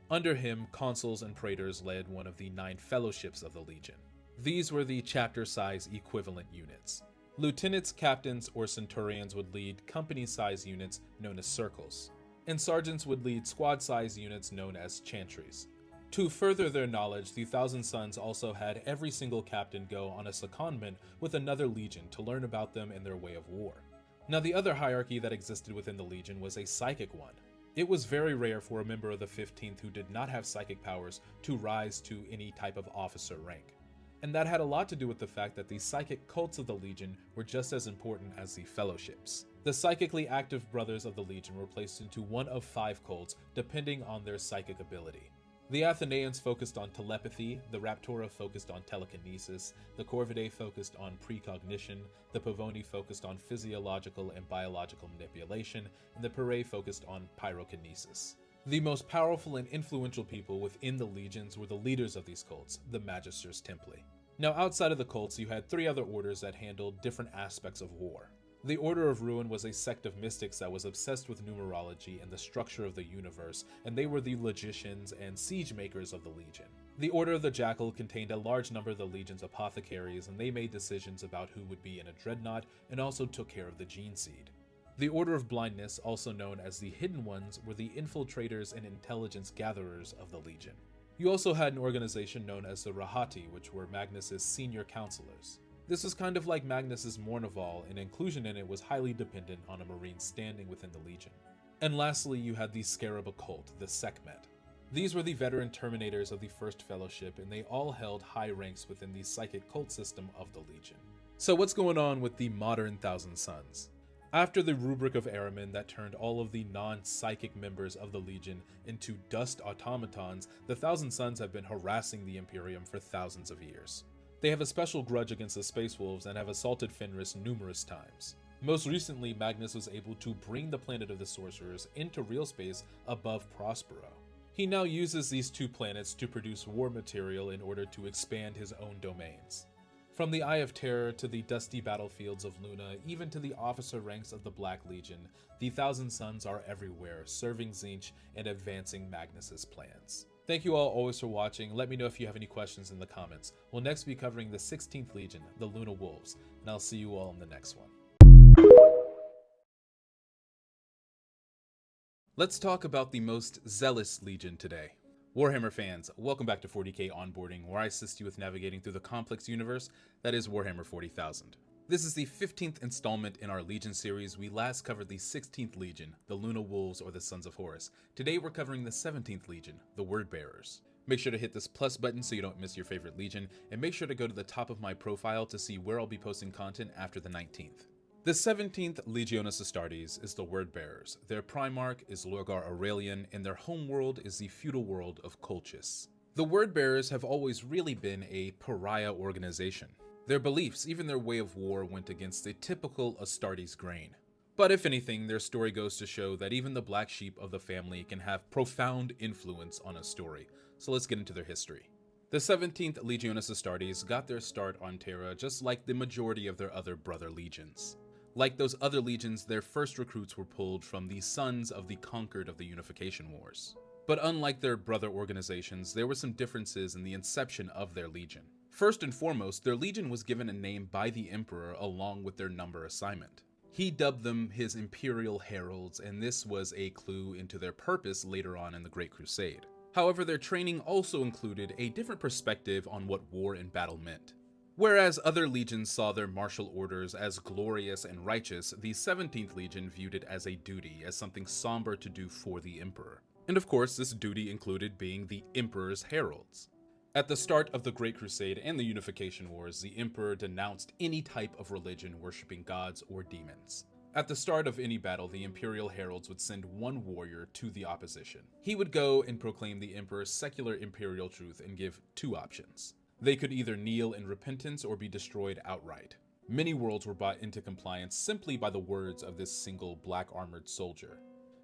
Under him, consuls and praetors led one of the 9 fellowships of the Legion. These were the chapter-size equivalent units. Lieutenants, captains, or centurions would lead company-size units known as circles, and sergeants would lead squad-size units known as chantries. To further their knowledge, the Thousand Sons also had every single captain go on a secondment with another legion to learn about them and their way of war. Now, the other hierarchy that existed within the Legion was a psychic one. It was very rare for a member of the 15th who did not have psychic powers to rise to any type of officer rank. And that had a lot to do with the fact that the psychic cults of the Legion were just as important as the fellowships. The psychically active brothers of the Legion were placed into one of 5 cults depending on their psychic ability. The Athenaeans focused on telepathy, the Raptora focused on telekinesis, the Corvidae focused on precognition, the Pavoni focused on physiological and biological manipulation, and the Perae focused on pyrokinesis. The most powerful and influential people within the legions were the leaders of these cults, the Magisters Templi. Now, outside of the cults, you had 3 other orders that handled different aspects of war. The Order of Ruin was a sect of mystics that was obsessed with numerology and the structure of the universe, and they were the logicians and siege makers of the Legion. The Order of the Jackal contained a large number of the Legion's apothecaries, and they made decisions about who would be in a dreadnought and also took care of the gene seed. The Order of Blindness, also known as the Hidden Ones, were the infiltrators and intelligence gatherers of the Legion. You also had an organization known as the Rahati, which were Magnus's senior counselors. This was kind of like Magnus's Mournival, and inclusion in it was highly dependent on a Marine's standing within the Legion. And lastly, you had the Scarab Occult, the Sekhmet. These were the veteran Terminators of the First Fellowship, and they all held high ranks within the psychic cult system of the Legion. So what's going on with the modern Thousand Sons? After the rubric of Ahriman that turned all of the non-psychic members of the Legion into dust automatons, the Thousand Sons have been harassing the Imperium for thousands of years. They have a special grudge against the Space Wolves and have assaulted Fenris numerous times. Most recently, Magnus was able to bring the planet of the Sorcerers into real space above Prospero. He now uses these two planets to produce war material in order to expand his own domains. From the Eye of Terror to the dusty battlefields of Luna, even to the officer ranks of the Black Legion, the Thousand Sons are everywhere, serving Tzeentch and advancing Magnus's plans. Thank you all always for watching. Let me know if you have any questions in the comments. We'll next be covering the 16th Legion, the Luna Wolves, and I'll see you all in the next one. Let's talk about the most zealous Legion today. Warhammer fans, welcome back to 40k Onboarding, where I assist you with navigating through the complex universe that is Warhammer 40,000. This is the 15th installment in our Legion series. We last covered the 16th Legion, the Luna Wolves or the Sons of Horus. Today we're covering the 17th Legion, the Word Bearers. Make sure to hit this plus button so you don't miss your favorite Legion, and make sure to go to the top of my profile to see where I'll be posting content after the 19th. The 17th Legiones Astartes is the Word Bearers. Their Primarch is Lorgar Aurelian, and their homeworld is the feudal world of Colchis. The Word Bearers have always really been a pariah organization. Their beliefs, even their way of war, went against the typical Astartes grain. But if anything, their story goes to show that even the black sheep of the family can have profound influence on a story. So let's get into their history. The 17th Legiones Astartes got their start on Terra just like the majority of their other brother legions. Like those other legions, their first recruits were pulled from the sons of the conquered of the Unification Wars. But unlike their brother organizations, there were some differences in the inception of their legion. First and foremost, their legion was given a name by the Emperor along with their number assignment. He dubbed them his Imperial Heralds, and this was a clue into their purpose later on in the Great Crusade. However, their training also included a different perspective on what war and battle meant. Whereas other legions saw their martial orders as glorious and righteous, the 17th Legion viewed it as a duty, as something somber to do for the Emperor. And of course, this duty included being the Emperor's heralds. At the start of the Great Crusade and the Unification Wars, the Emperor denounced any type of religion worshipping gods or demons. At the start of any battle, the Imperial Heralds would send one warrior to the opposition. He would go and proclaim the Emperor's secular imperial truth and give two options. They could either kneel in repentance or be destroyed outright. Many worlds were brought into compliance simply by the words of this single black-armored soldier.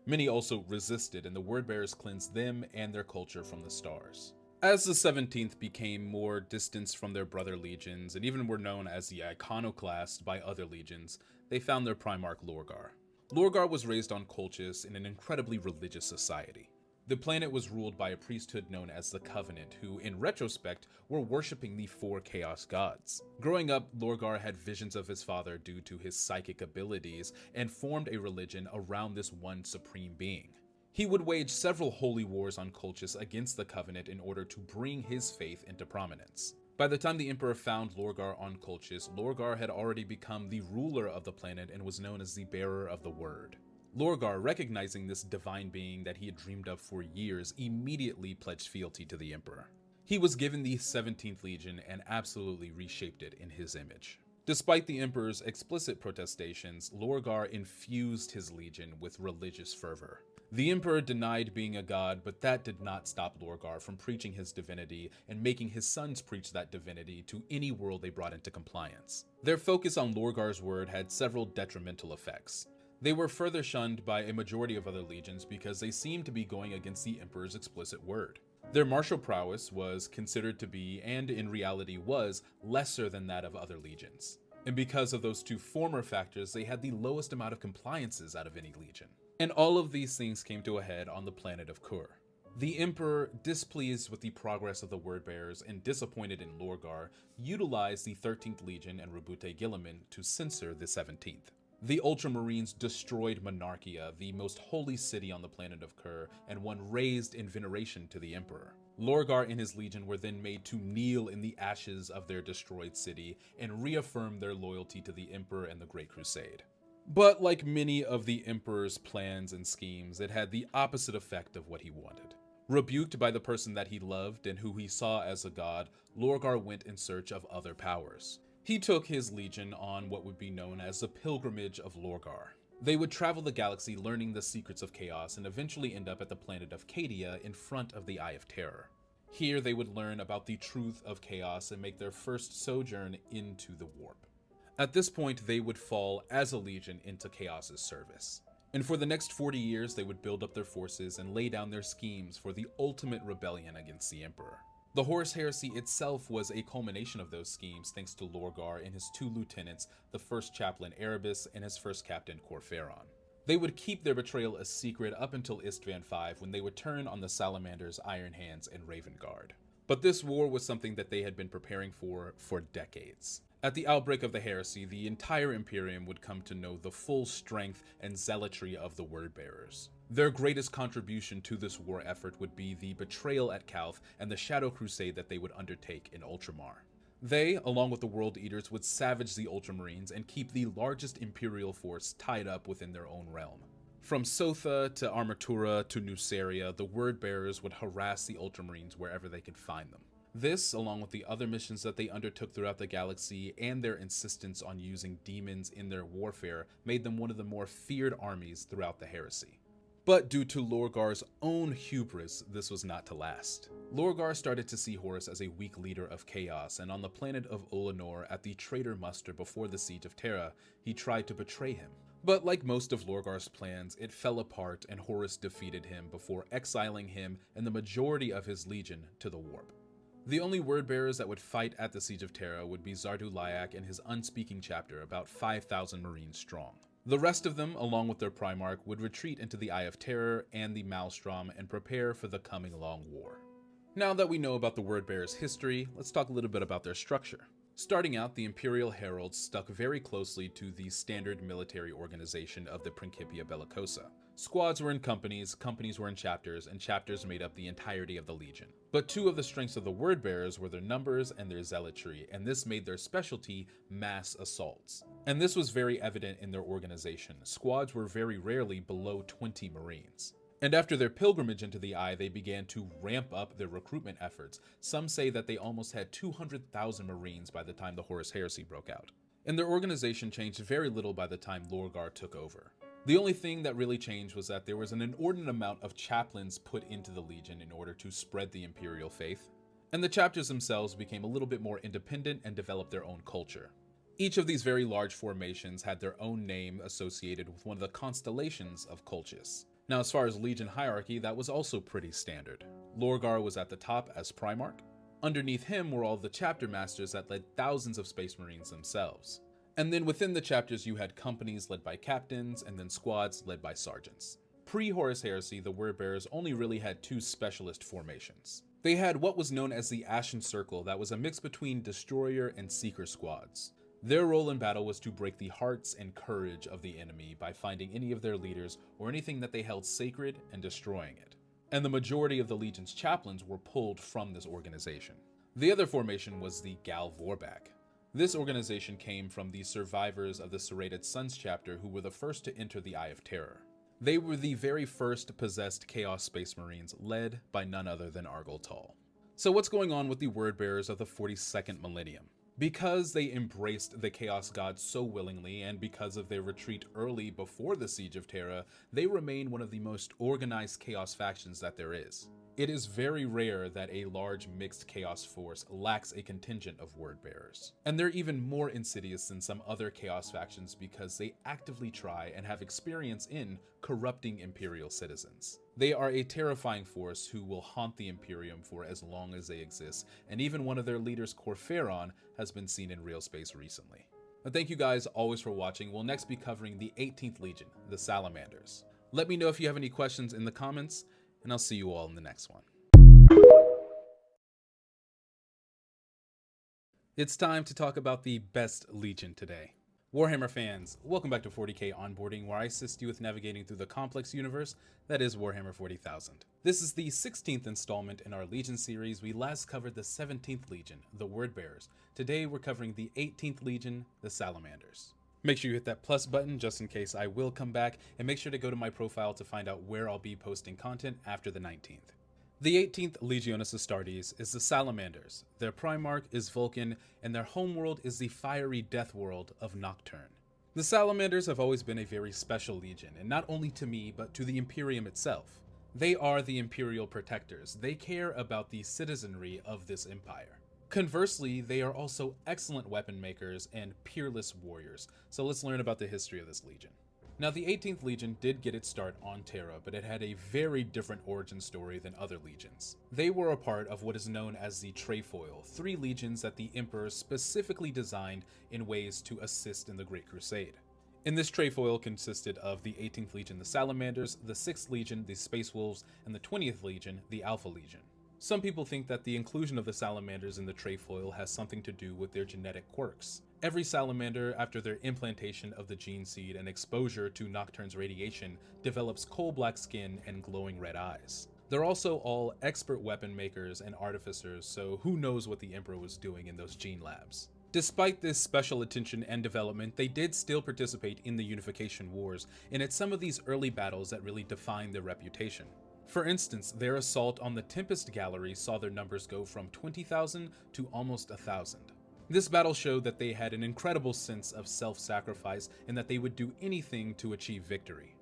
Many also resisted, and the Word-Bearers cleansed them and their culture from the stars. As the 17th became more distanced from their brother legions, and even were known as the Iconoclast by other legions, they found their Primarch Lorgar. Lorgar was raised on Colchis in an incredibly religious society. The planet was ruled by a priesthood known as the Covenant, who, in retrospect, were worshipping the four Chaos Gods. Growing up, Lorgar had visions of his father due to his psychic abilities, and formed a religion around this one supreme being. He would wage several holy wars on Colchis against the Covenant in order to bring his faith into prominence. By the time the Emperor found Lorgar on Colchis, Lorgar had already become the ruler of the planet and was known as the Bearer of the Word. Lorgar, recognizing this divine being that he had dreamed of for years, immediately pledged fealty to the Emperor. He was given the 17th Legion and absolutely reshaped it in his image. Despite the Emperor's explicit protestations, Lorgar infused his legion with religious fervor. The Emperor denied being a god, but that did not stop Lorgar from preaching his divinity and making his sons preach that divinity to any world they brought into compliance. Their focus on Lorgar's word had several detrimental effects. They were further shunned by a majority of other legions because they seemed to be going against the Emperor's explicit word. Their martial prowess was considered to be, and in reality was, lesser than that of other legions. And because of those two former factors, they had the lowest amount of compliances out of any legion. And all of these things came to a head on the planet of Kur. The Emperor, displeased with the progress of the Wordbearers and disappointed in Lorgar, utilized the 13th Legion and Rabute Guilliman to censor the 17th. The Ultramarines destroyed Monarchia, the most holy city on the planet of Kur, and one raised in veneration to the Emperor. Lorgar and his legion were then made to kneel in the ashes of their destroyed city and reaffirm their loyalty to the Emperor and the Great Crusade. But like many of the Emperor's plans and schemes, it had the opposite effect of what he wanted. Rebuked by the person that he loved and who he saw as a god, Lorgar went in search of other powers. He took his legion on what would be known as the Pilgrimage of Lorgar. They would travel the galaxy learning the secrets of chaos and eventually end up at the planet of Cadia in front of the Eye of Terror. Here they would learn about the truth of chaos and make their first sojourn into the warp. At this point, they would fall as a legion into Chaos's service. And for the next 40 years, they would build up their forces and lay down their schemes for the ultimate rebellion against the Emperor. The Horus Heresy itself was a culmination of those schemes thanks to Lorgar and his two lieutenants, the first chaplain Erebus and his first captain Corpheron. They would keep their betrayal a secret up until Istvan V, when they would turn on the Salamanders, Iron Hands, and Raven Guard. But this war was something that they had been preparing for decades. At the outbreak of the heresy, the entire Imperium would come to know the full strength and zealotry of the Wordbearers. Their greatest contribution to this war effort would be the betrayal at Calth and the Shadow Crusade that they would undertake in Ultramar. They, along with the World Eaters, would savage the Ultramarines and keep the largest Imperial force tied up within their own realm. From Sotha to Armatura to Nuceria, the Wordbearers would harass the Ultramarines wherever they could find them. This, along with the other missions that they undertook throughout the galaxy and their insistence on using demons in their warfare, made them one of the more feared armies throughout the heresy. But due to Lorgar's own hubris, this was not to last. Lorgar started to see Horus as a weak leader of chaos, and on the planet of Olanor at the traitor muster before the Siege of Terra, he tried to betray him. But like most of Lorgar's plans, it fell apart and Horus defeated him before exiling him and the majority of his legion to the warp. The only Wordbearers that would fight at the Siege of Terra would be Zardu Lyak and his Unspeaking chapter, about 5,000 Marines strong. The rest of them, along with their Primarch, would retreat into the Eye of Terror and the Maelstrom and prepare for the coming long war. Now that we know about the Wordbearers' history, let's talk a little bit about their structure. Starting out, the Imperial Heralds stuck very closely to the standard military organization of the Principia Bellicosa. Squads were in companies, companies were in chapters, and chapters made up the entirety of the Legion. But two of the strengths of the Wordbearers were their numbers and their zealotry, and this made their specialty mass assaults. And this was very evident in their organization. Squads were very rarely below 20 Marines. And after their pilgrimage into the Eye, they began to ramp up their recruitment efforts. Some say that they almost had 200,000 Marines by the time the Horus Heresy broke out. And their organization changed very little by the time Lorgar took over. The only thing that really changed was that there was an inordinate amount of chaplains put into the Legion in order to spread the Imperial faith. And the chapters themselves became a little bit more independent and developed their own culture. Each of these very large formations had their own name associated with one of the constellations of Colchis. Now, as far as Legion hierarchy, that was also pretty standard. Lorgar was at the top as Primarch. Underneath him were all the chapter masters that led thousands of Space Marines themselves. And then within the chapters you had companies led by captains and then squads led by sergeants. Pre-Horus Heresy, the Wordbearers only really had two specialist formations. They had what was known as the Ashen Circle, that was a mix between Destroyer and Seeker squads. Their role in battle was to break the hearts and courage of the enemy by finding any of their leaders or anything that they held sacred and destroying it. And the majority of the Legion's chaplains were pulled from this organization. The other formation was the Gal Vorbak. This organization came from the survivors of the Serrated Suns chapter who were the first to enter the Eye of Terror. They were the very first possessed Chaos Space Marines led by none other than Argol Tal. So what's going on with the Wordbearers of the 42nd Millennium? Because they embraced the Chaos God so willingly, and because of their retreat early before the Siege of Terra, they remain one of the most organized Chaos factions that there is. It is very rare that a large mixed Chaos force lacks a contingent of Wordbearers. And they're even more insidious than some other Chaos factions because they actively try and have experience in corrupting Imperial citizens. They are a terrifying force who will haunt the Imperium for as long as they exist, and even one of their leaders, Corpheron, has been seen in real space recently. But thank you guys always for watching. We'll next be covering the 18th Legion, the Salamanders. Let me know if you have any questions in the comments, and I'll see you all in the next one. It's time to talk about the best Legion today. Warhammer fans, welcome back to 40k Onboarding, where I assist you with navigating through the complex universe that is Warhammer 40,000. This is the 16th installment in our Legion series. We last covered the 17th Legion, the Wordbearers. Today we're covering the 18th Legion, the Salamanders. Make sure you hit that plus button just in case I will come back, and make sure to go to my profile to find out where I'll be posting content after the 19th. The 18th Legionis Astartes is the Salamanders, their Primarch is Vulcan, and their homeworld is the fiery death world of Nocturne. The Salamanders have always been a very special legion, and not only to me, but to the Imperium itself. They are the Imperial Protectors. They care about the citizenry of this empire. Conversely, they are also excellent weapon makers and peerless warriors, so let's learn about the history of this legion. Now, the 18th Legion did get its start on Terra, but it had a very different origin story than other legions. They were a part of what is known as the Trefoil, 3 legions that the Emperor specifically designed in ways to assist in the Great Crusade. In this Trefoil consisted of the 18th Legion, the Salamanders, the 6th Legion, the Space Wolves, and the 20th Legion, the Alpha Legion. Some people think that the inclusion of the Salamanders in the Trefoil has something to do with their genetic quirks. Every salamander, after their implantation of the gene seed and exposure to Nocturne's radiation, develops coal-black skin and glowing red eyes. They're also all expert weapon makers and artificers, so who knows what the Emperor was doing in those gene labs. Despite this special attention and development, they did still participate in the Unification Wars, and it's some of these early battles that really defined their reputation. For instance, their assault on the Tempest Gallery saw their numbers go from 20,000 to almost 1,000. This battle showed that they had an incredible sense of self-sacrifice and that they would do anything to achieve victory.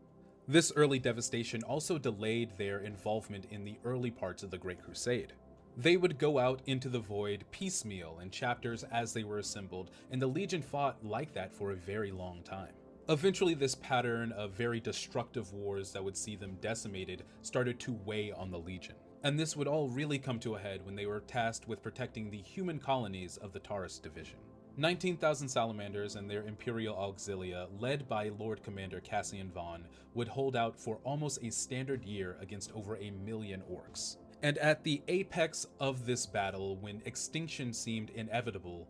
This early devastation also delayed their involvement in the early parts of the Great Crusade. They would go out into the void piecemeal in chapters as they were assembled, and the Legion fought like that for a very long time. Eventually, this pattern of very destructive wars that would see them decimated started to weigh on the Legion. And this would all really come to a head when they were tasked with protecting the human colonies of the Taurus Division. 19,000 Salamanders and their Imperial Auxilia, led by Lord Commander Cassian Vaughn, would hold out for almost a standard year against over 1 million orcs. And at the apex of this battle, when extinction seemed inevitable,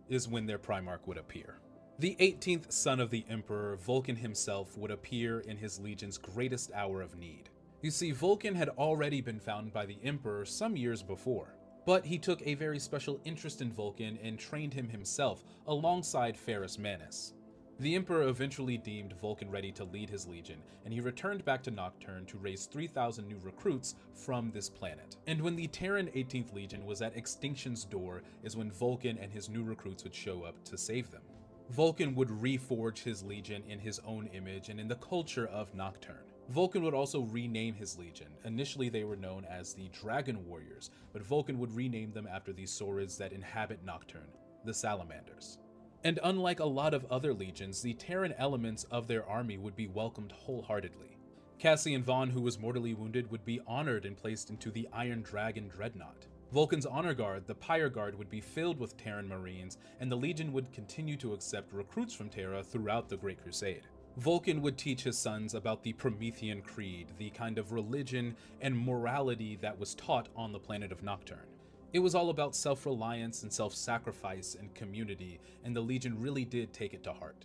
is when their Primarch would appear. The 18th son of the Emperor, Vulcan himself, would appear in his legion's greatest hour of need. You see, Vulcan had already been found by the Emperor some years before, but he took a very special interest in Vulcan and trained him himself alongside Ferrus Manus. The Emperor eventually deemed Vulcan ready to lead his legion, and he returned back to Nocturne to raise 3,000 new recruits from this planet. And when the Terran 18th Legion was at extinction's door is when Vulcan and his new recruits would show up to save them. Vulcan would reforge his legion in his own image and in the culture of Nocturne. Vulcan would also rename his legion. Initially they were known as the Dragon Warriors, but Vulcan would rename them after the Saurids that inhabit Nocturne, the Salamanders. And unlike a lot of other legions, the Terran elements of their army would be welcomed wholeheartedly. Cassian Vaughn, who was mortally wounded, would be honored and placed into the Iron Dragon Dreadnought. Vulcan's honor guard, the Pyre Guard, would be filled with Terran Marines, and the Legion would continue to accept recruits from Terra throughout the Great Crusade. Vulcan would teach his sons about the Promethean Creed, the kind of religion and morality that was taught on the planet of Nocturne. It was all about self-reliance and self-sacrifice and community, and the Legion really did take it to heart.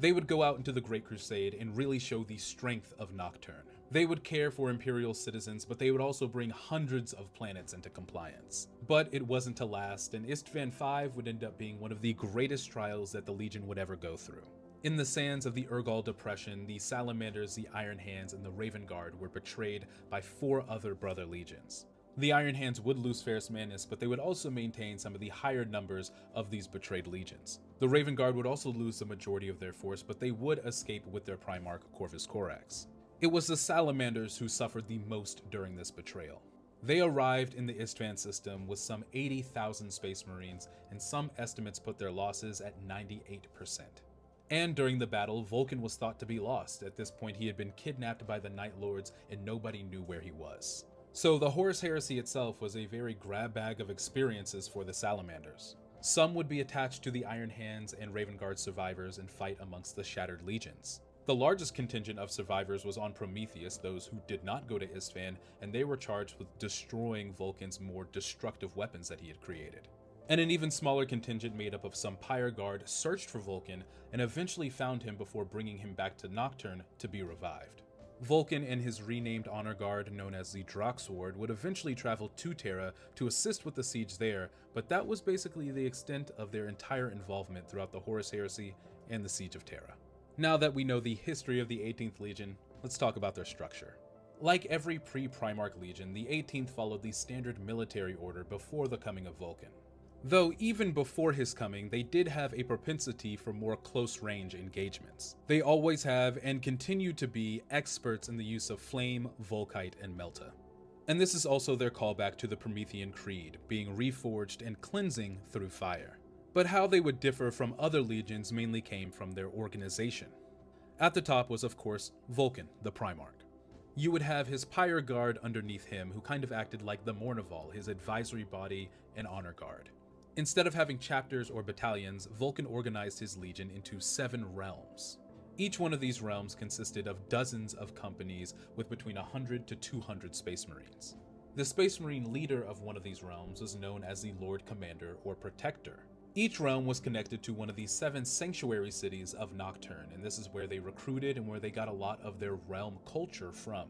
They would go out into the Great Crusade and really show the strength of Nocturne. They would care for Imperial citizens, but they would also bring hundreds of planets into compliance. But it wasn't to last, and Istvan V would end up being one of the greatest trials that the Legion would ever go through. In the sands of the Urgal Depression, the Salamanders, the Iron Hands, and the Raven Guard were betrayed by 4 other brother legions. The Iron Hands would lose Ferrus Manus, but they would also maintain some of the higher numbers of these betrayed legions. The Raven Guard would also lose the majority of their force, but they would escape with their Primarch Corvus Corax. It was the Salamanders who suffered the most during this betrayal. They arrived in the Istvan system with some 80,000 Space Marines, and some estimates put their losses at 98%. And during the battle, Vulcan was thought to be lost. At this point, he had been kidnapped by the Night Lords, and nobody knew where he was. So the Horus Heresy itself was a very grab bag of experiences for the Salamanders. Some would be attached to the Iron Hands and Raven Guard survivors and fight amongst the Shattered Legions. The largest contingent of survivors was on Prometheus, those who did not go to Isfahan, and they were charged with destroying Vulcan's more destructive weapons that he had created. And an even smaller contingent made up of some Pyre Guard searched for Vulcan and eventually found him before bringing him back to Nocturne to be revived. Vulcan and his renamed honor guard, known as the Droxward, would eventually travel to Terra to assist with the siege there, but that was basically the extent of their entire involvement throughout the Horus Heresy and the Siege of Terra. Now that we know the history of the 18th Legion, let's talk about their structure. Like every pre-Primarch Legion, the 18th followed the standard military order before the coming of Vulcan. Though even before his coming, they did have a propensity for more close-range engagements. They always have and continue to be experts in the use of flame, volkite, and melta. And this is also their callback to the Promethean Creed, being reforged and cleansing through fire. But how they would differ from other legions mainly came from their organization. At the top was, of course, Vulcan, the Primarch. You would have his Pyre Guard underneath him, who kind of acted like the Mournival, his advisory body and honor guard. Instead of having chapters or battalions, Vulcan organized his legion into 7 realms. Each one of these realms consisted of dozens of companies with between 100 to 200 Space Marines. The Space Marine leader of one of these realms was known as the Lord Commander or Protector. Each realm was connected to one of the 7 sanctuary cities of Nocturne, and this is where they recruited and where they got a lot of their realm culture from.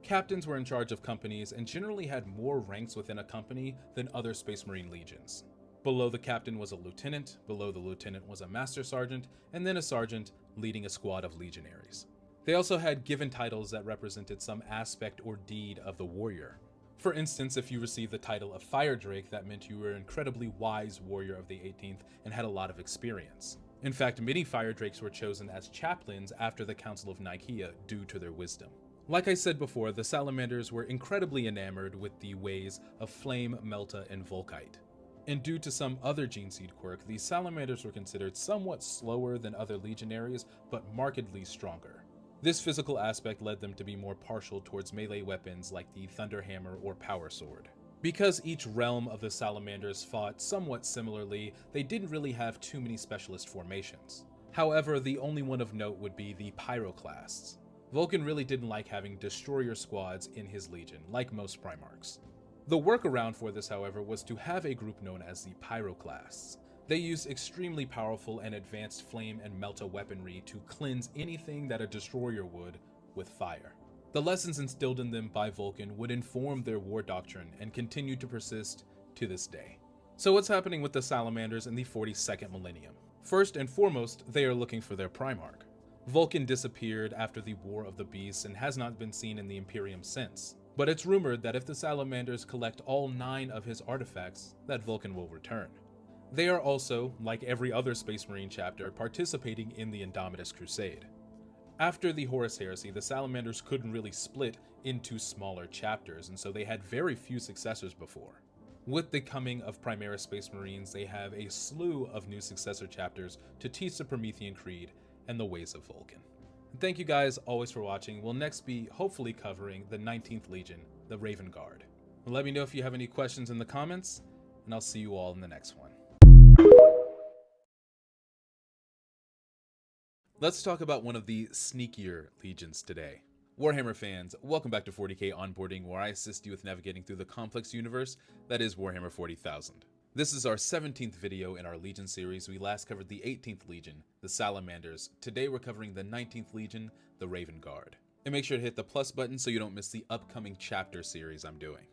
Captains were in charge of companies and generally had more ranks within a company than other Space Marine legions. Below the captain was a lieutenant, below the lieutenant was a master sergeant, and then a sergeant leading a squad of legionaries. They also had given titles that represented some aspect or deed of the warrior. For instance, if you received the title of Fire Drake, that meant you were an incredibly wise warrior of the 18th and had a lot of experience. In fact, many Fire Drakes were chosen as chaplains after the Council of Nicaea due to their wisdom. Like I said before, the Salamanders were incredibly enamored with the ways of flame, melta, and volkite. And due to some other gene seed quirk, the Salamanders were considered somewhat slower than other legionaries, but markedly stronger. This physical aspect led them to be more partial towards melee weapons like the Thunderhammer or Power Sword. Because each realm of the Salamanders fought somewhat similarly, they didn't really have too many specialist formations. However, the only one of note would be the Pyroclasts. Vulcan really didn't like having destroyer squads in his legion, like most Primarchs. The workaround for this, however, was to have a group known as the Pyroclasts. They used extremely powerful and advanced flame and melta weaponry to cleanse anything that a destroyer would with fire. The lessons instilled in them by Vulcan would inform their war doctrine and continue to persist to this day. So what's happening with the Salamanders in the 42nd millennium? First and foremost, they are looking for their Primarch. Vulcan disappeared after the War of the Beasts and has not been seen in the Imperium since. But it's rumored that if the Salamanders collect all 9 of his artifacts, that Vulcan will return. They are also, like every other Space Marine chapter, participating in the Indomitus Crusade. After the Horus Heresy, the Salamanders couldn't really split into smaller chapters, and so they had very few successors before. With the coming of Primaris Space Marines, they have a slew of new successor chapters to teach the Promethean Creed and the ways of Vulcan. Thank you guys always for watching. We'll next be hopefully covering the 19th Legion, the Raven Guard. Let me know if you have any questions in the comments, and I'll see you all in the next one. Let's talk about one of the sneakier legions today. Warhammer fans, welcome back to 40k Onboarding, where I assist you with navigating through the complex universe that is Warhammer 40,000. This is our 17th video in our Legion series. We last covered the 18th Legion, the Salamanders. Today we're covering the 19th Legion, the Raven Guard. And make sure to hit the plus button so you don't miss the upcoming chapter series I'm doing.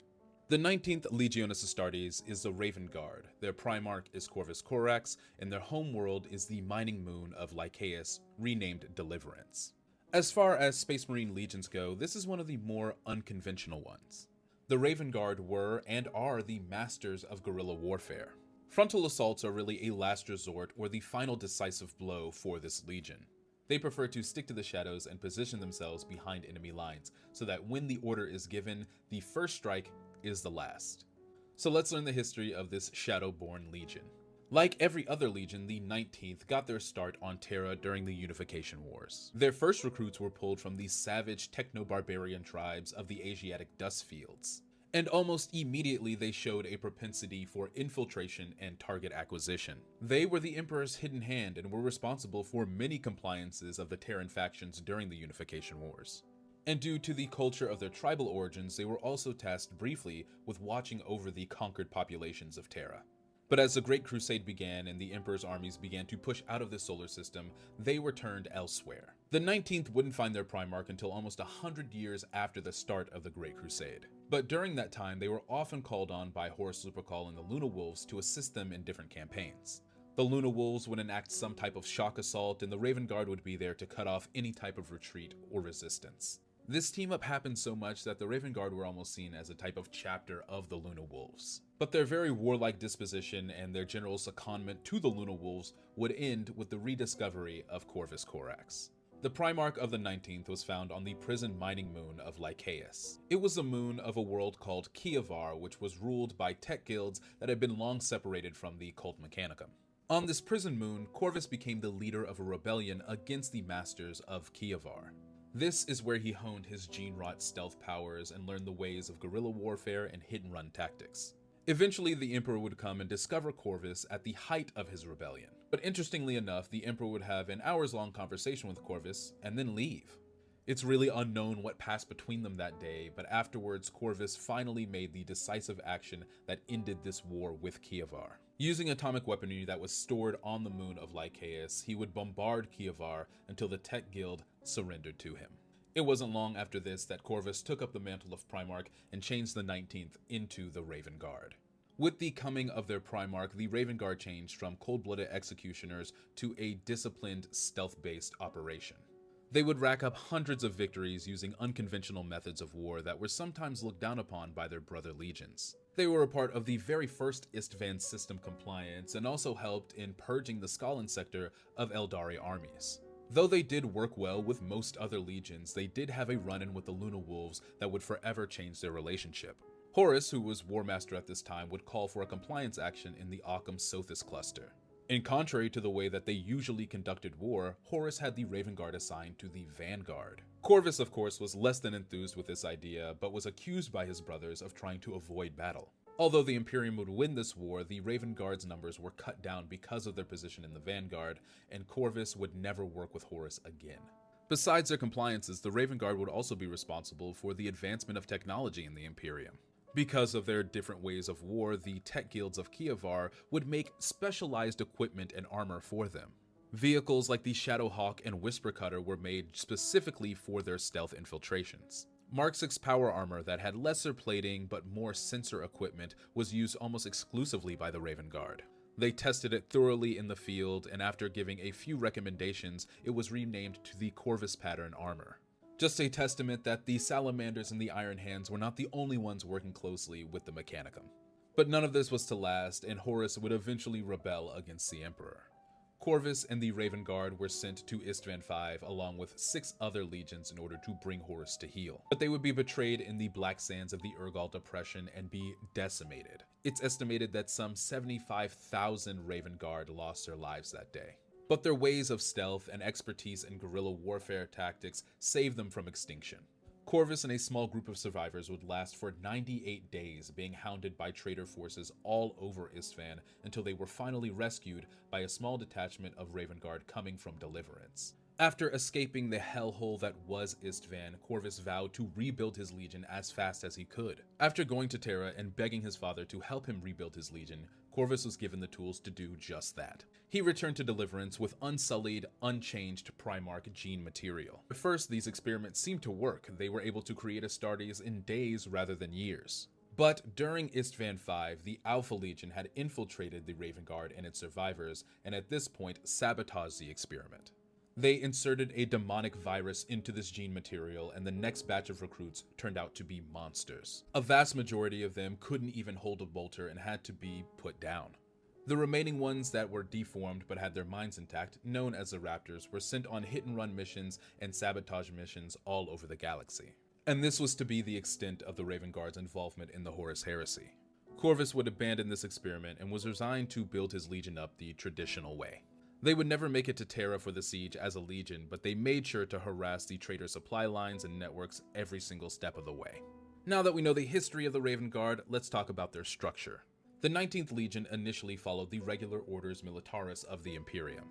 The 19th Legionis Astartes is the Raven Guard. Their Primarch is Corvus Corax, and their home world is the mining moon of Lycaeus, renamed Deliverance. As far as Space Marine legions go, this is one of the more unconventional ones. The Raven Guard were and are the masters of guerrilla warfare. Frontal assaults are really a last resort or the final decisive blow for this legion. They prefer to stick to the shadows and position themselves behind enemy lines so that when the order is given, the first strike is the last. So let's learn the history of this Shadowborn Legion. Like every other legion, the 19th got their start on Terra during the Unification Wars. Their first recruits were pulled from the savage techno-barbarian tribes of the Asiatic Dust Fields. And almost immediately they showed a propensity for infiltration and target acquisition. They were the Emperor's hidden hand and were responsible for many compliances of the Terran factions during the Unification Wars. And due to the culture of their tribal origins, they were also tasked briefly with watching over the conquered populations of Terra. But as the Great Crusade began and the Emperor's armies began to push out of the solar system, they were turned elsewhere. The 19th wouldn't find their Primarch until almost 100 years after the start of the Great Crusade. But during that time, they were often called on by Horus Lupercal and the Luna Wolves to assist them in different campaigns. The Luna Wolves would enact some type of shock assault, and the Raven Guard would be there to cut off any type of retreat or resistance. This team-up happened so much that the Raven Guard were almost seen as a type of chapter of the Luna Wolves. But their very warlike disposition and their general secondment to the Luna Wolves would end with the rediscovery of Corvus Corax. The Primarch of the 19th was found on the prison mining moon of Lycaeus. It was a moon of a world called Kievar, which was ruled by tech guilds that had been long separated from the Cult Mechanicum. On this prison moon, Corvus became the leader of a rebellion against the masters of Kievar. This is where he honed his gene-wrought stealth powers and learned the ways of guerrilla warfare and hit-and-run tactics. Eventually, the Emperor would come and discover Corvus at the height of his rebellion. But interestingly enough, the Emperor would have an hours-long conversation with Corvus and then leave. It's really unknown what passed between them that day, but afterwards, Corvus finally made the decisive action that ended this war with Kievar. Using atomic weaponry that was stored on the moon of Lycaeus, he would bombard Kievar until the Tech Guild surrendered to him. It wasn't long after this that Corvus took up the mantle of Primarch and changed the 19th into the Raven Guard. With the coming of their Primarch, the Raven Guard changed from cold-blooded executioners to a disciplined, stealth-based operation. They would rack up hundreds of victories using unconventional methods of war that were sometimes looked down upon by their brother legions. They were a part of the very first Istvan system compliance and also helped in purging the Skalin sector of Eldari armies. Though they did work well with most other legions, they did have a run-in with the Luna Wolves that would forever change their relationship. Horus, who was War Master at this time, would call for a compliance action in the Occam-Sothis cluster. In contrary to the way that they usually conducted war, Horus had the Raven Guard assigned to the Vanguard. Corvus, of course, was less than enthused with this idea, but was accused by his brothers of trying to avoid battle. Although the Imperium would win this war, the Raven Guard's numbers were cut down because of their position in the Vanguard, and Corvus would never work with Horus again. Besides their compliances, the Raven Guard would also be responsible for the advancement of technology in the Imperium. Because of their different ways of war, the tech guilds of Kievar would make specialized equipment and armor for them. Vehicles like the Shadowhawk and Whisper Cutter were made specifically for their stealth infiltrations. Mark 6 power armor that had lesser plating but more sensor equipment was used almost exclusively by the Raven Guard. They tested it thoroughly in the field, and after giving a few recommendations, it was renamed to the Corvus Pattern armor. Just a testament that the Salamanders and the Iron Hands were not the only ones working closely with the Mechanicum. But none of this was to last, and Horus would eventually rebel against the Emperor. Corvus and the Raven Guard were sent to Istvan V along with 6 other legions in order to bring Horus to heel. But they would be betrayed in the black sands of the Urgal Depression and be decimated. It's estimated that some 75,000 Raven Guard lost their lives that day. But their ways of stealth and expertise in guerrilla warfare tactics saved them from extinction. Corvus and a small group of survivors would last for 98 days, being hounded by traitor forces all over Istvan until they were finally rescued by a small detachment of Raven Guard coming from Deliverance. After escaping the hellhole that was Istvan, Corvus vowed to rebuild his legion as fast as he could. After going to Terra and begging his father to help him rebuild his legion, Corvus was given the tools to do just that. He returned to Deliverance with unsullied, unchanged Primarch gene material. At first, these experiments seemed to work. They were able to create Astartes in days rather than years. But during Istvan V, the Alpha Legion had infiltrated the Raven Guard and its survivors, and at this point sabotaged the experiment. They inserted a demonic virus into this gene material, and the next batch of recruits turned out to be monsters. A vast majority of them couldn't even hold a bolter and had to be put down. The remaining ones that were deformed but had their minds intact, known as the Raptors, were sent on hit-and-run missions and sabotage missions all over the galaxy. And this was to be the extent of the Raven Guard's involvement in the Horus Heresy. Corvus would abandon this experiment and was resigned to build his legion up the traditional way. They would never make it to Terra for the siege as a legion, but they made sure to harass the traitor supply lines and networks every single step of the way. Now that we know the history of the Raven Guard, let's talk about their structure. The 19th Legion initially followed the regular orders militaris of the Imperium.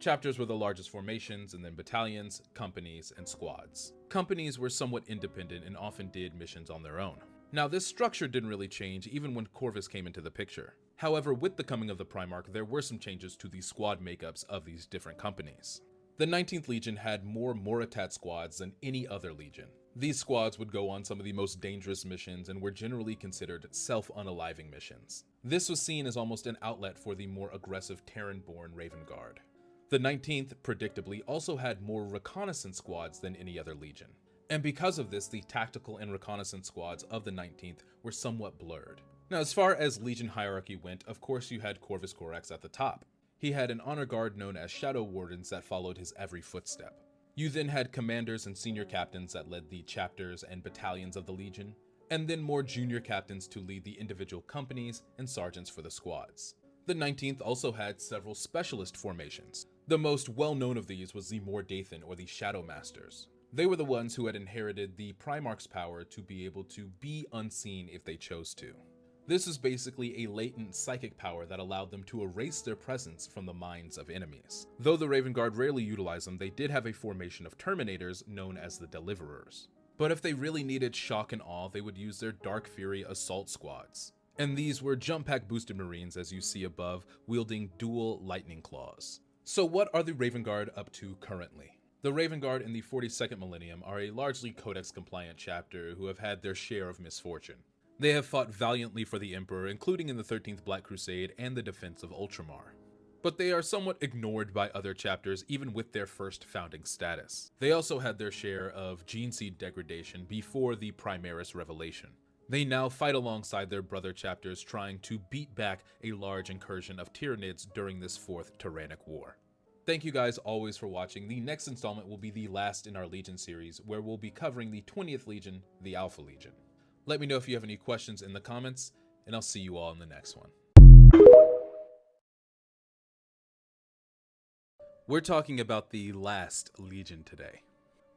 Chapters were the largest formations, and then battalions, companies, and squads. Companies were somewhat independent and often did missions on their own. Now, this structure didn't really change even when Corvus came into the picture. However, with the coming of the Primarch, there were some changes to the squad makeups of these different companies. The 19th Legion had more Moritat squads than any other legion. These squads would go on some of the most dangerous missions and were generally considered self-unaliving missions. This was seen as almost an outlet for the more aggressive Terran-born Raven Guard. The 19th, predictably, also had more reconnaissance squads than any other legion. And because of this, the tactical and reconnaissance squads of the 19th were somewhat blurred. Now, as far as legion hierarchy went, of course you had Corvus Corax at the top. He had an honor guard known as Shadow Wardens that followed his every footstep. You then had commanders and senior captains that led the chapters and battalions of the legion, and then more junior captains to lead the individual companies and sergeants for the squads. The 19th also had several specialist formations. The most well-known of these was the Mordathan, or the Shadow Masters. They were the ones who had inherited the Primarch's power to be able to be unseen if they chose to. This is basically a latent psychic power that allowed them to erase their presence from the minds of enemies. Though the Raven Guard rarely utilized them, they did have a formation of Terminators known as the Deliverers. But if they really needed shock and awe, they would use their Dark Fury Assault Squads. And these were jump pack boosted Marines, as you see above, wielding dual lightning claws. So what are the Raven Guard up to currently? The Raven Guard in the 42nd millennium are a largely Codex compliant chapter who have had their share of misfortune. They have fought valiantly for the Emperor, including in the 13th Black Crusade and the defense of Ultramar. But they are somewhat ignored by other chapters, even with their first founding status. They also had their share of gene seed degradation before the Primaris Revelation. They now fight alongside their brother chapters, trying to beat back a large incursion of Tyranids during this fourth Tyrannic War. Thank you guys always for watching. The next installment will be the last in our Legion series, where we'll be covering the 20th Legion, the Alpha Legion. Let me know if you have any questions in the comments, and I'll see you all in the next one. We're talking about the last Legion today.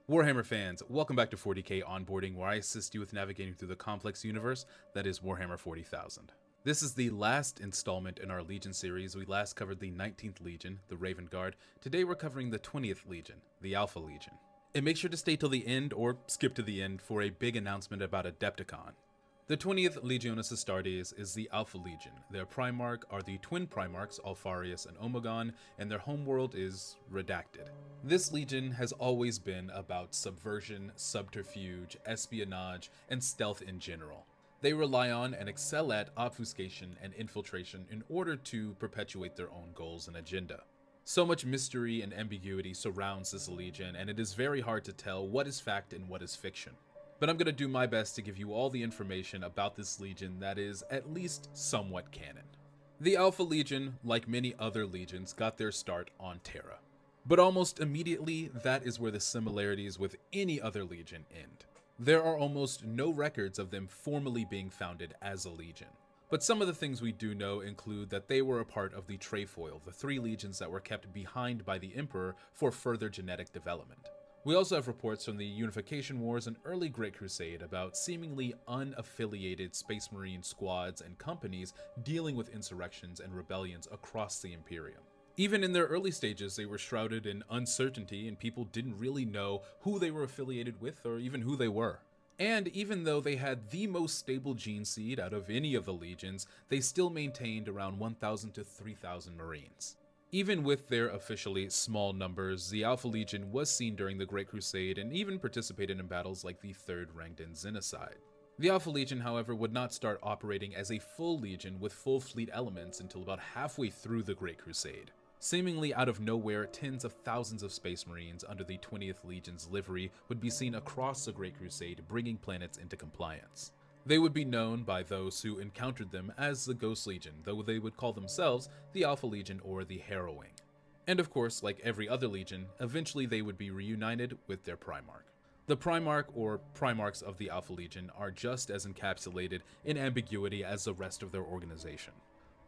Warhammer fans, welcome back to 40k Onboarding, where I assist you with navigating through the complex universe that is Warhammer 40,000. This is the last installment in our Legion series. We last covered the 19th Legion, the Raven Guard. Today we're covering the 20th Legion, the Alpha Legion. And make sure to stay till the end, or skip to the end, for a big announcement about Adepticon. The 20th Legionis Astartes is the Alpha Legion. Their Primarch are the twin Primarchs, Alfarius and Omegon, and their homeworld is redacted. This Legion has always been about subversion, subterfuge, espionage, and stealth in general. They rely on and excel at obfuscation and infiltration in order to perpetuate their own goals and agenda. So much mystery and ambiguity surrounds this Legion, and it is very hard to tell what is fact and what is fiction. But I'm going to do my best to give you all the information about this Legion that is at least somewhat canon. The Alpha Legion, like many other legions, got their start on Terra. But almost immediately, that is where the similarities with any other legion end. There are almost no records of them formally being founded as a legion. But some of the things we do know include that they were a part of the Trefoil, the 3 legions that were kept behind by the Emperor for further genetic development. We also have reports from the Unification Wars and early Great Crusade about seemingly unaffiliated Space Marine squads and companies dealing with insurrections and rebellions across the Imperium. Even in their early stages, they were shrouded in uncertainty and people didn't really know who they were affiliated with or even who they were. And even though they had the most stable gene seed out of any of the legions, they still maintained around 1,000 to 3,000 Marines. Even with their officially small numbers, the Alpha Legion was seen during the Great Crusade and even participated in battles like the Third Rangdan Genocide. The Alpha Legion, however, would not start operating as a full legion with full fleet elements until about halfway through the Great Crusade. Seemingly out of nowhere, tens of thousands of Space Marines under the 20th Legion's livery would be seen across the Great Crusade, bringing planets into compliance. They would be known by those who encountered them as the Ghost Legion, though they would call themselves the Alpha Legion or the Harrowing. And of course, like every other legion, eventually they would be reunited with their Primarch. The Primarch or Primarchs of the Alpha Legion are just as encapsulated in ambiguity as the rest of their organization.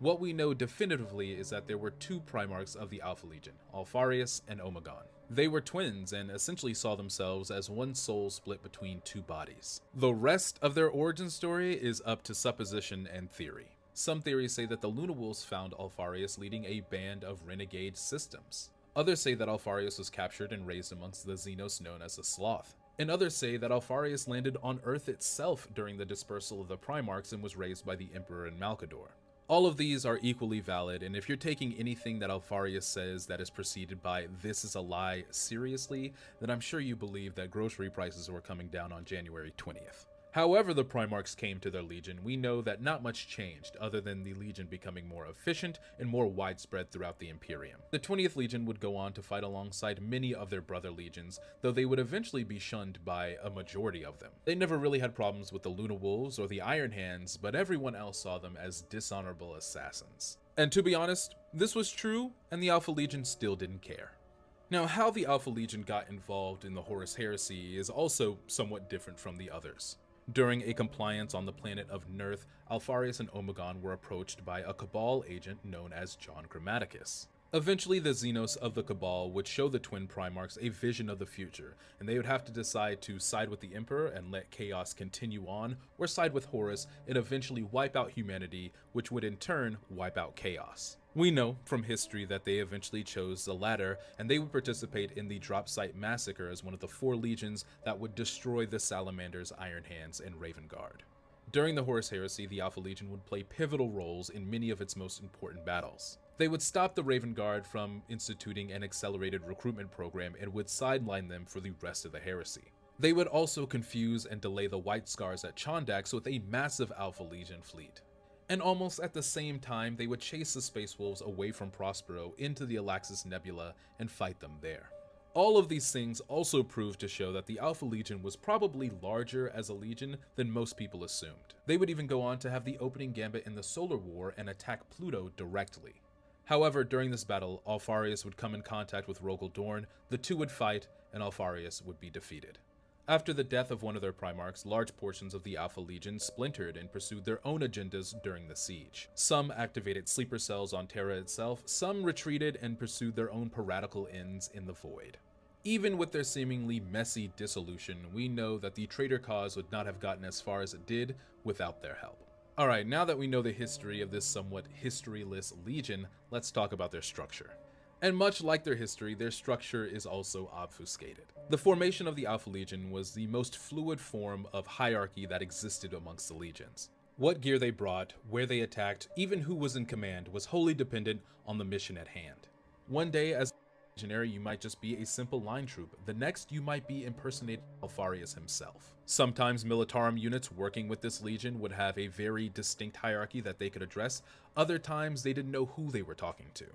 What we know definitively is that there were 2 Primarchs of the Alpha Legion, Alfarius and Omegon. They were twins and essentially saw themselves as one soul split between two bodies. The rest of their origin story is up to supposition and theory. Some theories say that the Luna Wolves found Alfarius leading a band of renegade systems. Others say that Alfarius was captured and raised amongst the Xenos known as the Sloth. And others say that Alfarius landed on Earth itself during the dispersal of the Primarchs and was raised by the Emperor in Malkador. All of these are equally valid, and if you're taking anything that Alfarius says that is preceded by "this is a lie" seriously, then I'm sure you believe that grocery prices were coming down on January 20th. However the Primarchs came to their Legion, we know that not much changed, other than the Legion becoming more efficient and more widespread throughout the Imperium. The 20th Legion would go on to fight alongside many of their brother legions, though they would eventually be shunned by a majority of them. They never really had problems with the Luna Wolves or the Iron Hands, but everyone else saw them as dishonorable assassins. And to be honest, this was true, and the Alpha Legion still didn't care. Now, how the Alpha Legion got involved in the Horus Heresy is also somewhat different from the others. During a compliance on the planet of Nerth, Alfarius and Omegon were approached by a Cabal agent known as John Grammaticus. Eventually, the Xenos of the Cabal would show the twin Primarchs a vision of the future, and they would have to decide to side with the Emperor and let chaos continue on, or side with Horus and eventually wipe out humanity, which would in turn wipe out chaos. We know from history that they eventually chose the latter, and they would participate in the Drop Site Massacre as one of the 4 legions that would destroy the Salamanders, Iron Hands, and Raven Guard. During the Horus Heresy, the Alpha Legion would play pivotal roles in many of its most important battles. They would stop the Raven Guard from instituting an accelerated recruitment program and would sideline them for the rest of the heresy. They would also confuse and delay the White Scars at Chondax with a massive Alpha Legion fleet. And almost at the same time, they would chase the Space Wolves away from Prospero into the Alaxis Nebula and fight them there. All of these things also proved to show that the Alpha Legion was probably larger as a legion than most people assumed. They would even go on to have the opening gambit in the Solar War and attack Pluto directly. However, during this battle, Alfarius would come in contact with Rogel Dorn, the two would fight, and Alfarius would be defeated. After the death of one of their Primarchs, large portions of the Alpha Legion splintered and pursued their own agendas during the siege. Some activated sleeper cells on Terra itself, some retreated and pursued their own piratical ends in the void. Even with their seemingly messy dissolution, we know that the traitor cause would not have gotten as far as it did without their help. Alright, now that we know the history of this somewhat historyless legion, let's talk about their structure. And much like their history, their structure is also obfuscated. The formation of the Alpha Legion was the most fluid form of hierarchy that existed amongst the legions. What gear they brought, where they attacked, even who was in command was wholly dependent on the mission at hand. One day, as a legionary, you might just be a simple line troop. The next, you might be impersonating Alfarius himself. Sometimes Militarum units working with this legion would have a very distinct hierarchy that they could address. Other times, they didn't know who they were talking to.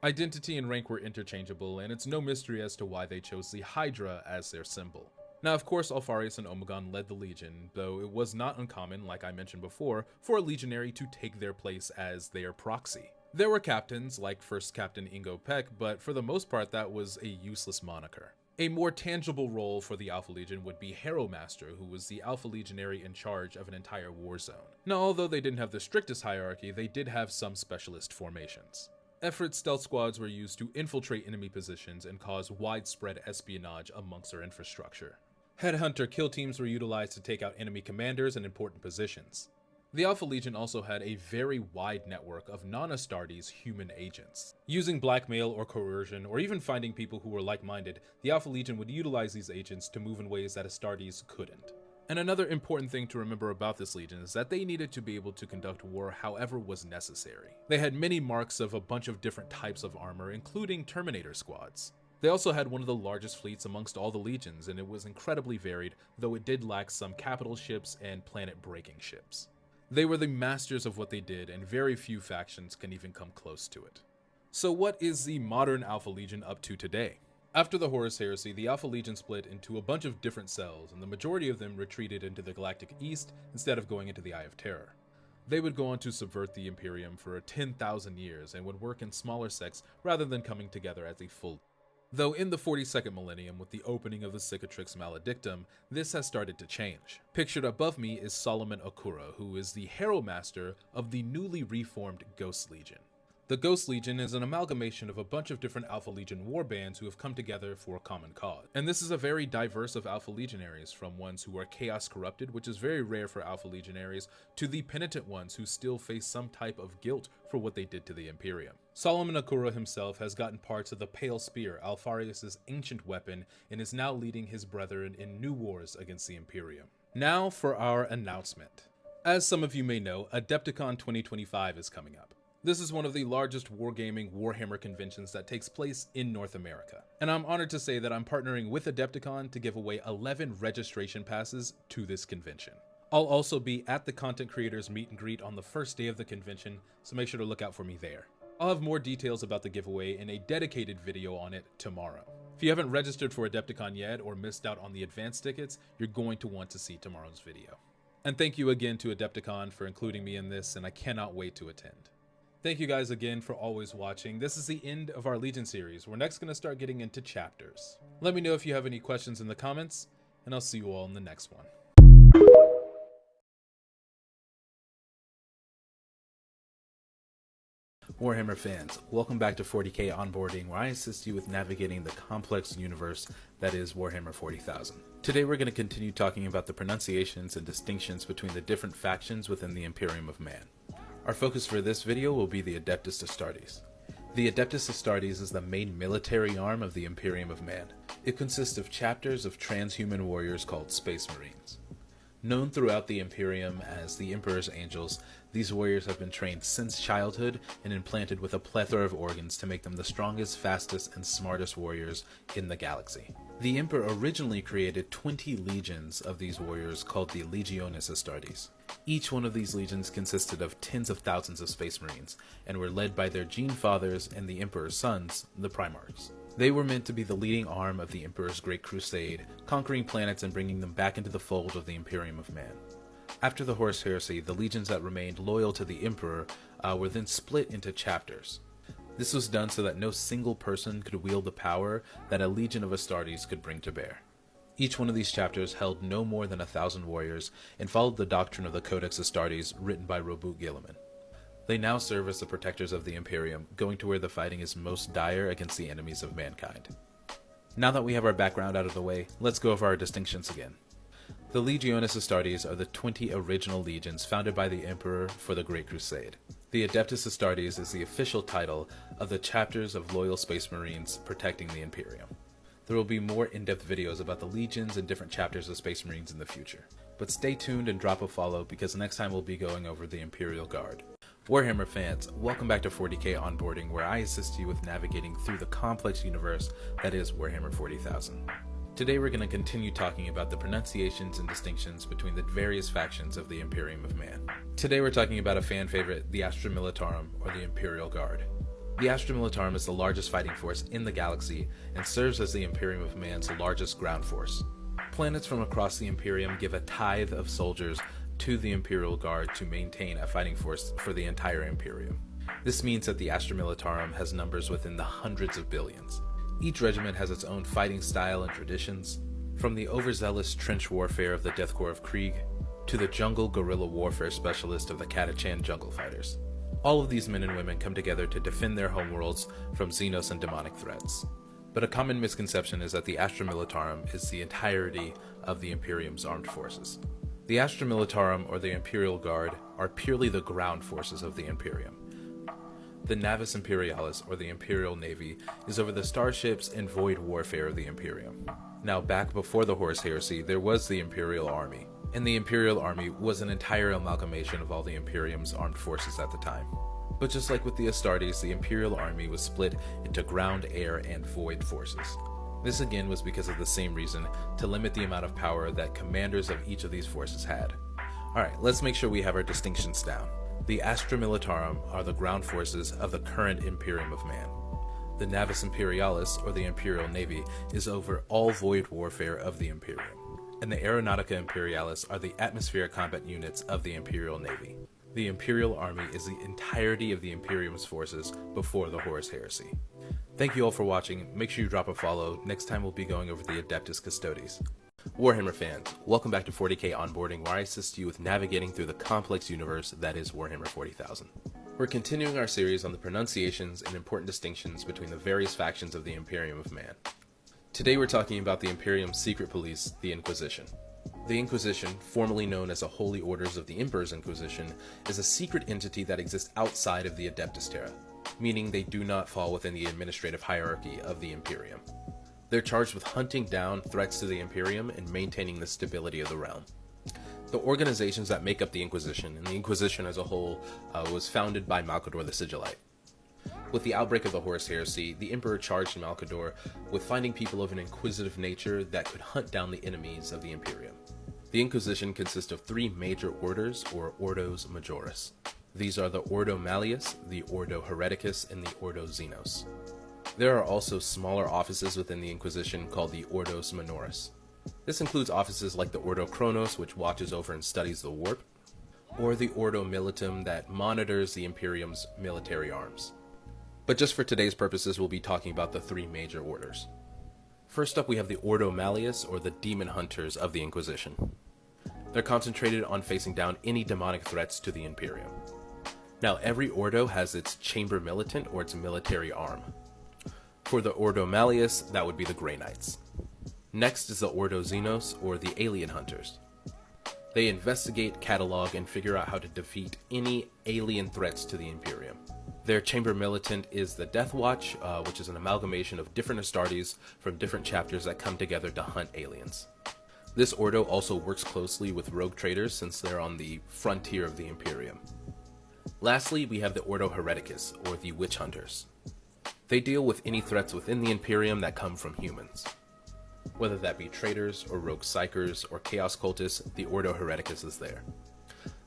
Identity and rank were interchangeable, and it's no mystery as to why they chose the Hydra as their symbol. Now, of course, Alfarius and Omegon led the Legion, though it was not uncommon, like I mentioned before, for a legionary to take their place as their proxy. There were captains, like First Captain Ingo Peck, but for the most part that was a useless moniker. A more tangible role for the Alpha Legion would be Hero Master, who was the Alpha Legionary in charge of an entire war zone. Now, although they didn't have the strictest hierarchy, they did have some specialist formations. Effort stealth squads were used to infiltrate enemy positions and cause widespread espionage amongst their infrastructure. Headhunter kill teams were utilized to take out enemy commanders and important positions. The Alpha Legion also had a very wide network of non-Astartes human agents. Using blackmail or coercion, or even finding people who were like-minded, the Alpha Legion would utilize these agents to move in ways that Astartes couldn't. And another important thing to remember about this legion is that they needed to be able to conduct war however was necessary. They had many marks of a bunch of different types of armor, including Terminator squads. They also had one of the largest fleets amongst all the legions, and it was incredibly varied, though it did lack some capital ships and planet-breaking ships. They were the masters of what they did, and very few factions can even come close to it. So what is the modern Alpha Legion up to today? After the Horus Heresy, the Alpha Legion split into a bunch of different cells, and the majority of them retreated into the Galactic East instead of going into the Eye of Terror. They would go on to subvert the Imperium for 10,000 years and would work in smaller sects rather than coming together as a full. Though in the 42nd millennium, with the opening of the Cicatrix Maledictum, this has started to change. Pictured above me is Solomon Okura, who is the Hero Master of the newly reformed Ghost Legion. The Ghost Legion is an amalgamation of a bunch of different Alpha Legion warbands who have come together for a common cause. And this is a very diverse of Alpha Legionaries, from ones who are chaos corrupted, which is very rare for Alpha Legionaries, to the penitent ones who still face some type of guilt for what they did to the Imperium. Solomon Akura himself has gotten parts of the Pale Spear, Alfarius' ancient weapon, and is now leading his brethren in new wars against the Imperium. Now for our announcement. As some of you may know, Adepticon 2025 is coming up. This is one of the largest wargaming Warhammer conventions that takes place in North America. And I'm honored to say that I'm partnering with Adepticon to give away 11 registration passes to this convention. I'll also be at the Content Creators Meet and Greet on the first day of the convention, so make sure to look out for me there. I'll have more details about the giveaway in a dedicated video on it tomorrow. If you haven't registered for Adepticon yet or missed out on the advance tickets, you're going to want to see tomorrow's video. And thank you again to Adepticon for including me in this, and I cannot wait to attend. Thank you guys again for always watching. This is the end of our Legion series. We're next going to start getting into chapters. Let me know if you have any questions in the comments, and I'll see you all in the next one. Warhammer fans, welcome back to 40K Onboarding, where I assist you with navigating the complex universe that is Warhammer 40,000. Today we're going to continue talking about the pronunciations and distinctions between the different factions within the Imperium of Man. Our focus for this video will be the Adeptus Astartes. The Adeptus Astartes is the main military arm of the Imperium of Man. It consists of chapters of transhuman warriors called Space Marines. Known throughout the Imperium as the Emperor's Angels, these warriors have been trained since childhood and implanted with a plethora of organs to make them the strongest, fastest, and smartest warriors in the galaxy. The Emperor originally created 20 legions of these warriors called the Legiones Astartes. Each one of these legions consisted of tens of thousands of Space Marines, and were led by their Gene Fathers and the Emperor's sons, the Primarchs. They were meant to be the leading arm of the Emperor's Great Crusade, conquering planets and bringing them back into the fold of the Imperium of Man. After the Horus Heresy, the legions that remained loyal to the Emperor were then split into chapters. This was done so that no single person could wield the power that a legion of Astartes could bring to bear. Each one of these chapters held no more than 1,000 warriors and followed the doctrine of the Codex Astartes written by Robert Guilliman. They now serve as the protectors of the Imperium, going to where the fighting is most dire against the enemies of mankind. Now that we have our background out of the way, let's go over our distinctions again. The Legiones Astartes are the 20 original legions founded by the Emperor for the Great Crusade. The Adeptus Astartes is the official title of the chapters of loyal Space Marines protecting the Imperium. There will be more in-depth videos about the legions and different chapters of Space Marines in the future. But stay tuned and drop a follow, because next time we'll be going over the Imperial Guard. Warhammer fans, welcome back to 40K Onboarding, where I assist you with navigating through the complex universe that is Warhammer 40,000. Today we're going to continue talking about the pronunciations and distinctions between the various factions of the Imperium of Man. Today we're talking about a fan favorite, the Astra Militarum, or the Imperial Guard. The Astra Militarum is the largest fighting force in the galaxy and serves as the Imperium of Man's largest ground force. Planets from across the Imperium give a tithe of soldiers to the Imperial Guard to maintain a fighting force for the entire Imperium. This means that the Astra Militarum has numbers within the hundreds of billions. Each regiment has its own fighting style and traditions, from the overzealous trench warfare of the Death Corps of Krieg to the jungle guerrilla warfare specialist of the Catachan Jungle Fighters. All of these men and women come together to defend their homeworlds from Xenos and demonic threats. But a common misconception is that the Astra Militarum is the entirety of the Imperium's armed forces. The Astra Militarum, or the Imperial Guard, are purely the ground forces of the Imperium. The Navis Imperialis, or the Imperial Navy, is over the starships and void warfare of the Imperium. Now, back before the Horus Heresy, there was the Imperial Army, and the Imperial Army was an entire amalgamation of all the Imperium's armed forces at the time. But just like with the Astartes, the Imperial Army was split into ground, air, and void forces. This again was because of the same reason, to limit the amount of power that commanders of each of these forces had. Alright, let's make sure we have our distinctions down. The Astra Militarum are the ground forces of the current Imperium of Man. The Navis Imperialis, or the Imperial Navy, is over all void warfare of the Imperium. And the Aeronautica Imperialis are the atmospheric combat units of the Imperial Navy. The Imperial Army is the entirety of the Imperium's forces before the Horus Heresy. Thank you all for watching. Make sure you drop a follow. Next time we'll be going over the Adeptus Custodes. Warhammer fans, welcome back to 40K Onboarding, where I assist you with navigating through the complex universe that is Warhammer 40,000. We're continuing our series on the pronunciations and important distinctions between the various factions of the Imperium of Man. Today we're talking about the Imperium's secret police, the Inquisition. The Inquisition, formerly known as the Holy Orders of the Emperor's Inquisition, is a secret entity that exists outside of the Adeptus Terra, meaning they do not fall within the administrative hierarchy of the Imperium. They're charged with hunting down threats to the Imperium and maintaining the stability of the realm. The organizations that make up the Inquisition, and the Inquisition as a whole, was founded by Malcador the Sigillite. With the outbreak of the Horus Heresy, the Emperor charged Malcador with finding people of an inquisitive nature that could hunt down the enemies of the Imperium. The Inquisition consists of three major orders, or Ordos Majoris. These are the Ordo Malleus, the Ordo Hereticus, and the Ordo Xenos. There are also smaller offices within the Inquisition called the Ordos Minoris. This includes offices like the Ordo Chronos, which watches over and studies the warp, or the Ordo Militum that monitors the Imperium's military arms. But just for today's purposes, we'll be talking about the three major orders. First up, we have the Ordo Malleus, or the Demon Hunters of the Inquisition. They're concentrated on facing down any demonic threats to the Imperium. Now, every Ordo has its Chamber Militant, or its military arm. For the Ordo Malleus, that would be the Grey Knights. Next is the Ordo Xenos, or the Alien Hunters. They investigate, catalog, and figure out how to defeat any alien threats to the Imperium. Their Chamber Militant is the Death Watch, which is an amalgamation of different Astartes from different chapters that come together to hunt aliens. This Ordo also works closely with rogue traders since they're on the frontier of the Imperium. Lastly, we have the Ordo Hereticus, or the Witch Hunters. They deal with any threats within the Imperium that come from humans. Whether that be traitors, or rogue psychers, or chaos cultists, the Ordo Hereticus is there.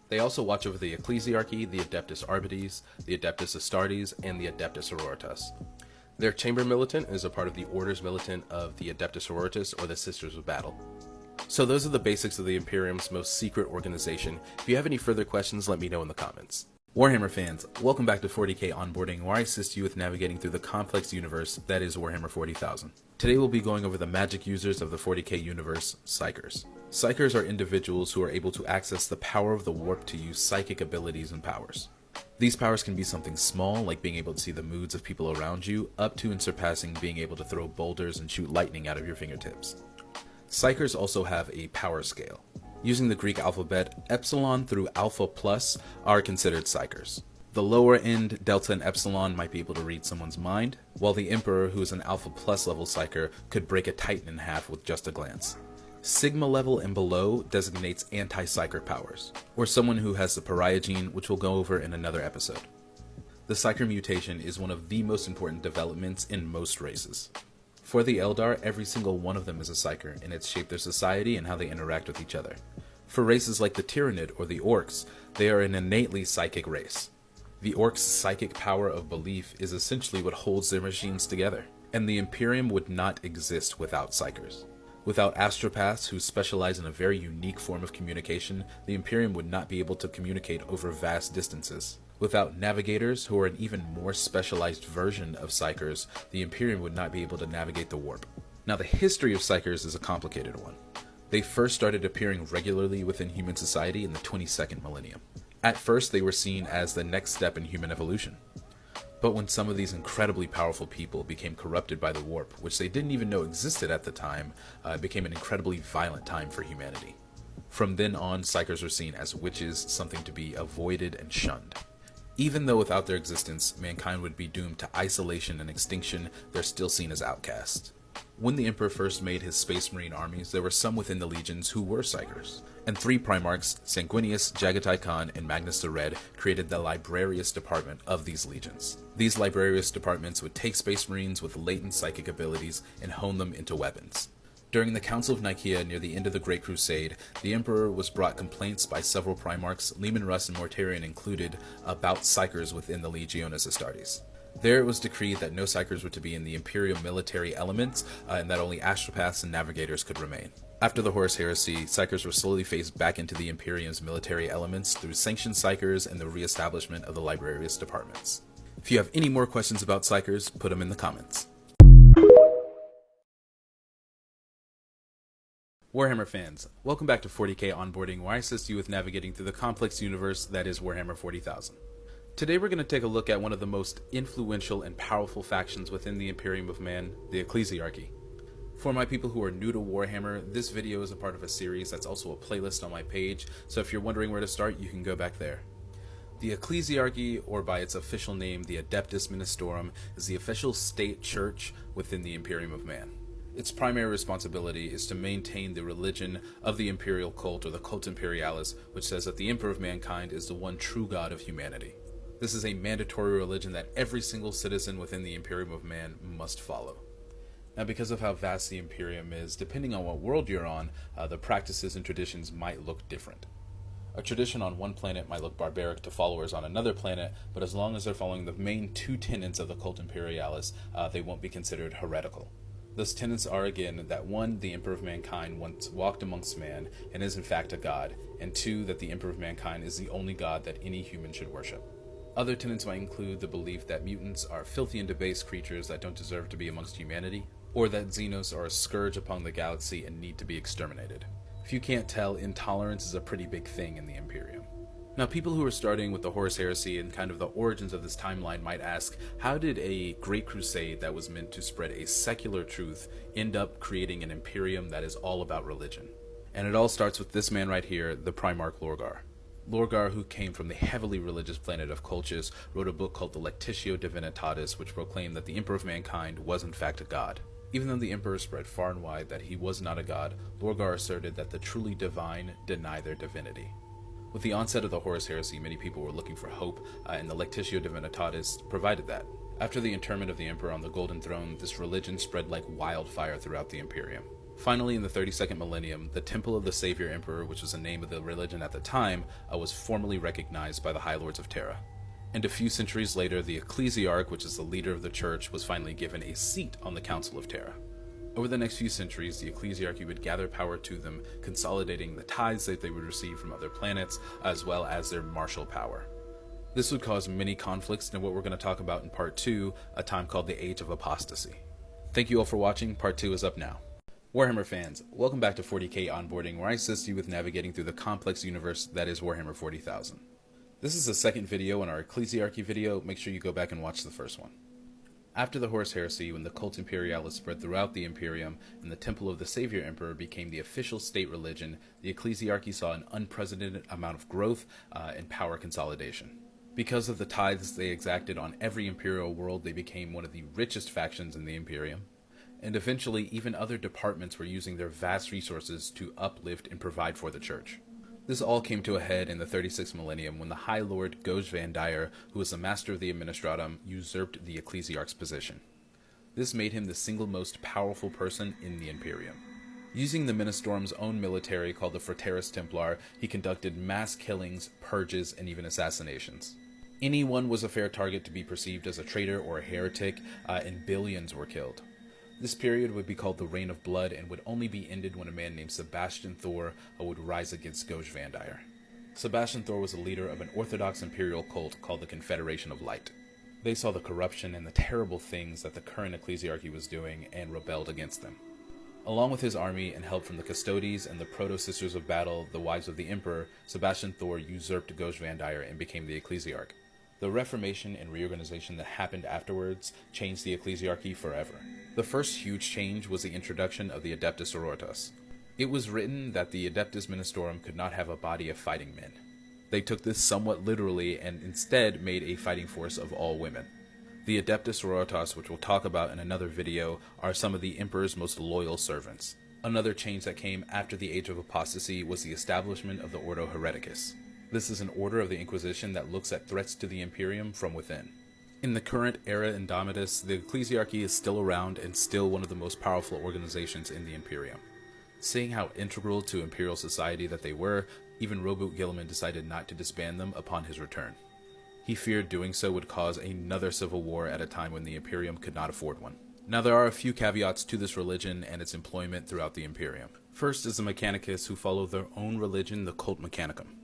They also watch over the Ecclesiarchy, the Adeptus Arbites, the Adeptus Astartes, and the Adeptus Sororitas. Their Chamber Militant is a part of the Orders Militant of the Adeptus Sororitas, or the Sisters of Battle. So those are the basics of the Imperium's most secret organization. If you have any further questions, let me know in the comments. Warhammer fans, welcome back to 40k Onboarding, where I assist you with navigating through the complex universe that is Warhammer 40,000. Today we'll be going over the magic users of the 40k universe, Psychers. Psychers are individuals who are able to access the power of the warp to use psychic abilities and powers. These powers can be something small, like being able to see the moods of people around you, up to and surpassing being able to throw boulders and shoot lightning out of your fingertips. Psychers also have a power scale. Using the Greek alphabet, Epsilon through Alpha Plus are considered Psychers. The lower end, Delta and Epsilon, might be able to read someone's mind, while the Emperor, who is an Alpha Plus level Psycher, could break a Titan in half with just a glance. Sigma level and below designates anti-Psycher powers, or someone who has the Pariah gene, which we'll go over in another episode. The Psycher mutation is one of the most important developments in most races. For the Eldar, every single one of them is a Psycher, and it's shaped their society and how they interact with each other. For races like the Tyranid or the Orcs, they are an innately psychic race. The Orcs' psychic power of belief is essentially what holds their machines together, and the Imperium would not exist without Psychers. Without astropaths who specialize in a very unique form of communication, the Imperium would not be able to communicate over vast distances. Without navigators, who are an even more specialized version of Psychers, the Imperium would not be able to navigate the warp. Now, the history of Psychers is a complicated one. They first started appearing regularly within human society in the 22nd millennium. At first, they were seen as the next step in human evolution. But when some of these incredibly powerful people became corrupted by the warp, which they didn't even know existed at the time, it became an incredibly violent time for humanity. From then on, Psychers were seen as witches, something to be avoided and shunned. Even though without their existence, mankind would be doomed to isolation and extinction, they're still seen as outcasts. When the Emperor first made his Space Marine armies, there were some within the legions who were Psychers, and three Primarchs, Sanguinius, Jagatai Khan, and Magnus the Red, created the Librarius department of these legions. These Librarius departments would take Space Marines with latent psychic abilities and hone them into weapons. During the Council of Nicaea near the end of the Great Crusade, the Emperor was brought complaints by several Primarchs, Leman Russ and Mortarion included, about Psychers within the Legiones Astartes. There it was decreed that no Psychers were to be in the Imperial military elements, and that only astropaths and navigators could remain. After the Horus Heresy, Psychers were slowly phased back into the Imperium's military elements through sanctioned Psychers and the re-establishment of the Librarius departments. If you have any more questions about Psychers, put them in the comments. Warhammer fans, welcome back to 40k Onboarding, where I assist you with navigating through the complex universe that is Warhammer 40,000. Today we're going to take a look at one of the most influential and powerful factions within the Imperium of Man, the Ecclesiarchy. For my people who are new to Warhammer, this video is a part of a series that's also a playlist on my page, so if you're wondering where to start, you can go back there. The Ecclesiarchy, or by its official name, the Adeptus Ministorum, is the official state church within the Imperium of Man. Its primary responsibility is to maintain the religion of the imperial cult, or the Cult Imperialis, which says that the Emperor of Mankind is the one true god of humanity. This is a mandatory religion that every single citizen within the Imperium of Man must follow. Now, because of how vast the Imperium is, depending on what world you're on, the practices and traditions might look different. A tradition on one planet might look barbaric to followers on another planet, but as long as they're following the main two tenets of the Cult Imperialis, they won't be considered heretical. Those tenets are, again, that one, the Emperor of Mankind once walked amongst man and is in fact a god, and two, that the Emperor of Mankind is the only god that any human should worship. Other tenets might include the belief that mutants are filthy and debased creatures that don't deserve to be amongst humanity, or that Xenos are a scourge upon the galaxy and need to be exterminated. If you can't tell, intolerance is a pretty big thing in the Imperium. Now, people who are starting with the Horus Heresy and kind of the origins of this timeline might ask, how did a great crusade that was meant to spread a secular truth end up creating an Imperium that is all about religion? And it all starts with this man right here, the Primarch Lorgar. Lorgar, who came from the heavily religious planet of Colchis, wrote a book called the Lectitio Divinitatis, which proclaimed that the Emperor of Mankind was in fact a god. Even though the Emperor spread far and wide that he was not a god, Lorgar asserted that the truly divine deny their divinity. With the onset of the Horus Heresy, many people were looking for hope, and the Lectitio Divinitatis provided that. After the interment of the Emperor on the Golden Throne, this religion spread like wildfire throughout the Imperium. Finally, in the 32nd millennium, the Temple of the Savior Emperor, which was the name of the religion at the time, was formally recognized by the High Lords of Terra. And a few centuries later, the Ecclesiarch, which is the leader of the church, was finally given a seat on the Council of Terra. Over the next few centuries, the Ecclesiarchy would gather power to them, consolidating the tithes that they would receive from other planets, as well as their martial power. This would cause many conflicts in what we're going to talk about in Part 2, a time called the Age of Apostasy. Thank you all for watching. Part 2 is up now. Warhammer fans, welcome back to 40k Onboarding, where I assist you with navigating through the complex universe that is Warhammer 40,000. This is the second video in our Ecclesiarchy video. Make sure you go back and watch the first one. After the Horus Heresy, when the Cult Imperialis spread throughout the Imperium and the Temple of the Savior Emperor became the official state religion, the Ecclesiarchy saw an unprecedented amount of growth and power consolidation. Because of the tithes they exacted on every imperial world, they became one of the richest factions in the Imperium. And eventually, even other departments were using their vast resources to uplift and provide for the church. This all came to a head in the 36th millennium when the High Lord Goj Van Dyer, who was the master of the Administratum, usurped the Ecclesiarch's position. This made him the single most powerful person in the Imperium. Using the Ministorum's own military called the Frateris Templar, he conducted mass killings, purges, and even assassinations. Anyone was a fair target to be perceived as a traitor or a heretic, and billions were killed. This period would be called the Reign of Blood and would only be ended when a man named Sebastian Thor would rise against Goj Van Dyer. Sebastian Thor was the leader of an orthodox imperial cult called the Confederation of Light. They saw the corruption and the terrible things that the current ecclesiarchy was doing and rebelled against them. Along with his army and help from the Custodes and the Proto-Sisters of Battle, the wives of the Emperor, Sebastian Thor usurped Goj Van Dyer and became the Ecclesiarch. The reformation and reorganization that happened afterwards changed the ecclesiarchy forever. The first huge change was the introduction of the Adeptus Sororitas. It was written that the Adeptus Ministorum could not have a body of fighting men. They took this somewhat literally and instead made a fighting force of all women. The Adeptus Sororitas, which we'll talk about in another video, are some of the Emperor's most loyal servants. Another change that came after the Age of Apostasy was the establishment of the Ordo Hereticus. This is an order of the Inquisition that looks at threats to the Imperium from within. In the current era Indomitus, the Ecclesiarchy is still around and still one of the most powerful organizations in the Imperium. Seeing how integral to Imperial society that they were, even Roboute Guilliman decided not to disband them upon his return. He feared doing so would cause another civil war at a time when the Imperium could not afford one. Now, there are a few caveats to this religion and its employment throughout the Imperium. First is the Mechanicis, who follow their own religion, the Cult Mechanicum.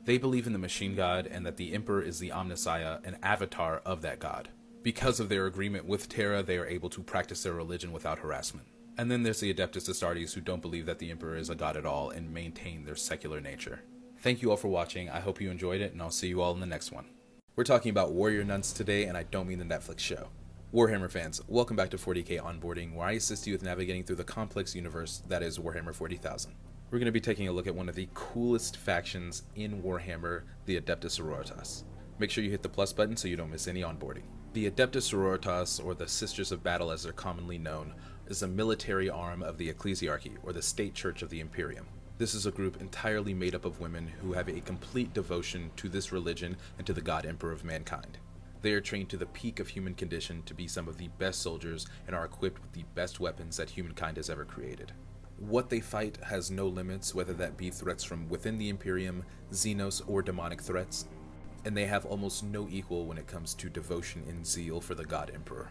They believe in the machine god and that the Emperor is the Omnissiah, an avatar of that god. Because of their agreement with Terra, they are able to practice their religion without harassment. And then there's the Adeptus Astartes, who don't believe that the Emperor is a god at all and maintain their secular nature. Thank you all for watching. I hope you enjoyed it, and I'll see you all in the next one. We're talking about Warrior Nuns today, and I don't mean the Netflix show. Warhammer fans, welcome back to 40k Onboarding, where I assist you with navigating through the complex universe that is Warhammer 40,000. We're going to be taking a look at one of the coolest factions in Warhammer, the Adeptus Sororitas. Make sure you hit the plus button so you don't miss any onboarding. The Adeptus Sororitas, or the Sisters of Battle as they're commonly known, is a military arm of the Ecclesiarchy, or the state church of the Imperium. This is a group entirely made up of women who have a complete devotion to this religion and to the God Emperor of mankind. They are trained to the peak of human condition to be some of the best soldiers and are equipped with the best weapons that humankind has ever created. What they fight has no limits, whether that be threats from within the Imperium, Xenos, or demonic threats, and they have almost no equal when it comes to devotion and zeal for the God Emperor.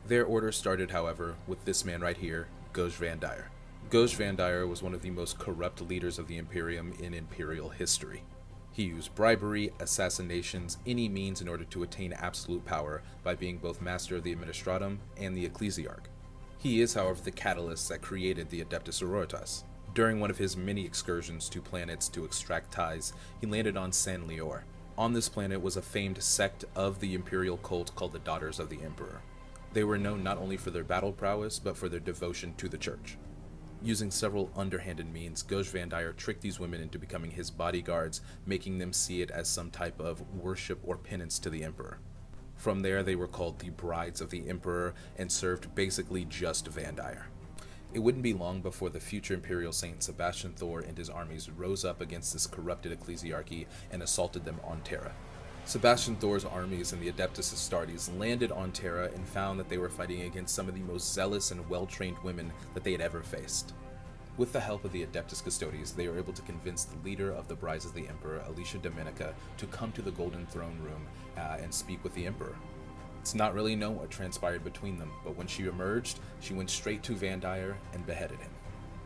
Their order started, however, with this man right here, Goj Van Dyer. Goj Van Dyer was one of the most corrupt leaders of the Imperium in Imperial history. He used bribery, assassinations, any means in order to attain absolute power by being both master of the Administratum and the Ecclesiarch. He is, however, the catalyst that created the Adeptus Sororitas. During one of his many excursions to planets to extract ties, he landed on San Lior. On this planet was a famed sect of the Imperial cult called the Daughters of the Emperor. They were known not only for their battle prowess, but for their devotion to the church. Using several underhanded means, Goj Van Dyer tricked these women into becoming his bodyguards, making them see it as some type of worship or penance to the Emperor. From there, they were called the Brides of the Emperor and served basically just Van Dyer. It wouldn't be long before the future Imperial Saint Sebastian Thor and his armies rose up against this corrupted ecclesiarchy and assaulted them on Terra. Sebastian Thor's armies and the Adeptus Astartes landed on Terra and found that they were fighting against some of the most zealous and well-trained women that they had ever faced. With the help of the Adeptus Custodes, they were able to convince the leader of the Brides of the Emperor, Alicia Dominica, to come to the Golden Throne Room and speak with the Emperor. It's not really known what transpired between them, but when she emerged, she went straight to Van Dyer and beheaded him.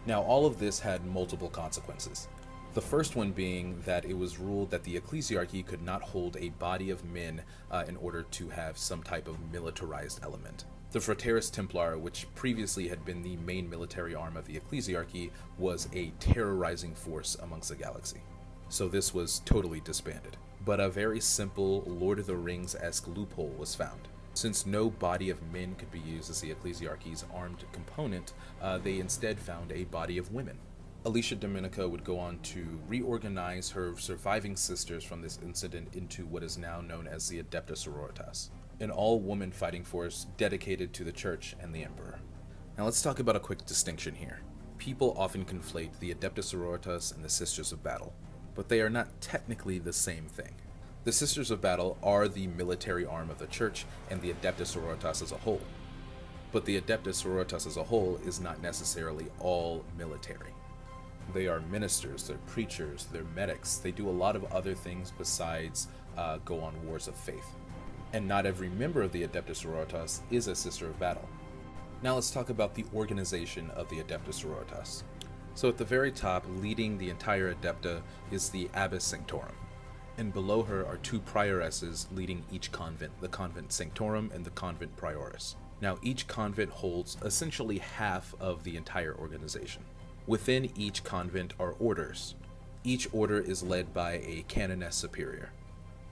Now, all of this had multiple consequences. The first one being that it was ruled that the Ecclesiarchy could not hold a body of men in order to have some type of militarized element. The Frateris Templar, which previously had been the main military arm of the Ecclesiarchy, was a terrorizing force amongst the galaxy. So this was totally disbanded. But a very simple Lord of the Rings-esque loophole was found. Since no body of men could be used as the Ecclesiarchy's armed component, they instead found a body of women. Alicia Dominica would go on to reorganize her surviving sisters from this incident into what is now known as the Adeptus Sororitas, an all-woman fighting force dedicated to the Church and the Emperor. Now let's talk about a quick distinction here. People often conflate the Adeptus Sororitas and the Sisters of Battle, but they are not technically the same thing. The Sisters of Battle are the military arm of the Church and the Adeptus Sororitas as a whole. But the Adeptus Sororitas as a whole is not necessarily all military. They are ministers, they're preachers, they're medics, they do a lot of other things besides go on wars of faith. And not every member of the Adeptus Sororitas is a Sister of Battle. Now let's talk about the organization of the Adeptus Sororitas. So at the very top, leading the entire Adepta, is the Abbess Sanctorum. And below her are two prioresses leading each convent, the Convent Sanctorum and the Convent Prioris. Now each convent holds essentially half of the entire organization. Within each convent are orders. Each order is led by a canoness superior.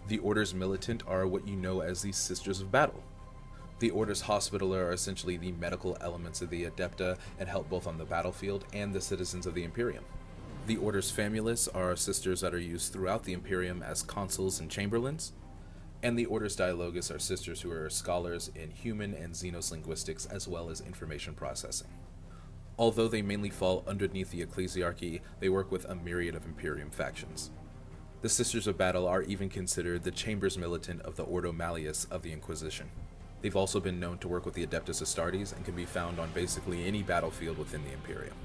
The orders militant are what you know as the Sisters of Battle. The orders hospitaller are essentially the medical elements of the Adepta and help both on the battlefield and the citizens of the Imperium. The orders famulus are sisters that are used throughout the Imperium as consuls and chamberlains. And the orders dialogus are sisters who are scholars in human and Xenos linguistics as well as information processing. Although they mainly fall underneath the Ecclesiarchy, they work with a myriad of Imperium factions. The Sisters of Battle are even considered the Chambers Militant of the Ordo Malleus of the Inquisition. They've also been known to work with the Adeptus Astartes and can be found on basically any battlefield within the Imperium.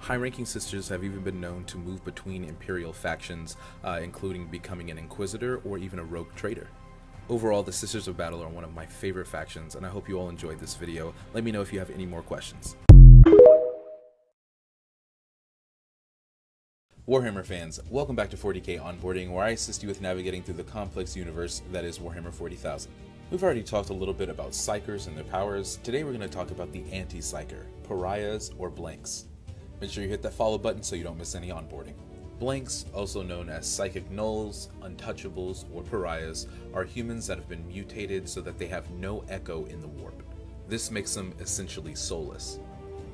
High-ranking sisters have even been known to move between Imperial factions, including becoming an Inquisitor or even a rogue traitor. Overall, the Sisters of Battle are one of my favorite factions, and I hope you all enjoyed this video. Let me know if you have any more questions. Warhammer fans, welcome back to 40k Onboarding, where I assist you with navigating through the complex universe that is Warhammer 40,000. We've already talked a little bit about Psykers and their powers. Today we're going to talk about the anti-Psyker, pariahs or blanks. Make sure you hit that follow button so you don't miss any onboarding. Blanks, also known as psychic nulls, untouchables, or pariahs, are humans that have been mutated so that they have no echo in the warp. This makes them essentially soulless.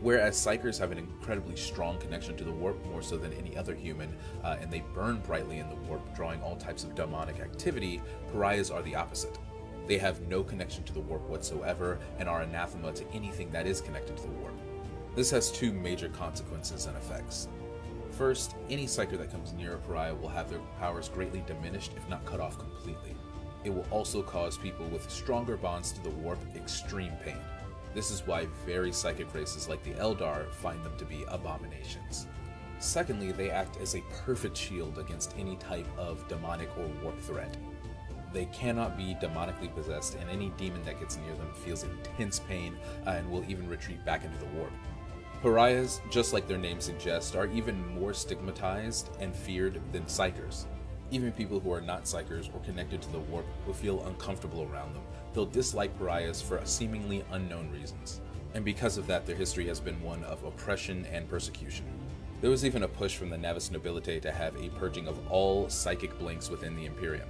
Whereas psykers have an incredibly strong connection to the warp, more so than any other human, and they burn brightly in the warp, drawing all types of demonic activity, pariahs are the opposite. They have no connection to the warp whatsoever, and are anathema to anything that is connected to the warp. This has two major consequences and effects. First, any psyker that comes near a pariah will have their powers greatly diminished, if not cut off completely. It will also cause people with stronger bonds to the warp extreme pain. This is why very psychic races like the Eldar find them to be abominations. Secondly, they act as a perfect shield against any type of demonic or warp threat. They cannot be demonically possessed, and any demon that gets near them feels intense pain and will even retreat back into the warp. Pariahs, just like their name suggests, are even more stigmatized and feared than psykers. Even people who are not psykers or connected to the warp will feel uncomfortable around them. They'll dislike pariahs for seemingly unknown reasons. And because of that, their history has been one of oppression and persecution. There was even a push from the Navis nobility to have a purging of all psychic blanks within the Imperium.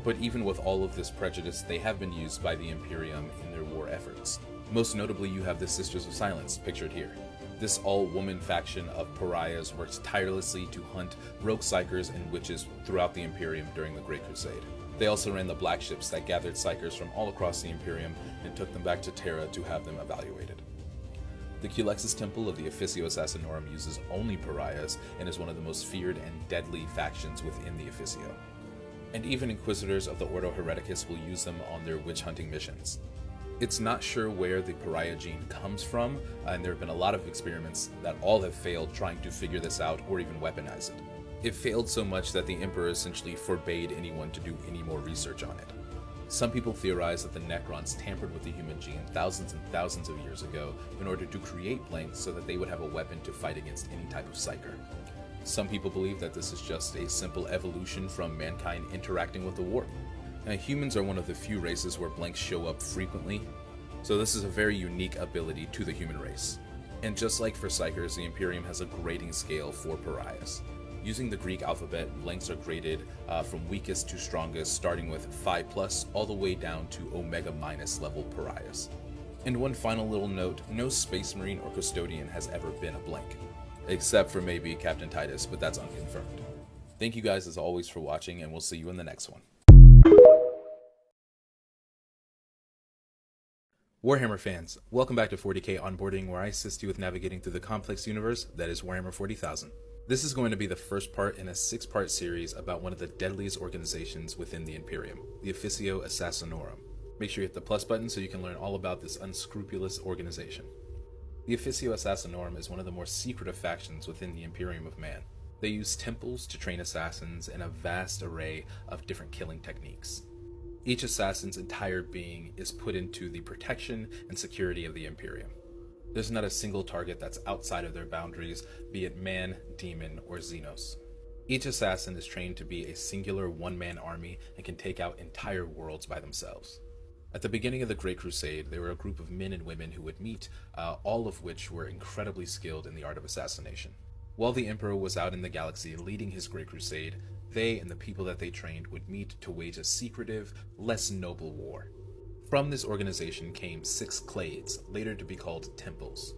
But even with all of this prejudice, they have been used by the Imperium in their war efforts. Most notably, you have the Sisters of Silence, pictured here. This all-woman faction of pariahs works tirelessly to hunt rogue psykers and witches throughout the Imperium during the Great Crusade. They also ran the black ships that gathered psykers from all across the Imperium and took them back to Terra to have them evaluated. The Culexus Temple of the Officio Assassinorum uses only pariahs and is one of the most feared and deadly factions within the Officio. And even Inquisitors of the Ordo Hereticus will use them on their witch-hunting missions. It's not sure where the pariah gene comes from, and there have been a lot of experiments that all have failed trying to figure this out or even weaponize it. It failed so much that the Emperor essentially forbade anyone to do any more research on it. Some people theorize that the Necrons tampered with the human gene thousands and thousands of years ago in order to create blanks so that they would have a weapon to fight against any type of psyker. Some people believe that this is just a simple evolution from mankind interacting with the warp. Now, humans are one of the few races where blanks show up frequently, so this is a very unique ability to the human race. And just like for psykers, the Imperium has a grading scale for pariahs. Using the Greek alphabet, blanks are graded from weakest to strongest, starting with 5+ all the way down to Omega- level pariahs. And one final little note, no Space Marine or Custodian has ever been a blank. Except for maybe Captain Titus, but that's unconfirmed. Thank you guys as always for watching, and we'll see you in the next one. Warhammer fans, welcome back to 40k Onboarding, where I assist you with navigating through the complex universe that is Warhammer 40,000. This is going to be the first part in a 6-part series about one of the deadliest organizations within the Imperium, the Officio Assassinorum. Make sure you hit the plus button so you can learn all about this unscrupulous organization. The Officio Assassinorum is one of the more secretive factions within the Imperium of Man. They use temples to train assassins in a vast array of different killing techniques. Each assassin's entire being is put into the protection and security of the Imperium. There's not a single target that's outside of their boundaries, be it man, demon, or Xenos. Each assassin is trained to be a singular one-man army and can take out entire worlds by themselves. At the beginning of the Great Crusade, there were a group of men and women who would meet, all of which were incredibly skilled in the art of assassination. While the Emperor was out in the galaxy leading his Great Crusade, they and the people that they trained would meet to wage a secretive, less noble war. From this organization came 6 clades, later to be called temples.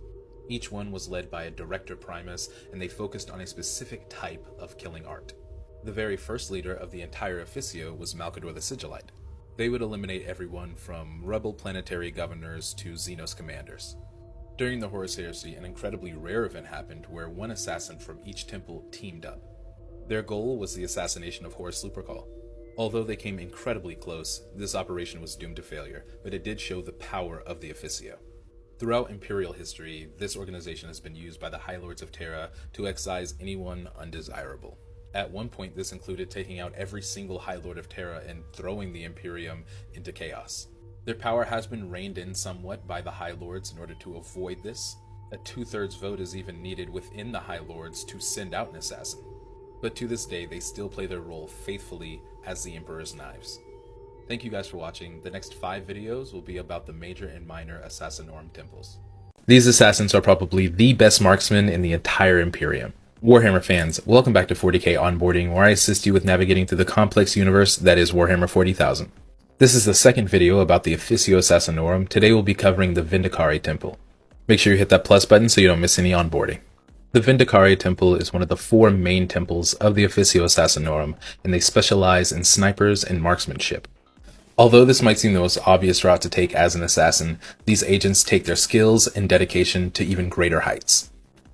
Each one was led by a Director Primus, and they focused on a specific type of killing art. The very first leader of the entire Officio was Malcador the Sigillite. They would eliminate everyone from rebel planetary governors to Xenos commanders. During the Horus Heresy, an incredibly rare event happened where one assassin from each temple teamed up. Their goal was the assassination of Horus Lupercal. Although they came incredibly close, this operation was doomed to failure, but it did show the power of the Officio. Throughout Imperial history, this organization has been used by the High Lords of Terra to excise anyone undesirable. At one point, this included taking out every single High Lord of Terra and throwing the Imperium into chaos. Their power has been reined in somewhat by the High Lords in order to avoid this. A 2/3 vote is even needed within the High Lords to send out an assassin. But to this day, they still play their role faithfully as the Emperor's knives. Thank you guys for watching. The next 5 videos will be about the major and minor Assassinorum temples. These assassins are probably the best marksmen in the entire Imperium. Warhammer fans, welcome back to 40k Onboarding, where I assist you with navigating through the complex universe that is Warhammer 40,000. This is the second video about the Officio Assassinorum. Today we'll be covering the Vindicare Temple. Make sure you hit that plus button so you don't miss any onboarding. The Vindicare Temple is one of the four main temples of the Officio Assassinorum, and they specialize in snipers and marksmanship. Although this might seem the most obvious route to take as an assassin, these agents take their skills and dedication to even greater heights.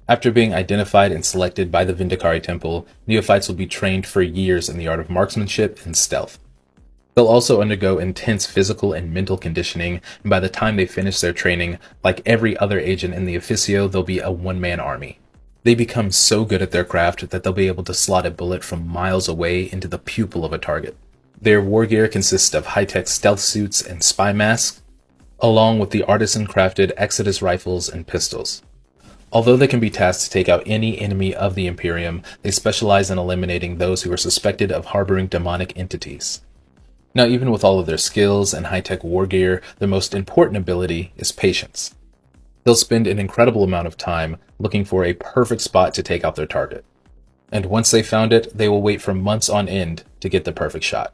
After being identified and selected by the Vindicare Temple, neophytes will be trained for years in the art of marksmanship and stealth. They'll also undergo intense physical and mental conditioning, and by the time they finish their training, like every other agent in the Officio, they'll be a one-man army. They become so good at their craft that they'll be able to slot a bullet from miles away into the pupil of a target. Their war gear consists of high-tech stealth suits and spy masks, along with the artisan-crafted Exodus rifles and pistols. Although they can be tasked to take out any enemy of the Imperium, they specialize in eliminating those who are suspected of harboring demonic entities. Now, even with all of their skills and high-tech war gear, their most important ability is patience. They'll spend an incredible amount of time looking for a perfect spot to take out their target. And once they found it, they will wait for months on end to get the perfect shot.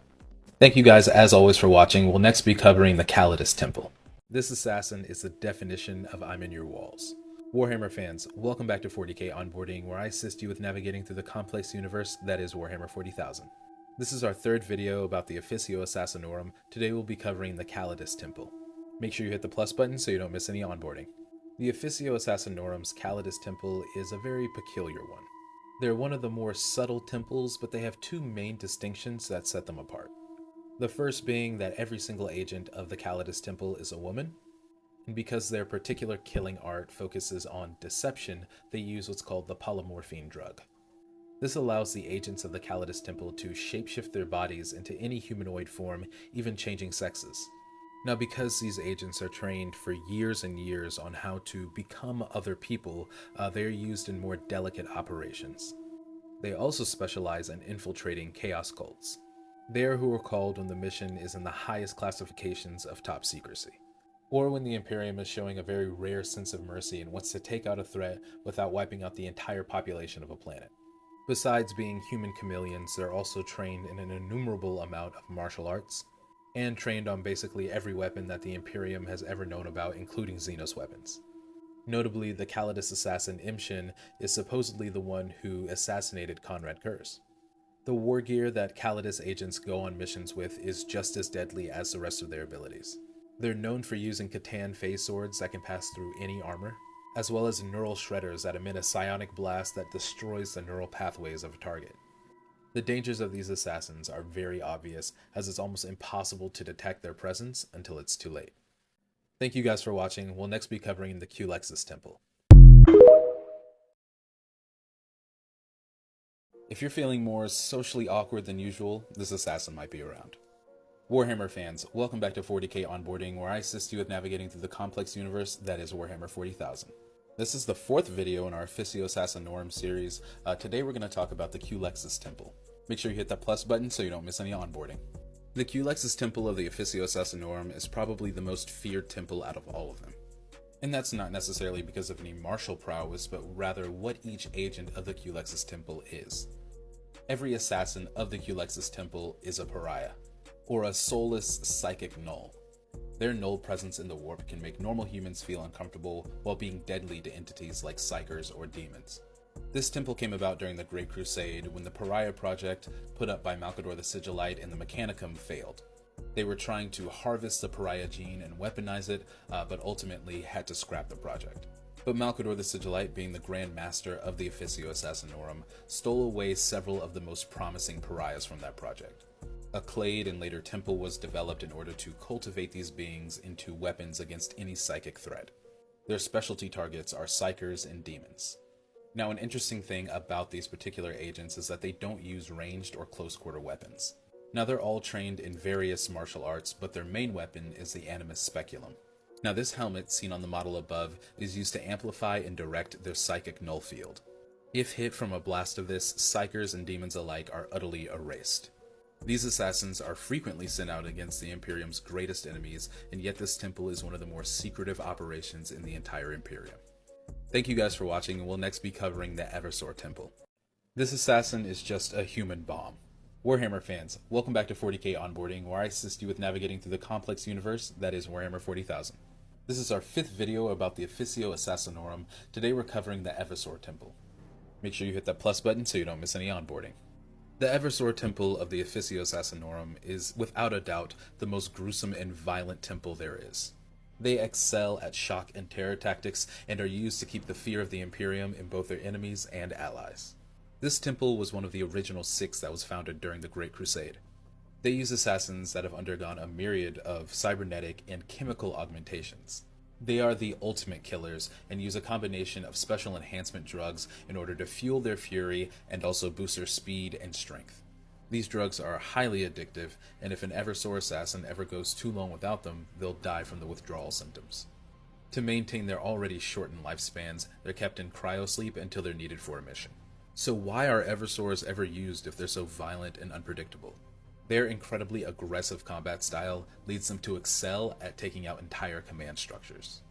Thank you guys as always for watching. We'll next be covering the Calidus Temple. This assassin is the definition of I'm in your walls. Warhammer fans, welcome back to 40k Onboarding, where I assist you with navigating through the complex universe that is Warhammer 40,000. This is our third video about the Officio Assassinorum. Today we'll be covering the Calidus Temple. Make sure you hit the plus button so you don't miss any onboarding. The Officio Assassinorum's Calidus Temple is a very peculiar one. They're one of the more subtle temples, but they have two main distinctions that set them apart. The first being that every single agent of the Calidus Temple is a woman, and because their particular killing art focuses on deception, they use what's called the polymorphine drug. This allows the agents of the Calidus Temple to shapeshift their bodies into any humanoid form, even changing sexes. Now, because these agents are trained for years and years on how to become other people, they are used in more delicate operations. They also specialize in infiltrating chaos cults. They are who are called when the mission is in the highest classifications of top secrecy, or when the Imperium is showing a very rare sense of mercy and wants to take out a threat without wiping out the entire population of a planet. Besides being human chameleons, they're also trained in an innumerable amount of martial arts, and trained on basically every weapon that the Imperium has ever known about, including Xenos weapons. Notably, the Calidus assassin Imshin is supposedly the one who assassinated Conrad Kurz. The war gear that Calidus agents go on missions with is just as deadly as the rest of their abilities. They're known for using Catan phase swords that can pass through any armor, as well as neural shredders that emit a psionic blast that destroys the neural pathways of a target. The dangers of these assassins are very obvious, as it's almost impossible to detect their presence until it's too late. Thank you guys for watching. We'll next be covering the Culexus Temple. If you're feeling more socially awkward than usual, this assassin might be around. Warhammer fans, welcome back to 40k Onboarding, where I assist you with navigating through the complex universe that is Warhammer 40,000. This is the fourth video in our Officio Assassinorum series. Today we're going to talk about the Culexus Temple. Make sure you hit that plus button so you don't miss any onboarding. The Culexus Temple of the Officio Assassinorum is probably the most feared temple out of all of them. And that's not necessarily because of any martial prowess, but rather what each agent of the Culexus Temple is. Every assassin of the Culexus Temple is a pariah, or a soulless psychic null. Their null presence in the warp can make normal humans feel uncomfortable while being deadly to entities like psychers or demons. This temple came about during the Great Crusade when the Pariah Project, put up by Malcador the Sigillite and the Mechanicum, failed. They were trying to harvest the Pariah gene and weaponize it, but ultimately had to scrap the project. But Malcador the Sigillite, being the Grand Master of the Officio Assassinorum, stole away several of the most promising pariahs from that project. A clade and later temple was developed in order to cultivate these beings into weapons against any psychic threat. Their specialty targets are psychers and demons. Now, an interesting thing about these particular agents is that they don't use ranged or close-quarter weapons. Now, they're all trained in various martial arts, but their main weapon is the Animus Speculum. Now, this helmet, seen on the model above, is used to amplify and direct their psychic null field. If hit from a blast of this, psychers and demons alike are utterly erased. These assassins are frequently sent out against the Imperium's greatest enemies, and yet this temple is one of the more secretive operations in the entire Imperium. Thank you guys for watching, and we'll next be covering the Eversor Temple. This assassin is just a human bomb. Warhammer fans, welcome back to 40k Onboarding, where I assist you with navigating through the complex universe that is Warhammer 40,000. This is our 5th video about the Officio Assassinorum. Today we're covering the Eversor Temple. Make sure you hit that plus button so you don't miss any onboarding. The Eversor Temple of the Officio Assassinorum is, without a doubt, the most gruesome and violent temple there is. They excel at shock and terror tactics and are used to keep the fear of the Imperium in both their enemies and allies. This temple was one of the original 6 that was founded during the Great Crusade. They use assassins that have undergone a myriad of cybernetic and chemical augmentations. They are the ultimate killers and use a combination of special enhancement drugs in order to fuel their fury and also boost their speed and strength. These drugs are highly addictive, and if an Eversor assassin ever goes too long without them, they'll die from the withdrawal symptoms. To maintain their already shortened lifespans, they're kept in cryosleep until they're needed for a mission. So why are Eversors ever used if they're so violent and unpredictable? Their incredibly aggressive combat style leads them to excel at taking out entire command structures.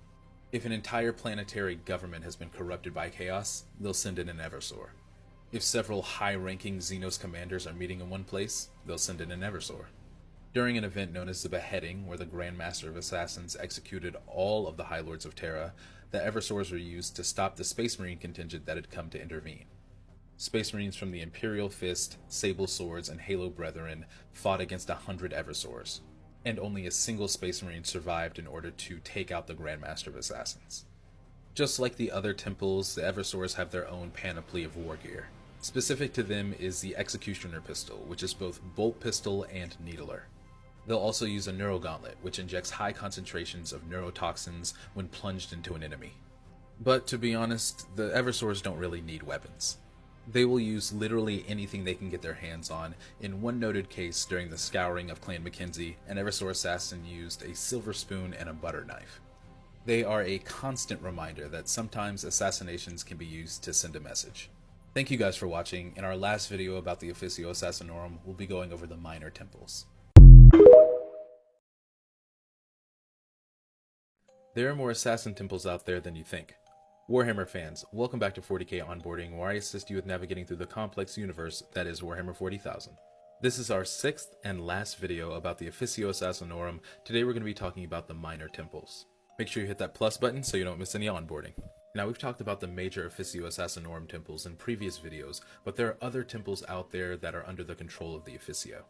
If an entire planetary government has been corrupted by chaos, they'll send in an Eversor. If several high-ranking Xenos commanders are meeting in one place, they'll send in an Eversor. During an event known as the Beheading, where the Grand Master of Assassins executed all of the High Lords of Terra, the Eversors were used to stop the Space Marine contingent that had come to intervene. Space Marines from the Imperial Fist, Sable Swords, and Halo Brethren fought against 100 Eversors, and only a single Space Marine survived in order to take out the Grand Master of Assassins. Just like the other temples, the Eversors have their own panoply of war gear. Specific to them is the Executioner Pistol, which is both bolt pistol and needler. They'll also use a Neurogauntlet, which injects high concentrations of neurotoxins when plunged into an enemy. But to be honest, the Eversors don't really need weapons. They will use literally anything they can get their hands on. In one noted case during the scouring of Clan Mackenzie, an Eversor assassin used a silver spoon and a butter knife. They are a constant reminder that sometimes assassinations can be used to send a message. Thank you guys for watching. In our last video about the Officio Assassinorum, we'll be going over the minor temples. There are more assassin temples out there than you think. Warhammer fans, welcome back to 40k Onboarding, where I assist you with navigating through the complex universe that is Warhammer 40,000. This is our 6th and last video about the Officio Assassinorum. Today we're going to be talking about the minor temples. Make sure you hit that plus button so you don't miss any onboarding. Now, we've talked about the major Officio Assassinorum temples in previous videos, but there are other temples out there that are under the control of the Officio.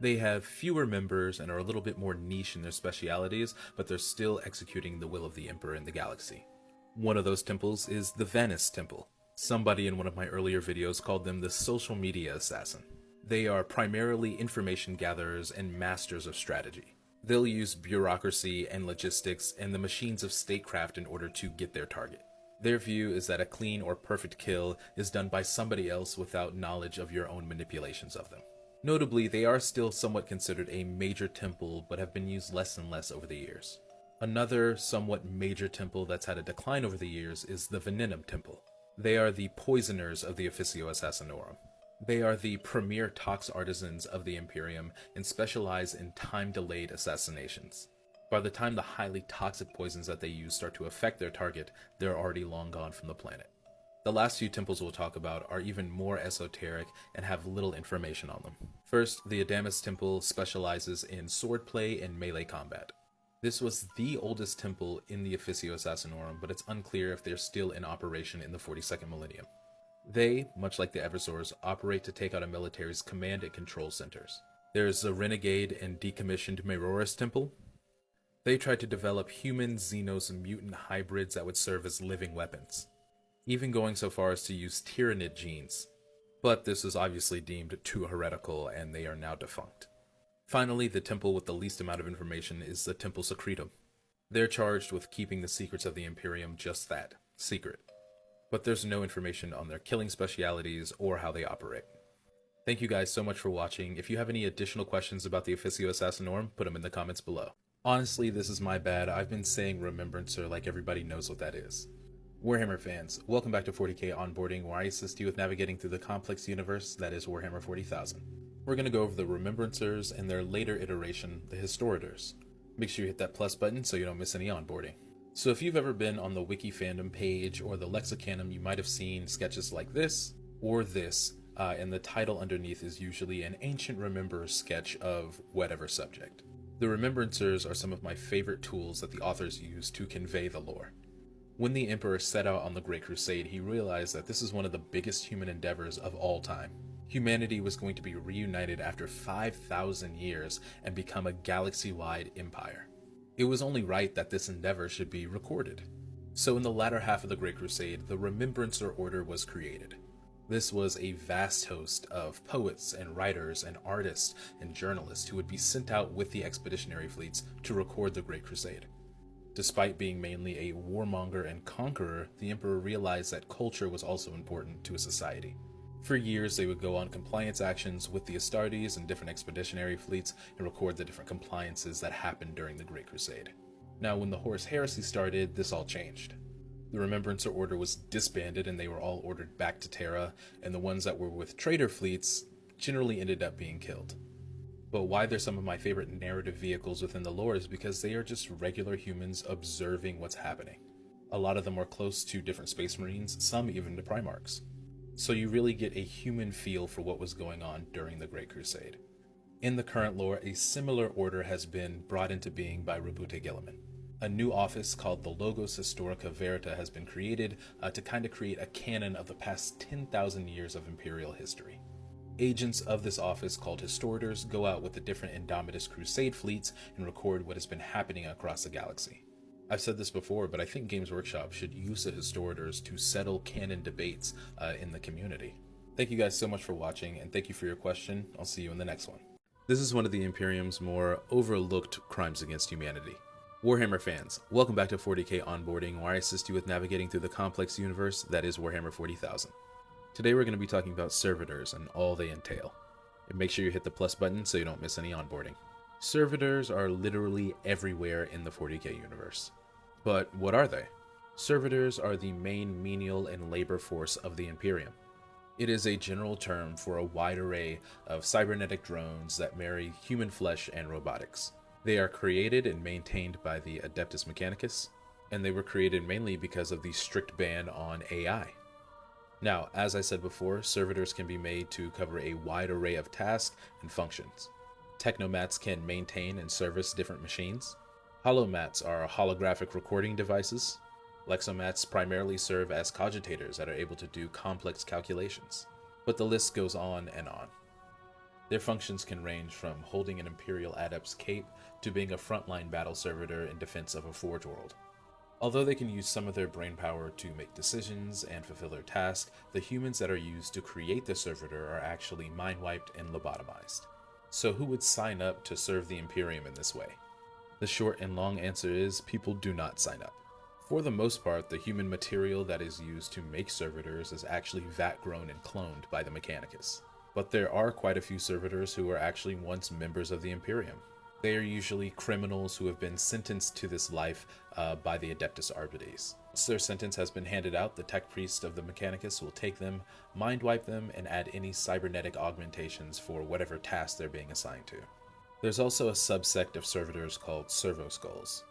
They have fewer members and are a little bit more niche in their specialities, but they're still executing the will of the Emperor in the galaxy. One of those temples is the Venice Temple. Somebody in one of my earlier videos called them the social media assassin. They are primarily information gatherers and masters of strategy. They'll use bureaucracy and logistics and the machines of statecraft in order to get their target. Their view is that a clean or perfect kill is done by somebody else without knowledge of your own manipulations of them. Notably, they are still somewhat considered a major temple, but have been used less and less over the years. Another somewhat major temple that's had a decline over the years is the Venenum Temple. They are the poisoners of the Officio Assassinorum. They are the premier tox artisans of the Imperium and specialize in time-delayed assassinations. By the time the highly toxic poisons that they use start to affect their target, they're already long gone from the planet. The last few temples we'll talk about are even more esoteric and have little information on them. First, the Adamus Temple specializes in swordplay and melee combat. This was the oldest temple in the Officio Assassinorum, but it's unclear if they're still in operation in the 42nd millennium. They, much like the Eversors, operate to take out a military's command and control centers. There's the Renegade and Decommissioned Meroris Temple. They tried to develop human Xenos mutant hybrids that would serve as living weapons, even going so far as to use Tyranid genes. But this is obviously deemed too heretical, and they are now defunct. Finally, the temple with the least amount of information is the Temple Secretum. They're charged with keeping the secrets of the Imperium just that, secret. But there's no information on their killing specialities or how they operate. Thank you guys so much for watching. If you have any additional questions about the Officio Assassinorum, put them in the comments below. Honestly, this is my bad. I've been saying Remembrancer like everybody knows what that is. Warhammer fans, welcome back to 40k Onboarding, where I assist you with navigating through the complex universe that is Warhammer 40,000. We're going to go over the Remembrancers and their later iteration, the Historitors. Make sure you hit that plus button so you don't miss any onboarding. So if you've ever been on the Wiki fandom page or the Lexicanum, you might have seen sketches like this or this, and the title underneath is usually an ancient remembrers sketch of whatever subject. The remembrancers are some of my favorite tools that the authors use to convey the lore. When the Emperor set out on the Great Crusade, he realized that this is one of the biggest human endeavors of all time. Humanity was going to be reunited after 5,000 years and become a galaxy-wide empire. It was only right that this endeavor should be recorded. So in the latter half of the Great Crusade, the Remembrancer Order was created. This was a vast host of poets and writers and artists and journalists who would be sent out with the expeditionary fleets to record the Great Crusade. Despite being mainly a warmonger and conqueror, the Emperor realized that culture was also important to a society. For years, they would go on compliance actions with the Astartes and different expeditionary fleets and record the different compliances that happened during the Great Crusade. Now, when the Horus Heresy started, this all changed. The Remembrancer Order was disbanded and they were all ordered back to Terra, and the ones that were with traitor fleets generally ended up being killed. But why they're some of my favorite narrative vehicles within the lore is because they are just regular humans observing what's happening. A lot of them are close to different Space Marines, some even to Primarchs. So you really get a human feel for what was going on during the Great Crusade. In the current lore, a similar order has been brought into being by Rabute Gilliman. A new office called the Logos Historica Verita has been created to kind of create a canon of the past 10,000 years of Imperial history. Agents of this office, called Historitors, go out with the different Indomitus Crusade fleets and record what has been happening across the galaxy. I've said this before, but I think Games Workshop should use the Historitors to settle canon debates in the community. Thank you guys so much for watching, and thank you for your question. I'll see you in the next one. This is one of the Imperium's more overlooked crimes against humanity. Warhammer fans, welcome back to 40k Onboarding, where I assist you with navigating through the complex universe that is Warhammer 40,000. Today we're going to be talking about servitors and all they entail. And make sure you hit the plus button so you don't miss any onboarding. Servitors are literally everywhere in the 40k universe. But what are they? Servitors are the main menial and labor force of the Imperium. It is a general term for a wide array of cybernetic drones that marry human flesh and robotics. They are created and maintained by the Adeptus Mechanicus, and they were created mainly because of the strict ban on AI. Now, as I said before, servitors can be made to cover a wide array of tasks and functions. Technomats can maintain and service different machines. Holomats are holographic recording devices. Lexomats primarily serve as cogitators that are able to do complex calculations. But the list goes on and on. Their functions can range from holding an Imperial Adept's cape to being a frontline battle servitor in defense of a Forge world. Although they can use some of their brainpower to make decisions and fulfill their tasks, the humans that are used to create the servitor are actually mind-wiped and lobotomized. So who would sign up to serve the Imperium in this way? The short and long answer is people do not sign up. For the most part, the human material that is used to make servitors is actually vat-grown and cloned by the Mechanicus. But there are quite a few servitors who are actually once members of the Imperium. They are usually criminals who have been sentenced to this life by the Adeptus Arbites. Once their sentence has been handed out, the tech priest of the Mechanicus will take them, mind-wipe them, and add any cybernetic augmentations for whatever task they're being assigned to. There's also a subsect of servitors called servo-skulls.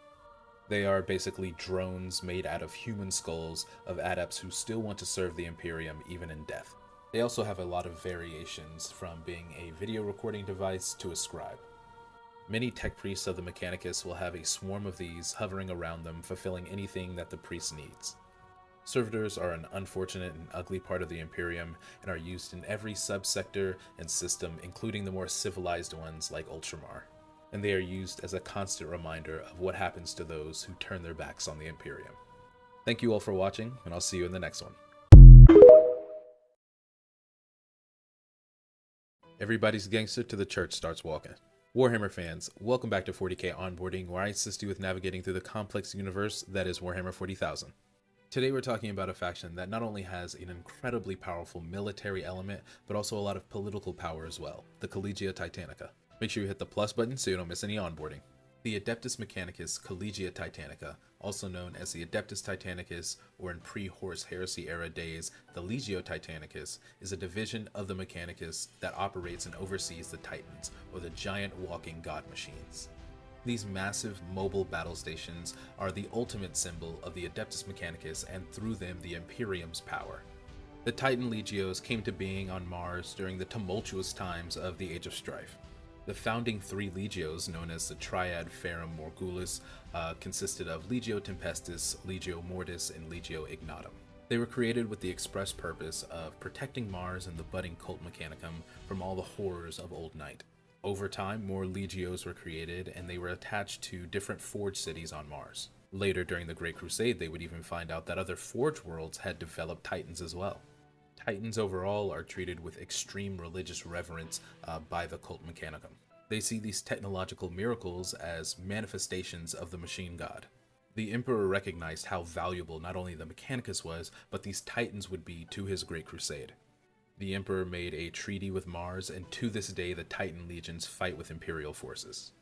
They are basically drones made out of human skulls of adepts who still want to serve the Imperium even in death. They also have a lot of variations, from being a video recording device to a scribe. Many tech priests of the Mechanicus will have a swarm of these hovering around them, fulfilling anything that the priest needs. Servitors are an unfortunate and ugly part of the Imperium and are used in every subsector and system, including the more civilized ones like Ultramar. And they are used as a constant reminder of what happens to those who turn their backs on the Imperium. Thank you all for watching, and I'll see you in the next one. Everybody's gangster till the church starts walking. Warhammer fans, welcome back to 40k Onboarding, where I assist you with navigating through the complex universe that is Warhammer 40,000. Today we're talking about a faction that not only has an incredibly powerful military element, but also a lot of political power as well, the Collegia Titanica. Make sure you hit the plus button so you don't miss any onboarding. The Adeptus Mechanicus Collegia Titanica, also known as the Adeptus Titanicus, or in pre-Horus Heresy era days, the Legio Titanicus, is a division of the Mechanicus that operates and oversees the Titans, or the giant walking god machines. These massive mobile battle stations are the ultimate symbol of the Adeptus Mechanicus and through them the Imperium's power. The Titan Legios came to being on Mars during the tumultuous times of the Age of Strife. The founding 3 legios, known as the Triad Ferrum Morgulus, consisted of Legio Tempestus, Legio Mortis, and Legio Ignatum. They were created with the express purpose of protecting Mars and the budding cult mechanicum from all the horrors of Old Night. Over time, more legios were created, and they were attached to different forge cities on Mars. Later, during the Great Crusade, they would even find out that other forge worlds had developed titans as well. Titans overall are treated with extreme religious reverence by the cult mechanicum. They see these technological miracles as manifestations of the machine god. The Emperor recognized how valuable not only the Mechanicus was, but these titans would be to his Great Crusade. The Emperor made a treaty with Mars, and to this day the Titan legions fight with Imperial forces.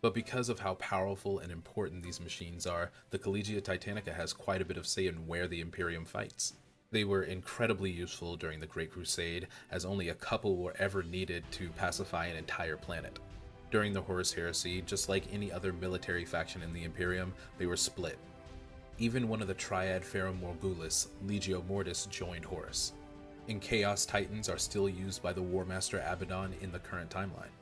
But because of how powerful and important these machines are, the Collegia Titanica has quite a bit of say in where the Imperium fights. They were incredibly useful during the Great Crusade, as only a couple were ever needed to pacify an entire planet. During the Horus Heresy, just like any other military faction in the Imperium, they were split. Even one of the Triad Ferrum Morgulus, Legio Mortis, joined Horus. And Chaos Titans are still used by the War Master Abaddon in the current timeline.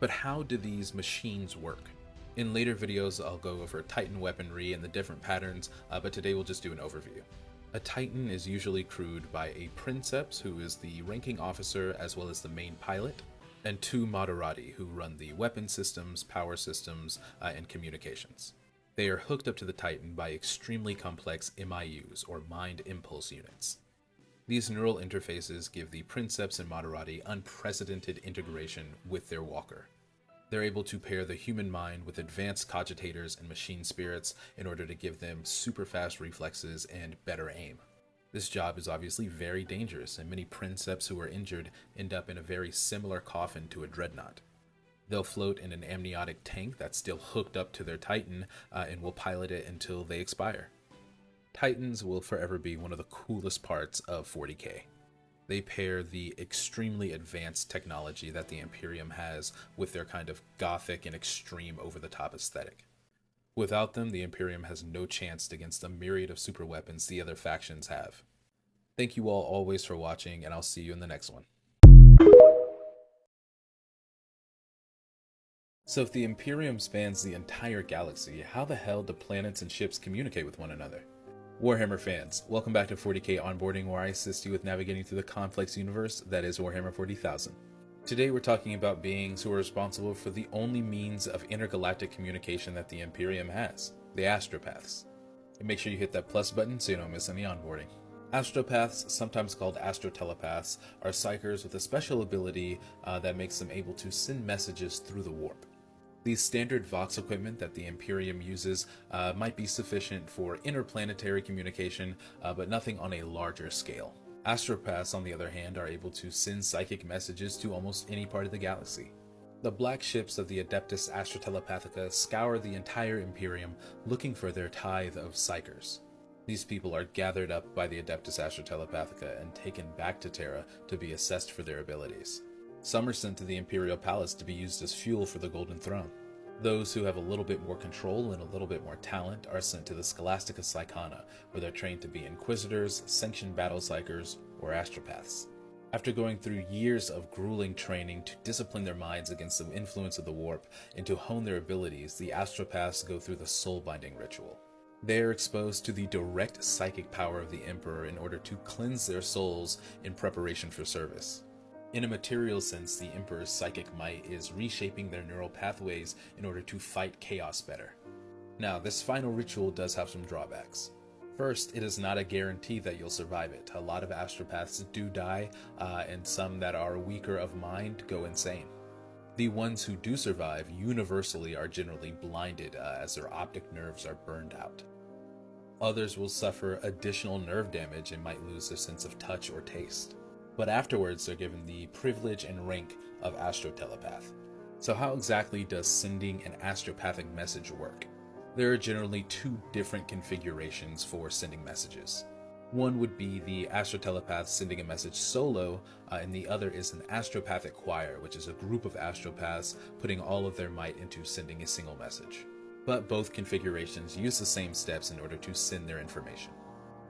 But how do these machines work? In later videos, I'll go over Titan weaponry and the different patterns, but today we'll just do an overview. A Titan is usually crewed by a Princeps, who is the ranking officer as well as the main pilot, and 2 Moderati, who run the weapon systems, power systems, and communications. They are hooked up to the Titan by extremely complex MIUs, or Mind Impulse Units. These neural interfaces give the Princeps and Moderati unprecedented integration with their walker. They're able to pair the human mind with advanced cogitators and machine spirits in order to give them super fast reflexes and better aim. This job is obviously very dangerous, and many Princeps who are injured end up in a very similar coffin to a dreadnought. They'll float in an amniotic tank that's still hooked up to their Titan and will pilot it until they expire. Titans will forever be one of the coolest parts of 40k. They pair the extremely advanced technology that the Imperium has with their kind of gothic and extreme over-the-top aesthetic. Without them, the Imperium has no chance against the myriad of super weapons the other factions have. Thank you all always for watching, and I'll see you in the next one. So if the Imperium spans the entire galaxy, how the hell do planets and ships communicate with one another? Warhammer fans, welcome back to 40k Onboarding, where I assist you with navigating through the complex universe that is Warhammer 40,000. Today we're talking about beings who are responsible for the only means of intergalactic communication that the Imperium has, the astropaths. And make sure you hit that plus button so you don't miss any onboarding. Astropaths, sometimes called astrotelepaths, are psychers with a special ability that makes them able to send messages through the warp. These standard Vox equipment that the Imperium uses might be sufficient for interplanetary communication, but nothing on a larger scale. Astropaths, on the other hand, are able to send psychic messages to almost any part of the galaxy. The black ships of the Adeptus Astrotelepathica scour the entire Imperium looking for their tithe of psychers. These people are gathered up by the Adeptus Astrotelepathica and taken back to Terra to be assessed for their abilities. Some are sent to the Imperial Palace to be used as fuel for the Golden Throne. Those who have a little bit more control and a little bit more talent are sent to the Scholastica Psychana, where they're trained to be Inquisitors, Sanctioned Battle Psychers, or Astropaths. After going through years of grueling training to discipline their minds against the influence of the warp and to hone their abilities, the Astropaths go through the soul-binding ritual. They are exposed to the direct psychic power of the Emperor in order to cleanse their souls in preparation for service. In a material sense, the Emperor's psychic might is reshaping their neural pathways in order to fight chaos better. Now, this final ritual does have some drawbacks. First, it is not a guarantee that you'll survive it. A lot of astropaths do die, and some that are weaker of mind go insane. The ones who do survive universally are generally blinded as their optic nerves are burned out. Others will suffer additional nerve damage and might lose their sense of touch or taste. But afterwards they're given the privilege and rank of astrotelepath. So how exactly does sending an astropathic message work? There are generally 2 different configurations for sending messages. One would be the astrotelepath sending a message solo, and the other is an astropathic choir, which is a group of astropaths putting all of their might into sending a single message. But both configurations use the same steps in order to send their information.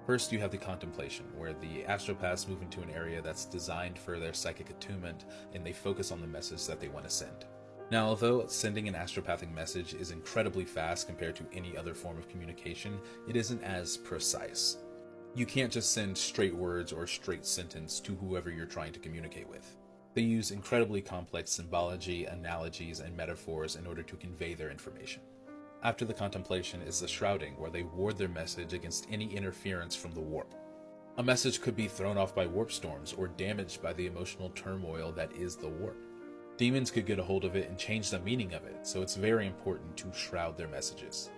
First, you have the contemplation, where the astropaths move into an area that's designed for their psychic attunement, and they focus on the message that they want to send. Now, although sending an astropathic message is incredibly fast compared to any other form of communication, it isn't as precise. You can't just send straight words or straight sentence to whoever you're trying to communicate with. They use incredibly complex symbology, analogies, and metaphors in order to convey their information. After the contemplation is the shrouding, where they ward their message against any interference from the warp. A message could be thrown off by warp storms or damaged by the emotional turmoil that is the warp. Demons could get a hold of it and change the meaning of it, so it's very important to shroud their messages.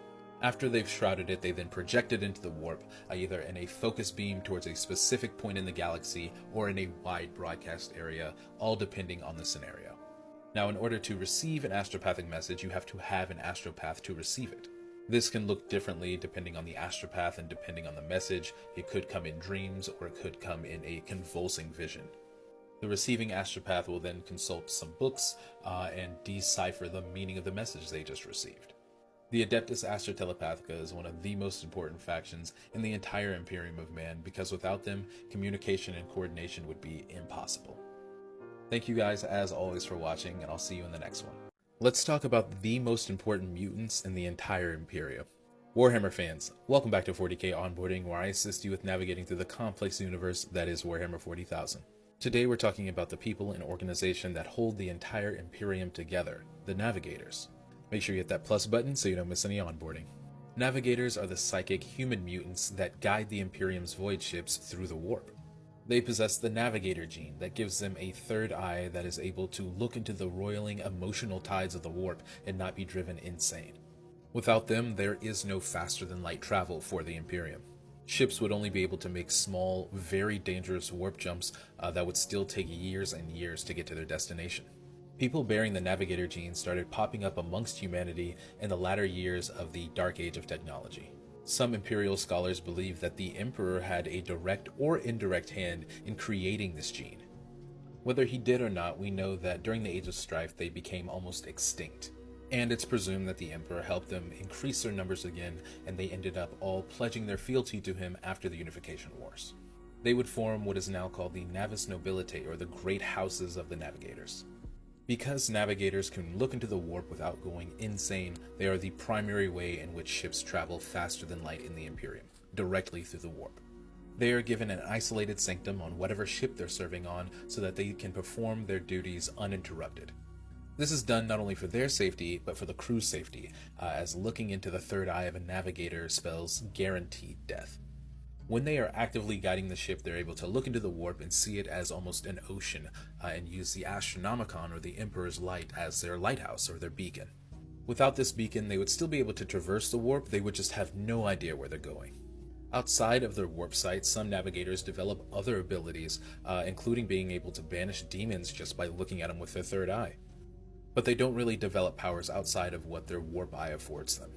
After they've shrouded it, they then project it into the warp, either in a focus beam towards a specific point in the galaxy or in a wide broadcast area, all depending on the scenario. Now, in order to receive an astropathic message, you have to have an astropath to receive it. This can look differently depending on the astropath and depending on the message. It could come in dreams or it could come in a convulsing vision. The receiving astropath will then consult some books and decipher the meaning of the message they just received. The Adeptus Astrotelepathica is one of the most important factions in the entire Imperium of Man, because without them, communication and coordination would be impossible. Thank you guys as always for watching, and I'll see you in the next one. Let's talk about the most important mutants in the entire Imperium. Warhammer fans, welcome back to 40k Onboarding, where I assist you with navigating through the complex universe that is Warhammer 40,000. Today we're talking about the people and organization that hold the entire Imperium together, the Navigators. Make sure you hit that plus button so you don't miss any onboarding. Navigators are the psychic human mutants that guide the Imperium's void ships through the warp. They possess the Navigator gene that gives them a third eye that is able to look into the roiling emotional tides of the warp and not be driven insane. Without them, there is no faster-than-light travel for the Imperium. Ships would only be able to make small, very dangerous warp jumps that would still take years and years to get to their destination. People bearing the Navigator gene started popping up amongst humanity in the latter years of the Dark Age of technology. Some Imperial scholars believe that the Emperor had a direct or indirect hand in creating this gene. Whether he did or not, we know that during the Age of Strife they became almost extinct. And it's presumed that the Emperor helped them increase their numbers again, and they ended up all pledging their fealty to him after the Unification Wars. They would form what is now called the Navis Nobilitae, or the Great Houses of the Navigators. Because Navigators can look into the warp without going insane, they are the primary way in which ships travel faster than light in the Imperium, directly through the warp. They are given an isolated sanctum on whatever ship they're serving on so that they can perform their duties uninterrupted. This is done not only for their safety, but for the crew's safety, as looking into the third eye of a Navigator spells guaranteed death. When they are actively guiding the ship, they're able to look into the warp and see it as almost an ocean, and use the Astronomicon, or the Emperor's Light, as their lighthouse or their beacon. Without this beacon, they would still be able to traverse the warp, they would just have no idea where they're going. Outside of their warp sites, some Navigators develop other abilities, including being able to banish demons just by looking at them with their third eye. But they don't really develop powers outside of what their warp eye affords them.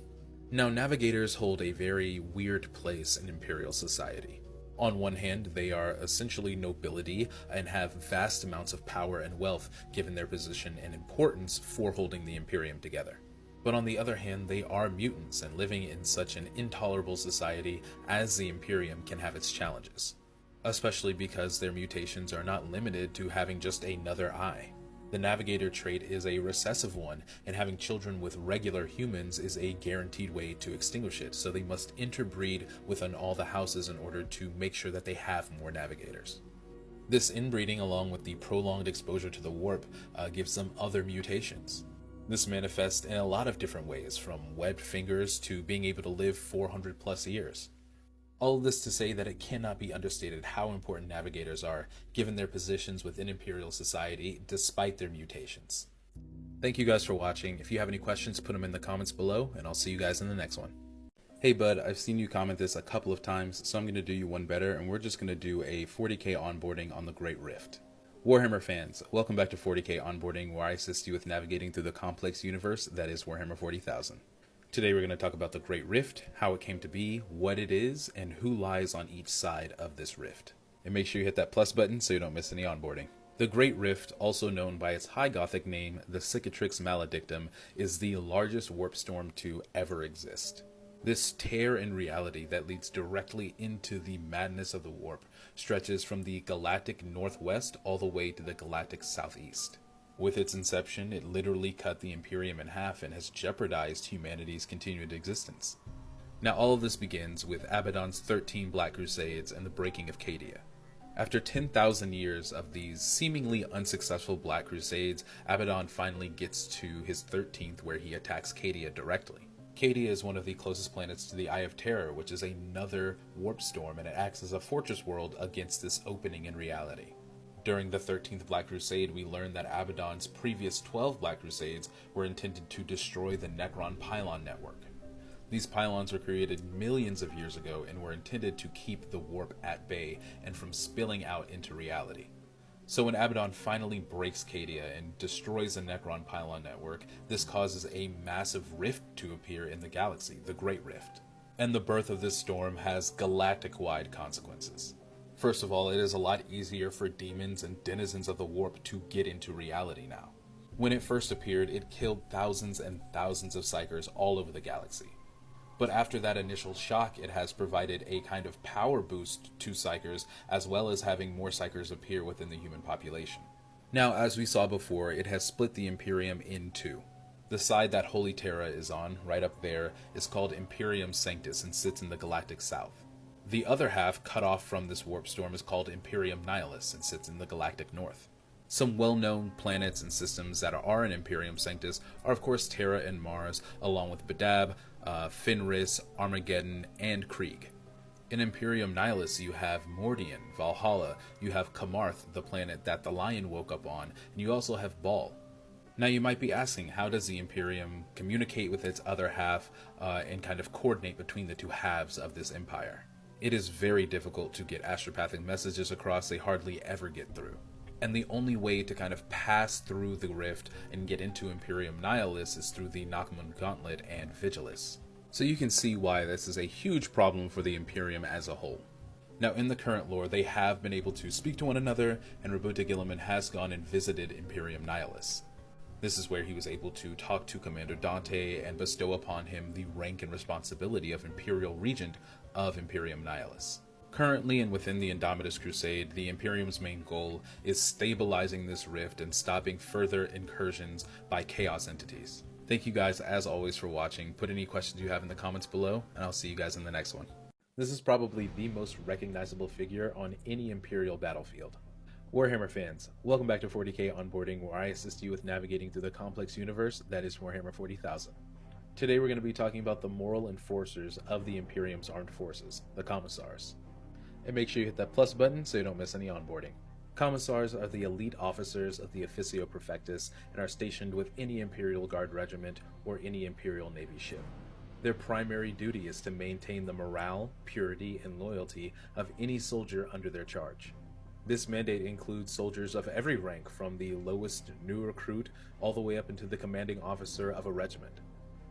Now, Navigators hold a very weird place in Imperial society. On one hand, they are essentially nobility and have vast amounts of power and wealth given their position and importance for holding the Imperium together. But on the other hand, they are mutants, and living in such an intolerable society as the Imperium can have its challenges. Especially because their mutations are not limited to having just another eye. The Navigator trait is a recessive one, and having children with regular humans is a guaranteed way to extinguish it, so they must interbreed within all the houses in order to make sure that they have more Navigators. This inbreeding, along with the prolonged exposure to the warp, gives them other mutations. This manifests in a lot of different ways, from webbed fingers to being able to live 400 plus years. All of this to say that it cannot be understated how important Navigators are, given their positions within Imperial society, despite their mutations. Thank you guys for watching. If you have any questions, put them in the comments below, and I'll see you guys in the next one. Hey bud, I've seen you comment this a couple of times, so I'm going to do you one better, and we're just going to do a 40k onboarding on the Great Rift. Warhammer fans, welcome back to 40k Onboarding, where I assist you with navigating through the complex universe that is Warhammer 40,000. Today we're going to talk about the Great Rift, how it came to be, what it is, and who lies on each side of this rift. And make sure you hit that plus button so you don't miss any onboarding. The Great Rift, also known by its High Gothic name, the Cicatrix Maledictum, is the largest warp storm to ever exist. This tear in reality that leads directly into the madness of the warp stretches from the galactic northwest all the way to the galactic southeast. With its inception, it literally cut the Imperium in half and has jeopardized humanity's continued existence. Now all of this begins with Abaddon's 13 Black Crusades and the breaking of Cadia. After 10,000 years of these seemingly unsuccessful Black Crusades, Abaddon finally gets to his 13th where he attacks Cadia directly. Cadia is one of the closest planets to the Eye of Terror, which is another warp storm, and it acts as a fortress world against this opening in reality. During the 13th Black Crusade, we learned that Abaddon's previous 12 Black Crusades were intended to destroy the Necron pylon network. These pylons were created millions of years ago and were intended to keep the warp at bay and from spilling out into reality. So when Abaddon finally breaks Cadia and destroys the Necron pylon network, this causes a massive rift to appear in the galaxy, the Great Rift. And the birth of this storm has galactic-wide consequences. First of all, it is a lot easier for demons and denizens of the warp to get into reality now. When it first appeared, it killed thousands and thousands of Psykers all over the galaxy. But after that initial shock, it has provided a kind of power boost to Psykers, as well as having more Psykers appear within the human population. Now, as we saw before, it has split the Imperium in two. The side that Holy Terra is on, right up there, is called Imperium Sanctus and sits in the galactic south. The other half, cut off from this warp storm, is called Imperium Nihilus and sits in the galactic north. Some well-known planets and systems that are in Imperium Sanctus are of course Terra and Mars, along with Badab, Fenris, Armageddon, and Krieg. In Imperium Nihilus you have Mordian, Valhalla, you have Kamarth, the planet that the Lion woke up on, and you also have Baal. Now you might be asking, how does the Imperium communicate with its other half and kind of coordinate between the two halves of this empire? It is very difficult to get astropathic messages across, they hardly ever get through. And the only way to kind of pass through the rift and get into Imperium Nihilus is through the Nakamun Gauntlet and Vigilis. So you can see why this is a huge problem for the Imperium as a whole. Now in the current lore, they have been able to speak to one another, and Robuta Gilliman has gone and visited Imperium Nihilus. This is where he was able to talk to Commander Dante and bestow upon him the rank and responsibility of Imperial Regent of Imperium Nihilus. Currently and within the Indomitus Crusade, the Imperium's main goal is stabilizing this rift and stopping further incursions by Chaos entities. Thank you guys as always for watching. Put any questions you have in the comments below, and I'll see you guys in the next one. This is probably the most recognizable figure on any Imperial battlefield. Warhammer fans, welcome back to 40k Onboarding, where I assist you with navigating through the complex universe that is Warhammer 40,000. Today we're going to be talking about the moral enforcers of the Imperium's armed forces, the Commissars. And make sure you hit that plus button so you don't miss any onboarding. Commissars are the elite officers of the Officio Perfectus and are stationed with any Imperial Guard regiment or any Imperial Navy ship. Their primary duty is to maintain the morale, purity, and loyalty of any soldier under their charge. This mandate includes soldiers of every rank, from the lowest new recruit all the way up into the commanding officer of a regiment.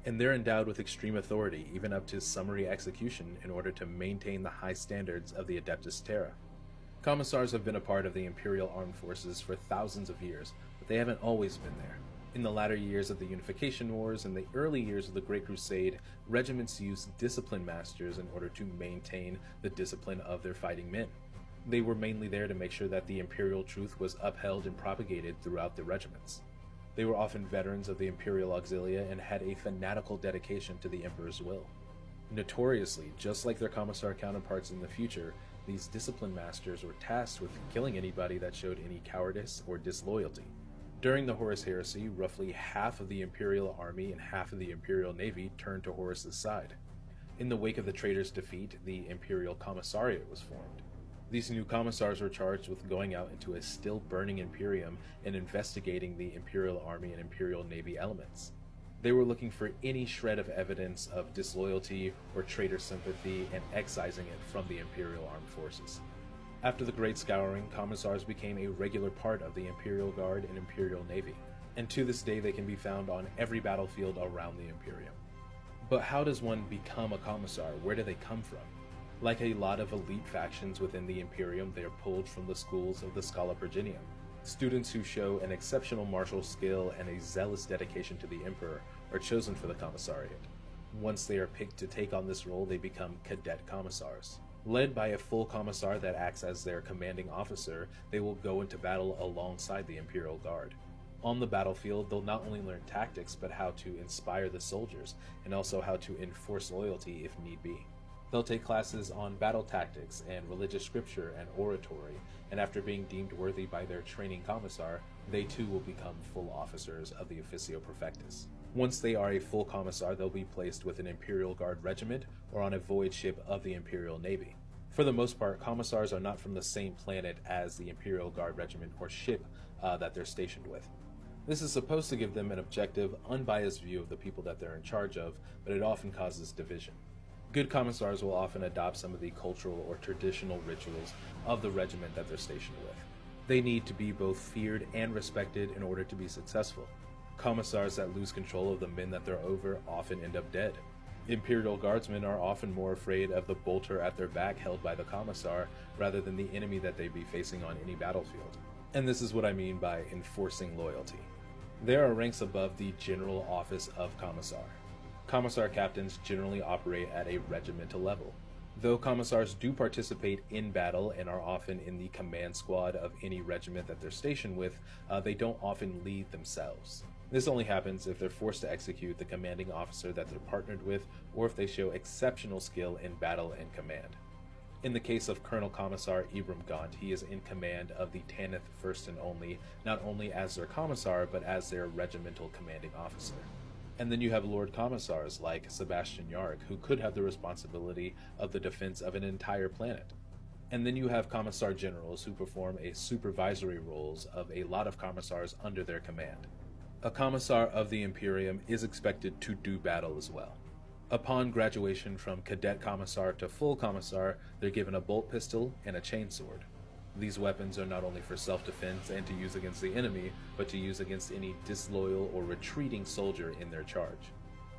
And they're endowed with extreme authority, even up to summary execution, in order to maintain the high standards of the Adeptus Terra. Commissars have been a part of the Imperial Armed Forces for thousands of years, but they haven't always been there. In the latter years of the Unification Wars and the early years of the Great Crusade, regiments used discipline masters in order to maintain the discipline of their fighting men. They were mainly there to make sure that the Imperial truth was upheld and propagated throughout the regiments. They were often veterans of the Imperial Auxilia and had a fanatical dedication to the Emperor's will. Notoriously, just like their Commissar counterparts in the future, these discipline masters were tasked with killing anybody that showed any cowardice or disloyalty. During the Horus Heresy, roughly half of the Imperial Army and half of the Imperial Navy turned to Horus's side. In the wake of the traitors' defeat, the Imperial Commissariat was formed. These new commissars were charged with going out into a still burning Imperium and investigating the Imperial Army and Imperial Navy elements. They were looking for any shred of evidence of disloyalty or traitor sympathy and excising it from the Imperial Armed Forces. After the Great Scouring, commissars became a regular part of the Imperial Guard and Imperial Navy, and to this day they can be found on every battlefield around the Imperium. But how does one become a commissar? Where do they come from? Like a lot of elite factions within the Imperium, they are pulled from the schools of the Scala Progenium. Students who show an exceptional martial skill and a zealous dedication to the Emperor are chosen for the commissariat. Once they are picked to take on this role, they become cadet commissars. Led by a full commissar that acts as their commanding officer, they will go into battle alongside the Imperial Guard. On the battlefield, they'll not only learn tactics, but how to inspire the soldiers, and also how to enforce loyalty if need be. They'll take classes on battle tactics and religious scripture and oratory, and after being deemed worthy by their training commissar, they too will become full officers of the Officio Prefectus. Once they are a full commissar, they'll be placed with an Imperial Guard regiment or on a void ship of the Imperial Navy. For the most part, commissars are not from the same planet as the Imperial Guard regiment or ship that they're stationed with. This is supposed to give them an objective, unbiased view of the people that they're in charge of, but it often causes division. Good commissars will often adopt some of the cultural or traditional rituals of the regiment that they're stationed with. They need to be both feared and respected in order to be successful. Commissars that lose control of the men that they're over often end up dead. Imperial Guardsmen are often more afraid of the bolter at their back held by the commissar rather than the enemy that they'd be facing on any battlefield. And this is what I mean by enforcing loyalty. There are ranks above the general office of commissar. Commissar captains generally operate at a regimental level. Though commissars do participate in battle and are often in the command squad of any regiment that they're stationed with, they don't often lead themselves. This only happens if they're forced to execute the commanding officer that they're partnered with, or if they show exceptional skill in battle and command. In the case of Colonel Commissar Ibram Gaunt, he is in command of the Tanith First and Only, not only as their commissar, but as their regimental commanding officer. And then you have Lord Commissars like Sebastian Yark, who could have the responsibility of the defense of an entire planet. And then you have Commissar Generals who perform a supervisory roles of a lot of commissars under their command. A commissar of the Imperium is expected to do battle as well. Upon graduation from cadet commissar to full commissar, they're given a bolt pistol and a chainsword. These weapons are not only for self-defense and to use against the enemy, but to use against any disloyal or retreating soldier in their charge.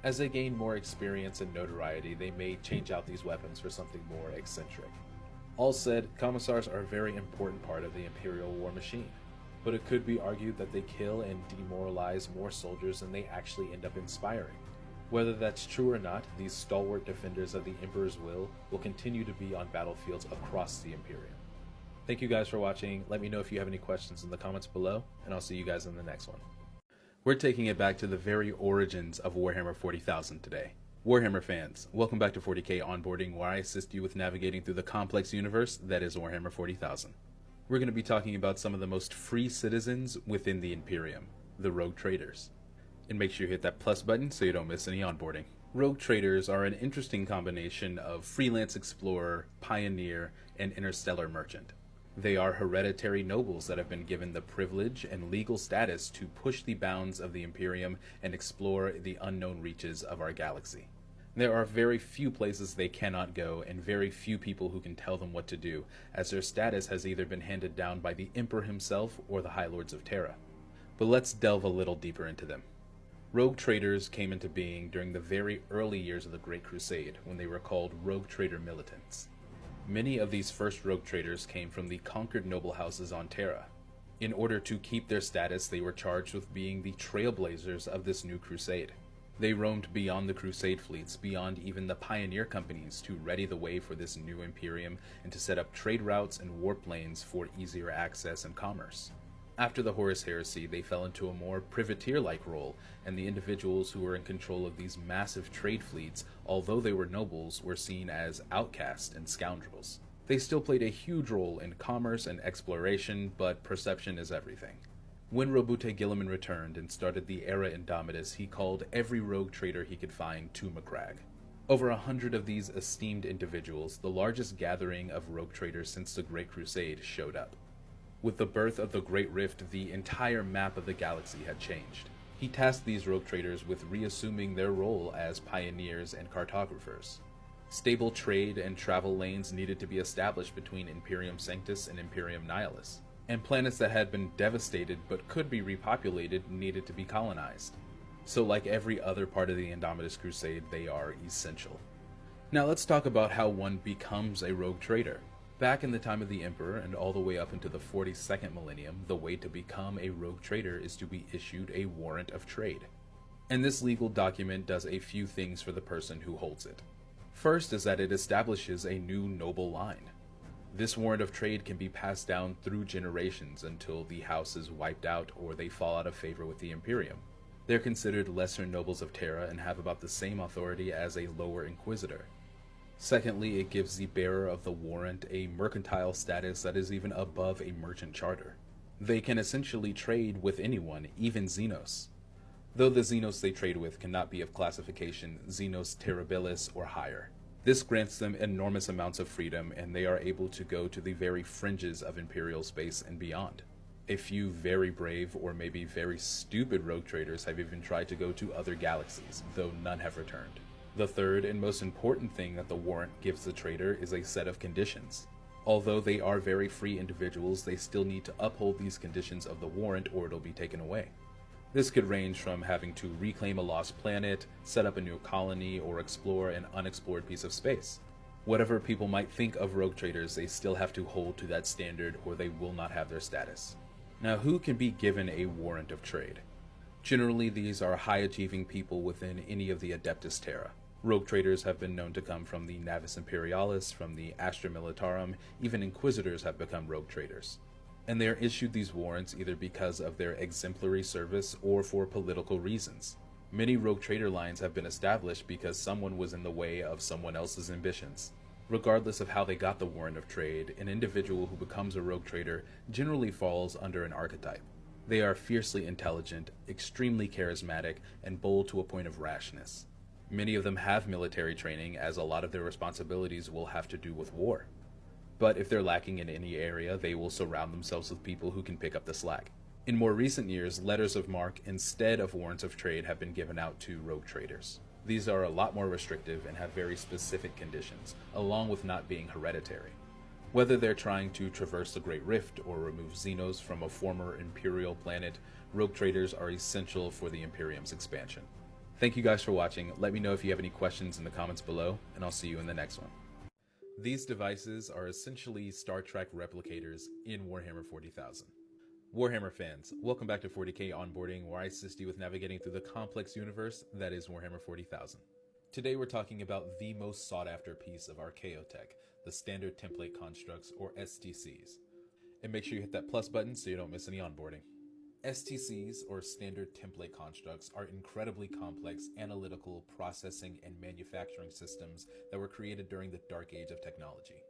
As they gain more experience and notoriety, they may change out these weapons for something more eccentric. All said, commissars are a very important part of the Imperial war machine, but it could be argued that they kill and demoralize more soldiers than they actually end up inspiring. Whether that's true or not, these stalwart defenders of the Emperor's will continue to be on battlefields across the Imperium. Thank you guys for watching. Let me know if you have any questions in the comments below, and I'll see you guys in the next one. We're taking it back to the very origins of Warhammer 40,000 today. Warhammer fans, welcome back to 40K Onboarding, where I assist you with navigating through the complex universe that is Warhammer 40,000. We're going to be talking about some of the most free citizens within the Imperium, the Rogue Traders. And make sure you hit that plus button so you don't miss any onboarding. Rogue Traders are an interesting combination of freelance explorer, pioneer, and interstellar merchant. They are hereditary nobles that have been given the privilege and legal status to push the bounds of the Imperium and explore the unknown reaches of our galaxy. There are very few places they cannot go and very few people who can tell them what to do, as their status has either been handed down by the Emperor himself or the High Lords of Terra. But let's delve a little deeper into them. Rogue Traders came into being during the very early years of the Great Crusade, when they were called Rogue Trader Militants. Many of these first Rogue Traders came from the conquered noble houses on Terra. In order to keep their status, they were charged with being the trailblazers of this new crusade. They roamed beyond the crusade fleets, beyond even the pioneer companies, to ready the way for this new Imperium and to set up trade routes and warp lanes for easier access and commerce. After the Horus Heresy, they fell into a more privateer-like role, and the individuals who were in control of these massive trade fleets, although they were nobles, were seen as outcasts and scoundrels. They still played a huge role in commerce and exploration, but perception is everything. When Robute Guilliman returned and started the Era Indomitus, he called every rogue trader he could find to Macragge. Over 100 of these esteemed individuals, the largest gathering of rogue traders since the Great Crusade, showed up. With the birth of the Great Rift, the entire map of the galaxy had changed. He tasked these rogue traders with reassuming their role as pioneers and cartographers. Stable trade and travel lanes needed to be established between Imperium Sanctus and Imperium Nihilus, and planets that had been devastated but could be repopulated needed to be colonized. So like every other part of the Indomitus Crusade, they are essential. Now let's talk about how one becomes a rogue trader. Back in the time of the Emperor and all the way up into the 42nd millennium, the way to become a rogue trader is to be issued a warrant of trade. And this legal document does a few things for the person who holds it. First is that it establishes a new noble line. This warrant of trade can be passed down through generations until the house is wiped out or they fall out of favor with the Imperium. They're considered lesser nobles of Terra and have about the same authority as a lower inquisitor. Secondly, it gives the bearer of the warrant a mercantile status that is even above a merchant charter. They can essentially trade with anyone, even Xenos. Though the Xenos they trade with cannot be of classification Xenos Terribilis or higher. This grants them enormous amounts of freedom, and they are able to go to the very fringes of Imperial space and beyond. A few very brave or maybe very stupid rogue traders have even tried to go to other galaxies, though none have returned. The third and most important thing that the warrant gives the trader is a set of conditions. Although they are very free individuals, they still need to uphold these conditions of the warrant or it'll be taken away. This could range from having to reclaim a lost planet, set up a new colony, or explore an unexplored piece of space. Whatever people might think of rogue traders, they still have to hold to that standard or they will not have their status. Now, who can be given a warrant of trade? Generally, these are high-achieving people within any of the Adeptus Terra. Rogue traders have been known to come from the Navis Imperialis, from the Astra Militarum, even Inquisitors have become rogue traders. And they are issued these warrants either because of their exemplary service or for political reasons. Many rogue trader lines have been established because someone was in the way of someone else's ambitions. Regardless of how they got the warrant of trade, an individual who becomes a rogue trader generally falls under an archetype. They are fiercely intelligent, extremely charismatic, and bold to a point of rashness. Many of them have military training, as a lot of their responsibilities will have to do with war. But if they're lacking in any area, they will surround themselves with people who can pick up the slack. In more recent years, letters of marque instead of warrants of trade have been given out to rogue traders. These are a lot more restrictive and have very specific conditions, along with not being hereditary. Whether they're trying to traverse the Great Rift or remove Xenos from a former Imperial planet, rogue traders are essential for the Imperium's expansion. Thank you guys for watching. Let me know if you have any questions in the comments below, and I'll see you in the next one. These devices are essentially Star Trek replicators in Warhammer 40,000. Warhammer fans, welcome back to 40k Onboarding, where I assist you with navigating through the complex universe that is Warhammer 40,000. Today we're talking about the most sought after piece of Archaeotech, the Standard Template Constructs, or STCs. And make sure you hit that plus button so you don't miss any onboarding. STCs, or Standard Template Constructs, are incredibly complex analytical, processing, and manufacturing systems that were created during the Dark Age of technology.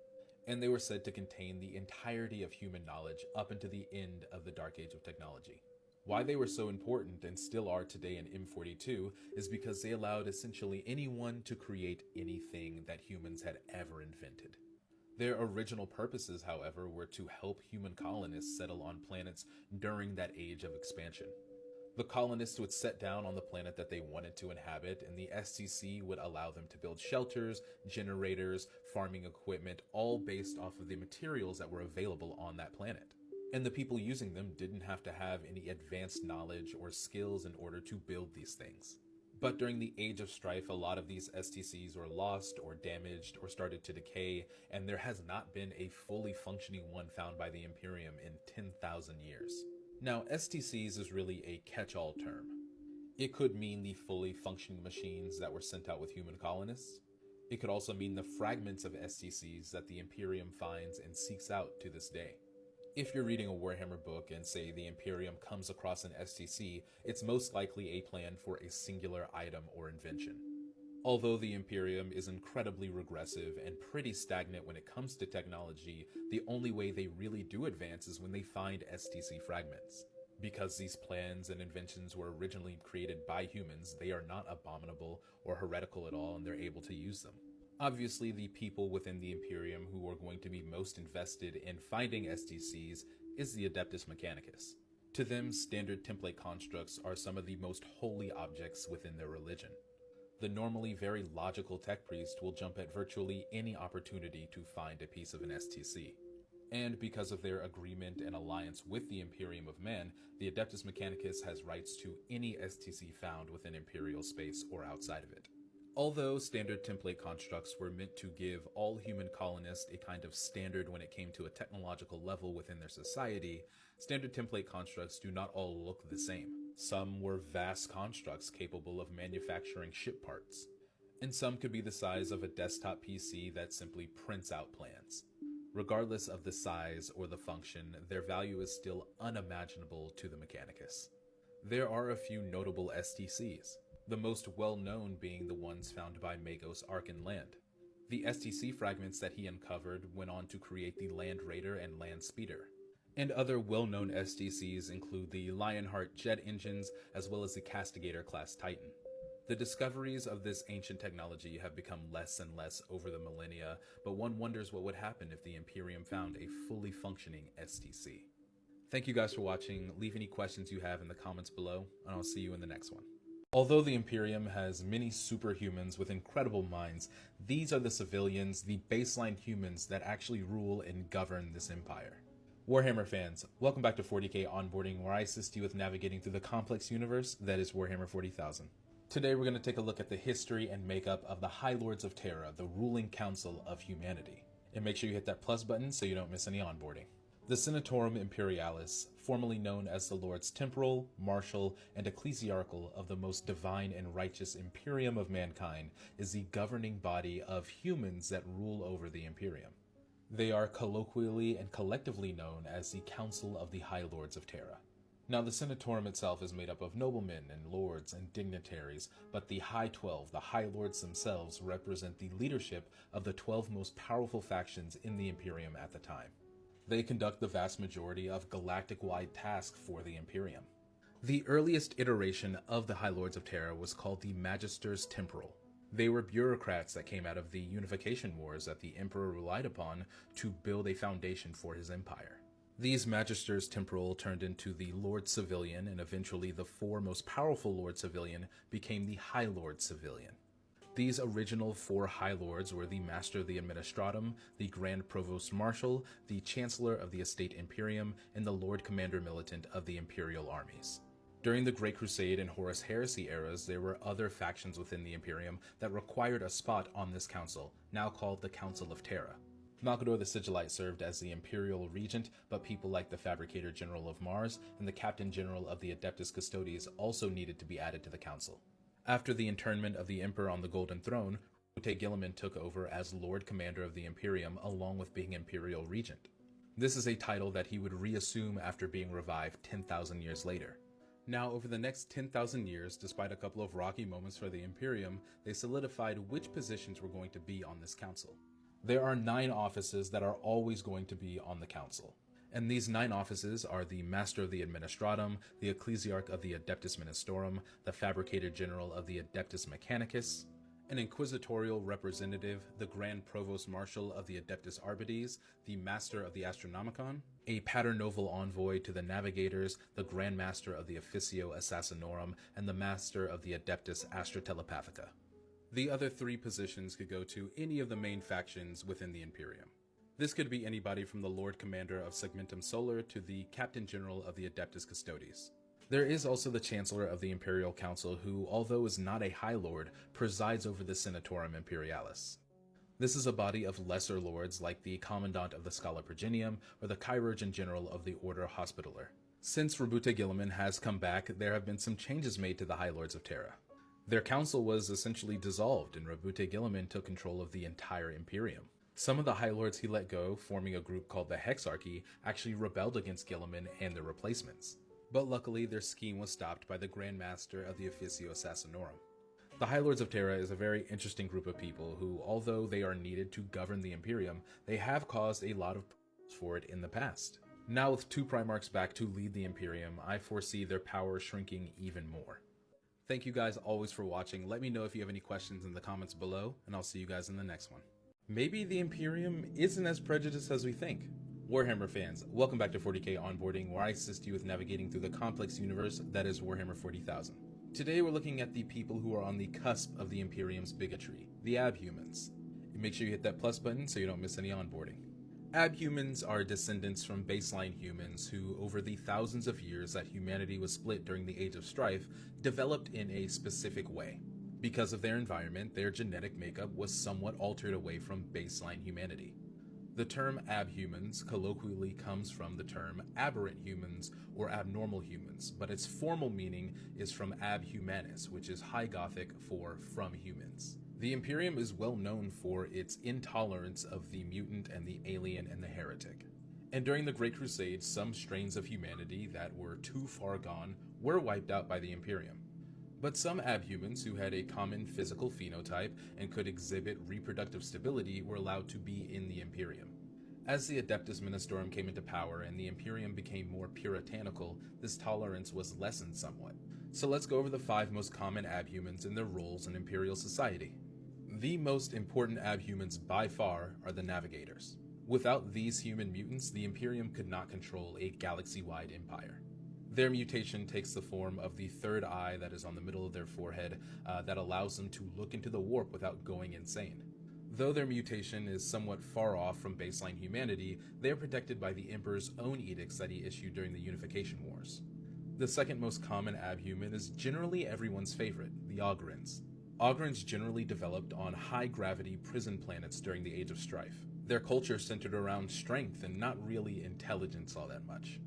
And they were said to contain the entirety of human knowledge up until the end of the Dark Age of technology. Why they were so important and still are today in M42 is because they allowed essentially anyone to create anything that humans had ever invented. Their original purposes, however, were to help human colonists settle on planets during that age of expansion. The colonists would set down on the planet that they wanted to inhabit, and the STC would allow them to build shelters, generators, farming equipment, all based off of the materials that were available on that planet. And the people using them didn't have to have any advanced knowledge or skills in order to build these things. But during the Age of Strife, a lot of these STCs were lost or damaged or started to decay, and there has not been a fully functioning one found by the Imperium in 10,000 years. Now, STCs is really a catch-all term. It could mean the fully functioning machines that were sent out with human colonists. It could also mean the fragments of STCs that the Imperium finds and seeks out to this day. If you're reading a Warhammer book and say the Imperium comes across an STC, it's most likely a plan for a singular item or invention. Although the Imperium is incredibly regressive and pretty stagnant when it comes to technology, the only way they really do advance is when they find STC fragments. Because these plans and inventions were originally created by humans, they are not abominable or heretical at all, and they're able to use them. Obviously, the people within the Imperium who are going to be most invested in finding STCs is the Adeptus Mechanicus. To them, standard template constructs are some of the most holy objects within their religion. The normally very logical tech priest will jump at virtually any opportunity to find a piece of an STC. And because of their agreement and alliance with the Imperium of Man, the Adeptus Mechanicus has rights to any STC found within Imperial space or outside of it. Although standard template constructs were meant to give all human colonists a kind of standard when it came to a technological level within their society, standard template constructs do not all look the same. Some were vast constructs capable of manufacturing ship parts, and some could be the size of a desktop PC that simply prints out plans. Regardless of the size or the function, their value is still unimaginable to the Mechanicus. There are a few notable STCs, the most well-known being the ones found by Magos Arkan Land. The STC fragments that he uncovered went on to create the Land Raider and Land Speeder. And other well-known STCs include the Lionheart jet engines as well as the Castigator class Titan. The discoveries of this ancient technology have become less and less over the millennia, but one wonders what would happen if the Imperium found a fully functioning STC. Thank you guys for watching. Leave any questions you have in the comments below, and I'll see you in the next one. Although the Imperium has many superhumans with incredible minds, these are the civilians, the baseline humans that actually rule and govern this empire. Warhammer fans, welcome back to 40K Onboarding, where I assist you with navigating through the complex universe that is Warhammer 40,000. Today we're going to take a look at the history and makeup of the High Lords of Terra, the ruling council of humanity. And make sure you hit that plus button so you don't miss any onboarding. The Senatorum Imperialis, formerly known as the Lords Temporal, Martial, and Ecclesiarchal of the most divine and righteous Imperium of mankind, is the governing body of humans that rule over the Imperium. They are colloquially and collectively known as the Council of the High Lords of Terra. Now, the Senatorum itself is made up of noblemen and lords and dignitaries, but the High 12, the High Lords themselves, represent the leadership of the 12 most powerful factions in the Imperium at the time. They conduct the vast majority of galactic-wide tasks for the Imperium. The earliest iteration of the High Lords of Terra was called the Magisters Temporal. They were bureaucrats that came out of the Unification Wars that the Emperor relied upon to build a foundation for his empire. These Magisters Temporal turned into the Lord Civilian, and eventually the four most powerful Lord Civilian became the High Lord Civilian. These original four High Lords were the Master of the Administratum, the Grand Provost Marshal, the Chancellor of the Estate Imperium, and the Lord Commander Militant of the Imperial Armies. During the Great Crusade and Horus Heresy eras, there were other factions within the Imperium that required a spot on this council, now called the Council of Terra. Malcador the Sigillite served as the Imperial Regent, but people like the Fabricator General of Mars and the Captain General of the Adeptus Custodes also needed to be added to the council. After the internment of the Emperor on the Golden Throne, Robute Guilliman took over as Lord Commander of the Imperium along with being Imperial Regent. This is a title that he would reassume after being revived 10,000 years later. Now, over the next 10,000 years, despite a couple of rocky moments for the Imperium, they solidified which positions were going to be on this council. There are 9 offices that are always going to be on the council. And these 9 offices are the Master of the Administratum, the Ecclesiarch of the Adeptus Ministorum, the Fabricator General of the Adeptus Mechanicus, an Inquisitorial Representative, the Grand Provost Marshal of the Adeptus Arbites, the Master of the Astronomicon, a Paternoval Envoy to the Navigators, the Grand Master of the Officio Assassinorum, and the Master of the Adeptus Astrotelepathica. The other 3 positions could go to any of the main factions within the Imperium. This could be anybody from the Lord Commander of Segmentum Solar to the Captain General of the Adeptus Custodes. There is also the Chancellor of the Imperial Council who, although is not a High Lord, presides over the Senatorum Imperialis. This is a body of lesser lords like the Commandant of the Scala Progenium or the Chirurgeon General of the Order Hospitaller. Since Robute Guilliman has come back, there have been some changes made to the High Lords of Terra. Their council was essentially dissolved and Robute Guilliman took control of the entire Imperium. Some of the High Lords he let go, forming a group called the Hexarchy, actually rebelled against Guilliman and their replacements. But luckily their scheme was stopped by the Grand Master of the Officio Assassinorum. The High Lords of Terra is a very interesting group of people who, although they are needed to govern the Imperium, they have caused a lot of problems for it in the past. Now with 2 Primarchs back to lead the Imperium, I foresee their power shrinking even more. Thank you guys always for watching. Let me know if you have any questions in the comments below, and I'll see you guys in the next one. Maybe the Imperium isn't as prejudiced as we think. Warhammer fans, welcome back to 40K Onboarding, where I assist you with navigating through the complex universe that is Warhammer 40,000. Today we're looking at the people who are on the cusp of the Imperium's bigotry, the Abhumans. Make sure you hit that plus button so you don't miss any onboarding. Abhumans are descendants from baseline humans who, over the thousands of years that humanity was split during the Age of Strife, developed in a specific way. Because of their environment, their genetic makeup was somewhat altered away from baseline humanity. The term abhumans colloquially comes from the term aberrant humans or abnormal humans, but its formal meaning is from ab humanis, which is High Gothic for from humans. The Imperium is well known for its intolerance of the mutant and the alien and the heretic. And during the Great Crusade, some strains of humanity that were too far gone were wiped out by the Imperium. But some abhumans who had a common physical phenotype and could exhibit reproductive stability were allowed to be in the Imperium. As the Adeptus Ministorum came into power and the Imperium became more puritanical, this tolerance was lessened somewhat. So let's go over the 5 most common abhumans and their roles in Imperial society. The most important abhumans by far are the Navigators. Without these human mutants, the Imperium could not control a galaxy-wide empire. Their mutation takes the form of the third eye that is on the middle of their forehead that allows them to look into the warp without going insane. Though their mutation is somewhat far off from baseline humanity, they are protected by the Emperor's own edicts that he issued during the Unification Wars. The second most common abhuman is generally everyone's favorite, the Ogrins. Ogrins generally developed on high-gravity prison planets during the Age of Strife. Their culture centered around strength and not really intelligence all that much.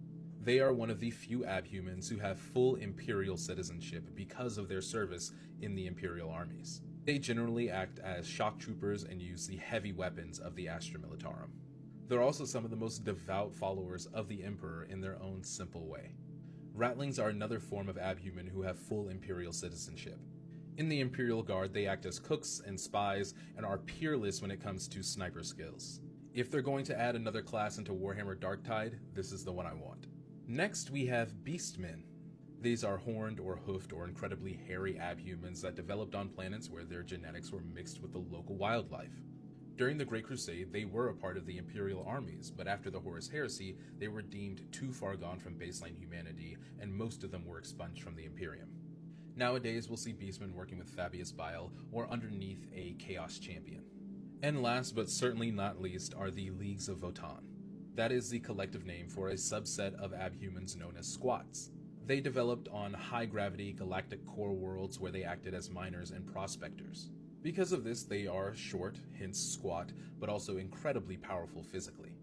They are one of the few abhumans who have full Imperial citizenship because of their service in the Imperial armies. They generally act as shock troopers and use the heavy weapons of the Astra Militarum. They're also some of the most devout followers of the Emperor in their own simple way. Ratlings are another form of abhuman who have full Imperial citizenship. In the Imperial Guard, they act as cooks and spies and are peerless when it comes to sniper skills. If they're going to add another class into Warhammer Darktide, this is the one I want. Next, we have Beastmen. These are horned or hoofed or incredibly hairy abhumans that developed on planets where their genetics were mixed with the local wildlife. During the Great Crusade, they were a part of the Imperial armies, but after the Horus Heresy, they were deemed too far gone from baseline humanity, and most of them were expunged from the Imperium. Nowadays, we'll see Beastmen working with Fabius Bile or underneath a Chaos Champion. And last but certainly not least are the Leagues of Votan. That is the collective name for a subset of abhumans known as squats. They developed on high-gravity galactic core worlds where they acted as miners and prospectors. Because of this, they are short, hence squat, but also incredibly powerful physically.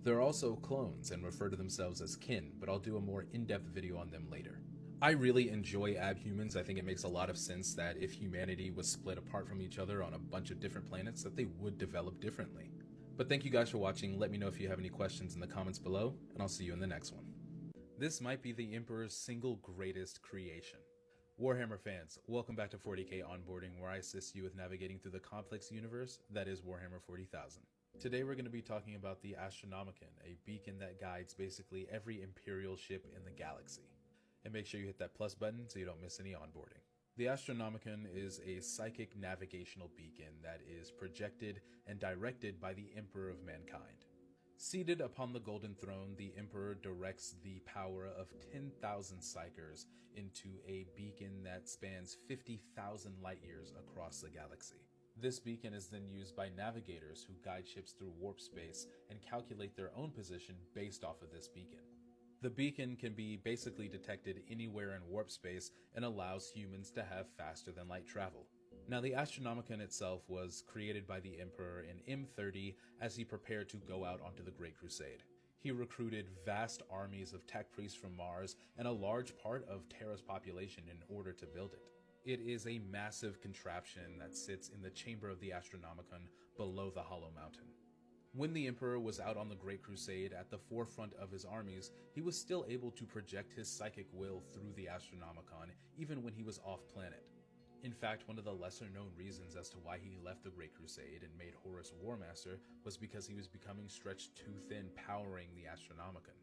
They're also clones and refer to themselves as kin, but I'll do a more in-depth video on them later. I really enjoy abhumans. I think it makes a lot of sense that if humanity was split apart from each other on a bunch of different planets, that they would develop differently. But thank you guys for watching. Let me know if you have any questions in the comments below, and I'll see you in the next one. This might be the Emperor's single greatest creation. Warhammer fans, welcome back to 40k Onboarding, where I assist you with navigating through the complex universe that is Warhammer 40,000. Today we're going to be talking about the Astronomicon, a beacon that guides basically every Imperial ship in the galaxy. And make sure you hit that plus button so you don't miss any onboarding. The Astronomicon is a psychic navigational beacon that is projected and directed by the Emperor of Mankind. Seated upon the Golden Throne, the Emperor directs the power of 10,000 psychers into a beacon that spans 50,000 light years across the galaxy. This beacon is then used by navigators who guide ships through warp space and calculate their own position based off of this beacon. The beacon can be basically detected anywhere in warp space and allows humans to have faster than light travel. Now, the Astronomicon itself was created by the Emperor in M30 as he prepared to go out onto the Great Crusade. He recruited vast armies of tech priests from Mars and a large part of Terra's population in order to build it. It is a massive contraption that sits in the chamber of the Astronomicon below the Hollow Mountain. When the Emperor was out on the Great Crusade at the forefront of his armies, he was still able to project his psychic will through the Astronomicon, even when he was off-planet. In fact, one of the lesser-known reasons as to why he left the Great Crusade and made Horus Warmaster was because he was becoming stretched too thin powering the Astronomicon.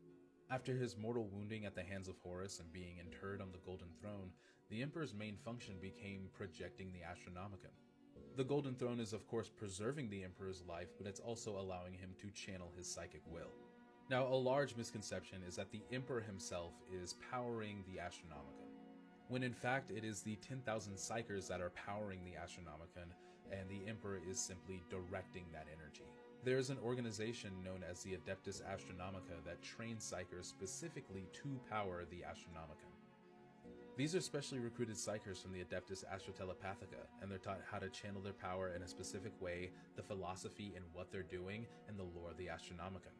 After his mortal wounding at the hands of Horus and being interred on the Golden Throne, the Emperor's main function became projecting the Astronomicon. The Golden Throne is of course preserving the Emperor's life, but it's also allowing him to channel his psychic will. Now, a large misconception is that the Emperor himself is powering the Astronomicon, when in fact it is the 10,000 psychers that are powering the Astronomicon, and the Emperor is simply directing that energy. There is an organization known as the Adeptus Astronomica that trains psychers specifically to power the Astronomicon. These are specially recruited psychers from the Adeptus Astrotelepathica, and they're taught how to channel their power in a specific way, the philosophy in what they're doing, and the lore of the Astronomicon.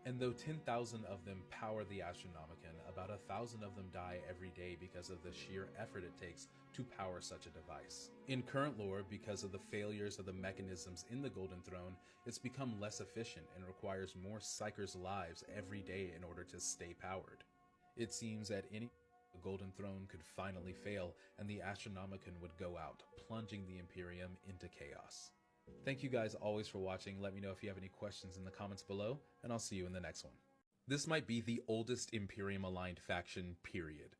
And though 10,000 of them power the Astronomicon, about 1,000 of them die every day because of the sheer effort it takes to power such a device. In current lore, because of the failures of the mechanisms in the Golden Throne, it's become less efficient and requires more psychers' lives every day in order to stay powered. It seems at any the Golden Throne could finally fail, and the Astronomicon would go out, plunging the Imperium into chaos. Thank you guys always for watching. Let me know if you have any questions in the comments below, and I'll see you in the next one. This might be the oldest Imperium-aligned faction, period.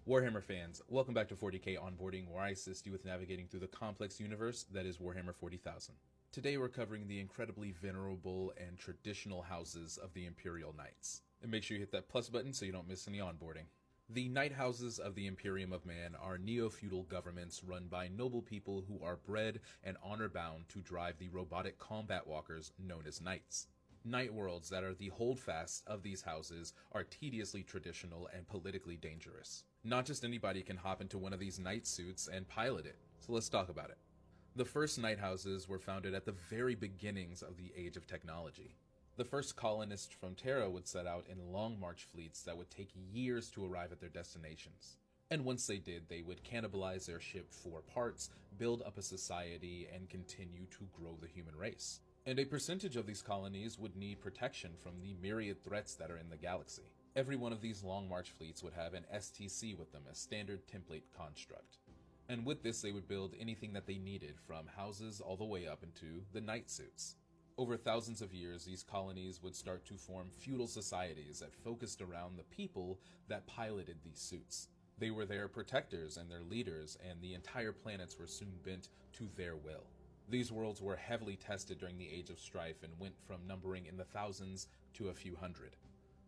Warhammer fans, welcome back to 40k Onboarding, where I assist you with navigating through the complex universe that is Warhammer 40,000. Today we're covering the incredibly venerable and traditional houses of the Imperial Knights. And make sure you hit that plus button so you don't miss any onboarding. The Knight Houses of the Imperium of Man are neo-feudal governments run by noble people who are bred and honor-bound to drive the robotic combat walkers known as Knights. Knight worlds that are the holdfast of these houses are tediously traditional and politically dangerous. Not just anybody can hop into one of these knight suits and pilot it, so let's talk about it. The first Knight Houses were founded at the very beginnings of the Age of Technology. The first colonists from Terra would set out in long march fleets that would take years to arrive at their destinations. And once they did, they would cannibalize their ship for parts, build up a society, and continue to grow the human race. And a percentage of these colonies would need protection from the myriad threats that are in the galaxy. Every one of these long march fleets would have an STC with them, a standard template construct. And with this, they would build anything that they needed, from houses all the way up into the knight suits. Over thousands of years, these colonies would start to form feudal societies that focused around the people that piloted these suits. They were their protectors and their leaders, and the entire planets were soon bent to their will. These worlds were heavily tested during the Age of Strife and went from numbering in the thousands to a few hundred.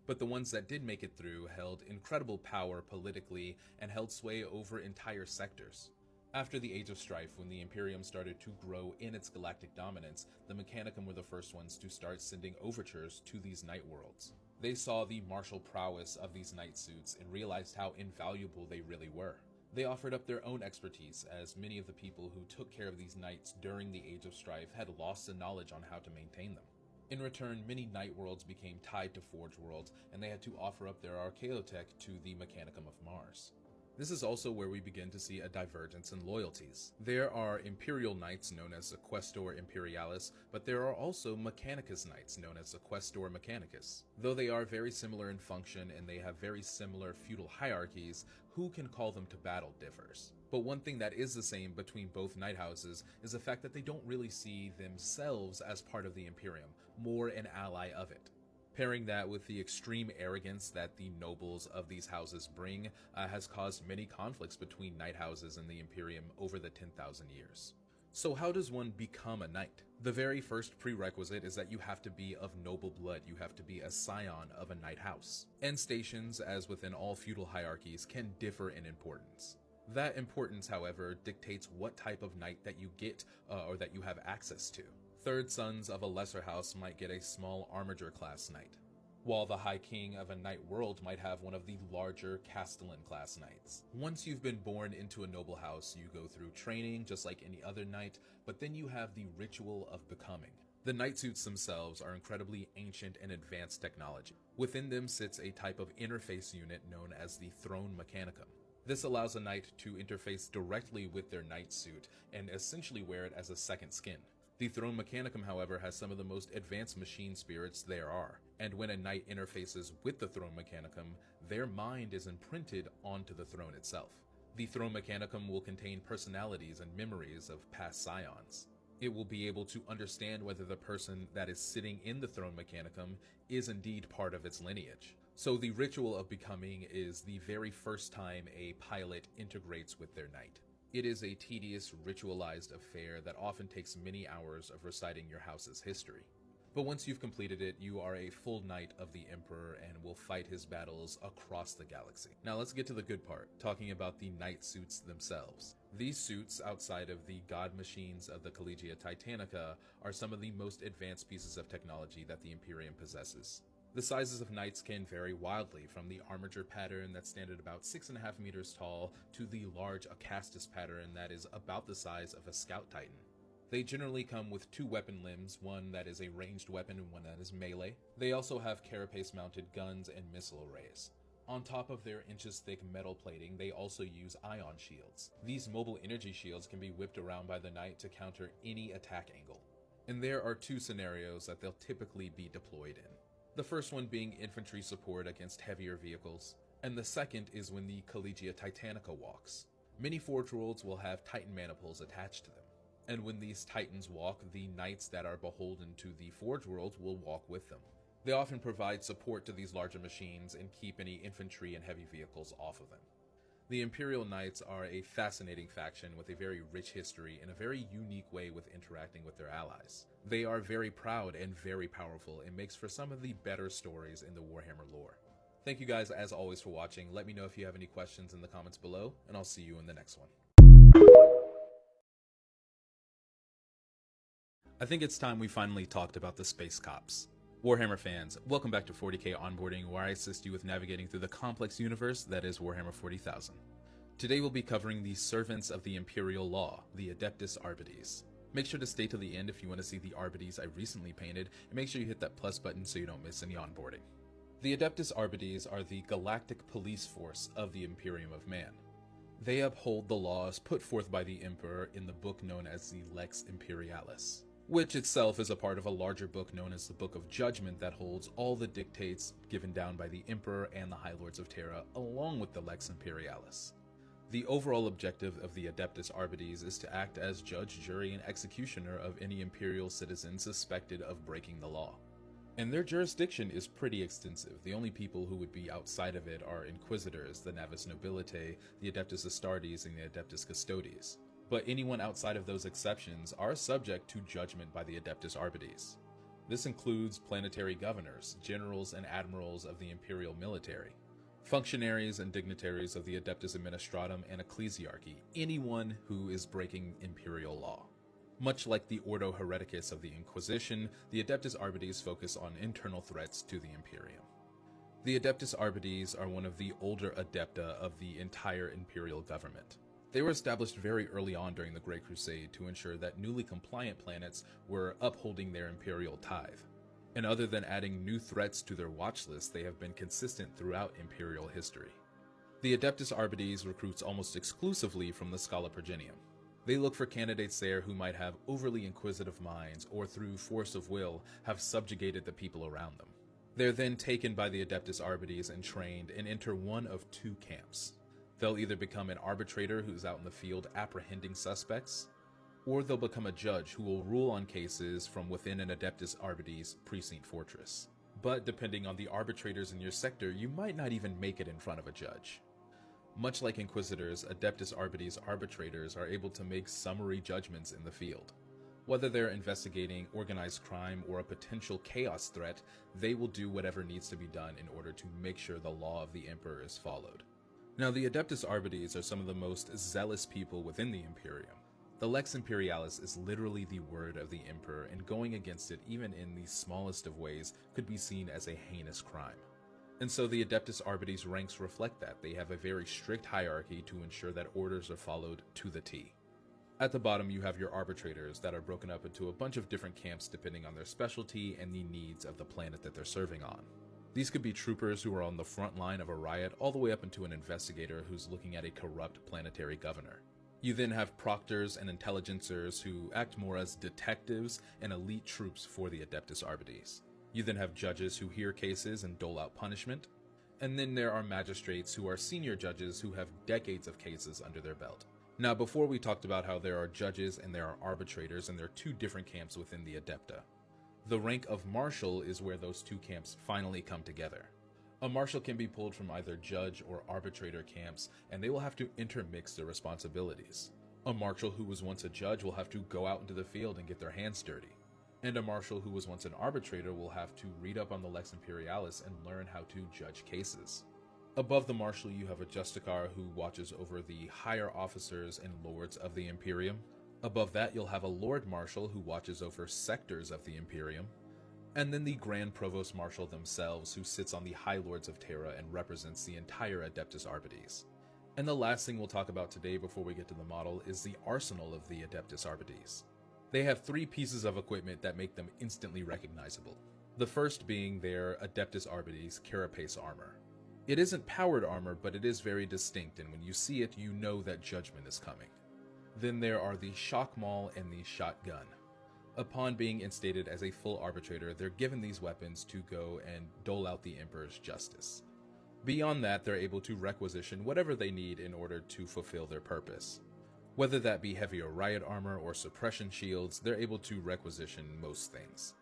But the ones that did make it through held incredible power politically and held sway over entire sectors. After the Age of Strife, when the Imperium started to grow in its galactic dominance, the Mechanicum were the first ones to start sending overtures to these night worlds. They saw the martial prowess of these knight suits and realized how invaluable they really were. They offered up their own expertise, as many of the people who took care of these knights during the Age of Strife had lost the knowledge on how to maintain them. In return, many night worlds became tied to Forge worlds, and they had to offer up their archaeotech to the Mechanicum of Mars. This is also where we begin to see a divergence in loyalties. There are Imperial Knights known as Questor Imperialis, but there are also Mechanicus Knights known as Questor Mechanicus. Though they are very similar in function and they have very similar feudal hierarchies, who can call them to battle differs. But one thing that is the same between both Knight Houses is the fact that they don't really see themselves as part of the Imperium, more an ally of it. Pairing that with the extreme arrogance that the nobles of these houses bring has caused many conflicts between Knight Houses and the Imperium over the 10,000 years. So how does one become a knight? The very first prerequisite is that you have to be of noble blood. You have to be a scion of a knight house. And stations, as within all feudal hierarchies, can differ in importance. That importance, however, dictates what type of knight that you get or that you have access to. Third sons of a lesser house might get a small armiger class knight, while the High King of a knight world might have one of the larger Castellan class knights. Once you've been born into a noble house, you go through training just like any other knight, but then you have the ritual of becoming. The knight suits themselves are incredibly ancient and advanced technology. Within them sits a type of interface unit known as the Throne Mechanicum. This allows a knight to interface directly with their knight suit and essentially wear it as a second skin. The Throne Mechanicum, however, has some of the most advanced machine spirits there are, and when a knight interfaces with the Throne Mechanicum, their mind is imprinted onto the throne itself. The Throne Mechanicum will contain personalities and memories of past scions. It will be able to understand whether the person that is sitting in the Throne Mechanicum is indeed part of its lineage. So the ritual of becoming is the very first time a pilot integrates with their knight. It is a tedious, ritualized affair that often takes many hours of reciting your house's history. But once you've completed it, you are a full knight of the Emperor and will fight his battles across the galaxy. Now let's get to the good part, talking about the knight suits themselves. These suits, outside of the god machines of the Collegia Titanica, are some of the most advanced pieces of technology that the Imperium possesses. The sizes of knights can vary wildly, from the armature pattern that stand at about 6.5 meters tall to the large Acastus pattern that is about the size of a scout titan. They generally come with two weapon limbs, one that is a ranged weapon and one that is melee. They also have carapace-mounted guns and missile arrays. On top of their inches-thick metal plating, they also use ion shields. These mobile energy shields can be whipped around by the knight to counter any attack angle. And there are two scenarios that they'll typically be deployed in. The first one being infantry support against heavier vehicles, and the second is when the Collegia Titanica walks. Many Forge Worlds will have Titan maniples attached to them, and when these Titans walk, the knights that are beholden to the Forge World will walk with them. They often provide support to these larger machines and keep any infantry and heavy vehicles off of them. The Imperial Knights are a fascinating faction with a very rich history and a very unique way with interacting with their allies. They are very proud and very powerful and makes for some of the better stories in the Warhammer lore. Thank you guys as always for watching. Let me know if you have any questions in the comments below, and I'll see you in the next one. I think it's time we finally talked about the Space Cops. Warhammer fans, welcome back to 40k Onboarding, where I assist you with navigating through the complex universe that is Warhammer 40,000. Today we'll be covering the Servants of the Imperial Law, the Adeptus Arbites. Make sure to stay till the end if you want to see the Arbites I recently painted, and make sure you hit that plus button so you don't miss any onboarding. The Adeptus Arbites are the galactic police force of the Imperium of Man. They uphold the laws put forth by the Emperor in the book known as the Lex Imperialis, which itself is a part of a larger book known as the Book of Judgment that holds all the dictates given down by the Emperor and the High Lords of Terra, along with the Lex Imperialis. The overall objective of the Adeptus Arbites is to act as judge, jury, and executioner of any Imperial citizen suspected of breaking the law. And their jurisdiction is pretty extensive. The only people who would be outside of it are Inquisitors, the Navis Nobilitae, the Adeptus Astartes, and the Adeptus Custodes. But anyone outside of those exceptions are subject to judgment by the Adeptus Arbites. This includes planetary governors, generals, and admirals of the imperial military, functionaries and dignitaries of the Adeptus Administratum and Ecclesiarchy, anyone who is breaking imperial law. Much like the Ordo Hereticus of the Inquisition, the Adeptus Arbites focus on internal threats to the Imperium. The Adeptus Arbites are one of the older adepta of the entire imperial government. They were established very early on during the Great Crusade to ensure that newly compliant planets were upholding their imperial tithe. And other than adding new threats to their watch list, they have been consistent throughout imperial history. The Adeptus Arbites recruits almost exclusively from the Scala Progenium. They look for candidates there who might have overly inquisitive minds or through force of will have subjugated the people around them. They're then taken by the Adeptus Arbites and trained and enter one of two camps. They'll either become an arbitrator who's out in the field apprehending suspects, or they'll become a judge who will rule on cases from within an Adeptus Arbites precinct fortress. But depending on the arbitrators in your sector, you might not even make it in front of a judge. Much like Inquisitors, Adeptus Arbites arbitrators are able to make summary judgments in the field. Whether they're investigating organized crime or a potential chaos threat, they will do whatever needs to be done in order to make sure the law of the Emperor is followed. Now, the Adeptus Arbites are some of the most zealous people within the Imperium. The Lex Imperialis is literally the word of the Emperor, and going against it, even in the smallest of ways, could be seen as a heinous crime. And so the Adeptus Arbites ranks reflect that. They have a very strict hierarchy to ensure that orders are followed to the T. At the bottom, you have your arbitrators that are broken up into a bunch of different camps depending on their specialty and the needs of the planet that they're serving on. These could be troopers who are on the front line of a riot, all the way up into an investigator who's looking at a corrupt planetary governor. You then have proctors and intelligencers who act more as detectives and elite troops for the Adeptus Arbites. You then have judges who hear cases and dole out punishment. And then there are magistrates who are senior judges who have decades of cases under their belt. Now, before we talked about how there are judges and there are arbitrators, and there are two different camps within the Adepta. The rank of Marshal is where those two camps finally come together. A Marshal can be pulled from either judge or arbitrator camps, and they will have to intermix their responsibilities. A Marshal who was once a judge will have to go out into the field and get their hands dirty. And a Marshal who was once an arbitrator will have to read up on the Lex Imperialis and learn how to judge cases. Above the Marshal, you have a Justicar who watches over the higher officers and lords of the Imperium. Above that, you'll have a Lord Marshal who watches over sectors of the Imperium. And then the Grand Provost Marshal themselves, who sits on the High Lords of Terra and represents the entire Adeptus Arbites. And the last thing we'll talk about today before we get to the model is the arsenal of the Adeptus Arbites. They have 3 pieces of equipment that make them instantly recognizable. The first being their Adeptus Arbites Carapace armor. It isn't powered armor, but it is very distinct, and when you see it, you know that judgment is coming. Then there are the Shock Maul and the Shotgun. Upon being instated as a full arbitrator, they're given these weapons to go and dole out the Emperor's justice. Beyond that, they're able to requisition whatever they need in order to fulfill their purpose. Whether that be heavier riot armor or suppression shields, they're able to requisition most things.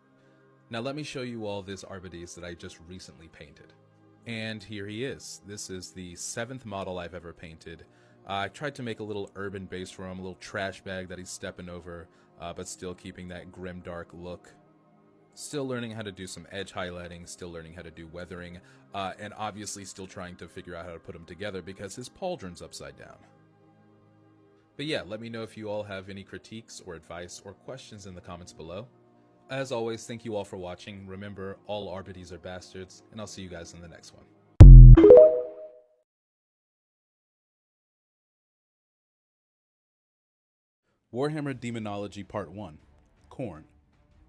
Now let me show you all this Arbites that I just recently painted. And here he is. This is the 7th model I've ever painted. I tried to make a little urban base for him, a little trash bag that he's stepping over, but still keeping that grim dark look. Still learning how to do some edge highlighting, still learning how to do weathering, and obviously still trying to figure out how to put them together because his pauldron's upside down. But yeah, let me know if you all have any critiques or advice or questions in the comments below. As always, thank you all for watching. Remember, all Arbites are bastards, and I'll see you guys in the next one. Warhammer Demonology Part 1. Khorne.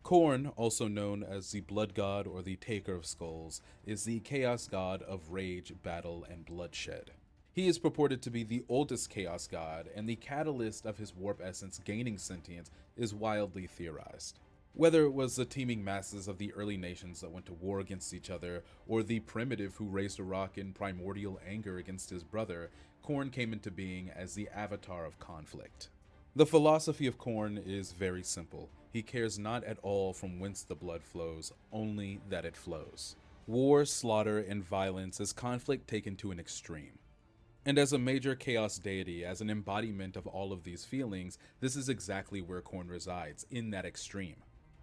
Khorne, also known as the Blood God or the Taker of Skulls, is the Chaos God of rage, battle, and bloodshed. He is purported to be the oldest Chaos God, and the catalyst of his warp essence gaining sentience is wildly theorized. Whether it was the teeming masses of the early nations that went to war against each other, or the primitive who raised a rock in primordial anger against his brother, Khorne came into being as the avatar of conflict. The philosophy of Khorne is very simple. He cares not at all from whence the blood flows, only that it flows. War, slaughter, and violence is conflict taken to an extreme. And as a major chaos deity, as an embodiment of all of these feelings, this is exactly where Khorne resides, in that extreme.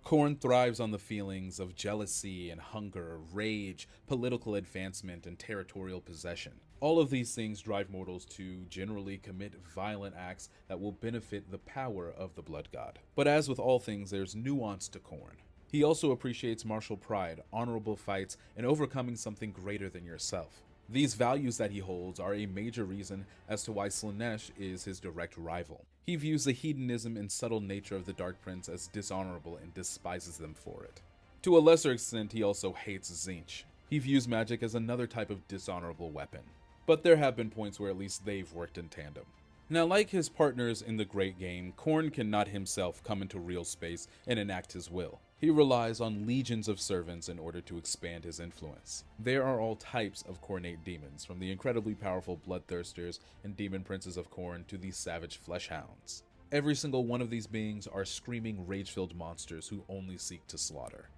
Khorne thrives on the feelings of jealousy and hunger, rage, political advancement, and territorial possession. All of these things drive mortals to generally commit violent acts that will benefit the power of the Blood God. But as with all things, there's nuance to Khorne. He also appreciates martial pride, honorable fights, and overcoming something greater than yourself. These values that he holds are a major reason as to why Slaanesh is his direct rival. He views the hedonism and subtle nature of the Dark Prince as dishonorable and despises them for it. To a lesser extent, he also hates Tzeentch. He views magic as another type of dishonorable weapon. But there have been points where at least they've worked in tandem. Now, like his partners in the Great Game, Khorne cannot himself come into real space and enact his will. He relies on legions of servants in order to expand his influence. There are all types of Khornate demons, from the incredibly powerful Bloodthirsters and Demon Princes of Khorne to the savage Fleshhounds. Every single one of these beings are screaming rage-filled monsters who only seek to slaughter.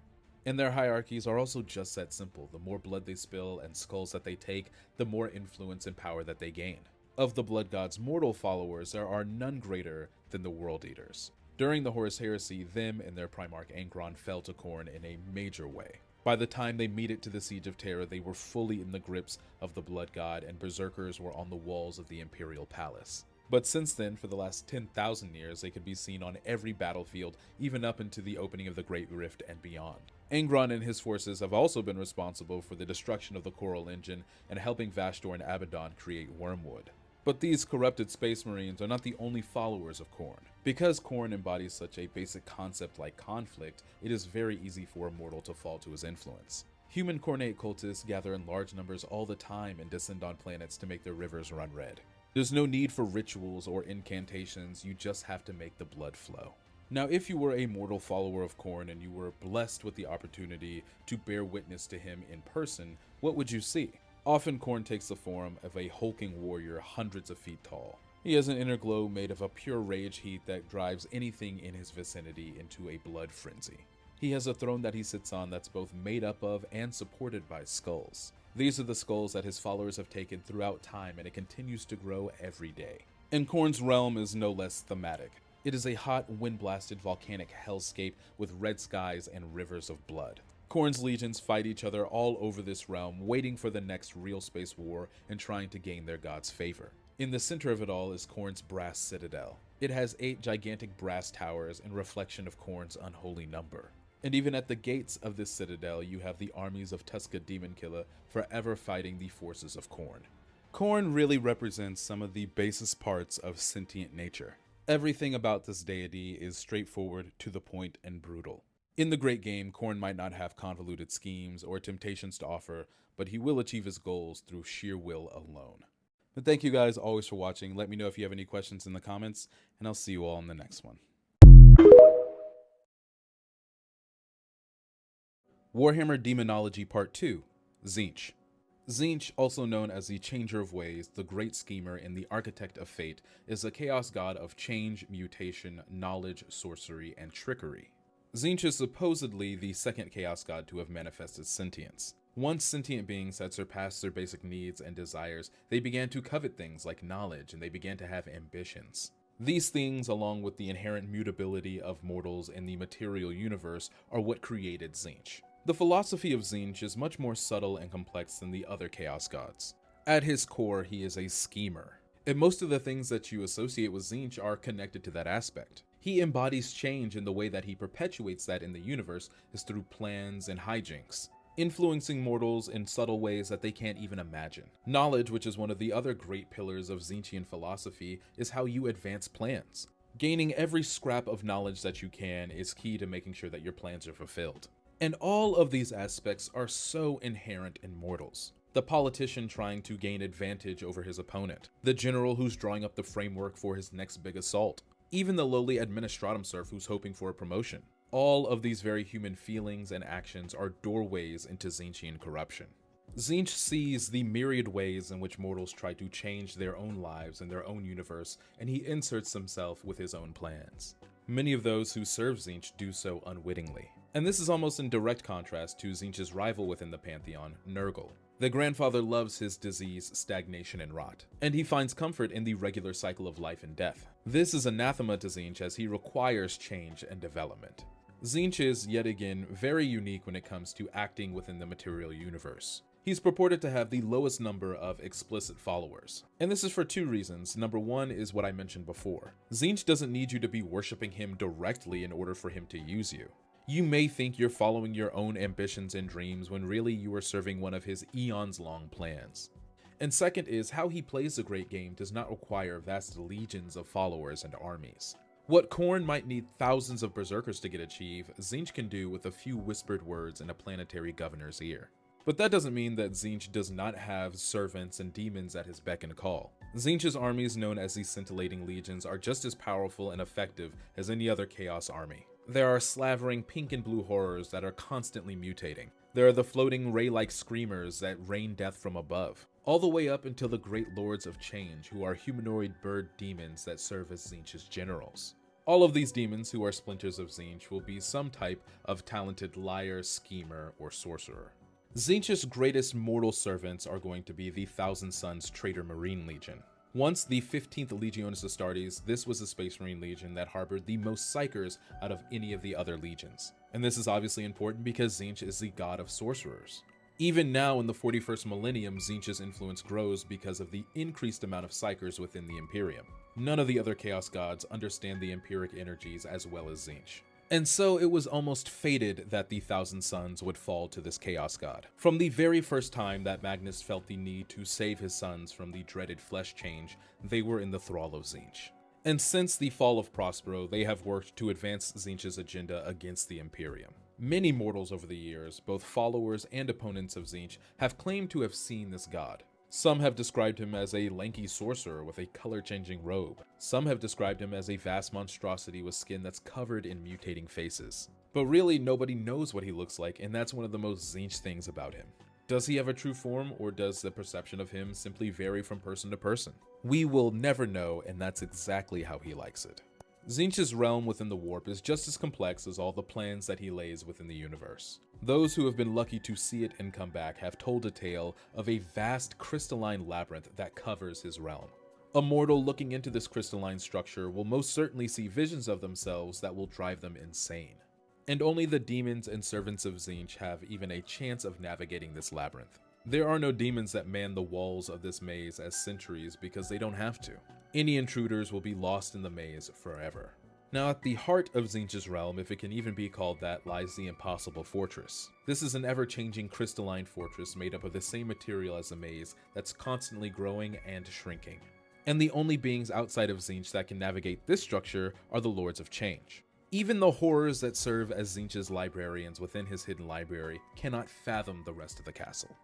And their hierarchies are also just that simple. The more blood they spill and skulls that they take, the more influence and power that they gain. Of the Blood God's mortal followers, there are none greater than the World Eaters. During the Horus Heresy, them and their Primarch Ankron fell to Khorne in a major way. By the time they made it to the Siege of Terra, they were fully in the grips of the Blood God, and Berserkers were on the walls of the Imperial Palace. But since then, for the last 10,000 years, they could be seen on every battlefield, even up into the opening of the Great Rift and beyond. Angron and his forces have also been responsible for the destruction of the Coral Engine and helping Vashdor and Abaddon create Wormwood. But these corrupted Space Marines are not the only followers of Khorne. Because Khorne embodies such a basic concept like conflict, it is very easy for a mortal to fall to his influence. Human Khornate cultists gather in large numbers all the time and descend on planets to make their rivers run red. There's no need for rituals or incantations, you just have to make the blood flow. Now, if you were a mortal follower of Khorne and you were blessed with the opportunity to bear witness to him in person, what would you see? Often Khorne takes the form of a hulking warrior hundreds of feet tall. He has an inner glow made of a pure rage heat that drives anything in his vicinity into a blood frenzy. He has a throne that he sits on that's both made up of and supported by skulls. These are the skulls that his followers have taken throughout time, and it continues to grow every day. And Khorne's realm is no less thematic. It is a hot, wind-blasted volcanic hellscape with red skies and rivers of blood. Khorne's legions fight each other all over this realm, waiting for the next real space war and trying to gain their god's favor. In the center of it all is Khorne's brass citadel. It has 8 gigantic brass towers in reflection of Khorne's unholy number. And even at the gates of this citadel, you have the armies of Tuska Demonkiller forever fighting the forces of Khorne. Khorne really represents some of the basest parts of sentient nature. Everything about this deity is straightforward, to the point, and brutal. In the great game, Khorne might not have convoluted schemes or temptations to offer, but he will achieve his goals through sheer will alone. But thank you guys always for watching. Let me know if you have any questions in the comments, and I'll see you all in the next one. Warhammer Demonology Part 2, Tzeentch. Tzeentch, also known as the Changer of Ways, the Great Schemer, and the Architect of Fate, is a chaos god of change, mutation, knowledge, sorcery, and trickery. Tzeentch is supposedly the second chaos god to have manifested sentience. Once sentient beings had surpassed their basic needs and desires, they began to covet things like knowledge, and they began to have ambitions. These things, along with the inherent mutability of mortals in the material universe, are what created Tzeentch. The philosophy of Tzeentch is much more subtle and complex than the other chaos gods. At his core, he is a schemer, and most of the things that you associate with Tzeentch are connected to that aspect. He embodies change, and the way that he perpetuates that in the universe is through plans and hijinks, influencing mortals in subtle ways that they can't even imagine. Knowledge, which is one of the other great pillars of Tzeentchian philosophy, is how you advance plans. Gaining every scrap of knowledge that you can is key to making sure that your plans are fulfilled. And all of these aspects are so inherent in mortals. The politician trying to gain advantage over his opponent, the general who's drawing up the framework for his next big assault, even the lowly administratum serf who's hoping for a promotion. All of these very human feelings and actions are doorways into Tzeentchian corruption. Tzeentch sees the myriad ways in which mortals try to change their own lives and their own universe, and he inserts himself with his own plans. Many of those who serve Tzeentch do so unwittingly. And this is almost in direct contrast to Tzeentch's rival within the pantheon, Nurgle. The grandfather loves his disease, stagnation, and rot, and he finds comfort in the regular cycle of life and death. This is anathema to Tzeentch, as he requires change and development. Tzeentch is, yet again, very unique when it comes to acting within the material universe. He's purported to have the lowest number of explicit followers, and this is for 2 reasons. Number 1 is what I mentioned before. Tzeentch doesn't need you to be worshipping him directly in order for him to use you. You may think you're following your own ambitions and dreams when really you are serving one of his eons-long plans. And second is, how he plays the great game does not require vast legions of followers and armies. What Khorne might need thousands of berserkers to get achieved, Tzeentch can do with a few whispered words in a planetary governor's ear. But that doesn't mean that Tzeentch does not have servants and demons at his beck and call. Tzeentch's armies, known as the Scintillating Legions, are just as powerful and effective as any other Chaos army. There are slavering pink and blue horrors that are constantly mutating. There are the floating ray-like screamers that rain death from above, all the way up until the great lords of change, who are humanoid bird demons that serve as Tzeentch's generals. All of these demons, who are splinters of Tzeentch, will be some type of talented liar, schemer, or sorcerer. Tzeentch's greatest mortal servants are going to be the Thousand Suns Traitor Marine Legion. Once the 15th Legionis Astartes, this was a Space Marine Legion that harbored the most Psykers out of any of the other legions. And this is obviously important because Tzeentch is the god of sorcerers. Even now in the 41st millennium, Tzeentch's influence grows because of the increased amount of Psykers within the Imperium. None of the other Chaos gods understand the empiric energies as well as Tzeentch. And so it was almost fated that the Thousand Sons would fall to this Chaos God. From the very first time that Magnus felt the need to save his sons from the dreaded flesh change, they were in the thrall of Tzeentch. And since the fall of Prospero, they have worked to advance Tzeentch's agenda against the Imperium. Many mortals over the years, both followers and opponents of Tzeentch, have claimed to have seen this god. Some have described him as a lanky sorcerer with a color-changing robe. Some have described him as a vast monstrosity with skin that's covered in mutating faces. But really, nobody knows what he looks like, and that's one of the most Tzeentch things about him. Does he have a true form, or does the perception of him simply vary from person to person? We will never know, and that's exactly how he likes it. Tzeentch's realm within the warp is just as complex as all the plans that he lays within the universe. Those who have been lucky to see it and come back have told a tale of a vast crystalline labyrinth that covers his realm. A mortal looking into this crystalline structure will most certainly see visions of themselves that will drive them insane. and only the demons and servants of Tzeentch have even a chance of navigating this labyrinth. There are no demons that man the walls of this maze as sentries because they don't have to. Any intruders will be lost in the maze forever. Now, at the heart of Tzeentch's realm, if it can even be called that, lies the Impossible Fortress. This is an ever-changing crystalline fortress made up of the same material as the maze that's constantly growing and shrinking. And the only beings outside of Tzeentch that can navigate this structure are the Lords of Change. Even the horrors that serve as Tzeentch's librarians within his hidden library cannot fathom the rest of the castle.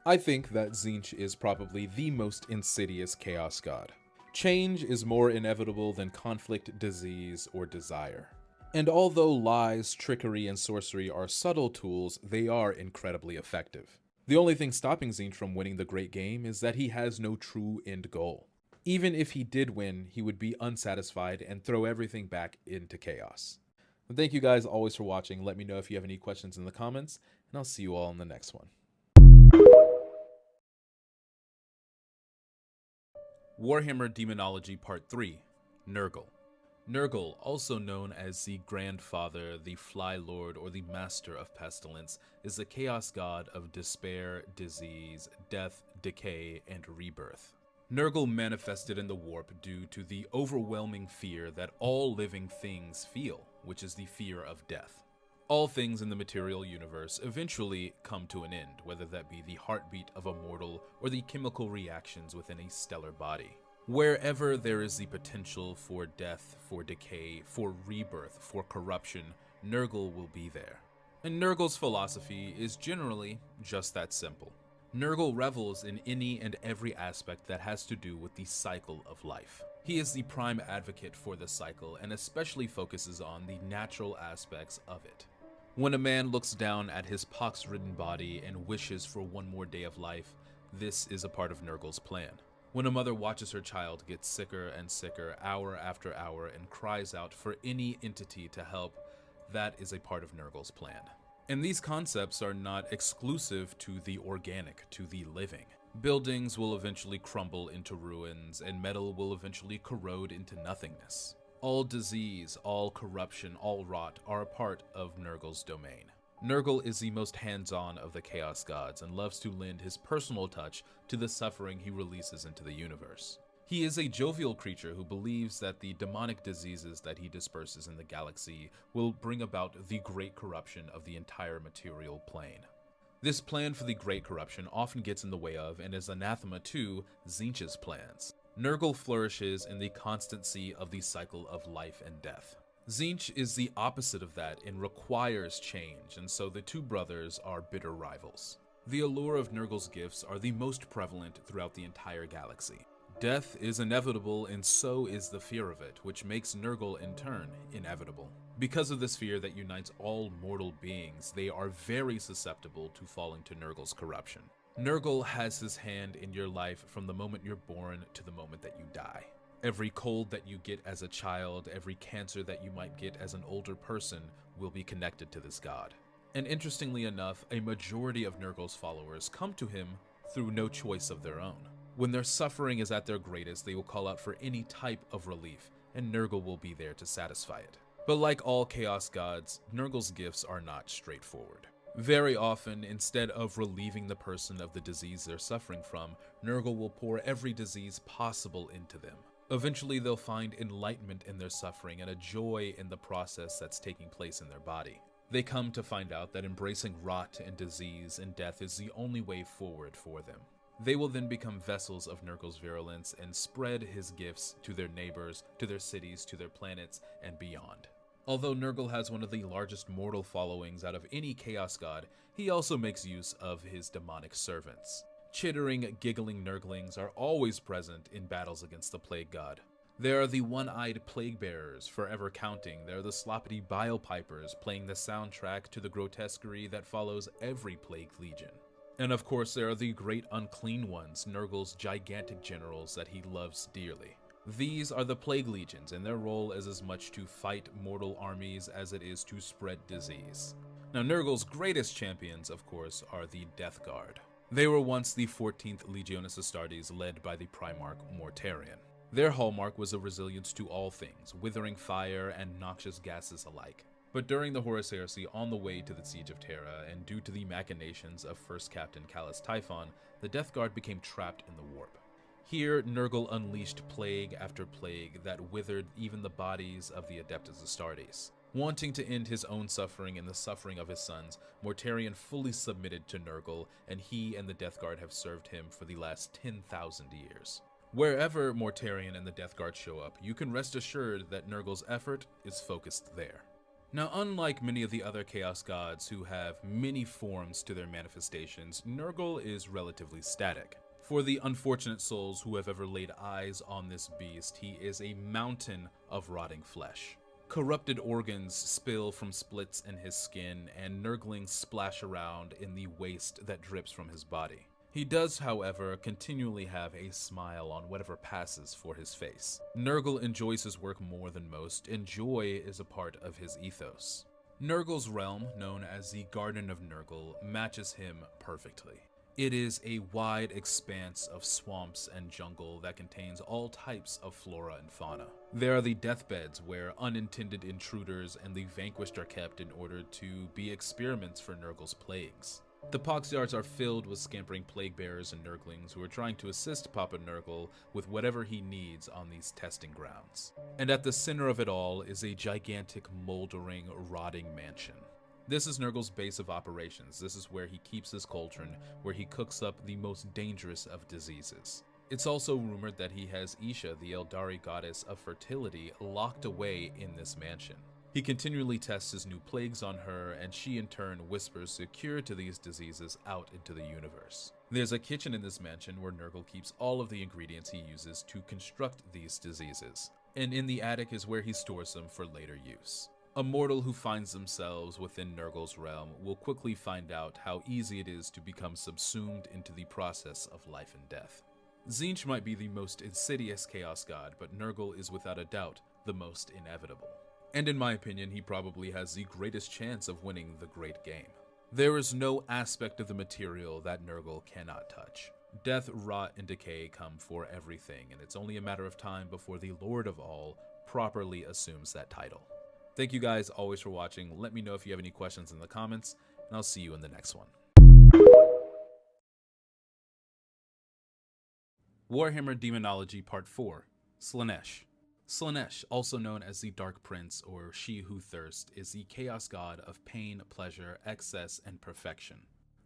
I think that Tzeentch is probably the most insidious chaos god. Change is more inevitable than conflict, disease, or desire. And although lies, trickery, and sorcery are subtle tools, they are incredibly effective. The only thing stopping Tzeentch from winning the great game is that he has no true end goal. Even if he did win, he would be unsatisfied and throw everything back into chaos. And thank you guys always for watching. Let me know if you have any questions in the comments, and I'll see you all in the next one. Warhammer Demonology Part 3, Nurgle. Nurgle, also known as the Grandfather, the Fly Lord, or the Master of Pestilence, is the chaos god of despair, disease, death, decay, and rebirth. Nurgle manifested in the warp due to the overwhelming fear that all living things feel, which is the fear of death. All things in the material universe eventually come to an end, whether that be the heartbeat of a mortal or the chemical reactions within a stellar body. Wherever there is the potential for death, for decay, for rebirth, for corruption, Nurgle will be there. And Nurgle's philosophy is generally just that simple. Nurgle revels in any and every aspect that has to do with the cycle of life. He is the prime advocate for the cycle and especially focuses on the natural aspects of it. When a man looks down at his pox-ridden body and wishes for one more day of life, this is a part of Nurgle's plan. When a mother watches her child get sicker and sicker hour after hour and cries out for any entity to help, that is a part of Nurgle's plan. And these concepts are not exclusive to the organic, to the living. Buildings will eventually crumble into ruins, and metal will eventually corrode into nothingness. All disease, all corruption, all rot are a part of Nurgle's domain. Nurgle is the most hands-on of the Chaos Gods and loves to lend his personal touch to the suffering he releases into the universe. He is a jovial creature who believes that the demonic diseases that he disperses in the galaxy will bring about the great corruption of the entire material plane. This plan for the great corruption often gets in the way of and is anathema to Tzeentch's plans. Nurgle flourishes in the constancy of the cycle of life and death. Tzeentch is the opposite of that and requires change, and so the two brothers are bitter rivals. The allure of Nurgle's gifts are the most prevalent throughout the entire galaxy. Death is inevitable, and so is the fear of it, which makes Nurgle in turn inevitable. Because of this fear that unites all mortal beings, they are very susceptible to falling to Nurgle's corruption. Nurgle has his hand in your life from the moment you're born to the moment that you die. Every cold that you get as a child, every cancer that you might get as an older person will be connected to this god. And interestingly enough, a majority of Nurgle's followers come to him through no choice of their own. When their suffering is at their greatest, they will call out for any type of relief, and Nurgle will be there to satisfy it. But like all Chaos Gods, Nurgle's gifts are not straightforward. Very often, instead of relieving the person of the disease they're suffering from, Nurgle will pour every disease possible into them. Eventually, they'll find enlightenment in their suffering and a joy in the process that's taking place in their body. They come to find out that embracing rot and disease and death is the only way forward for them. They will then become vessels of Nurgle's virulence and spread his gifts to their neighbors, to their cities, to their planets, and beyond. Although Nurgle has one of the largest mortal followings out of any Chaos God, he also makes use of his demonic servants. Chittering, giggling Nurglings are always present in battles against the Plague God. There are the one-eyed Plague Bearers, forever counting. There are the sloppity Bile Pipers, playing the soundtrack to the grotesquerie that follows every Plague Legion. And of course, there are the Great Unclean Ones, Nurgle's gigantic generals that he loves dearly. These are the Plague Legions, and their role is as much to fight mortal armies as it is to spread disease. Now, Nurgle's greatest champions, of course, are the Death Guard. They were once the 14th Legionis Astartes, led by the Primarch Mortarion. Their hallmark was a resilience to all things, withering fire and noxious gases alike. But during the Horus Heresy on the way to the Siege of Terra, and due to the machinations of First Captain Callus Typhon, the Death Guard became trapped in the warp. Here, Nurgle unleashed plague after plague that withered even the bodies of the Adeptus Astartes. Wanting to end his own suffering and the suffering of his sons, Mortarion fully submitted to Nurgle, and he and the Death Guard have served him for the last 10,000 years. Wherever Mortarion and the Death Guard show up, you can rest assured that Nurgle's effort is focused there. Now, unlike many of the other Chaos Gods who have many forms to their manifestations, Nurgle is relatively static. For the unfortunate souls who have ever laid eyes on this beast, he is a mountain of rotting flesh. Corrupted organs spill from splits in his skin, and Nurglings splash around in the waste that drips from his body. He does, however, continually have a smile on whatever passes for his face. Nurgle enjoys his work more than most, and joy is a part of his ethos. Nurgle's realm, known as the Garden of Nurgle, matches him perfectly. It is a wide expanse of swamps and jungle that contains all types of flora and fauna. There are the deathbeds where unintended intruders and the vanquished are kept in order to be experiments for Nurgle's plagues. The poxyards are filled with scampering plague bearers and Nurglings who are trying to assist Papa Nurgle with whatever he needs on these testing grounds. And at the center of it all is a gigantic, moldering, rotting mansion. This is Nurgle's base of operations. This is where he keeps his cauldron, where he cooks up the most dangerous of diseases. It's also rumored that he has Isha, the Eldari goddess of fertility, locked away in this mansion. He continually tests his new plagues on her, and she in turn whispers the cure to these diseases out into the universe. There's a kitchen in this mansion where Nurgle keeps all of the ingredients he uses to construct these diseases, and in the attic is where he stores them for later use. A mortal who finds themselves within Nurgle's realm will quickly find out how easy it is to become subsumed into the process of life and death. Tzeentch might be the most insidious Chaos God, but Nurgle is without a doubt the most inevitable. And in my opinion, he probably has the greatest chance of winning the great game. There is no aspect of the material that Nurgle cannot touch. Death, rot, and decay come for everything, and it's only a matter of time before the Lord of All properly assumes that title. Thank you guys always for watching. Let me know if you have any questions in the comments, and I'll see you in the next one. Warhammer Demonology Part 4, Slaanesh. Slaanesh, also known as the Dark Prince or She Who Thirsts, is the chaos god of pain, pleasure, excess, and perfection.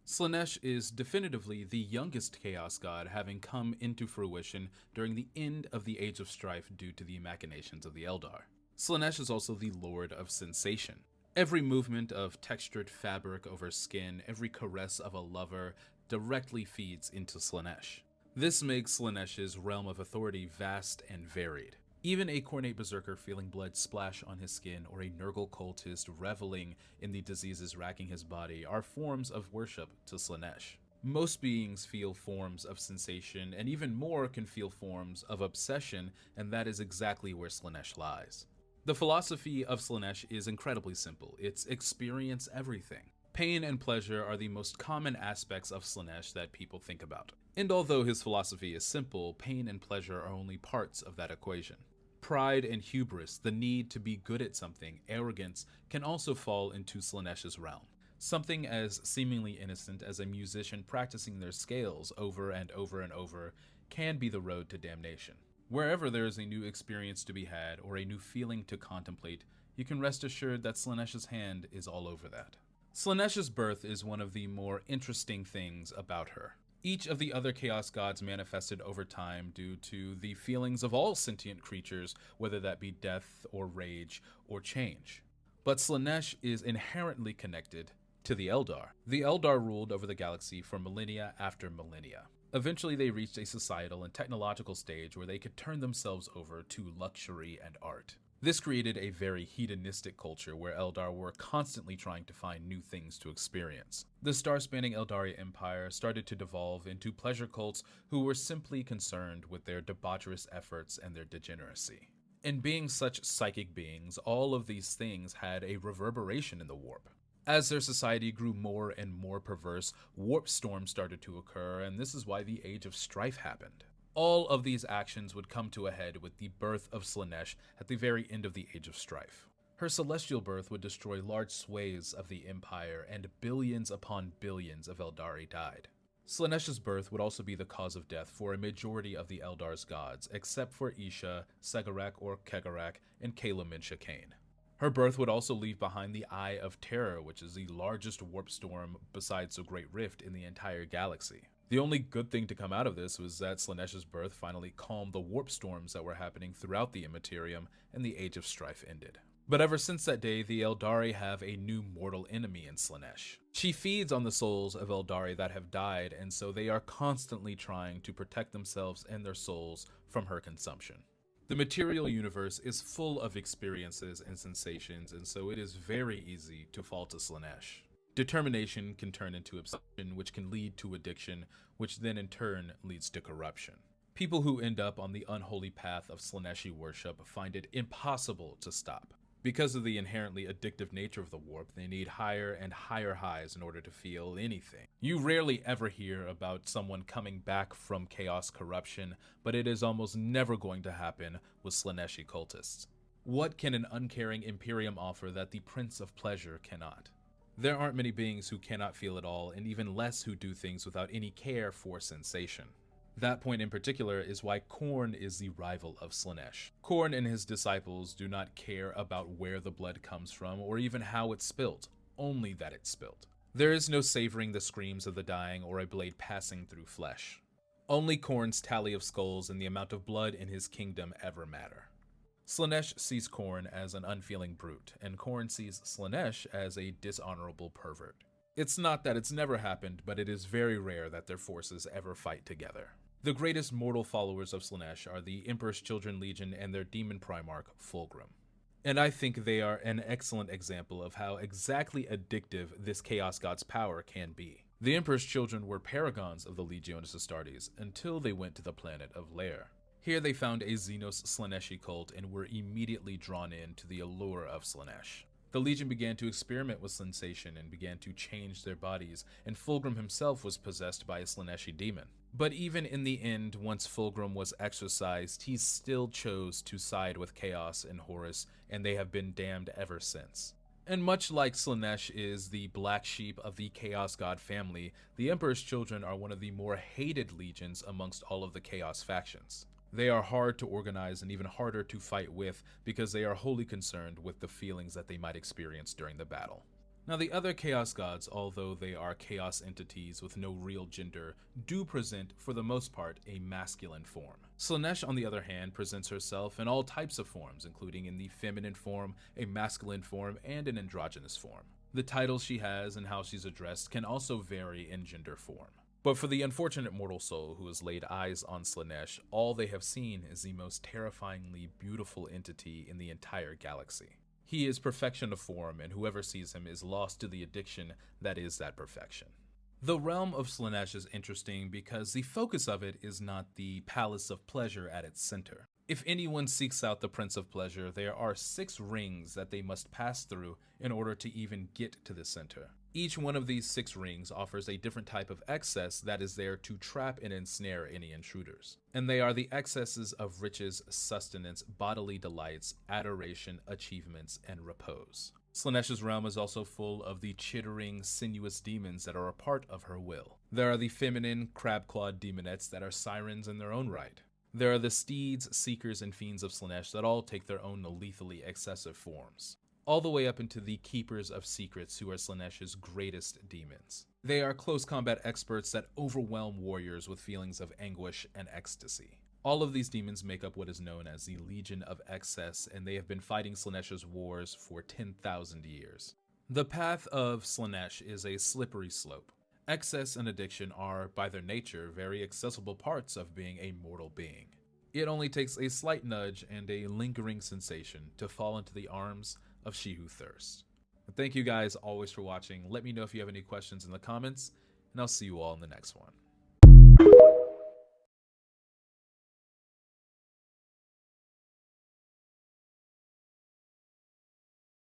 Slaanesh is definitively the youngest chaos god, having come into fruition during the end of the Age of Strife due to the machinations of the Eldar. Slaanesh is also the Lord of Sensation. Every movement of textured fabric over skin, every caress of a lover, directly feeds into Slaanesh. This makes Slaanesh's realm of authority vast and varied. Even a Khornate Berserker feeling blood splash on his skin, or a Nurgle cultist reveling in the diseases racking his body, are forms of worship to Slaanesh. Most beings feel forms of sensation, and even more can feel forms of obsession, and that is exactly where Slaanesh lies. The philosophy of Slaanesh is incredibly simple. It's experience everything. Pain and pleasure are the most common aspects of Slaanesh that people think about. And although his philosophy is simple, pain and pleasure are only parts of that equation. Pride and hubris, the need to be good at something, arrogance, can also fall into Slaanesh's realm. Something as seemingly innocent as a musician practicing their scales over and over and over can be the road to damnation. Wherever there is a new experience to be had or a new feeling to contemplate, you can rest assured that Slaanesh's hand is all over that. Slaanesh's birth is one of the more interesting things about her. Each of the other Chaos Gods manifested over time due to the feelings of all sentient creatures, whether that be death or rage or change. But Slaanesh is inherently connected to the Eldar. The Eldar ruled over the galaxy for millennia after millennia. Eventually they reached a societal and technological stage where they could turn themselves over to luxury and art. This created a very hedonistic culture where Eldar were constantly trying to find new things to experience. The star-spanning Eldari Empire started to devolve into pleasure cults who were simply concerned with their debaucherous efforts and their degeneracy. And being such psychic beings, all of these things had a reverberation in the warp. As their society grew more and more perverse, warp storms started to occur, and this is why the Age of Strife happened. All of these actions would come to a head with the birth of Slaanesh at the very end of the Age of Strife. Her celestial birth would destroy large swathes of the Empire, and billions upon billions of Eldari died. Slaanesh's birth would also be the cause of death for a majority of the Eldar's gods, except for Isha, Segarak or Kegarak, and Calum and Shakane. Her birth would also leave behind the Eye of Terror, which is the largest warp storm besides the Great Rift in the entire galaxy. The only good thing to come out of this was that Slaanesh's birth finally calmed the warp storms that were happening throughout the Immaterium, and the Age of Strife ended. But ever since that day, the Eldari have a new mortal enemy in Slaanesh. She feeds on the souls of Eldari that have died, and so they are constantly trying to protect themselves and their souls from her consumption. The material universe is full of experiences and sensations, and so it is very easy to fall to Slaanesh. Determination can turn into obsession, which can lead to addiction, which then in turn leads to corruption. People who end up on the unholy path of Slaaneshi worship find it impossible to stop. Because of the inherently addictive nature of the warp, they need higher and higher highs in order to feel anything. You rarely ever hear about someone coming back from chaos corruption, but it is almost never going to happen with Slaaneshi cultists. What can an uncaring Imperium offer that the Prince of Pleasure cannot? There aren't many beings who cannot feel at all, and even less who do things without any care for sensation. That point in particular is why Khorne is the rival of Slaanesh. Khorne and his disciples do not care about where the blood comes from or even how it's spilt, only that it's spilt. There is no savoring the screams of the dying or a blade passing through flesh. Only Khorne's tally of skulls and the amount of blood in his kingdom ever matter. Slaanesh sees Khorne as an unfeeling brute, and Khorne sees Slaanesh as a dishonorable pervert. It's not that it's never happened, but it is very rare that their forces ever fight together. The greatest mortal followers of Slaanesh are the Emperor's Children Legion and their demon primarch, Fulgrim. And I think they are an excellent example of how exactly addictive this Chaos God's power can be. The Emperor's Children were paragons of the Legiones Astartes until they went to the planet of Lair. Here they found a Xenos Slaaneshi cult and were immediately drawn in to the allure of Slaanesh. The Legion began to experiment with sensation and began to change their bodies, and Fulgrim himself was possessed by a Slaaneshi demon. But even in the end, once Fulgrim was exorcised, he still chose to side with Chaos and Horus, and they have been damned ever since. And much like Slaanesh is the black sheep of the Chaos God family, the Emperor's Children are one of the more hated legions amongst all of the Chaos factions. They are hard to organize and even harder to fight with because they are wholly concerned with the feelings that they might experience during the battle. Now, the other Chaos Gods, although they are chaos entities with no real gender, do present, for the most part, a masculine form. Slaanesh, on the other hand, presents herself in all types of forms, including in the feminine form, a masculine form, and an androgynous form. The titles she has and how she's addressed can also vary in gender form. But for the unfortunate mortal soul who has laid eyes on Slaanesh, all they have seen is the most terrifyingly beautiful entity in the entire galaxy. He is perfection of form, and whoever sees him is lost to the addiction that is that perfection. The realm of Slaanesh is interesting because the focus of it is not the Palace of Pleasure at its center. If anyone seeks out the Prince of Pleasure, there are 6 rings that they must pass through in order to even get to the center. Each one of these 6 rings offers a different type of excess that is there to trap and ensnare any intruders. And they are the excesses of riches, sustenance, bodily delights, adoration, achievements, and repose. Slaanesh's realm is also full of the chittering, sinuous demons that are a part of her will. There are the feminine, crab-clawed demonettes that are sirens in their own right. There are the steeds, seekers, and fiends of Slaanesh that all take their own lethally excessive forms, all the way up into the Keepers of Secrets, who are Slaanesh's greatest demons. They are close combat experts that overwhelm warriors with feelings of anguish and ecstasy. All of these demons make up what is known as the Legion of Excess, and they have been fighting Slaanesh's wars for 10,000 years. The path of Slaanesh is a slippery slope. Excess and addiction are, by their nature, very accessible parts of being a mortal being. It only takes a slight nudge and a lingering sensation to fall into the arms of She Who Thirsts. Thank you guys always for watching. Let me know if you have any questions in the comments, and I'll see you all in the next one.